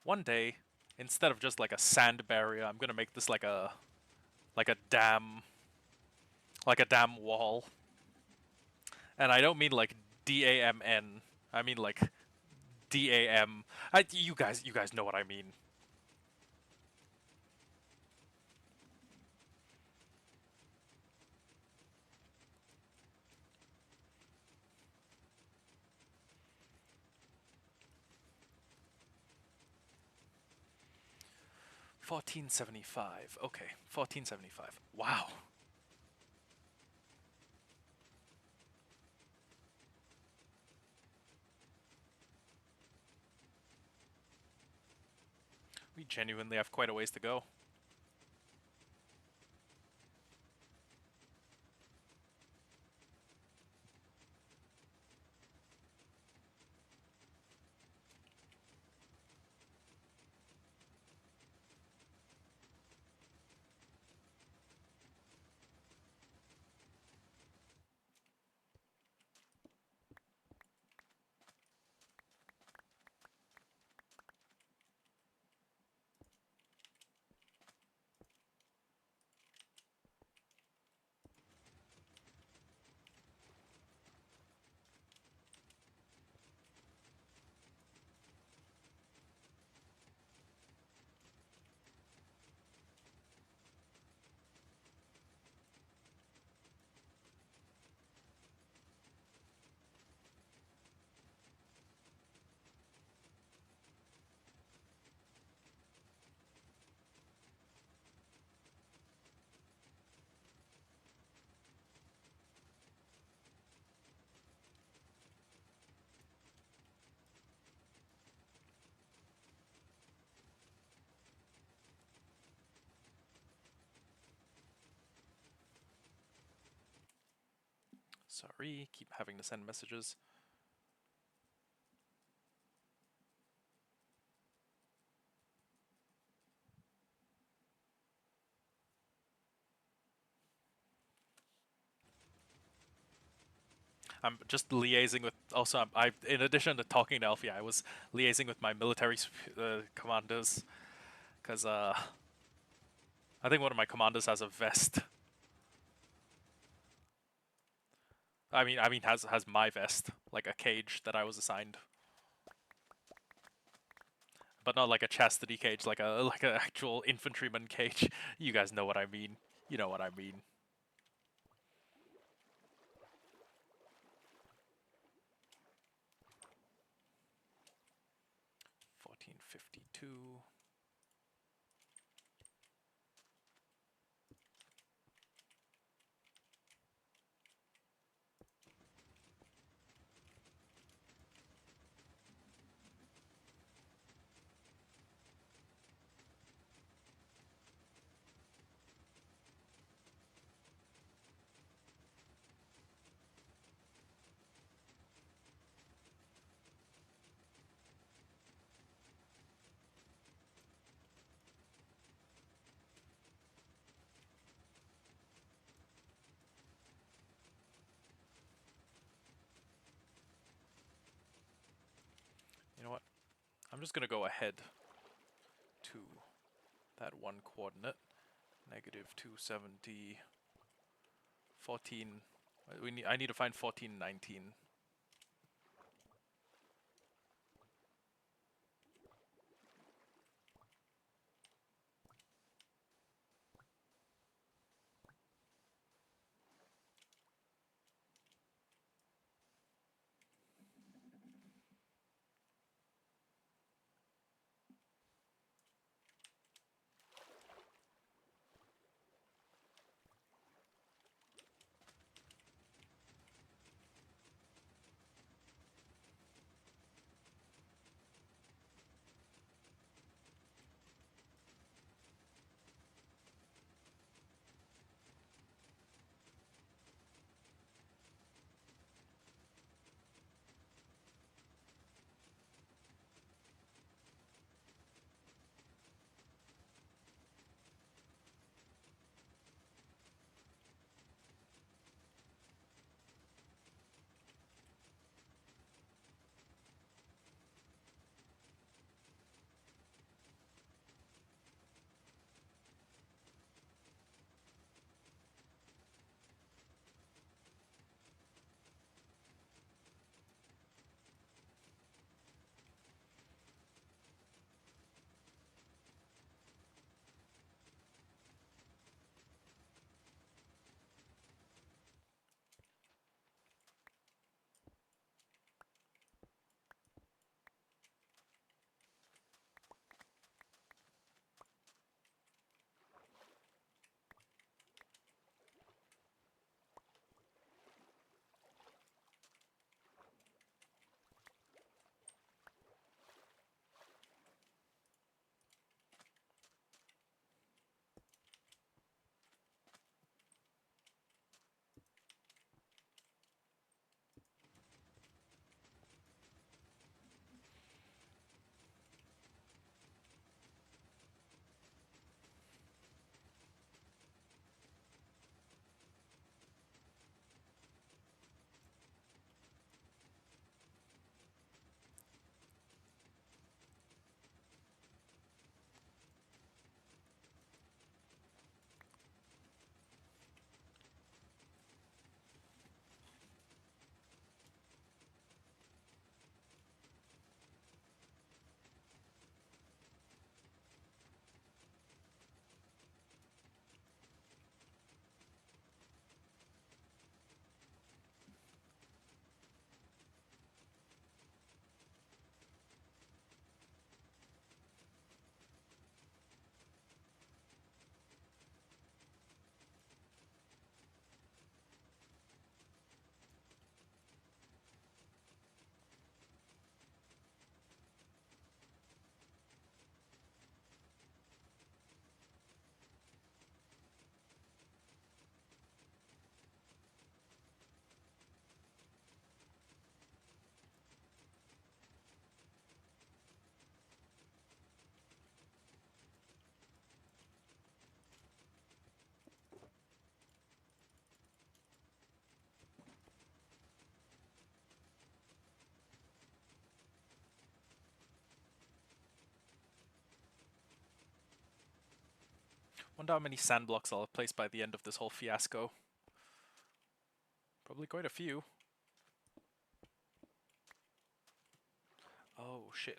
One day, instead of just like a sand barrier, I'm gonna make this like a dam, like a dam wall. And I don't mean like DAMN. I mean like DAM. You guys know what I mean. 1475. Okay, 1475. Wow. We genuinely have quite a ways to go. Sorry, keep having to send messages. I'm just liaising with. Also, in addition to talking to Alfie, I was liaising with my military commanders because I think one of my commanders has a vest. I mean, has my vest, like a cage that I was assigned, but not like a chastity cage, like an actual infantryman cage. You guys know what I mean. You know what I mean. 1452. You know what? I'm just gonna go ahead to that one coordinate. Negative 270. 14. I need to find 1419. Wonder how many sand blocks I'll have placed by the end of this whole fiasco. Probably quite a few. Oh shit.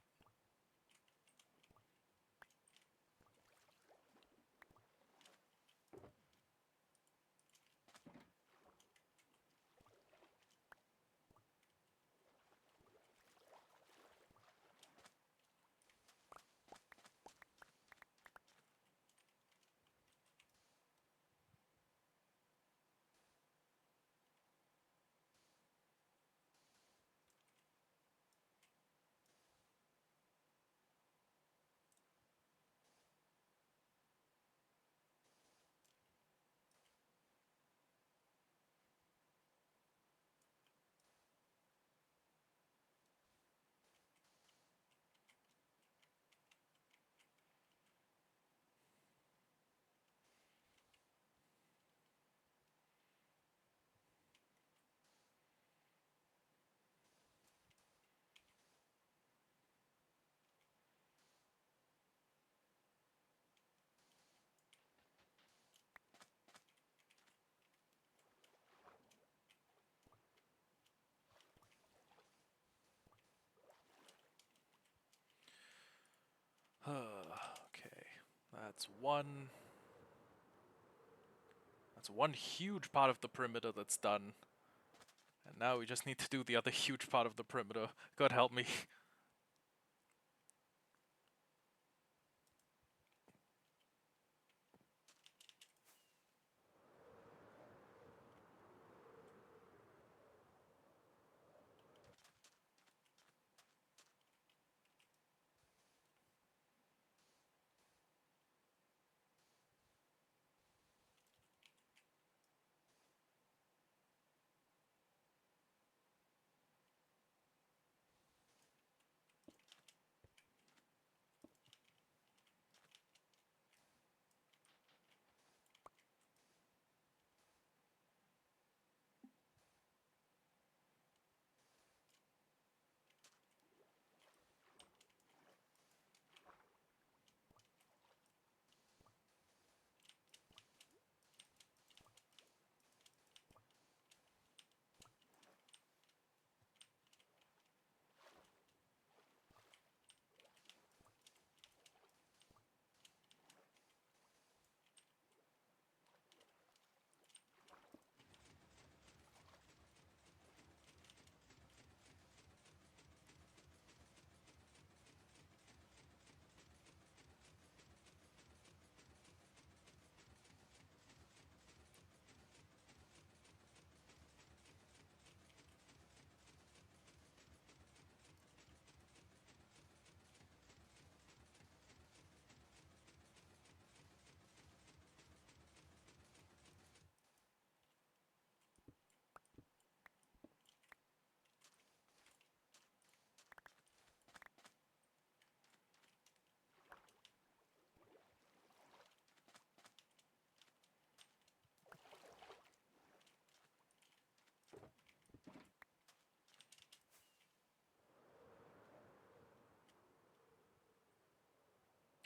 Okay, that's one. That's one huge part of the perimeter that's done. And now we just need to do the other huge part of the perimeter. God help me.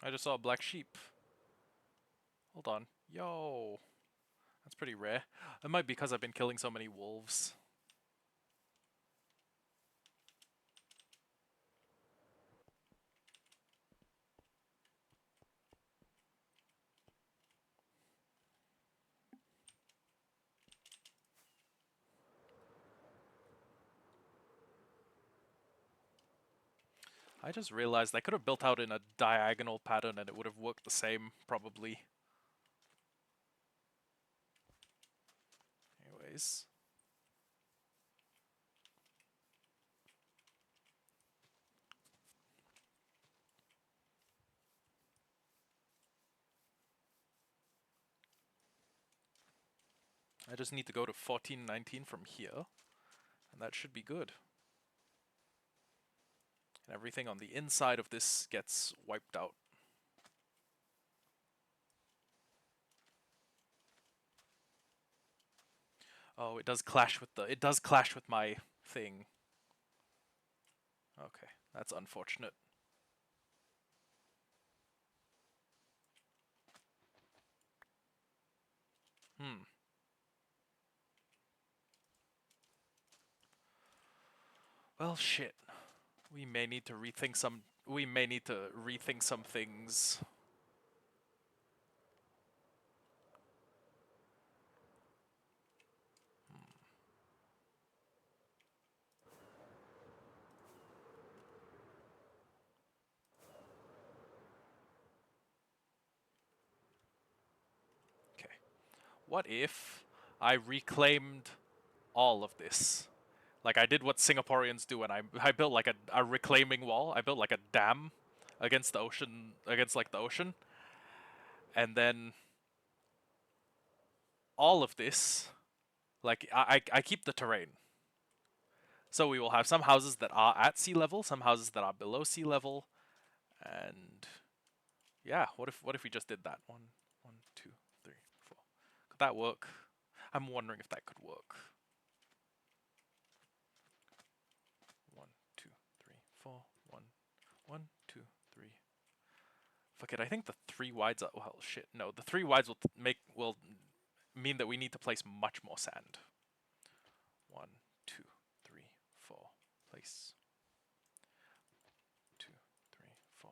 I just saw a black sheep. Hold on. Yo. That's pretty rare. It might be because I've been killing so many wolves. I just realized I could have built out in a diagonal pattern and it would have worked the same, probably. Anyways. I just need to go to 1419 from here, and that should be good. And everything on the inside of this gets wiped out. Oh, it does clash with my thing. Okay, that's unfortunate. Hmm. Well, shit. We may need to rethink some. We may need to rethink some things. Okay. What if I reclaimed all of this? Like I did what Singaporeans do, and I built like a reclaiming wall. I built like a dam against the ocean, against like the ocean, and then all of this, like I keep the terrain. So we will have some houses that are at sea level, some houses that are below sea level, and yeah, what if we just did that? One, two, three, four. Could that work? I'm wondering if that could work. 1, 2, 3, 4. 1, 1, 2, 3. Fuck it. I think the three wides are well. Shit. No, the three wides will mean that we need to place much more sand. 1, 2, 3, 4. Place. 2, 3, 4.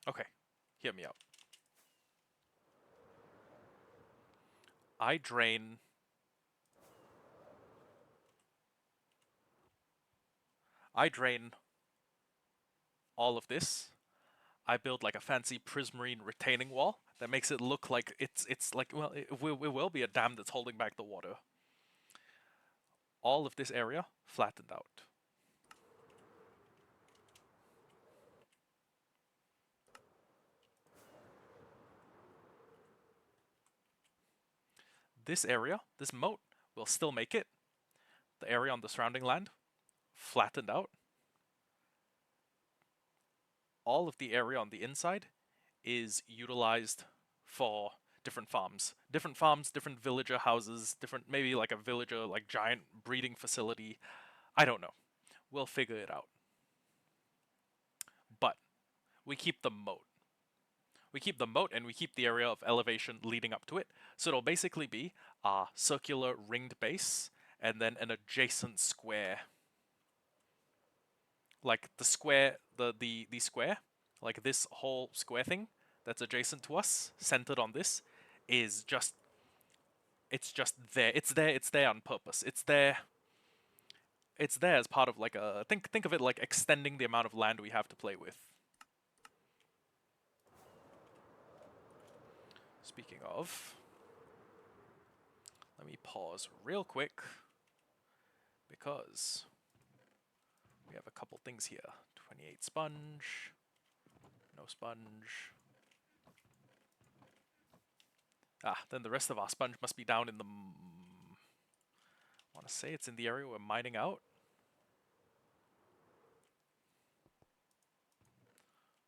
Okay. Hear me out. I drain. I drain all of this. I build like a fancy prismarine retaining wall that makes it look like it's like well it will be a dam that's holding back the water. All of this area flattened out. This area, this moat, will still make it. The area on the surrounding land flattened out. All of the area on the inside is utilized for different farms. Different farms, different villager houses, different maybe like a villager like giant breeding facility. I don't know. We'll figure it out. But we keep the moat. We keep the moat and we keep the area of elevation leading up to it. So it'll basically be a circular ringed base and then an adjacent square. Like the square, the square, like this whole square thing that's adjacent to us, centered on this, is just it's just there. It's there. It's there on purpose. It's there. It's there as part of like a think of it like extending the amount of land we have to play with. Speaking of, let me pause real quick because we have a couple things here. 28 sponge, no sponge. Ah, then the rest of our sponge must be down in the. I want to say it's in the area we're mining out.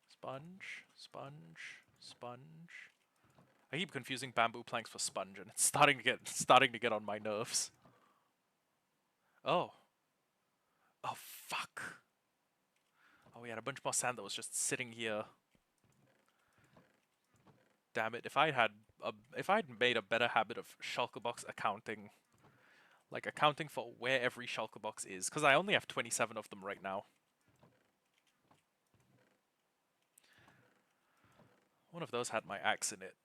Sponge, sponge, sponge. I keep confusing bamboo planks for sponge, and it's starting to get on my nerves. Oh, oh fuck! Oh, we had a bunch more sand that was just sitting here. Damn it! If I'd made a better habit of shulker box accounting, like accounting for where every shulker box is, because I only have 27 of them right now. One of those had my axe in it.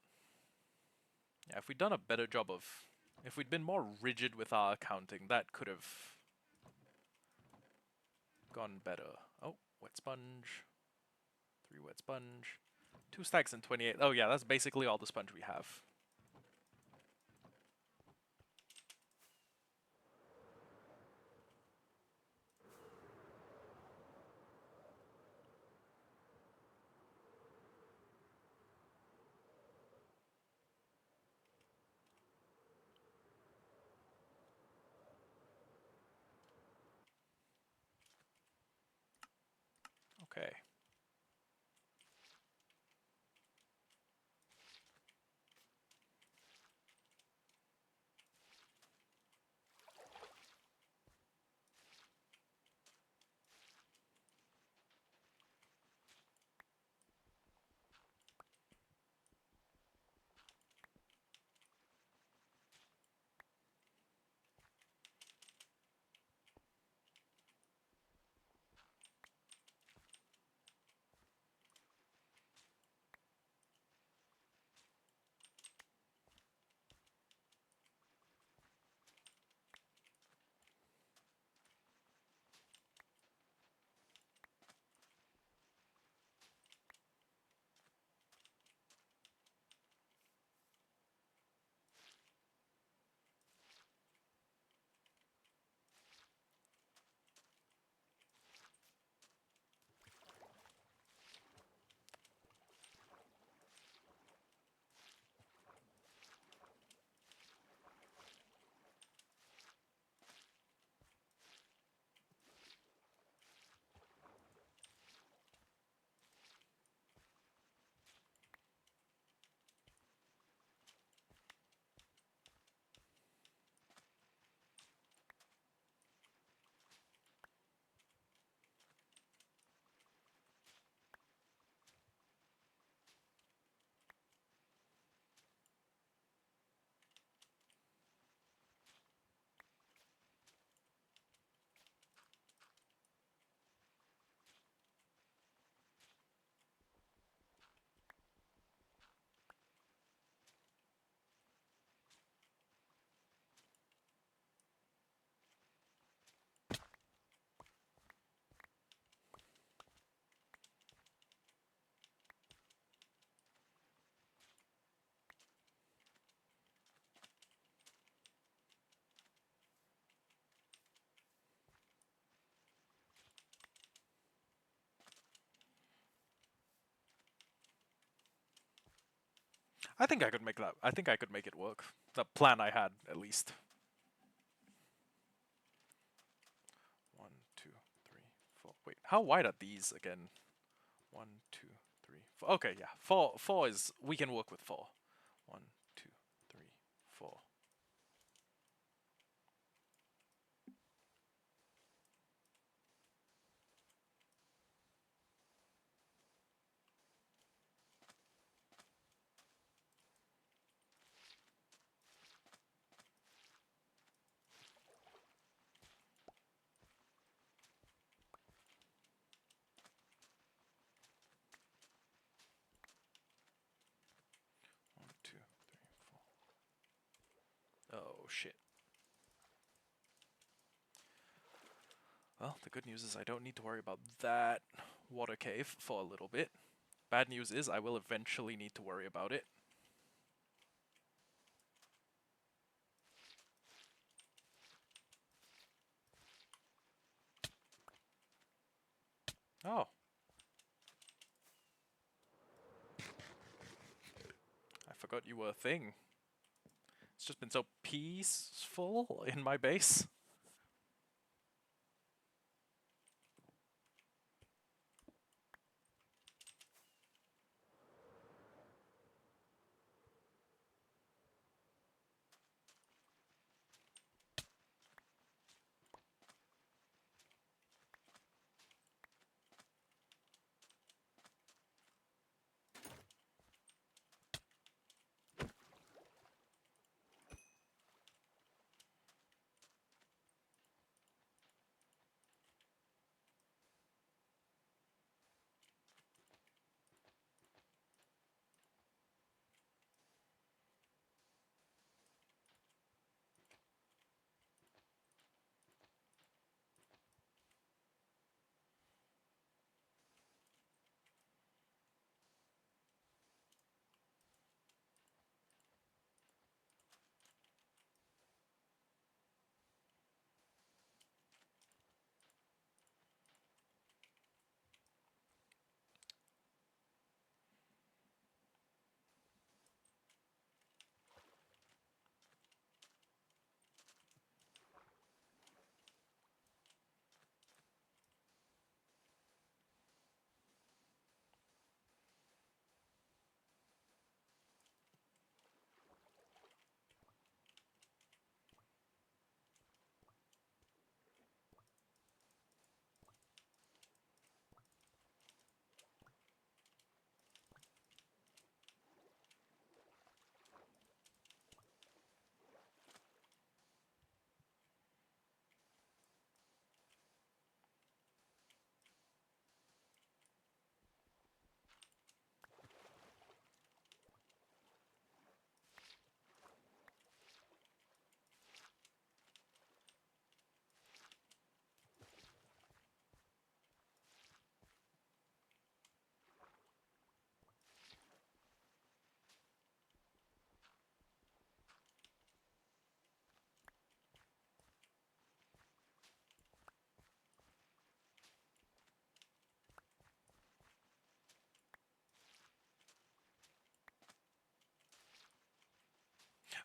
Yeah, if we'd done a better job of, if we'd been more rigid with our accounting, that could have gone better. Oh, wet sponge. 3 wet sponge. 2 stacks and 28. Oh yeah, that's basically all the sponge we have. Okay. I think I could make that. I think I could make it work. The plan I had, at least. 1, 2, 3, 4. Wait, how wide are these again? 1, 2, 3, 4. Okay, yeah. Four is. We can work with 4. 1, 2, 3, 4. 1, 2, 3, 4. Oh shit. Well, the good news is I don't need to worry about that water cave for a little bit. Bad news is I will eventually need to worry about it. Oh. I forgot you were a thing. It's just been so peaceful in my base.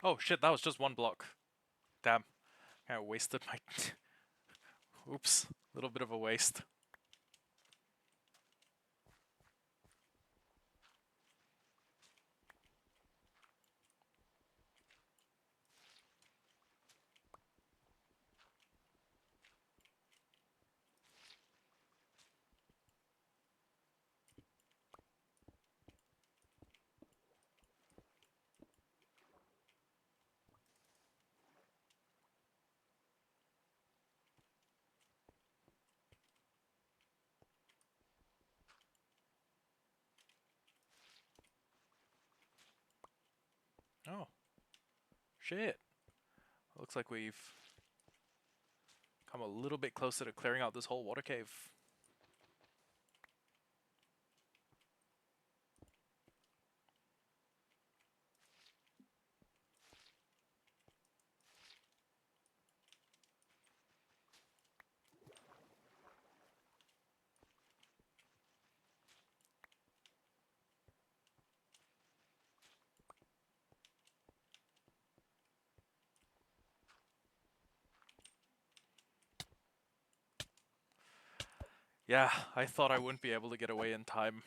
Oh shit, that was just one block. Damn. I wasted my... Oops. A little bit of a waste. Oh. Shit. Looks like we've come a little bit closer to clearing out this whole water cave. Yeah, I thought I wouldn't be able to get away in time.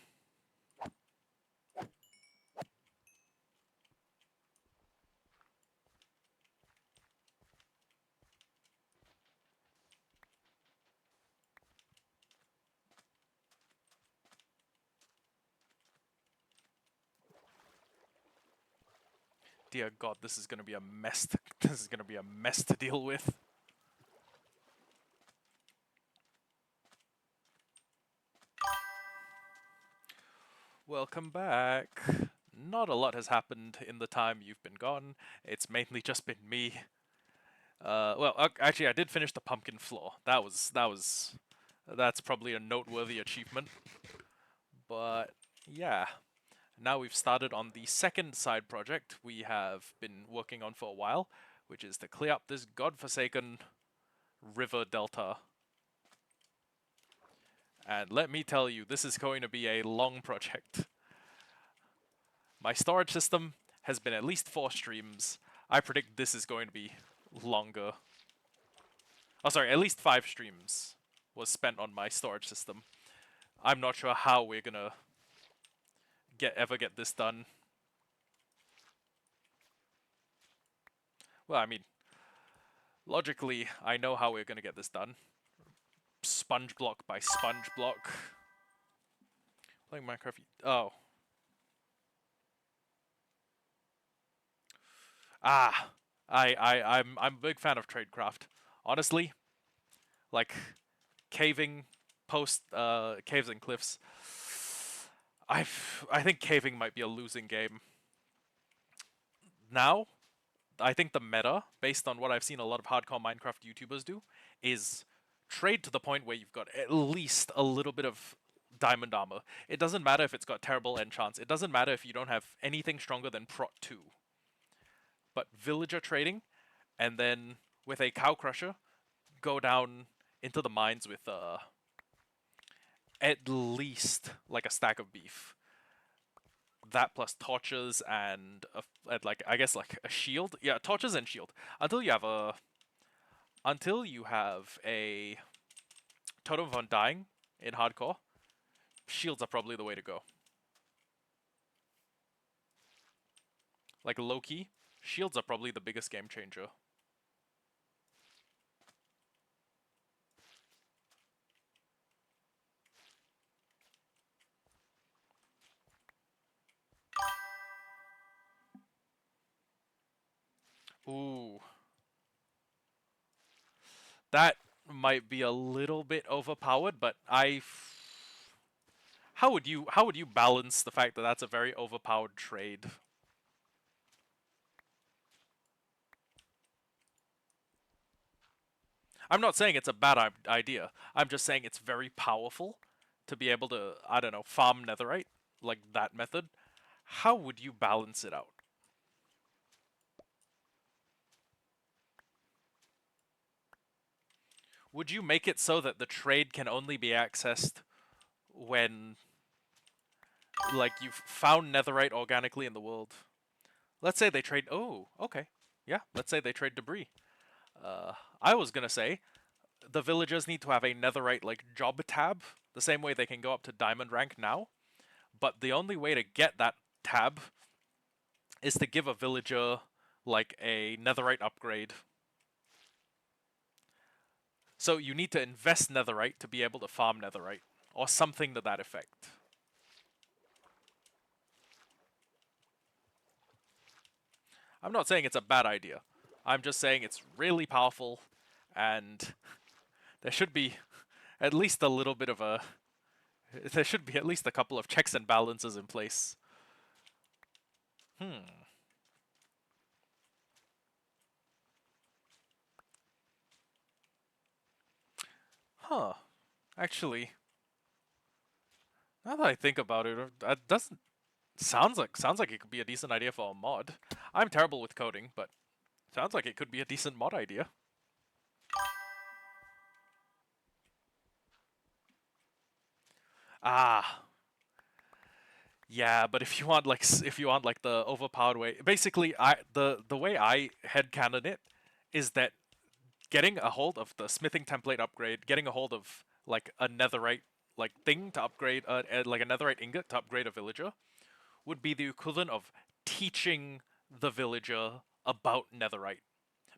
Dear God, this is gonna be a mess. This is gonna be a mess to deal with. Welcome back. Not a lot has happened in the time you've been gone. It's mainly just been me. Actually, I did finish the pumpkin floor. That's probably a noteworthy achievement. But yeah, now we've started on the second side project we have been working on for a while, which is to clear up this godforsaken river delta. And let me tell you, this is going to be a long project. My storage system has been at least 4 streams. I predict this is going to be longer. Oh, sorry, at least 5 streams was spent on my storage system. I'm not sure how we're gonna ever get this done. Well, I mean, logically, I know how we're gonna get this done. Sponge block by sponge block. Playing Minecraft. Oh. Ah. I'm a big fan of tradecraft. Honestly, like caving post caves and cliffs. I think caving might be a losing game. Now, I think the meta, based on what I've seen a lot of hardcore Minecraft YouTubers do, is trade to the point where you've got at least a little bit of diamond armor. It doesn't matter if it's got terrible enchants. It doesn't matter if you don't have anything stronger than Prot 2. But villager trading, and then with a cow crusher, go down into the mines with at least like a stack of beef. That plus torches and like I guess like a shield. Yeah, torches and shield. Until you have a totem of undying in hardcore, shields are probably the way to go. Like low key, shields are probably the biggest game changer. Ooh, that might be a little bit overpowered, but how would you balance the fact that that's a very overpowered trade? I'm not saying it's a bad idea. I'm just saying it's very powerful to be able to, I don't know, farm netherite like that method. How would you balance it out? Would you make it so that the trade can only be accessed when like you've found netherite organically in the world? Let's say they trade. Oh, okay. Yeah, let's say they trade debris. I was gonna say the villagers need to have a netherite like job tab, the same way they can go up to diamond rank now. But the only way to get that tab is to give a villager like a netherite upgrade. So you need to invest netherite to be able to farm netherite, or something to that effect. I'm not saying it's a bad idea. I'm just saying it's really powerful, and there should be at least a little bit of a. There should be at least a couple of checks and balances in place. Hmm. Huh. Actually, now that I think about it, that doesn't sounds like it could be a decent idea for a mod. I'm terrible with coding, but sounds like it could be a decent mod idea. Ah, yeah, but if you want like the overpowered way, basically the way I headcanon it is that getting a hold of the smithing template upgrade, getting a hold of like a netherite like thing to upgrade, like a netherite ingot to upgrade a villager, would be the equivalent of teaching the villager about netherite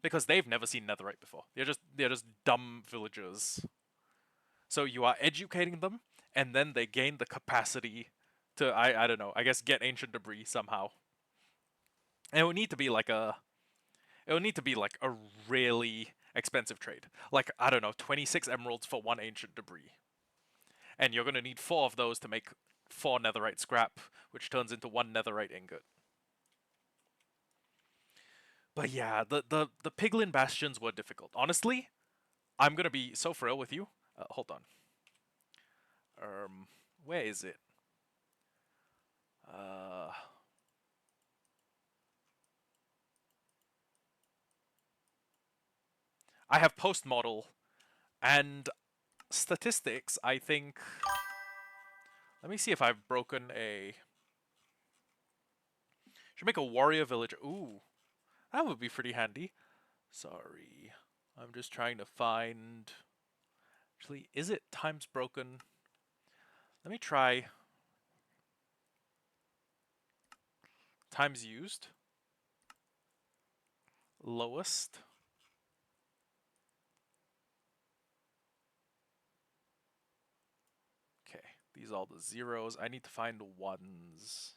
because they've never seen netherite before. They're just dumb villagers. So you are educating them, and then they gain the capacity to I don't know, I guess get ancient debris somehow. And it would need to be like a really expensive trade. Like I don't know, 26 emeralds for one ancient debris. And you're going to need 4 of those to make 4 netherite scrap, which turns into 1 netherite ingot. But yeah, the piglin bastions were difficult. Honestly, I'm going to be so frail with you. Hold on. Where is it? Uh, I have post model and statistics. I think. Let me see if I've broken a. Should make a warrior villager. Ooh, that would be pretty handy. Sorry, I'm just trying to find. Actually, is it times broken? Let me try times used. Lowest. Okay, these are all the zeros. I need to find ones.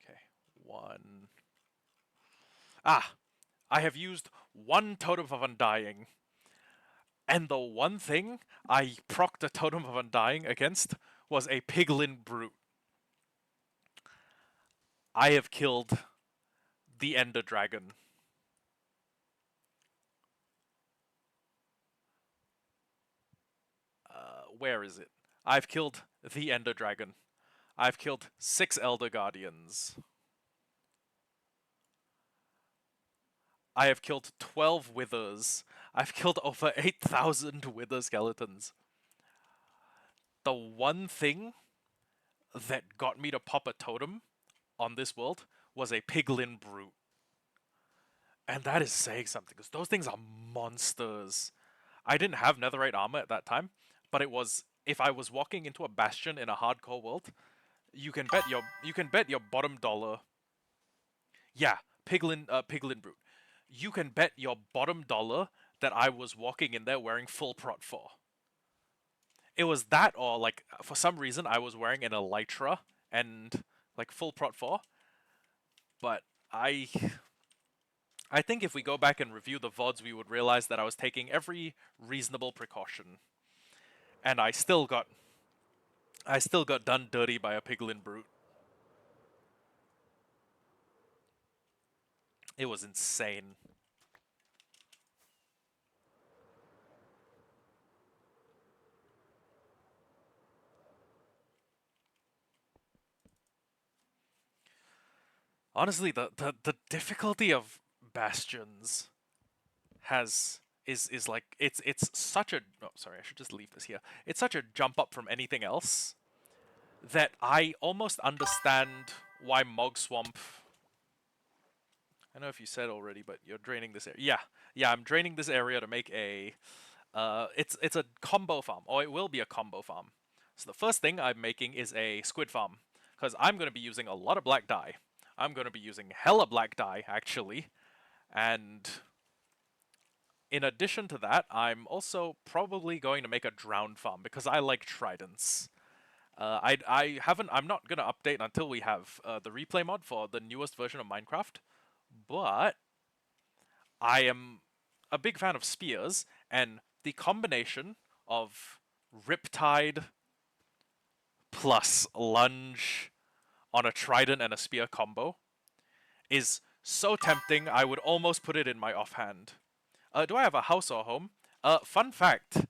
Okay, 1. Ah, I have used 1 totem of undying. And the one thing I procced a totem of undying against was a piglin brute. I have killed the ender dragon. Where is it? I've killed the ender dragon. I've killed 6 elder guardians. I have killed 12 withers. I've killed over 8,000 wither skeletons. The one thing that got me to pop a totem on this world was a piglin brute. And that is saying something, because those things are monsters. I didn't have netherite armor at that time, but it was if I was walking into a bastion in a hardcore world, you can bet your bottom dollar. Yeah, piglin brute. You can bet your bottom dollar that I was walking in there wearing full prot 4. It was that, or like for some reason I was wearing an elytra and like full prot 4, but I think if we go back and review the VODs, we would realize that I was taking every reasonable precaution, and I still got done dirty by a piglin brute. It was insane. Honestly, the difficulty of bastions has is like it's such a oh sorry, I should just leave this here. It's such a jump up from anything else that I almost understand why Mog Swamp. I don't know if you said already, but you're draining this area. Yeah, I'm draining this area to make a. It's a combo farm, or it will be a combo farm. So the first thing I'm making is a squid farm, because I'm going to be using a lot of black dye. I'm going to be using hella black dye actually, and in addition to that, I'm also probably going to make a drowned farm because I like tridents. I haven't. I'm not gonna update until we have the replay mod for the newest version of Minecraft. But I am a big fan of spears, and the combination of Riptide plus lunge on a trident and a spear combo is so tempting. I would almost put it in my offhand. Do I have a house or home? Fun fact: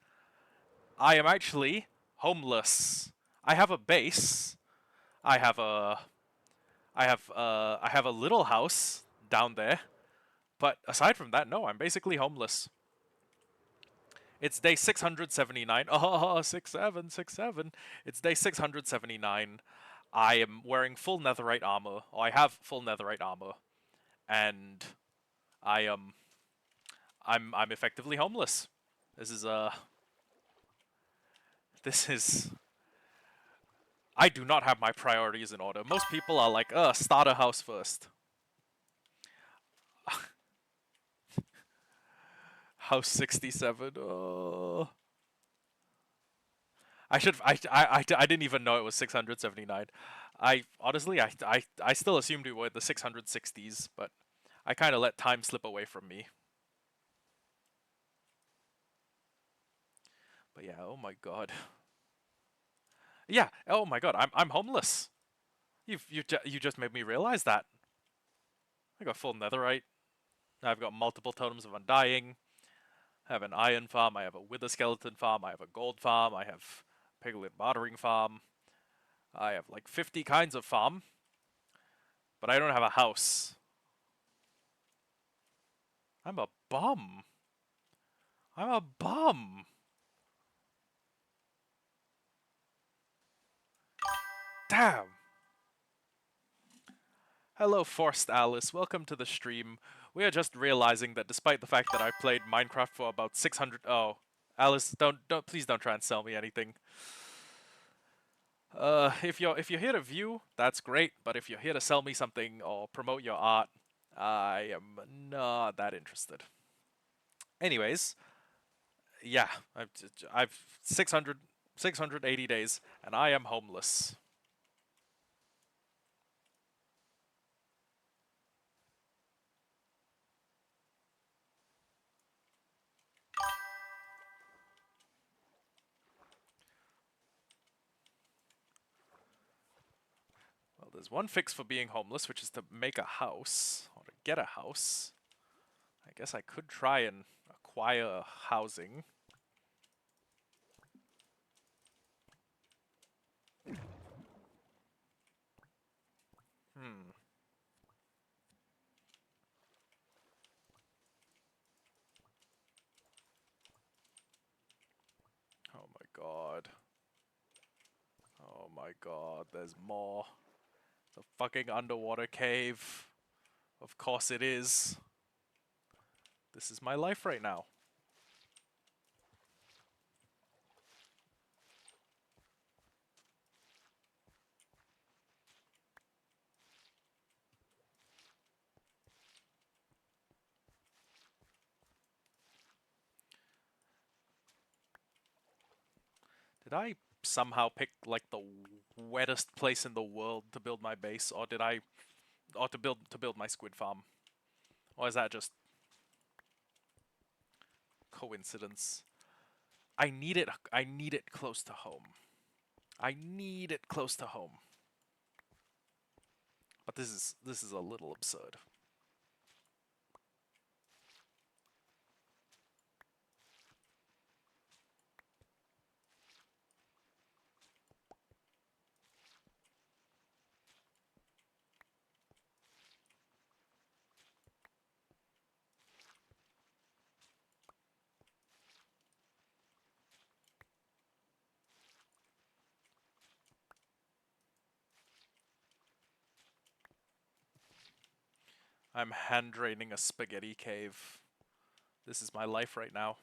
I am actually homeless. I have a base. I have a I have a little house down there, but aside from that, no, I'm basically homeless. It's day 679. Oh, 67, 67. It's day 679. I am wearing full netherite armor, or I have full netherite armor, and I I'm effectively homeless. This is this is I do not have my priorities in order. Most people are like, start a house first. House 67. Oh. I didn't even know it was 679. I honestly I still assumed we were in the 660s, but I kind of let time slip away from me. But yeah, oh my god. Yeah, oh my god, I'm homeless. You just made me realize that. I got full netherite. I've got multiple totems of undying. I have an iron farm, I have a wither skeleton farm, I have a gold farm, I have piglet bartering farm. I have like 50 kinds of farm, but I don't have a house. I'm a bum. I'm a bum. Damn. Hello, Forced Alice. Welcome to the stream. We are just realizing that despite the fact that I played Minecraft for about 600. Oh, Alice, please don't try and sell me anything. If you're here to view, that's great. But if you're here to sell me something or promote your art, I am not that interested. Anyways, yeah, I've 680 days, and I am homeless. Well, there's one fix for being homeless, which is to make a house, or to get a house. I guess I could try and acquire housing. Hmm. Oh my god. Oh my god, there's more. The fucking underwater cave. Of course it is. This is my life right now. Did I somehow pick like the wettest place in the world to build my base, or did I, or to build my squid farm, or is that just coincidence? I need it. I need it close to home. I need it close to home. But this is a little absurd. I'm hand draining a spaghetti cave. This is my life right now.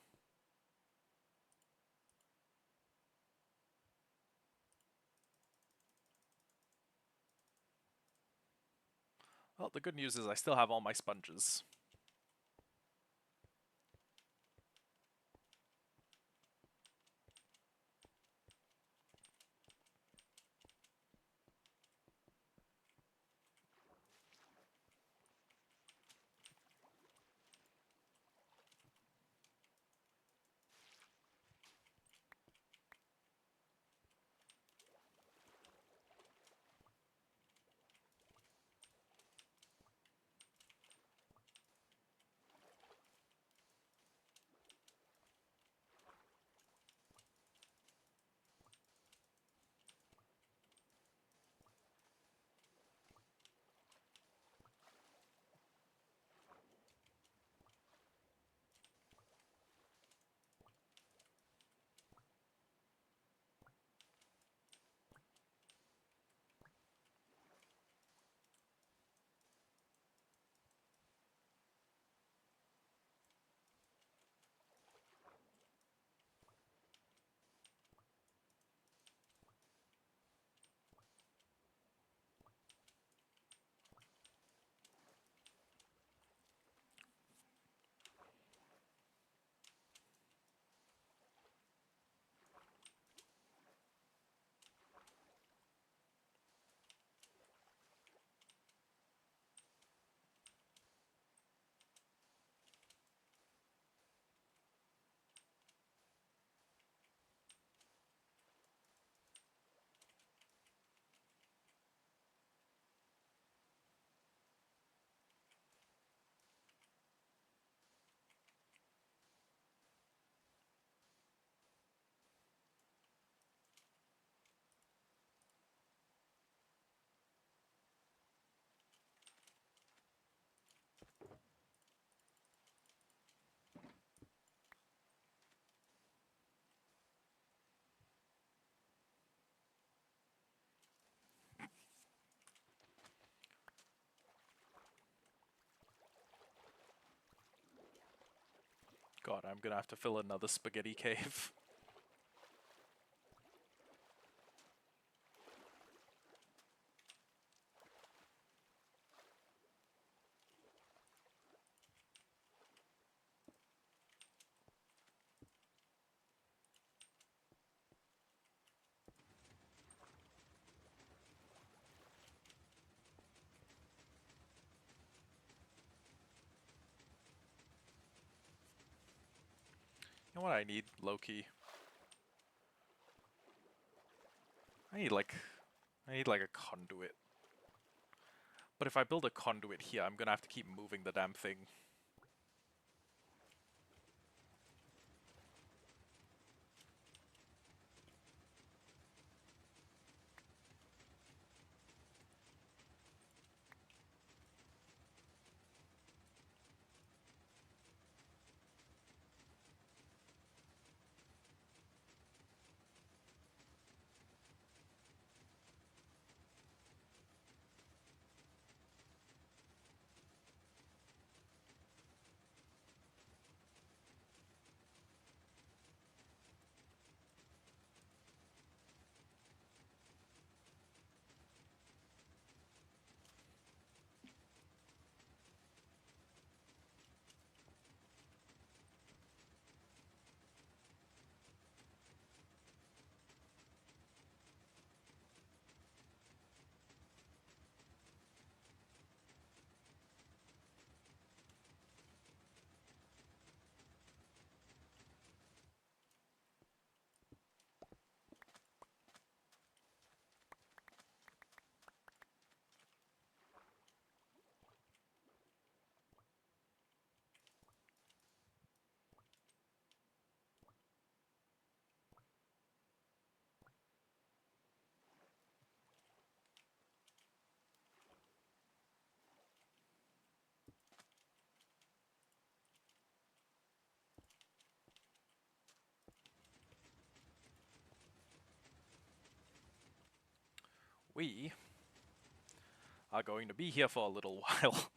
Well, the good news is I still have all my sponges. God, I'm gonna have to fill another spaghetti cave. You know what I need, low-key? I need like... I need like a conduit. But if I build a conduit here, I'm gonna have to keep moving the damn thing. We are going to be here for a little while.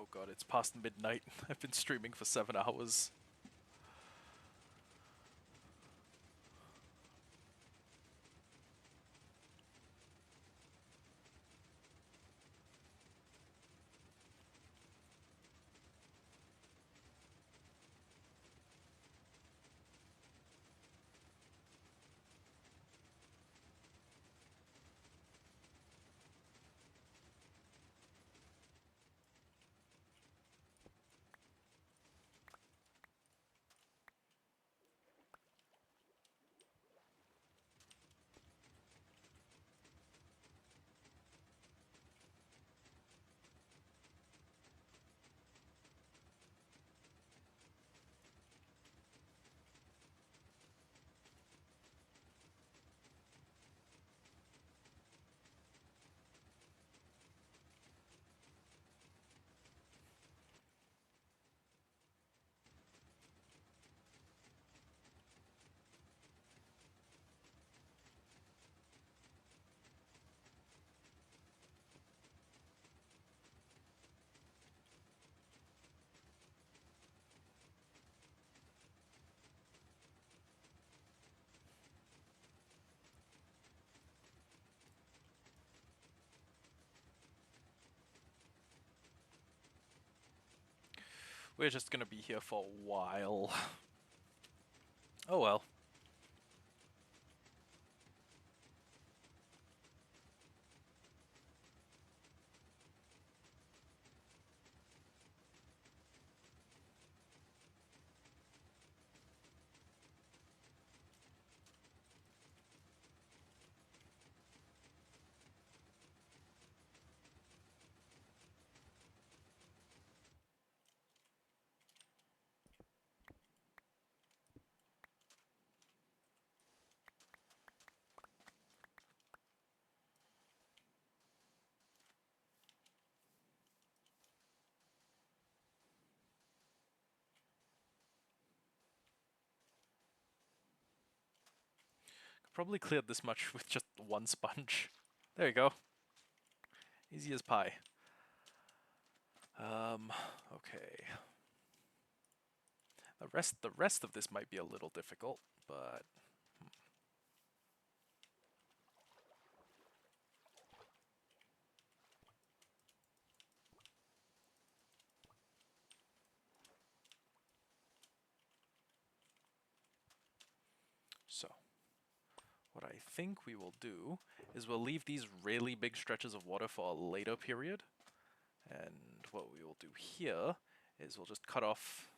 Oh god, it's past midnight. I've been streaming for 7 hours. We're just gonna be here for a while. Oh well. Probably cleared this much with just one sponge. There you go. Easy as pie. Okay. The rest of this might be a little difficult, but so what I think we will do is we'll leave these really big stretches of water for a later period. And what we will do here is we'll just cut off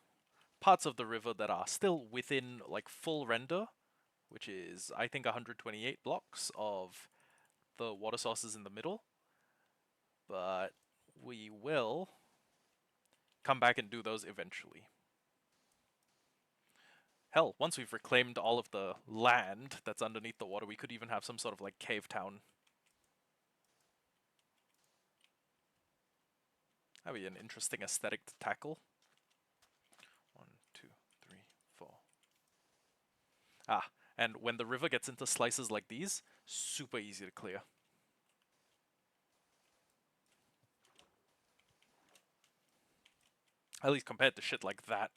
parts of the river that are still within like full render, which is I think 128 blocks of the water sources in the middle. But we will come back and do those eventually. Hell, once we've reclaimed all of the land that's underneath the water, we could even have some sort of like cave town. That'd be an interesting aesthetic to tackle. 1, 2, 3, 4. Ah, and when the river gets into slices like these, super easy to clear. At least compared to shit like that.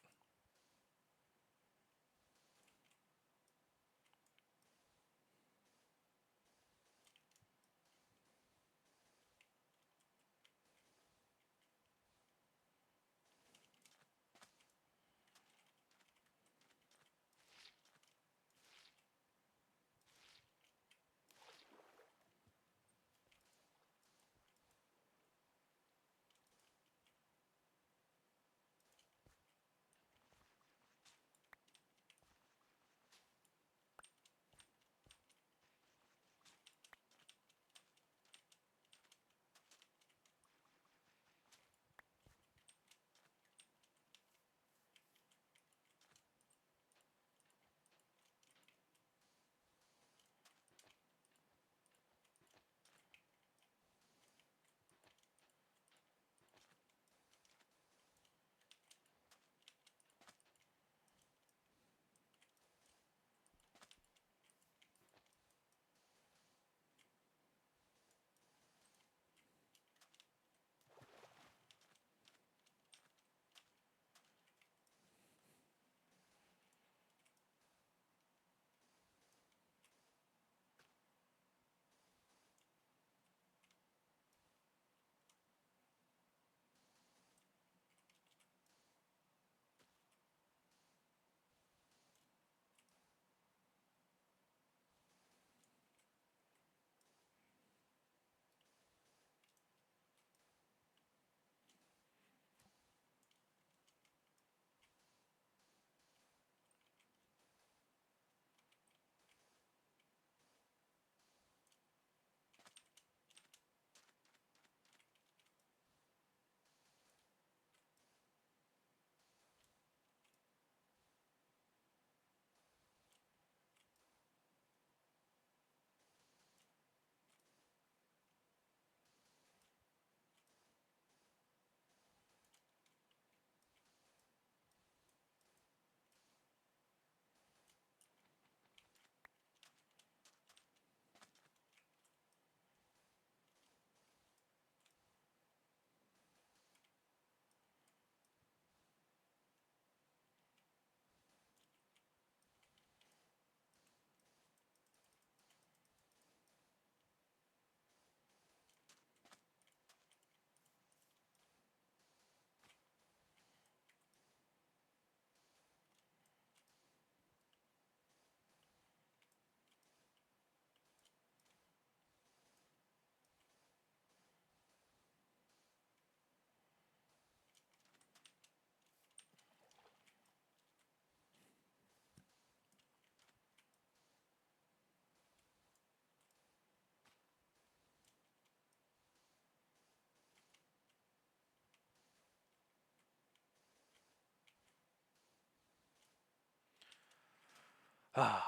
Ah,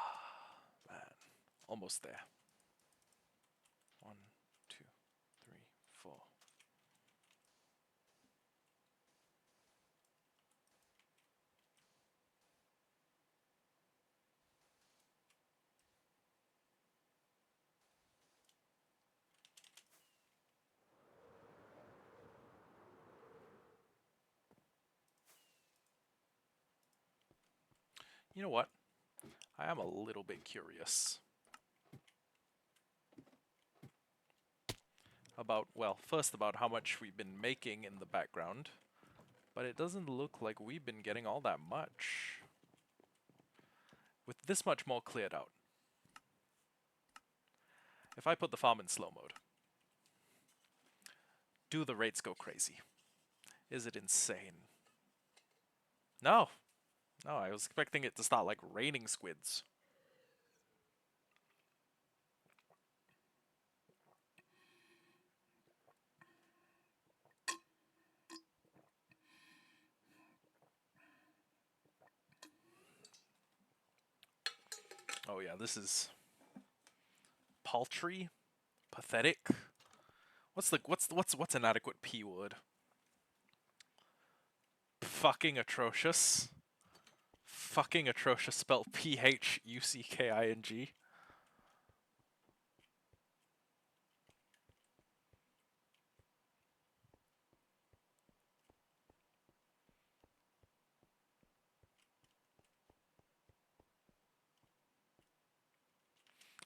man. Almost there. 1, 2, 3, 4. You know what? I am a little bit curious about, well, first about how much we've been making in the background, but it doesn't look like we've been getting all that much. With this much more cleared out. If I put the farm in slow mode, do the rates go crazy? Is it insane? No. No, I was expecting it to start like raining squids. Oh yeah, this is paltry, pathetic. What's an adequate P word? Fucking atrocious. Fucking atrocious spelled Phucking.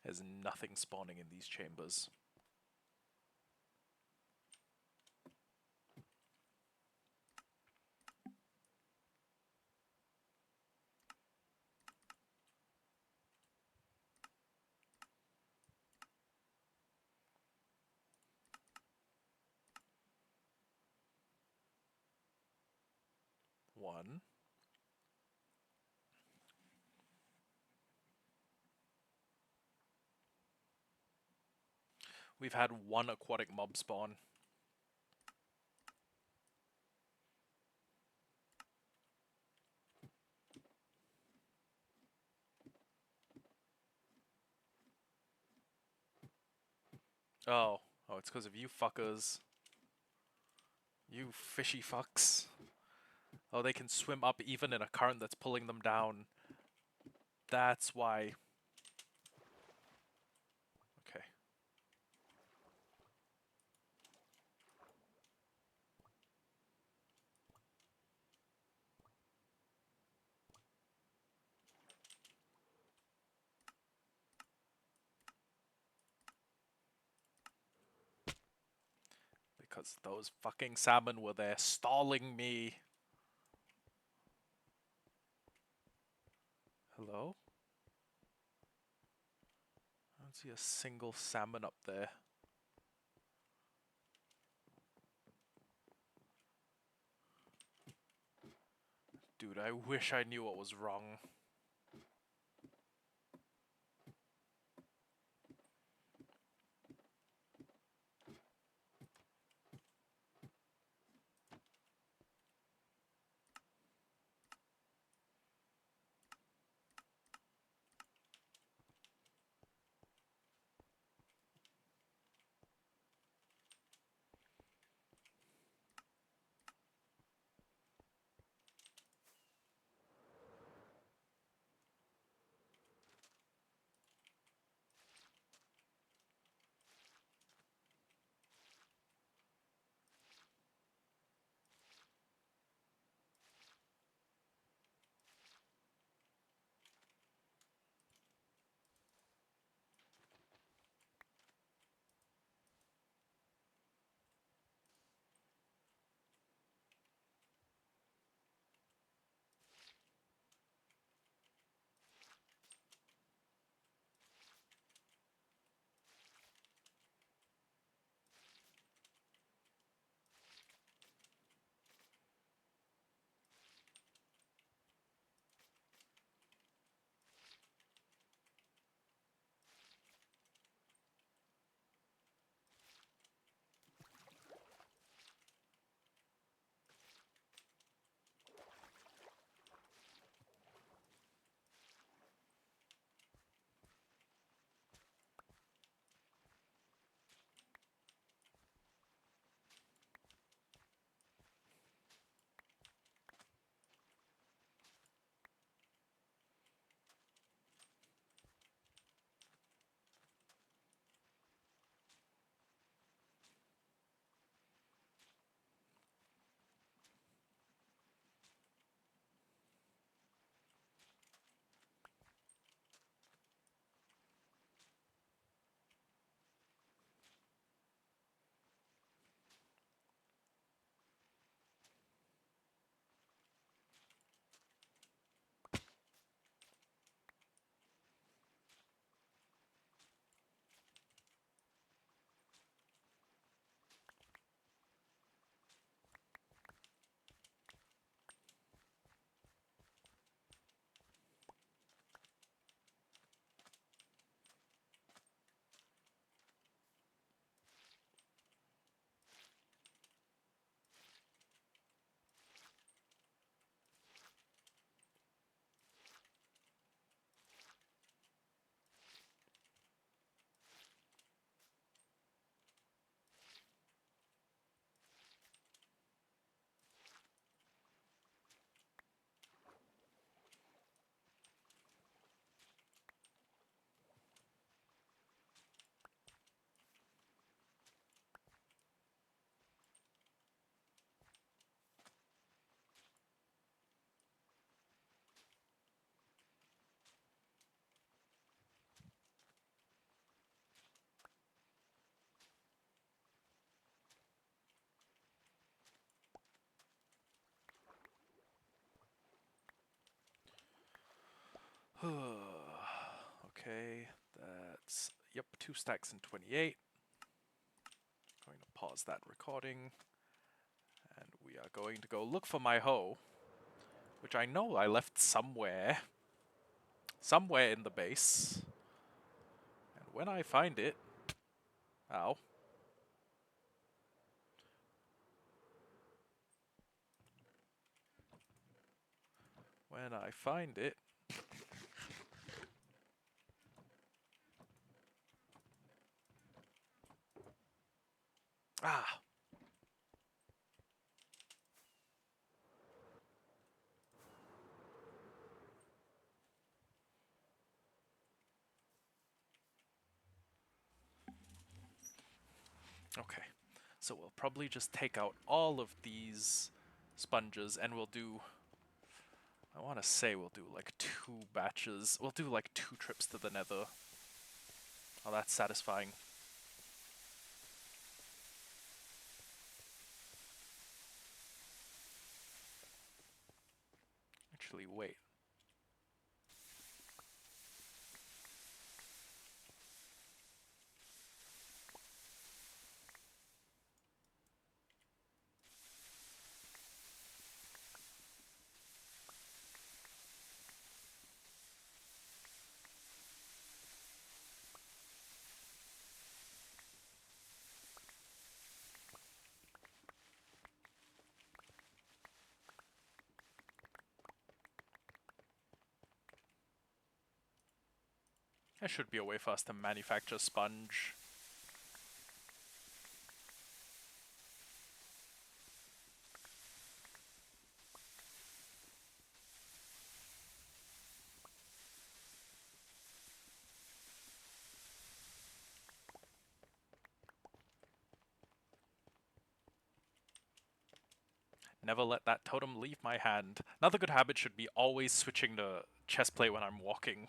There's nothing spawning in these chambers. One. We've had one aquatic mob spawn. Oh. Oh, it's because of you fuckers. You fishy fucks. Oh, they can swim up even in a current that's pulling them down. That's why. Okay. Because those fucking salmon were there stalling me. Hello? I don't see a single salmon up there. Dude, I wish I knew what was wrong. Okay, that's, yep, 2 stacks and 28. Going to pause that recording. And we are going to go look for my hoe, which I know I left somewhere. Somewhere in the base. And when I find it... Ow. When I find it... Ah! Okay, so we'll probably just take out all of these sponges and we'll do... I want to say we'll do like 2 batches. We'll do like 2 trips to the nether. Oh, that's satisfying. Actually, wait. There should be a way for us to manufacture sponge. Never let that totem leave my hand. Another good habit should be always switching to chestplate when I'm walking.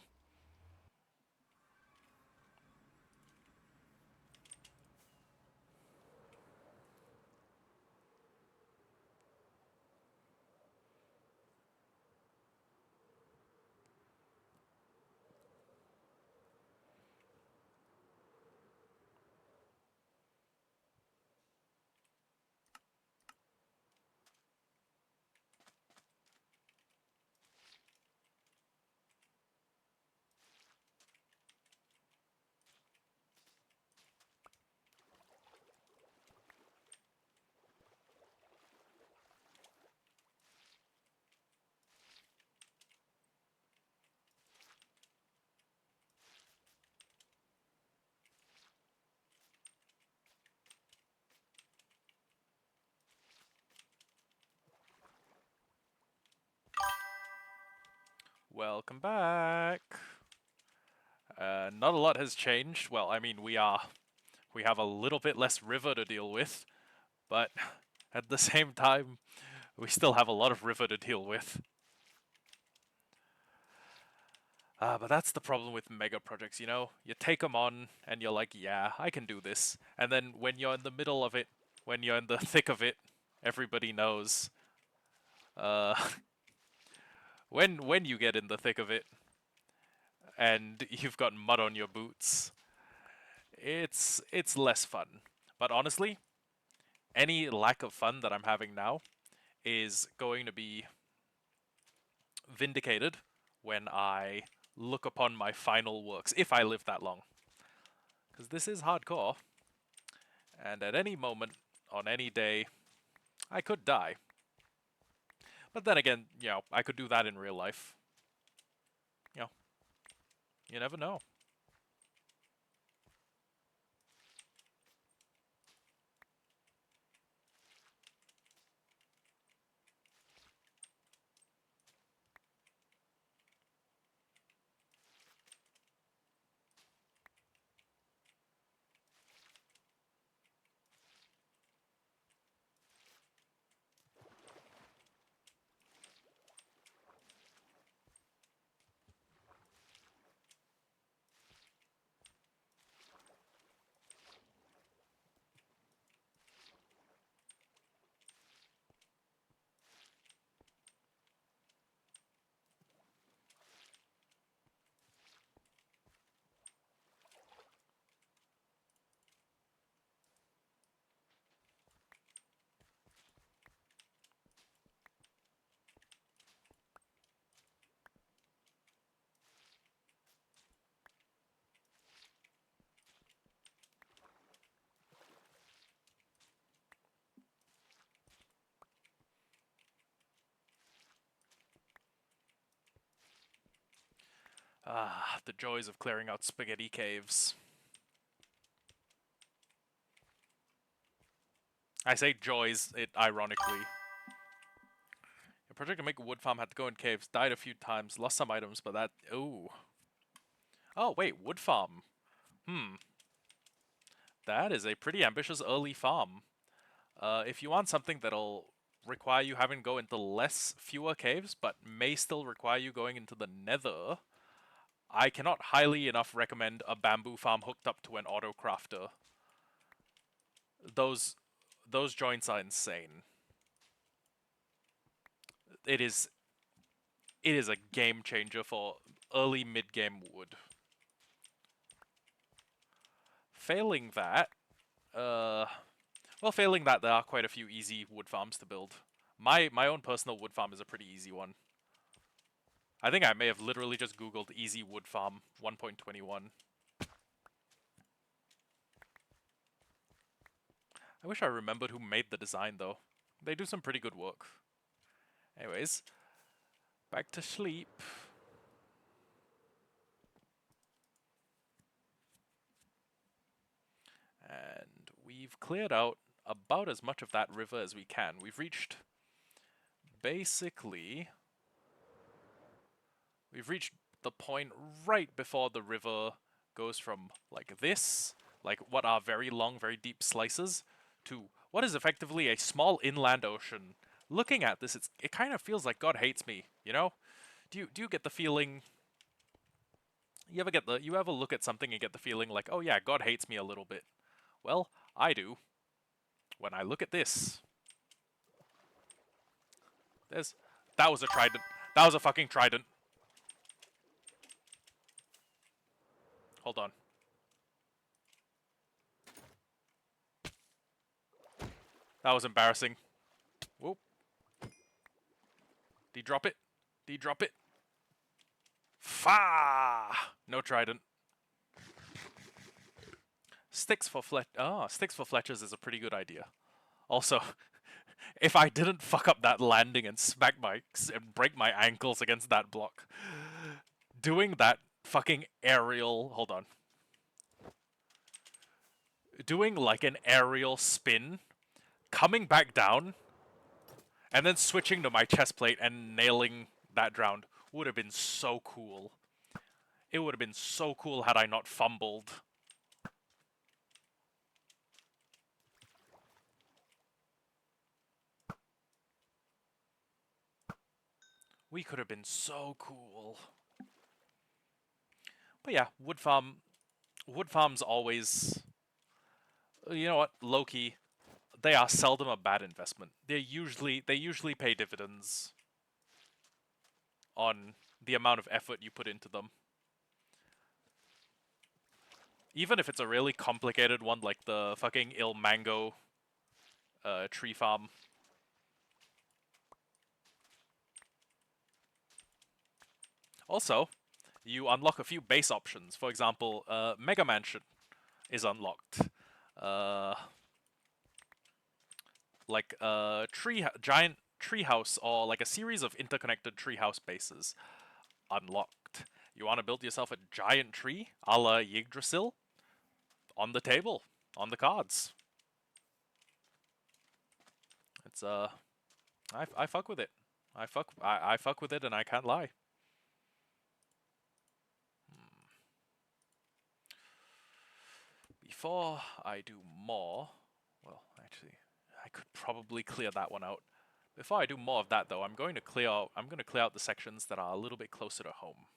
Welcome back. Not a lot has changed. Well, I mean, we have a little bit less river to deal with, but at the same time, we still have a lot of river to deal with. But that's the problem with mega projects, you know? You take them on, and you're like, yeah, I can do this. And then when you're in the middle of it, when you're in the thick of it, everybody knows. Uh, when you get in the thick of it, and you've got mud on your boots, it's less fun. But honestly, any lack of fun that I'm having now is going to be vindicated when I look upon my final works, if I live that long. Because this is hardcore, and at any moment, on any day, I could die. But then again, you know, I could do that in real life. You know, you never know. Ah, the joys of clearing out spaghetti caves. I say joys, it ironically. Your project to make a wood farm had to go in caves, died a few times, lost some items, but that... Ooh. Oh, wait, wood farm. That is a pretty ambitious early farm. If you want something that'll require you having to go into fewer caves, but may still require you going into the nether, I cannot highly enough recommend a bamboo farm hooked up to an auto crafter. Those joints are insane. It is a game changer for early mid-game wood. Failing that, failing that, there are quite a few easy wood farms to build. My own personal wood farm is a pretty easy one. I think I may have literally just googled easy wood farm 1.21. I wish I remembered who made the design though. They do some pretty good work. Anyways, back to sleep. And we've cleared out about as much of that river as we can. We've reached basically... We've reached the point right before the river goes from like this, like what are very long, very deep slices, to what is effectively a small inland ocean. Looking at this, it kind of feels like God hates me, you know? Do you get the feeling... You ever look at something and get the feeling like, oh yeah, God hates me a little bit? Well, I do. When I look at this. That was a trident. That was a fucking trident. Hold on. That was embarrassing. Whoop. Did he drop it? Did he drop it? Fa! No trident. Sticks for Fletchers is a pretty good idea. Also, if I didn't fuck up that landing and break my ankles against that block, doing that fucking aerial... Hold on. Doing like an aerial spin, coming back down, and then switching to my chest plate and nailing that drowned would have been so cool. It would have been so cool had I not fumbled. We could have been so cool. But yeah, wood farms always... You know what, low-key, they are seldom a bad investment. They usually pay dividends on the amount of effort you put into them. Even if it's a really complicated one like the fucking Il Mango tree farm. Also, you unlock a few base options. For example, Mega Mansion is unlocked. Like a giant treehouse or like a series of interconnected treehouse bases unlocked. You want to build yourself a giant tree, a la Yggdrasil? On the table, on the cards. It's I fuck with it. I fuck with it, and I can't lie. Before I do more, well, actually, I could probably clear that one out. Before I do more of that, though, I'm going to clear out the sections that are a little bit closer to home,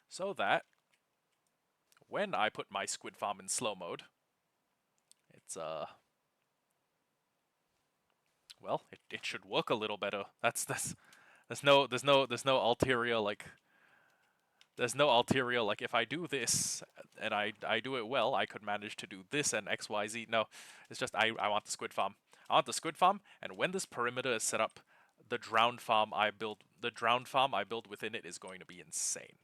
so that when I put my squid farm in slow mode, it's well, it should work a little better. There's no ulterior like. There's no ulterior like if I do this and I do it well, I could manage to do this and XYZ. No, it's just I want the squid farm. I want the squid farm, and when this perimeter is set up, the drowned farm I build within it is going to be insane.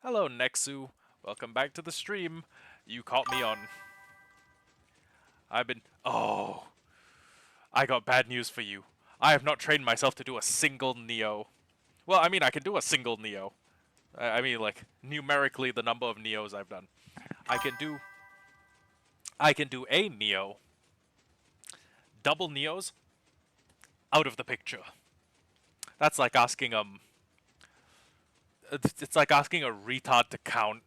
Hello Nexu, welcome back to the stream. You caught me on. Oh, I got bad news for you. I have not trained myself to do a single Neo. Well, I mean, I can do a single Neo. I mean, like, numerically, the number of Neos I've done. I can do... I can do a Neo. Double Neos, out of the picture. That's like asking, It's like asking a retard to count.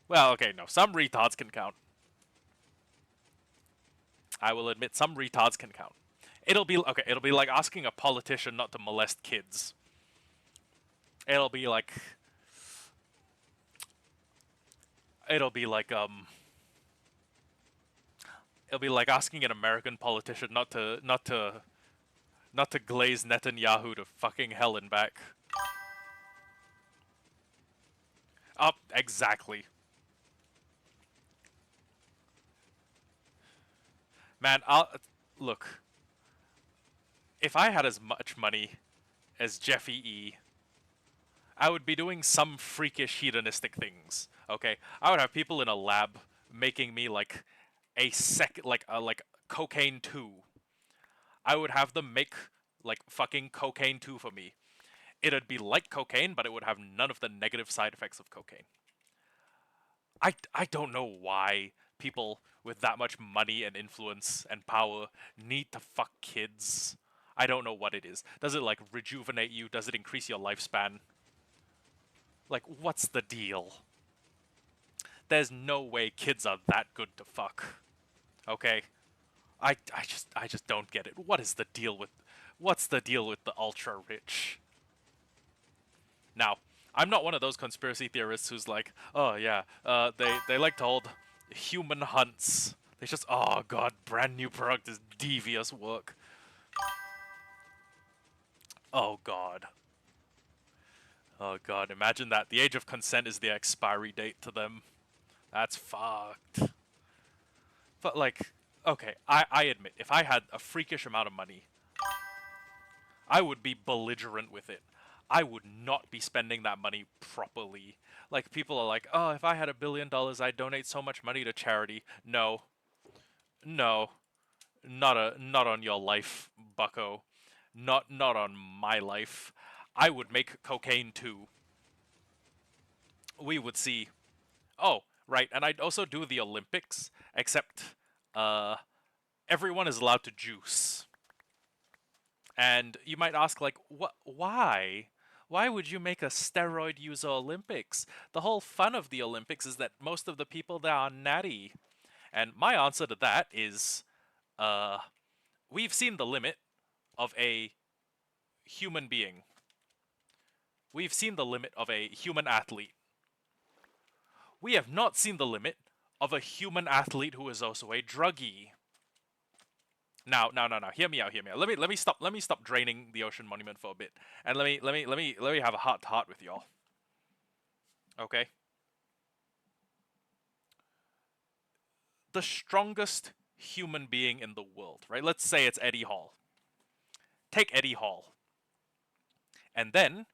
Well, okay, no. Some retards can count. I will admit some retards can count. It'll be... Okay, it'll be like asking a politician not to molest kids. It'll be like... It'll be like, It'll be like asking an American politician not to glaze Netanyahu to fucking hell and back. Up, exactly. Man, look. If I had as much money as Jeffy E, I would be doing some freakish hedonistic things. Okay, I would have people in a lab making me like like cocaine 2. I would have them make like fucking cocaine 2 for me. It'd be like cocaine, but it would have none of the negative side effects of cocaine. I don't know why people with that much money and influence and power need to fuck kids. I don't know what it is. Does it like rejuvenate you? Does it increase your lifespan? Like, what's the deal? There's no way kids are that good to fuck. Okay? I just don't get it. What's the deal with the ultra rich? Now, I'm not one of those conspiracy theorists who's like, oh yeah, they like to hold human hunts. They just, oh god, brand new product is devious work. Oh god. Oh god, imagine that. The age of consent is the expiry date to them. That's fucked. But like, okay, I admit, if I had a freakish amount of money, I would be belligerent with it. I would not be spending that money properly. Like, people are like, oh, if I had $1 billion, I'd donate so much money to charity. No. No. Not on your life, bucko. Not on my life. I would make cocaine too. We would see. Oh, right, and I'd also do the Olympics, except everyone is allowed to juice. And you might ask, like, what? Why? Why would you make a steroid user Olympics? The whole fun of the Olympics is that most of the people there are natty. And my answer to that is, we've seen the limit of a human being. We've seen the limit of a human athlete. We have not seen the limit of a human athlete who is also a druggie. Now, hear me out. Let me stop draining the ocean monument for a bit, and let me have a heart to heart with y'all. Okay. The strongest human being in the world, right? Let's say it's Eddie Hall. Take Eddie Hall, and then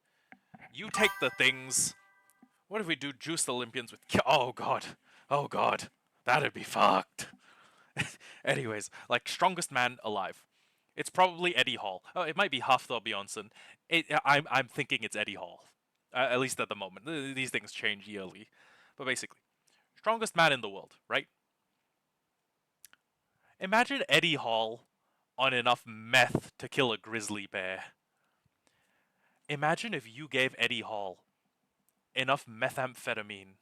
you take the things. What if we do juiced Olympians with? Oh god, that'd be fucked. Anyways, like, strongest man alive. It's probably Eddie Hall. Oh, it might be Hafthor Bjornsson. I'm thinking it's Eddie Hall. At least at the moment. These things change yearly. But basically, strongest man in the world, right? Imagine Eddie Hall on enough meth to kill a grizzly bear. Imagine if you gave Eddie Hall enough methamphetamine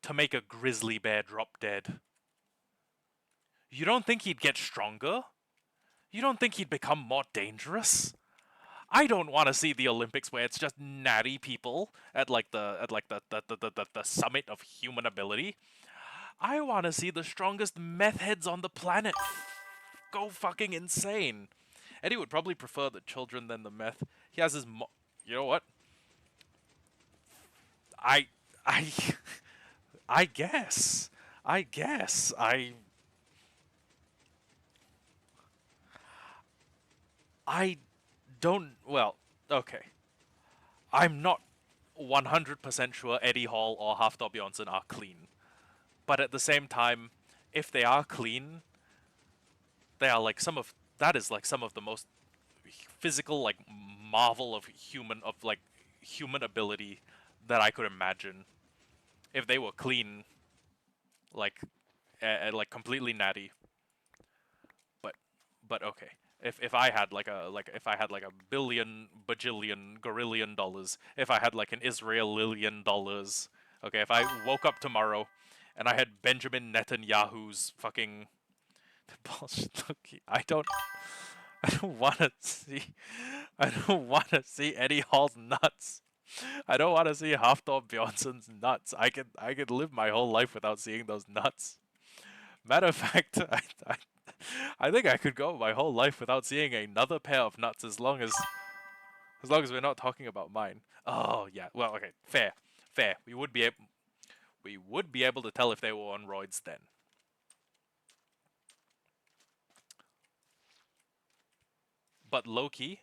to make a grizzly bear drop dead. You don't think he'd get stronger? You don't think he'd become more dangerous? I don't want to see the Olympics where it's just natty people at like the summit of human ability. I want to see the strongest meth heads on the planet go fucking insane. Eddie would probably prefer the children than the meth. He has his you know what? I I guess. I don't... Well, okay. I'm not 100% sure Eddie Hall or Hafthor Bjornsson are clean. But at the same time, if they are clean, they are like some of... That is like some of the most physical like marvel of human ability that I could imagine if they were clean, like like completely natty. But okay. If I had if I had like a billion bajillion gorillion dollars, if I had like an Israelillion dollars, okay, if I woke up tomorrow and I had Benjamin Netanyahu's fucking bullshit, I don't want to see I don't want to see Eddie Hall's nuts. I don't want to see Hafthor Bjornson's nuts. I could live my whole life without seeing those nuts. Matter of fact, I think I could go my whole life without seeing another pair of nuts as long as we're not talking about mine. Oh yeah, well okay, fair, fair. We would be able to tell if they were on roids then. But low key,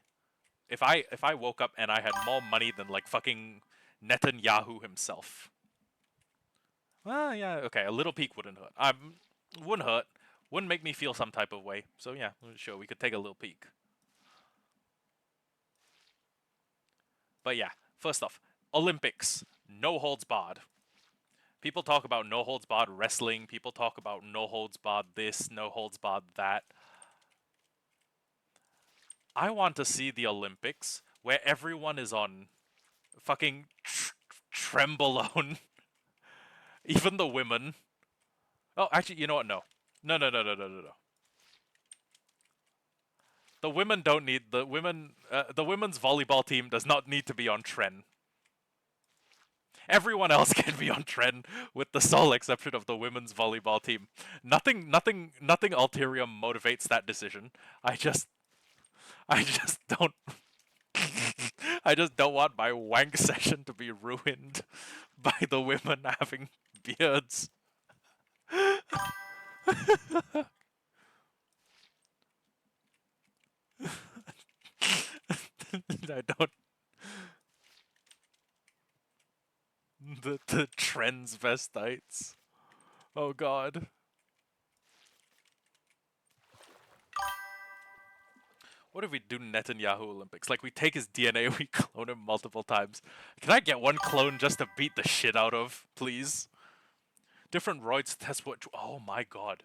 if I woke up and I had more money than like fucking Netanyahu himself. Well, yeah, okay, a little peek wouldn't hurt. Wouldn't hurt. Wouldn't make me feel some type of way. So yeah, sure, we could take a little peek. But yeah, first off, Olympics, no holds barred. People talk about no holds barred wrestling. People talk about no holds barred this, no holds barred that. I want to see the Olympics where everyone is on fucking trembolone. Even the women. Oh, actually, you know what? No. No, no, no, no, no, no, no. The women don't need the women. The women's volleyball team does not need to be on trend. Everyone else can be on trend, with the sole exception of the women's volleyball team. Nothing ulterior motivates that decision. I just don't. I just don't want my wank session to be ruined by the women having beards. I don't. The transvestites. Oh god. What if we do Netanyahu Olympics? Like we take his DNA, we clone him multiple times. Can I get one clone just to beat the shit out of, please? Different roids test what? Oh my god.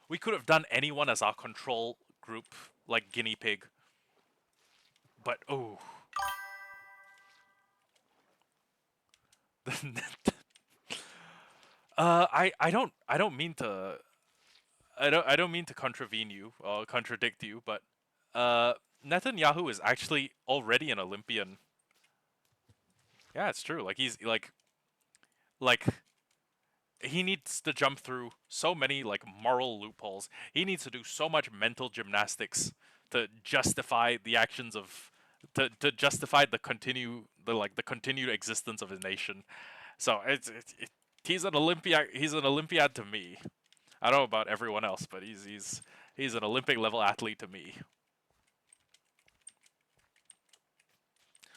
We could have done anyone as our control group, like guinea pig. But oh. I don't mean to I don't mean to contravene you or contradict you, but Netanyahu is actually already an Olympian. Yeah, it's true. Like he's like he needs to jump through so many like moral loopholes. He needs to do so much mental gymnastics to justify the actions of to justify the continued existence of his nation. So he's an Olympiad. He's an Olympiad to me. I don't know about everyone else, but he's an Olympic level athlete to me.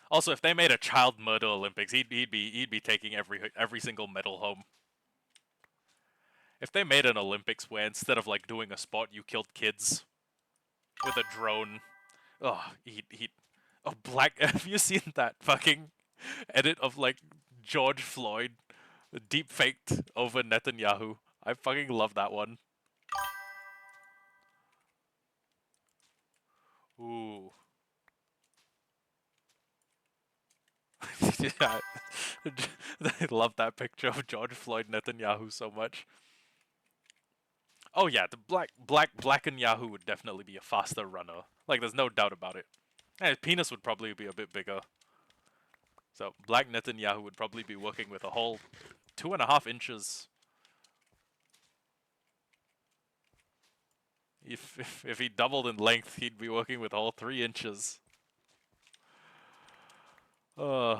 Also, if they made a child murder Olympics, he'd be taking every single medal home. If they made an Olympics where instead of like doing a sport, you killed kids with a drone, oh, he'd oh black. Have you seen that fucking edit of like George Floyd deep faked over Netanyahu? I fucking love that one. Ooh. Yeah, I love that picture of George Floyd Netanyahu so much. Oh yeah, the black and Yahoo would definitely be a faster runner. Like there's no doubt about it. And his penis would probably be a bit bigger. So Black Netanyahu would probably be working with a whole 2.5 inches. If he doubled in length, he'd be working with a whole 3 inches. You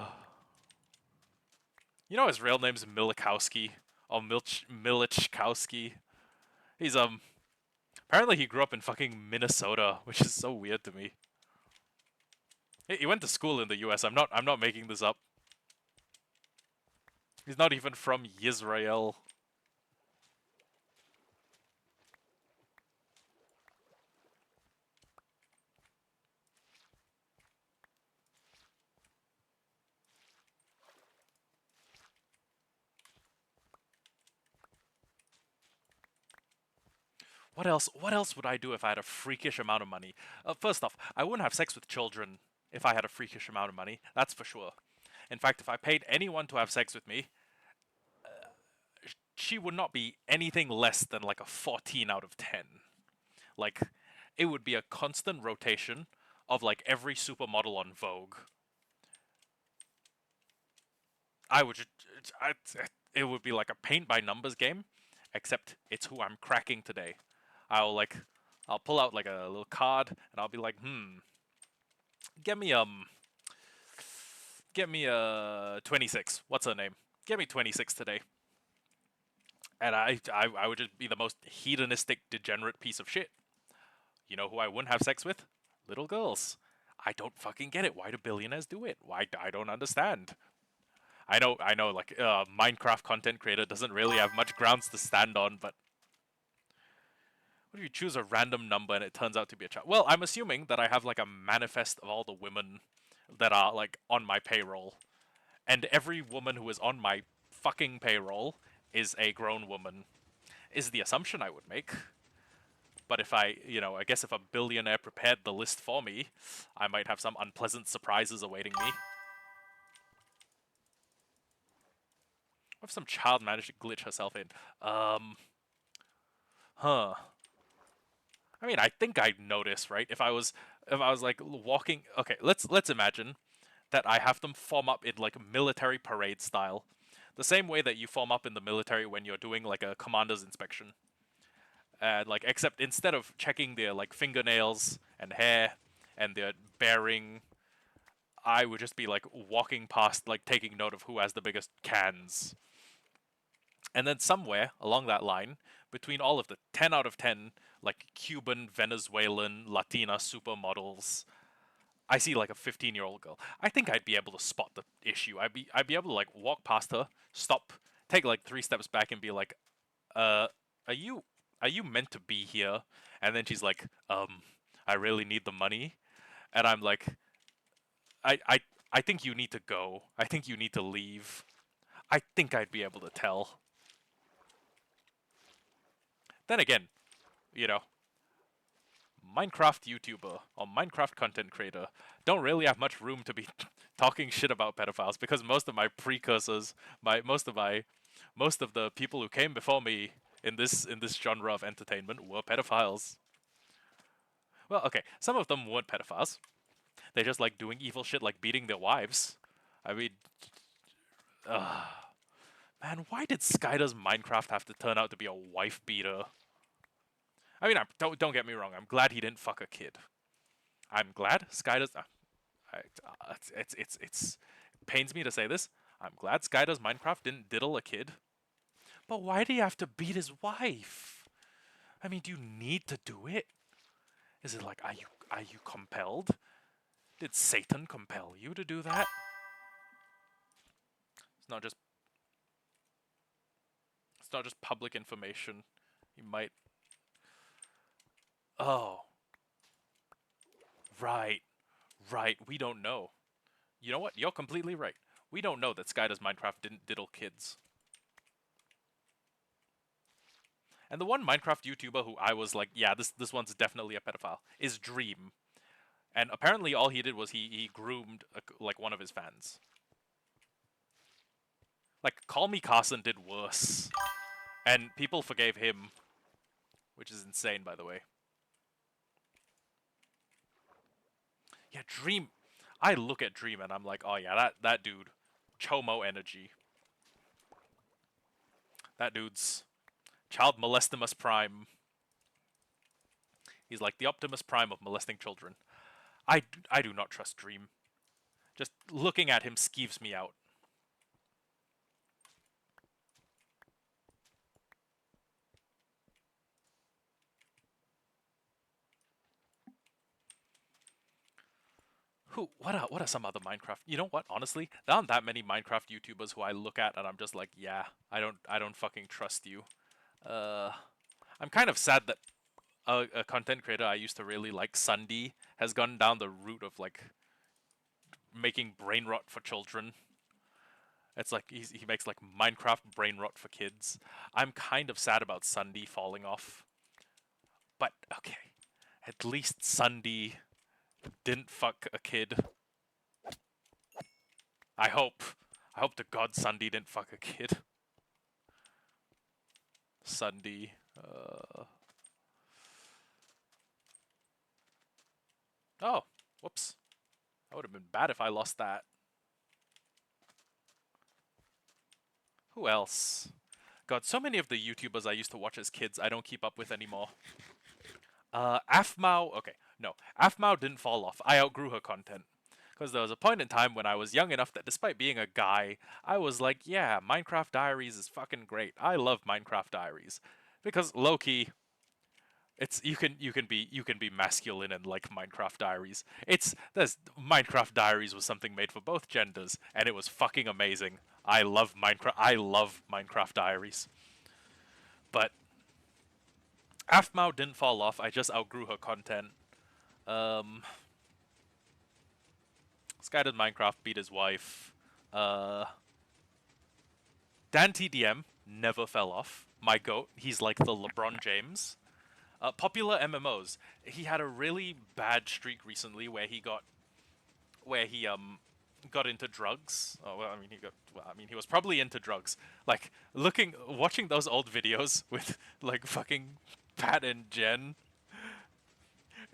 know his real name's Milikowski or Milichkowski. He's apparently he grew up in fucking Minnesota, which is so weird to me. He went to school in the U.S. I'm not making this up. He's not even from Israel. What else? What else would I do if I had a freakish amount of money? First off, I wouldn't have sex with children if I had a freakish amount of money. That's for sure. In fact, if I paid anyone to have sex with me, she would not be anything less than like a 14 out of 10. Like, it would be a constant rotation of like every supermodel on Vogue. I would just, I, it would be like a paint by numbers game, except it's who I'm cracking today. I'll like, I'll pull out like a little card and I'll be like, get me get me a 26. What's her name? Get me 26 today. And I would just be the most hedonistic, degenerate piece of shit. You know who I wouldn't have sex with? Little girls. I don't fucking get it. Why do billionaires do it? Why I don't understand. I know. Like Minecraft content creator doesn't really have much grounds to stand on, but what if you choose a random number and it turns out to be a child? Well, I'm assuming that I have like a manifest of all the women that are like on my payroll, and every woman who is on my fucking payroll is a grown woman. Is the assumption I would make. But if I guess if a billionaire prepared the list for me, I might have some unpleasant surprises awaiting me. What if some child managed to glitch herself in? Huh. I mean, I think I'd notice, right? If I was like walking, okay, let's imagine that I have them form up in like military parade style. The same way that you form up in the military when you're doing like a commander's inspection. And like except instead of checking their like fingernails and hair and their bearing, I would just be like walking past, like taking note of who has the biggest cans. And then somewhere along that line, between all of the 10 out of 10 like Cuban, Venezuelan, Latina supermodels, I see like a 15-year-old girl. I think I'd be able to spot the issue. I'd be able to like walk past her, stop, take like 3 steps back and be like, "Uh, are you meant to be here?" And then she's like, I really need the money." And I'm like, "I I I think you need to go. I think you need to leave." I think I'd be able to tell. Then again, you know, Minecraft YouTuber or Minecraft content creator don't really have much room to be talking shit about pedophiles because most of my precursors, most of the people who came before me in this genre of entertainment were pedophiles. Well, okay, some of them weren't pedophiles. They just like doing evil shit like beating their wives. I mean, man, why did Skydar's Minecraft have to turn out to be a wife beater? I mean, don't get me wrong. I'm glad he didn't fuck a kid. I'm glad Skydar's. It's pains me to say this. I'm glad Skydar's Minecraft didn't diddle a kid. But why do you have to beat his wife? I mean, do you need to do it? Is it like are you compelled? Did Satan compel you to do that? It's not just it's not just public information. You might. Oh, right, right. We don't know. You know what? You're completely right. We don't know that Skydar's Minecraft didn't diddle kids. And the one Minecraft YouTuber who I was like, yeah, this one's definitely a pedophile, is Dream. And apparently all he did was he groomed like one of his fans. Like Call Me Carson did worse. And people forgave him, which is insane by the way. Yeah, Dream. I look at Dream and I'm like, "Oh yeah, that dude, Chomo energy. That dude's child molestimus prime. He's like the Optimus Prime of molesting children." I do not trust Dream. Just looking at him skeeves me out. What are some other Minecraft? You know what? Honestly, there aren't that many Minecraft YouTubers who I look at and I'm just like, yeah, I don't fucking trust you. Uh, I'm kind of sad that a content creator I used to really like, Sunday, has gone down the route of like making brain rot for children. It's like he makes like Minecraft brain rot for kids. I'm kind of sad about Sunday falling off. But okay, at least Sunday didn't fuck a kid. I hope. I hope to God Sunday didn't fuck a kid. Sunday. Oh, whoops. That would have been bad if I lost that. Who else? God, so many of the YouTubers I used to watch as kids I don't keep up with anymore. Afmao. Okay, no. Afmao didn't fall off. I outgrew her content. Because there was a point in time when I was young enough that despite being a guy, I was like, yeah, Minecraft Diaries is fucking great. I love Minecraft Diaries. Because low-key, it's you can be masculine and like Minecraft Diaries. There's Minecraft Diaries was something made for both genders, and it was fucking amazing. I love Minecraft. I love Minecraft Diaries. But Afmao didn't fall off. I just outgrew her content. Um, Sky did Minecraft, beat his wife. Uh, Dan TDM never fell off. My goat. He's like the LeBron James. Popular MMOs. He had a really bad streak recently where he got into drugs. Oh, well, I mean he was probably into drugs. Like watching those old videos with like fucking Pat and Jen.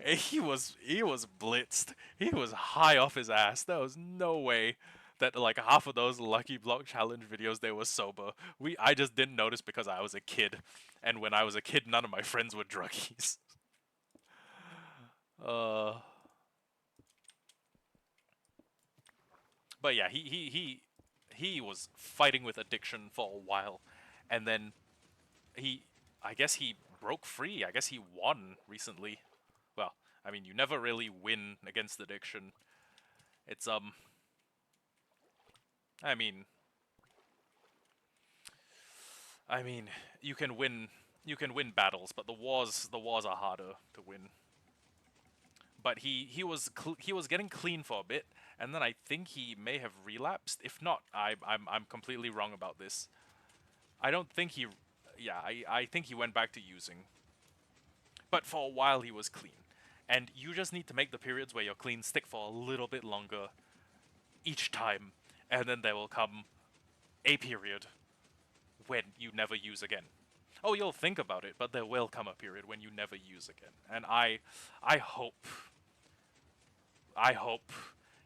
He was blitzed. He was high off his ass. There was no way that like half of those Lucky Block Challenge videos they were sober. I just didn't notice because I was a kid, and when I was a kid, none of my friends were druggies. Uh, but yeah, he was fighting with addiction for a while, and then he, I guess he broke free. I guess he won recently. Well, I mean, you never really win against addiction. It's I mean, I mean, you can win you can win battles, but the wars are harder to win. But he was getting clean for a bit, and then I think he may have relapsed. If not, I'm completely wrong about this. I don't think he, yeah, I think he went back to using. But for a while he was clean, and you just need to make the periods where you're clean stick for a little bit longer each time, and then there will come a period when you never use again. Oh, you'll think about it, but there will come a period when you never use again. And I hope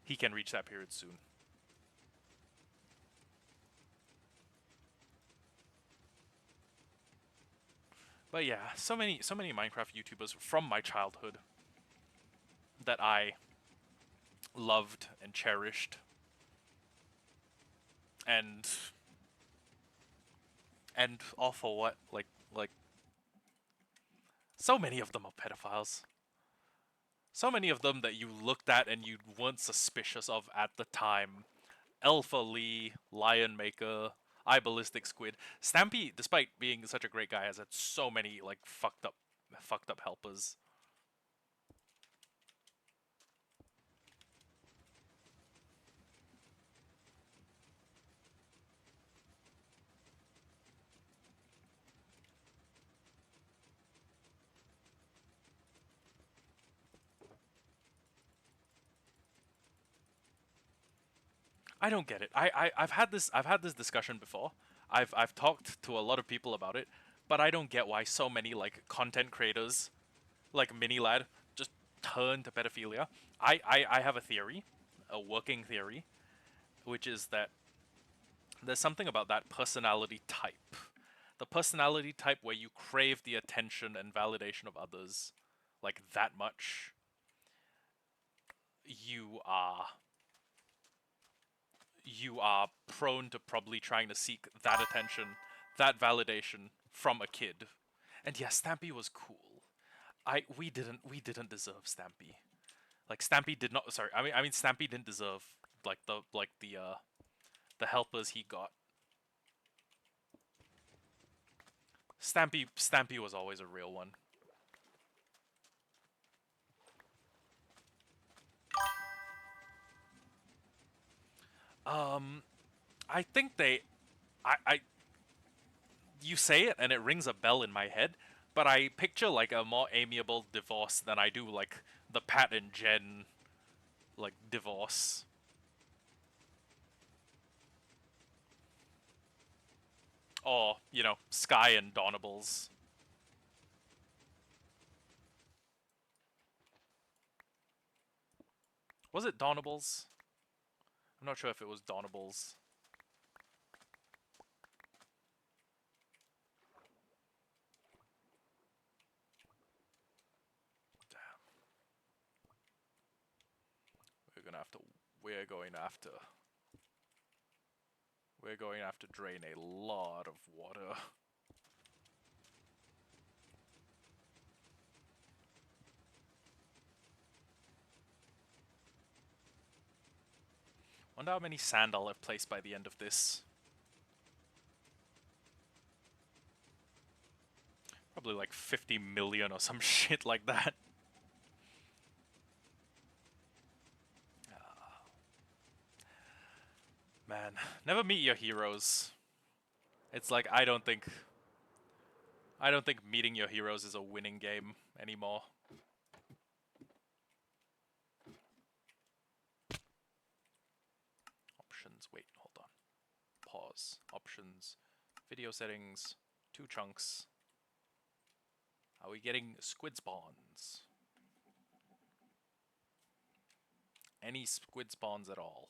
he can reach that period soon. But yeah, so many Minecraft YouTubers from my childhood that I loved and cherished, and all for what? Like so many of them are pedophiles. So many of them that you looked at and you weren't suspicious of at the time. Alpha Lee, Lion Maker, I Ballistic Squid. Stampy, despite being such a great guy, has had so many like fucked up helpers. I don't get it. I've had this discussion before. I've talked to a lot of people about it, but I don't get why so many like content creators like Mini Lad just turn to pedophilia. I have a theory, a working theory, which is that there's something about that personality type. The personality type where you crave the attention and validation of others like that much, you are you are prone to probably trying to seek that attention, that validation from a kid. And yeah, Stampy was cool. We didn't deserve Stampy. Like Stampy did not. Sorry, I mean Stampy didn't deserve like the helpers he got. Stampy was always a real one. Um, I think they, I you say it and it rings a bell in my head, But I picture like a more amiable divorce than I do like the Pat and Jen like divorce. Or, you know, Sky and Donables. Was it Donables? I'm not sure if it was Donables. Damn. We're gonna have to. We're going to have to. We're going to have to drain a lot of water. Wonder how many sand I'll have placed by the end of this. Probably like 50 million or some shit like that. Man, never meet your heroes. It's like I don't think meeting your heroes is a winning game anymore. Options, wait, hold on. Pause. Options, video settings, 2 chunks. Are we getting squid spawns? Any squid spawns at all?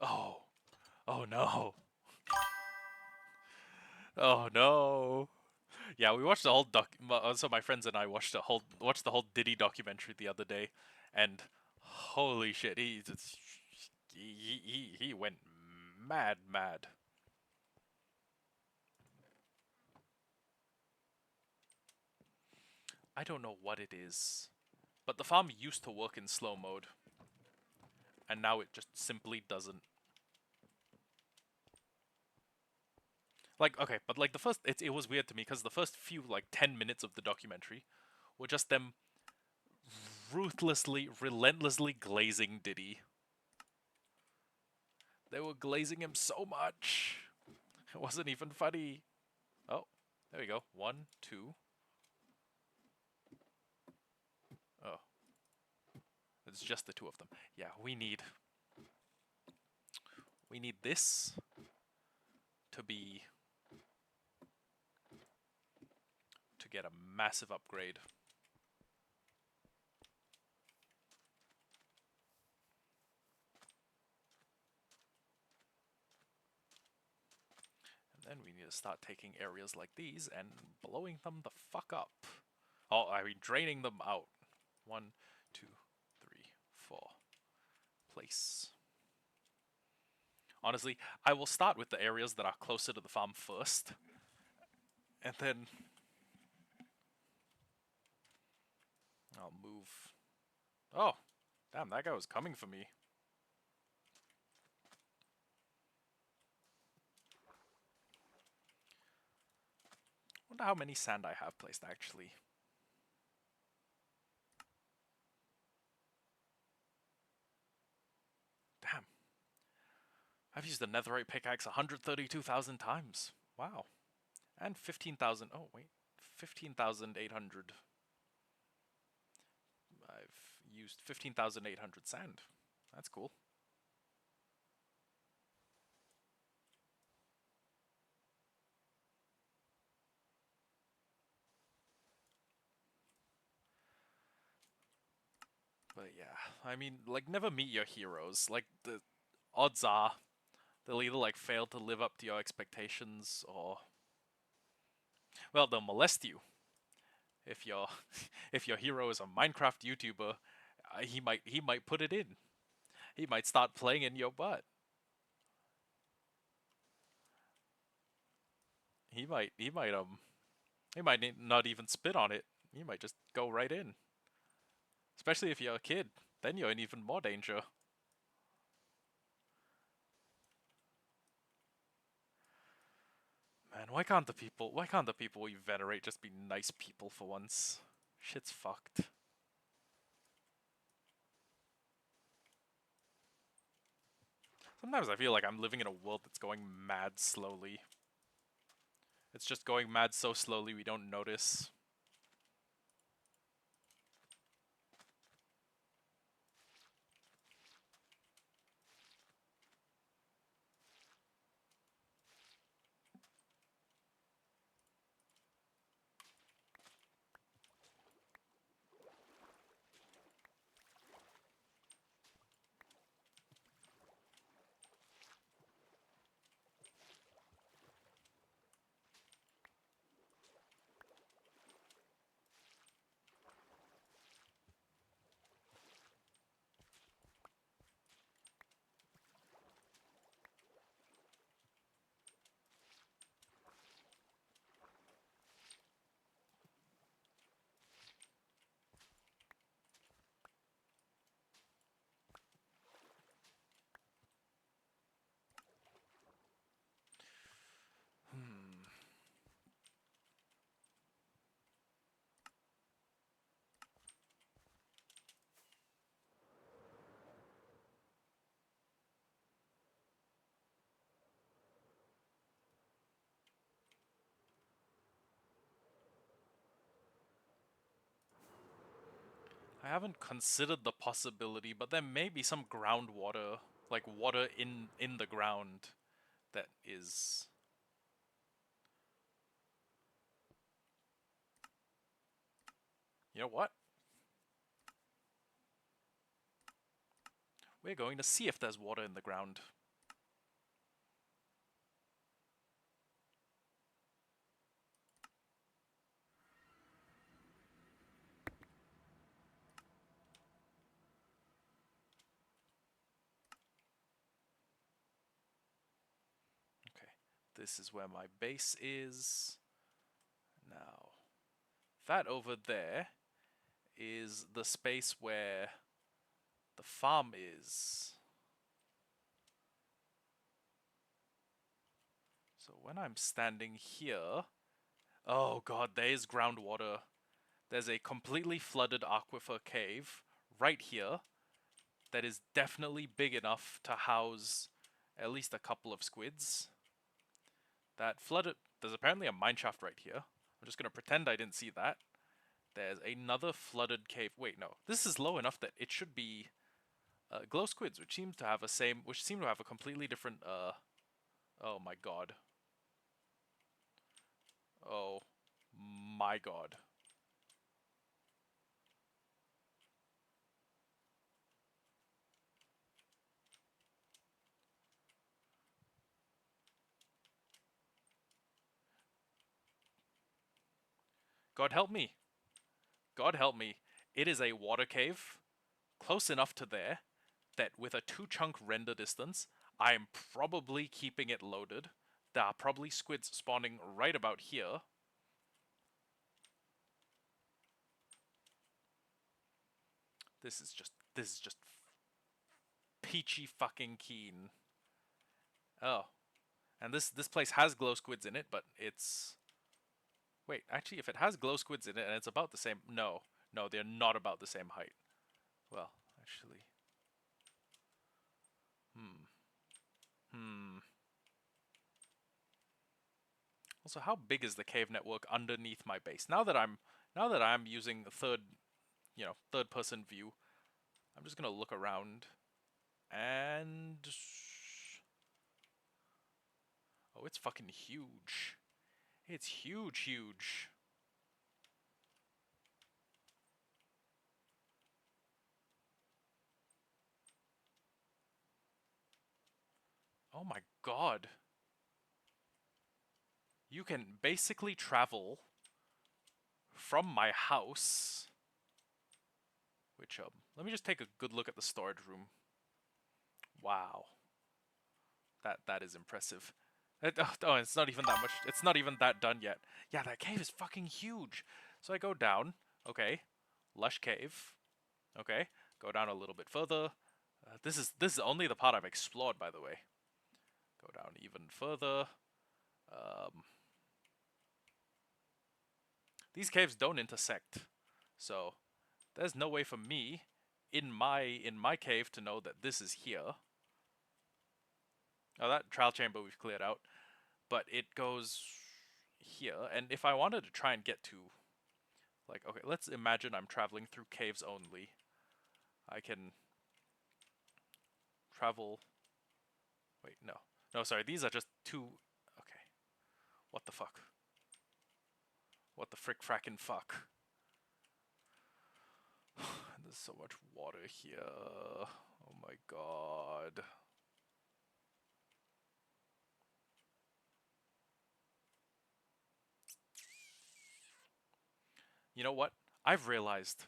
Oh. Oh no. Oh no. Yeah, we watched the whole so my friends and I watched the whole Diddy documentary the other day, and holy shit, he went mad. I don't know what it is, but the farm used to work in slow mode, and now it just simply doesn't. Like, okay, but like it was weird to me because the first few like 10 minutes of the documentary were just them ruthlessly, relentlessly glazing Diddy. They were glazing him so much. It wasn't even funny. Oh, there we go. 1, 2. Oh, it's just the two of them. Yeah, we need this to be to get a massive upgrade. And then we need to start taking areas like these and blowing them the fuck up. Oh, I mean draining them out. 1, 2, 3, 4. Place. Honestly, I will start with the areas that are closer to the farm first. And then I'll move. Oh, damn, that guy was coming for me. Wonder how many sand I have placed actually. Damn. I've used the netherite pickaxe 132,000 times. Wow. And 15,000. Oh, wait. 15,800. I've used 15,800 sand. That's cool. But yeah, I mean, like, never meet your heroes. Like, the odds are they'll either, like, fail to live up to your expectations or. Well, they'll molest you. If your if your hero is a Minecraft YouTuber, he might put it in. He might start playing in your butt. He might not even spit on it. He might just go right in. Especially if you're a kid, then you're in even more danger. Man, why can't the people we venerate just be nice people for once? Shit's fucked. Sometimes I feel like I'm living in a world that's going mad slowly. It's just going mad so slowly we don't notice. I haven't considered the possibility, but there may be some groundwater, like water in the ground, that is. You know what? We're going to see if there's water in the ground. Okay, this is where my base is. Now, that over there is the space where the farm is. So when I'm standing here, oh god, there is groundwater. There's a completely flooded aquifer cave right here that is definitely big enough to house at least a couple of squids. That flooded. There's apparently a mineshaft right here. I'm just gonna pretend I didn't see that. There's another flooded cave. Wait, no. This is low enough that it should be glow squids, which seem to have a completely different. Oh my god. Oh my god. God help me. God help me. It is a water cave close enough to there that with a 2 chunk render distance, I'm probably keeping it loaded. There are probably squids spawning right about here. This is just peachy fucking keen. Oh, and this place has glow squids in it, but it's wait, actually if it has glow squids in it and it's about the same, no, they're not about the same height. Well, actually, hmm, hmm. Also, how big is the cave network underneath my base? Now that I'm using the third person view, I'm just gonna look around and oh, it's fucking huge. It's huge, huge. Oh my god. You can basically travel from my house, which let me just take a good look at the storage room. Wow. That is impressive. Oh, it's not even that much. It's not even that done yet. Yeah, that cave is fucking huge. So I go down. Okay. Lush cave. Okay. Go down a little bit further. This is only the part I've explored, by the way. Go down even further. Um, these caves don't intersect, so there's no way for me in my cave to know that this is here. Oh, that trial chamber we've cleared out. But it goes here, and if I wanted to try and get to, like, okay, let's imagine I'm traveling through caves only. I can travel. Wait, no. No, sorry, these are just two. Okay. What the fuck? What the frick frackin' fuck? There's so much water here. Oh my god. You know what? I've realized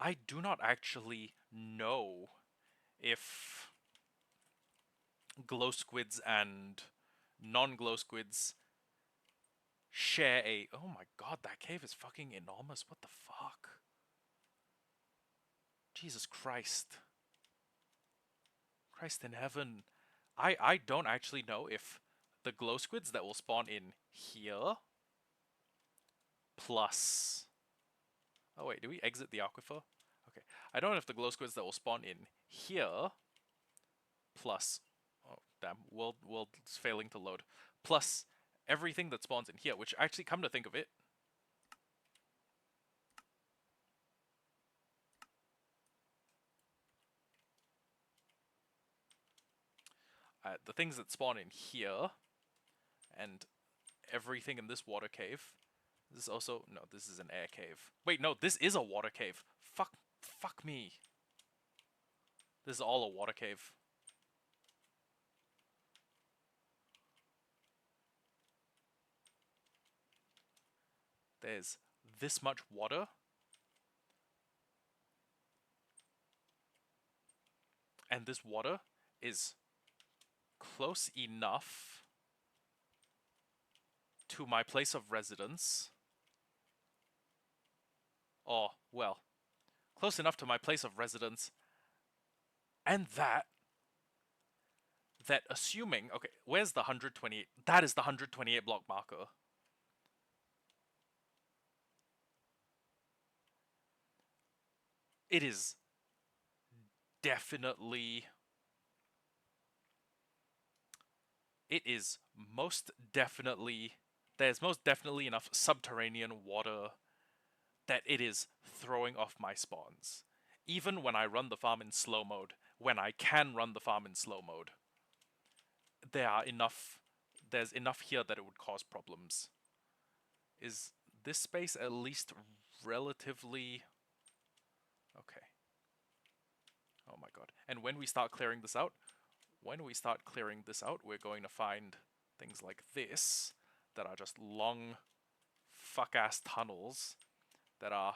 I do not actually know if glow squids and non-glow squids share a. Oh my god, that cave is fucking enormous. What the fuck? Jesus Christ. Christ in heaven. I don't actually know if the glow squids that will spawn in here plus. Oh wait, do we exit the aquifer? Okay. I don't know if the glow squids that will spawn in here plus. Oh damn, world's failing to load. Plus everything that spawns in here, which actually, come to think of it, the things that spawn in here and everything in this water cave. This is also no. This is an air cave. Wait, no. This is a water cave. Fuck me. This is all a water cave. There's this much water, and this water is close enough to my place of residence. Or, well, close enough to my place of residence, and that assuming, okay, where's the 128? That is the 128 block marker. It is definitely. It is most definitely. There's most definitely enough subterranean water that it is throwing off my spawns. Even when I run the farm in slow mode, when I can run the farm in slow mode, there are enough. There's enough here that it would cause problems. Is this space at least relatively okay? Oh my god! And when we start clearing this out, we're going to find things like this that are just long, fuck ass tunnels that are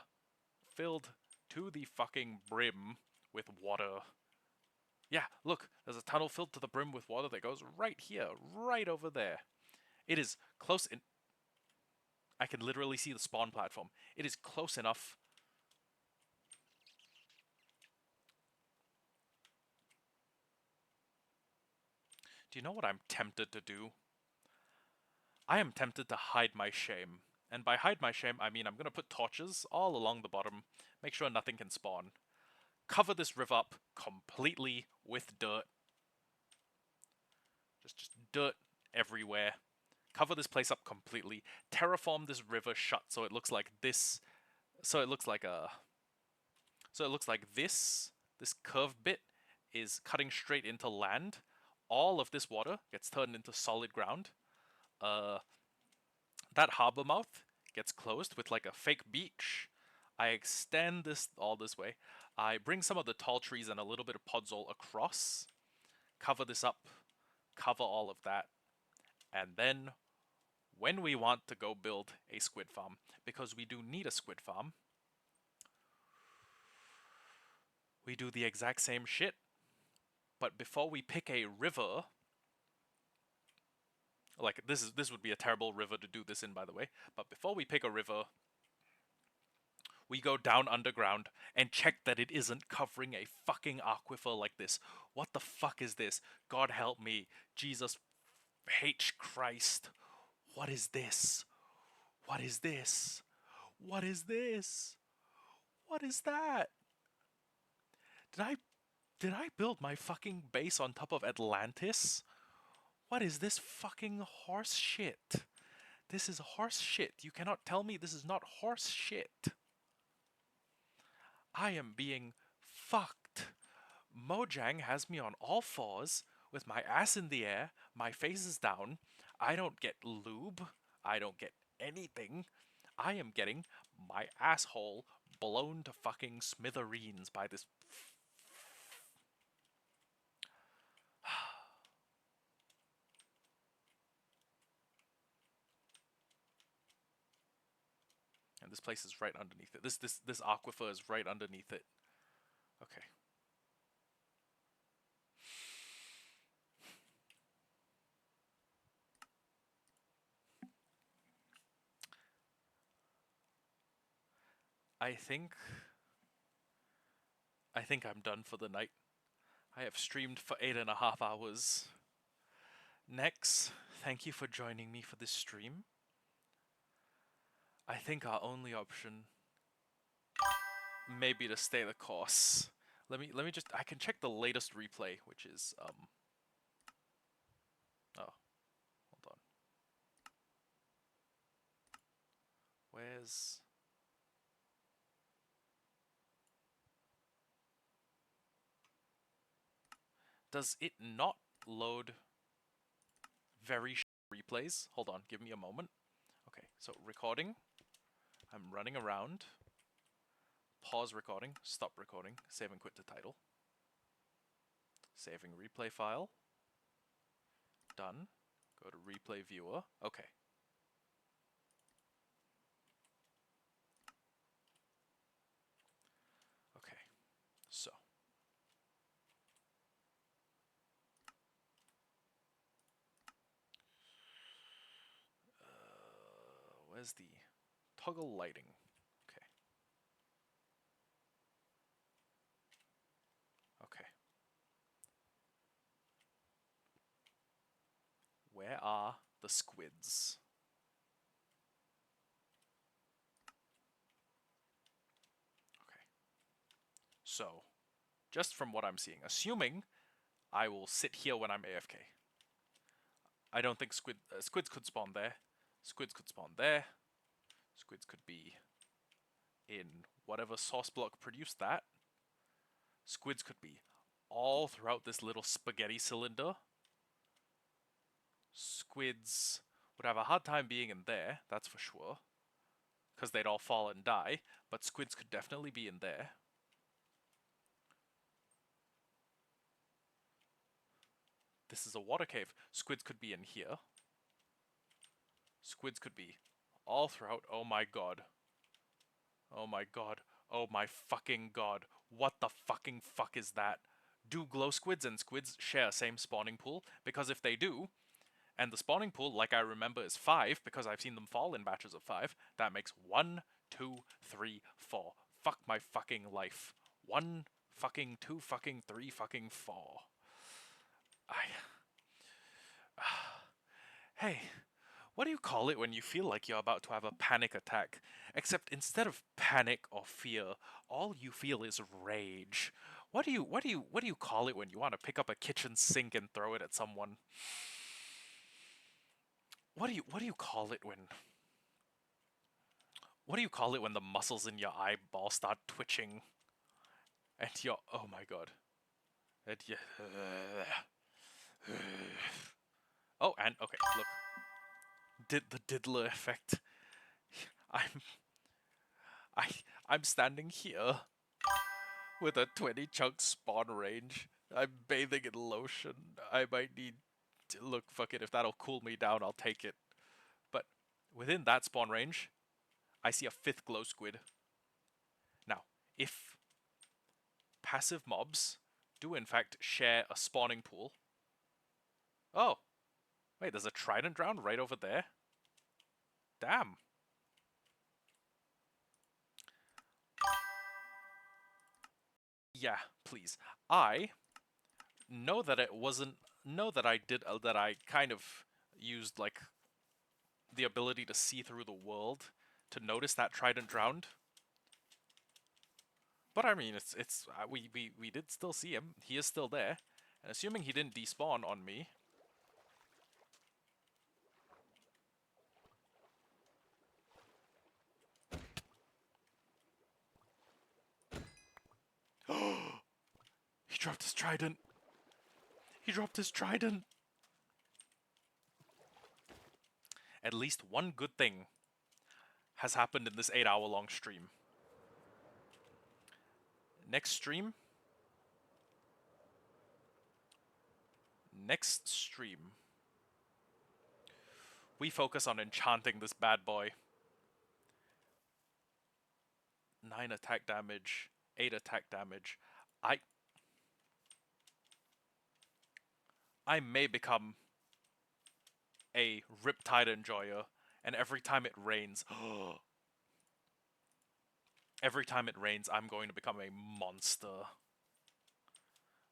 filled to the fucking brim with water. Yeah, look, there's a tunnel filled to the brim with water that goes right here, right over there. It is close in. I can literally see the spawn platform. It is close enough. Do you know what I'm tempted to do? I am tempted to hide my shame. And by hide my shame, I mean I'm going to put torches all along the bottom, make sure nothing can spawn. Cover this river up completely with dirt. Just dirt everywhere. Cover this place up completely. Terraform this river shut so it looks like this. So it looks like a. So it looks like this curved bit is cutting straight into land. All of this water gets turned into solid ground. That harbor mouth gets closed with like a fake beach. I extend this all this way. I bring some of the tall trees and a little bit of podzol across. Cover this up. Cover all of that. And then when we want to go build a squid farm, because we do need a squid farm, we do the exact same shit. But before we pick a river, like this would be a terrible river to do this in, by the way. But before we pick a river, we go down underground and check that it isn't covering a fucking aquifer like this. What the fuck is this? God help me. Jesus H. Christ. What is this? What is this? What is this? What is that? Did I Did I build my fucking base on top of Atlantis? What is this fucking horse shit? This is horse shit. You cannot tell me this is not horse shit. I am being fucked. Mojang has me on all fours, with my ass in the air, my face is down. I don't get lube. I don't get anything. I am getting my asshole blown to fucking smithereens by this. And this place is right underneath it. This aquifer is right underneath it. Okay. I think I'm done for the night. I have streamed for 8.5 hours. Next, thank you for joining me for this stream. I think our only option may be to stay the course. Let me just I can check the latest replay, which is oh, hold on. Where's Does it not load very replays? Hold on, give me a moment. Okay, so recording. I'm running around. Pause recording, stop recording, save and quit to title. Saving replay file. Done. Go to replay viewer. Okay. Okay. So. Where's the toggle lighting? Okay. Okay. Where are the squids? Okay. So, just from what I'm seeing, assuming I will sit here when I'm AFK. I don't think squids could spawn there. Squids could spawn there. Squids could be in whatever source block produced that. Squids could be all throughout this little spaghetti cylinder. Squids would have a hard time being in there, that's for sure. Because they'd all fall and die, but squids could definitely be in there. This is a water cave. Squids could be in here. Squids could be all throughout. Oh my god. Oh my god. Oh my fucking god. What the fucking fuck is that? Do glow squids and squids share same spawning pool? Because if they do, and the spawning pool, like I remember, is 5, because I've seen them fall in batches of 5, that makes 1, 2, 3, 4. Fuck my fucking life. 1, fucking 2, fucking 3, fucking 4. Hey, what do you call it when you feel like you're about to have a panic attack? Except instead of panic or fear, all you feel is rage. What do you call it when you want to pick up a kitchen sink and throw it at someone? What do you call it when What do you call it when the muscles in your eyeball start twitching? And you're oh my god. And you Oh, and okay, look. Did the diddler effect. I'm I I'm standing here with a 20 chunk spawn range. I'm bathing in lotion. I might need to look, fuck it, if that'll cool me down, I'll take it. But within that spawn range, I see a 5th glow squid. Now, if passive mobs do in fact share a spawning pool. Oh, wait, there's a trident drown right over there? Damn. Yeah, please. I know that it wasn't. Know that I did. That I kind of used like the ability to see through the world to notice that trident drowned. But I mean, we did still see him. He is still there. And assuming he didn't despawn on me. He dropped his trident. He dropped his trident. At least one good thing has happened in this 8-hour long stream. Next stream. Next stream. We focus on enchanting this bad boy. 9 attack damage, 8 attack damage. I may become a Riptide enjoyer, and every time it rains, every time it rains, I'm going to become a monster.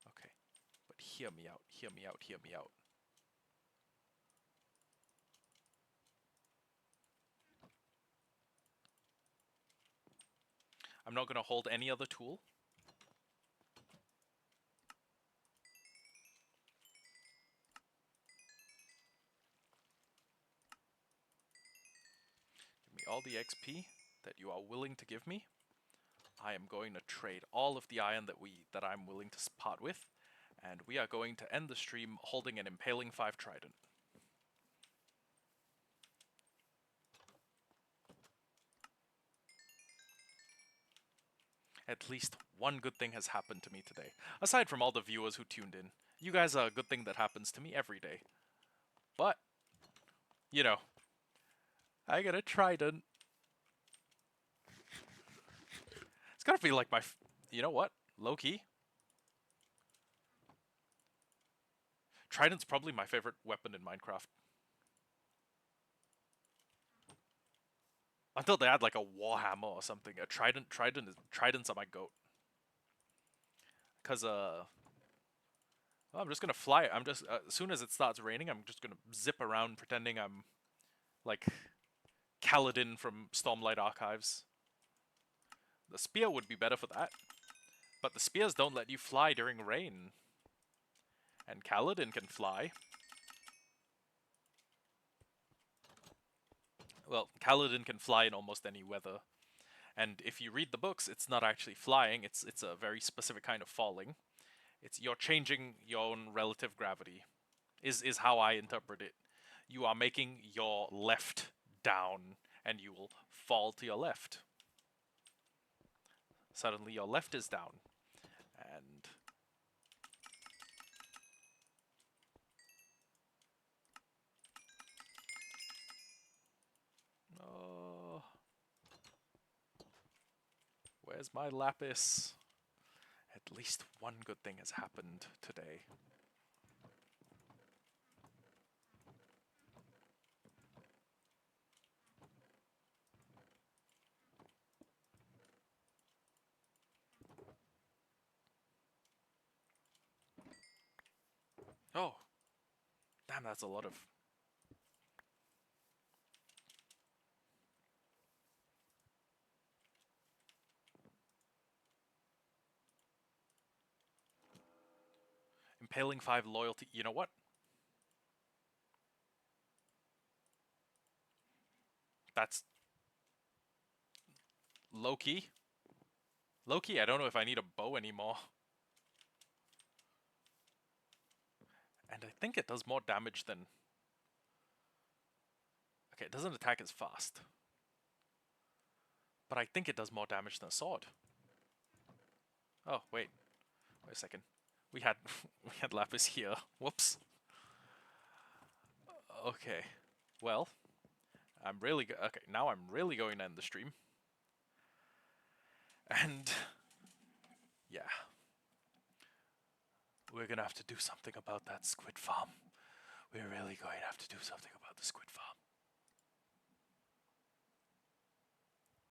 Okay, but hear me out, hear me out, hear me out. I'm not going to hold any other tool. Give me all the XP that you are willing to give me. I am going to trade all of the iron that I'm willing to part with, and we are going to end the stream holding an Impaling 5 Trident. At least one good thing has happened to me today. Aside from all the viewers who tuned in. You guys are a good thing that happens to me every day. But, you know, I got a trident. It's gotta be like you know what? Low-key. Trident's probably my favorite weapon in Minecraft. Until they add like a warhammer or something. A tridents are my goat. Cause well, I'm just gonna fly. As soon as it starts raining, I'm just gonna zip around pretending I'm like Kaladin from Stormlight Archives. The spear would be better for that, but the spears don't let you fly during rain. And Kaladin can fly. Well, Kaladin can fly in almost any weather. And if you read the books, it's not actually flying, it's a very specific kind of falling. You're changing your own relative gravity, is how I interpret it. You are making your left down, and you will fall to your left. Suddenly your left is down. And oh, where's my lapis? At least one good thing has happened today. Oh, damn, that's a lot of... Impaling 5 loyalty. You know what? That's low-key. Low-key, I don't know if I need a bow anymore. And I think it does more damage than... Okay, it doesn't attack as fast. But I think it does more damage than a sword. Oh, wait. Wait a second. We had we had lapis here. Whoops. Okay. Well, okay, now I'm really going to end the stream. And yeah. We're going to have to do something about that squid farm. We're really going to have to do something about the squid farm.